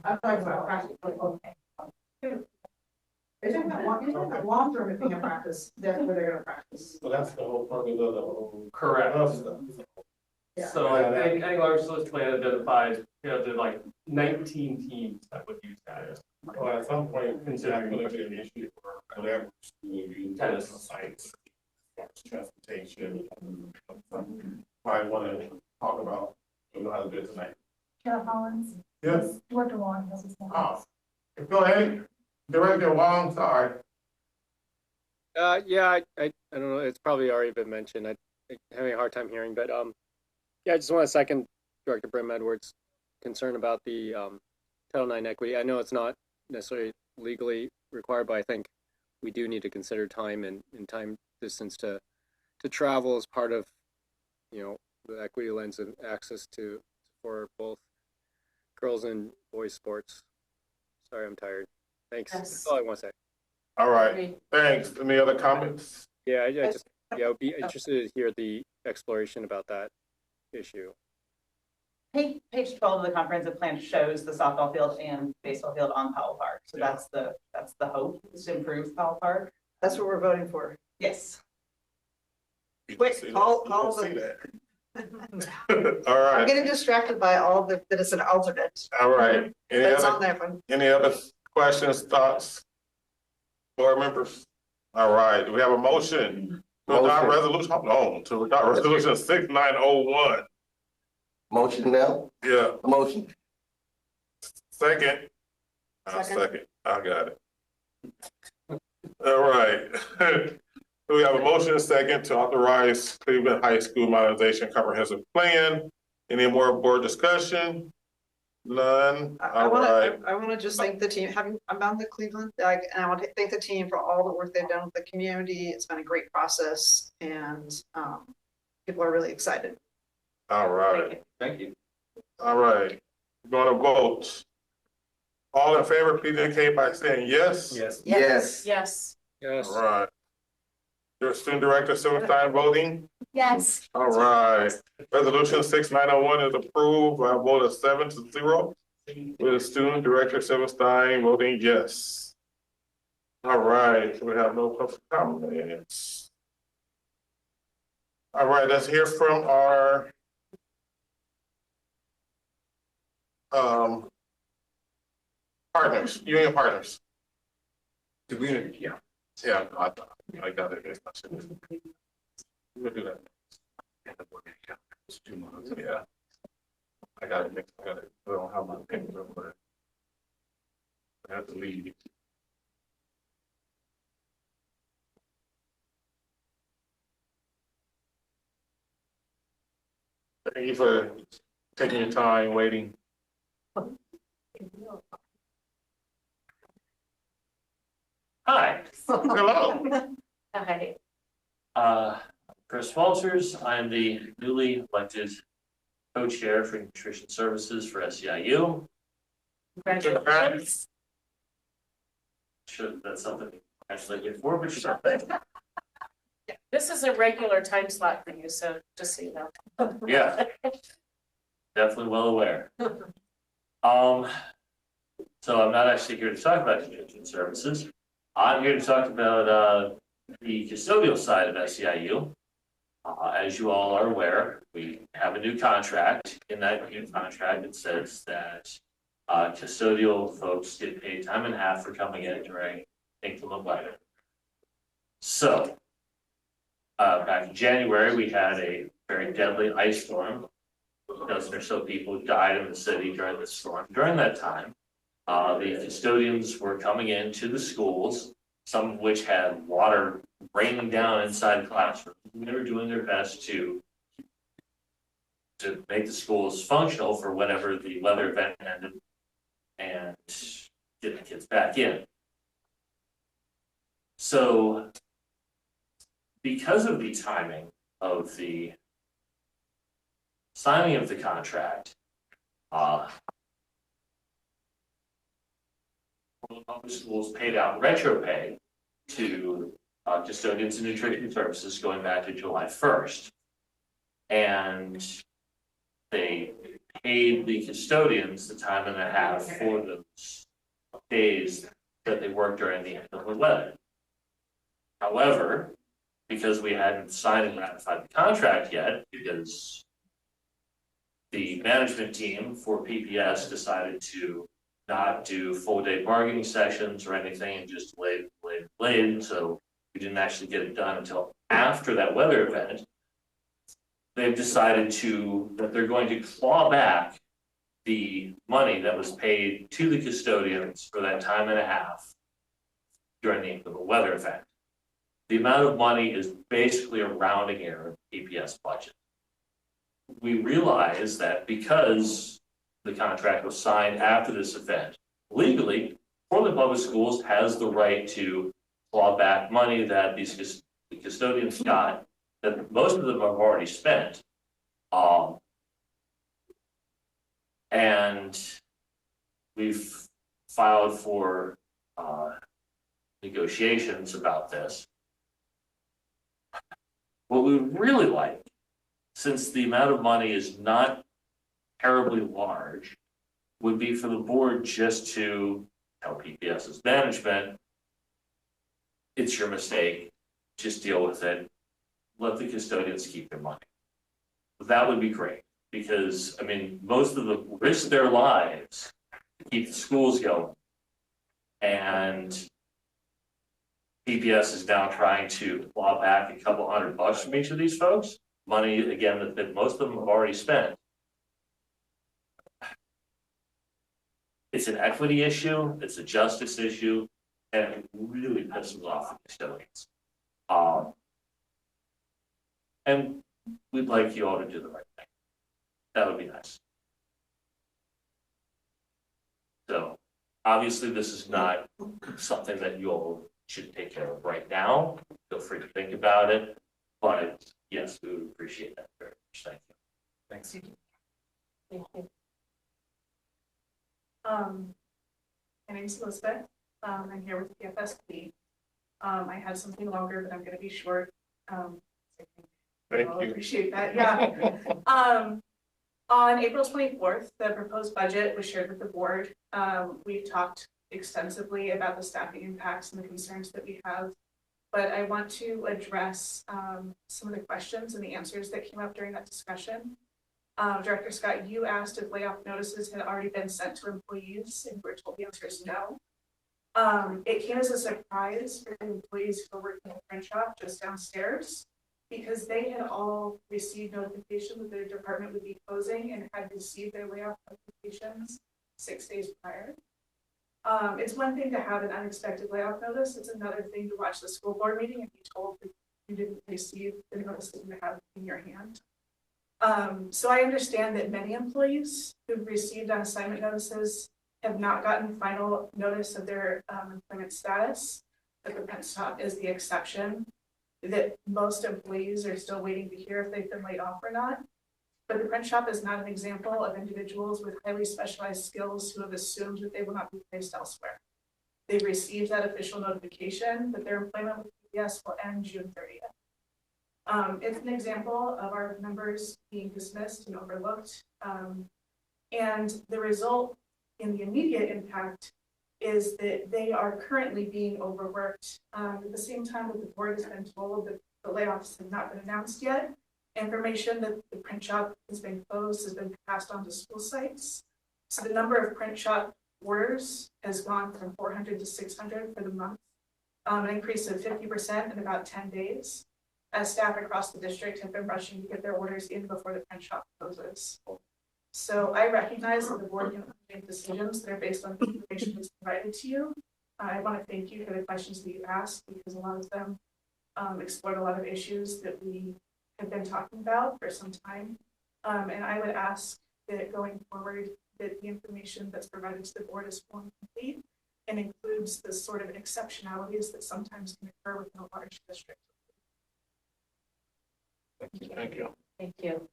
I'm talking about practice. Okay. You're talking about long-term being a practice, that's where they're gonna practice. So that's the whole purpose of the whole. Correct. Yeah. So I think our source plan identifies, there's like 19 teams that would use that. Well, at some point, considering going to be an issue for whatever school you Tennis sites, transportation. Might want to talk about, how to do it tonight. Chair Hollins. Yes. Director Wong has his hand. Oh, go ahead. Director Wong, sorry. Yeah, I don't know. It's probably already been mentioned. I'm having a hard time hearing, but yeah, I just want to second Director Brim Edwards' concern about the Title IX equity. I know it's not necessarily legally required, but I think we do need to consider time and time distance to travel as part of, the equity lens and access for both girls and boys sports. Sorry, I'm tired. Thanks. Yes. That's all I want to say. All right, thanks. Any other comments? Yeah, I would be interested to hear the exploration about that issue. Page 12 of the comprehensive plan shows the softball field and baseball field on Powell Park. So that's the hope, is to improve Powell Park. That's what we're voting for. Yes. Wait, call the. All right. I'm getting distracted by all that it's an alternate. All right. That's on that one. Any other questions, thoughts? Board members? All right, do we have a motion to adopt resolution, hold on, to adopt resolution 6901? Motion now? Yeah. Motion. Second. Second. I got it. All right. We have a motion and second to authorize Cleveland High School Modernization Comprehensive Plan. Any more board discussion? None. I want to just thank the team. I'm on the Cleveland, and I want to thank the team for all the work they've done with the community. It's been a great process, and people are really excited. All right. Thank you. All right. We're going to vote. All in favor, please indicate by saying yes. Yes. Yes. Yes. Yes. All right. Your student director, Silverstein, voting? Yes. All right. Resolution 6901 is approved by a vote of 7-0. With the student director, Silverstein, voting yes. All right. We have no public comments. All right. Let's hear from our partners, union partners. The unit, yeah. Yeah, I got it. We'll do that. Yeah. I got it. I don't have my papers over there. I have to leave. Thank you for taking your time waiting. Hi. Hello. Hi. Chris Walters. I am the newly elected co-chair for Nutrition Services for SEIU. Congratulations. Sure, that's something to congratulate you for, but something. This is a regular time slot for you, so just so you know. Yeah, definitely well aware. So I'm not actually here to talk about nutrition services. I'm here to talk about the custodial side of SEIU. As you all are aware, we have a new contract. In that new contract, it says that custodial folks get paid time and a half for coming in during inclement weather. So back in January, we had a very deadly ice storm. A dozen or so people died in the city during the storm. During that time, the custodians were coming into the schools, some of which had water raining down inside the classrooms. They were doing their best to make the schools functional for whenever the weather event ended and get the kids back in. So because of the timing of the signing of the contract, public schools paid out retro pay to custodians and nutrition services going back to July 1st. And they paid the custodians the time and a half for those days that they worked during the inclement weather. However, because we hadn't signed and ratified the contract yet, because the management team for PPS decided to not do full day bargaining sessions or anything and just delayed. So we didn't actually get it done until after that weather event. They've decided that they're going to claw back the money that was paid to the custodians for that time and a half during the inclement weather event. The amount of money is basically a rounding error of the PPS budget. We realize that because the contract was signed after this event, legally, Portland Public Schools has the right to claw back money that the custodians got, that most of them have already spent. And we've filed for negotiations about this. What we would really like, since the amount of money is not terribly large, would be for the board just to tell PPS's management, it's your mistake, just deal with it, let the custodians keep their money. That would be great, because I mean, most of them risk their lives to keep the schools going, and PPS is now trying to claw back a couple $100 from each of these folks, money again that most of them have already spent. It's an equity issue, it's a justice issue, and it really pisses off the custodians. And we'd like you all to do the right thing. That would be nice. So obviously this is not something that you all should take care of right now. Feel free to think about it, but yes, we would appreciate that very much. Thank you. Thanks. Thank you. My name's Elizabeth. I'm here with the PFSP. I had something longer, but I'm going to be short. Thank I'll you. appreciate that. Yeah. On April 24th, the proposed budget was shared with the board. We talked extensively about the staffing impacts and the concerns that we have, but I want to address some of the questions and the answers that came up during that discussion. Director Scott, you asked if layoff notices had already been sent to employees, and we're told the answer is no. It came as a surprise for the employees who were working at the print shop just downstairs, because they had all received notification that their department would be closing and had received their layoff notifications 6 days prior. It's one thing to have an unexpected layoff notice. It's another thing to watch the school board meeting and be told that you didn't receive the notice that you have in your hand. So I understand that many employees who've received on assignment notices have not gotten final notice of their employment status, but the print stop is the exception. that most employees are still waiting to hear if they've been laid off or not. But the print shop is not an example of individuals with highly specialized skills who have assumed that they will not be placed elsewhere. They've received that official notification that their employment with PBS will end June 30th. It's an example of our members being dismissed and overlooked. And the result in the immediate impact is that they are currently being overworked. At the same time that the board has been told that the layoffs have not been announced yet, information that the print shop has been closed has been passed on to school sites. So the number of print shop orders has gone from 400 to 600 for the month, an increase of 50% in about 10 days, as staff across the district have been rushing to get their orders in before the print shop closes. So I recognize that the board can make decisions that are based on the information that's provided to you. I want to thank you for the questions that you asked, because a lot of them explored a lot of issues that we have been talking about for some time. And I would ask that going forward, that the information that's provided to the board is full and complete and includes the sort of exceptionalities that sometimes can occur within a large district. Thank you. Thank you.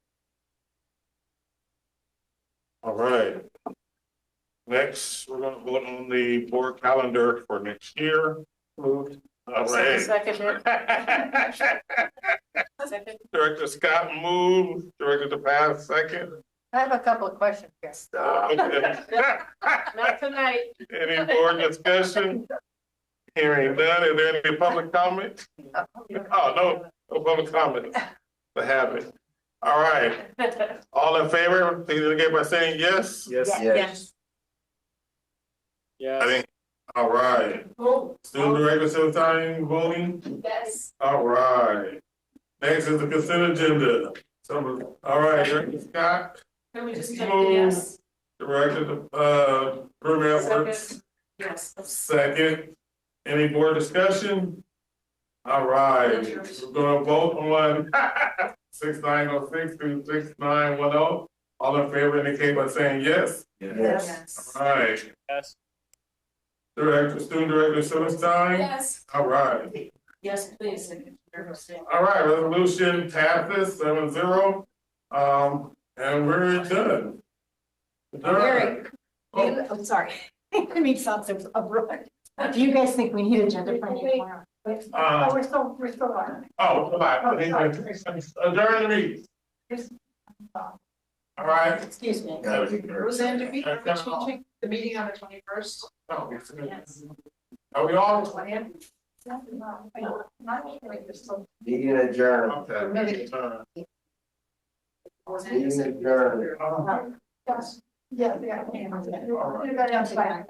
All right. Next, we're gonna vote on the board calendar for next year. Moved. All right. Second. Director Scott moved, Director DePass second. I have a couple of questions here. Okay. Not tonight. Any board discussion? Hearing none, is there any public comment? Oh, no public comment. To have it. All right. All in favor, please indicate by saying yes. Yes. Yes. Yeah. I think, all right. Student director simultaneous voting? Yes. All right. Next is the consent agenda. So, all right, Director Scott. Can we just Move. take yes? Director, Premier Edwards. Yes. Second. Any board discussion? All right, we're gonna vote on 6906 through 6910. All in favor indicate by saying yes. Yes. All right. Yes. Student Director Silverstein? Yes. All right. Yes, please. All right, resolution passes 7-0. And we're done. Gary, I'm sorry. I didn't mean to sound so abrupt. Do you guys think we need agenda for any tomorrow? We're still on. Oh, come on. Adjourn the meeting. All right. Excuse me. Roseanne, do we are we changing the meeting on the 21st? Oh, Yes. are we all? Meeting adjourned. Okay. Meeting adjourned. Yes. Yeah. Everybody else, fine.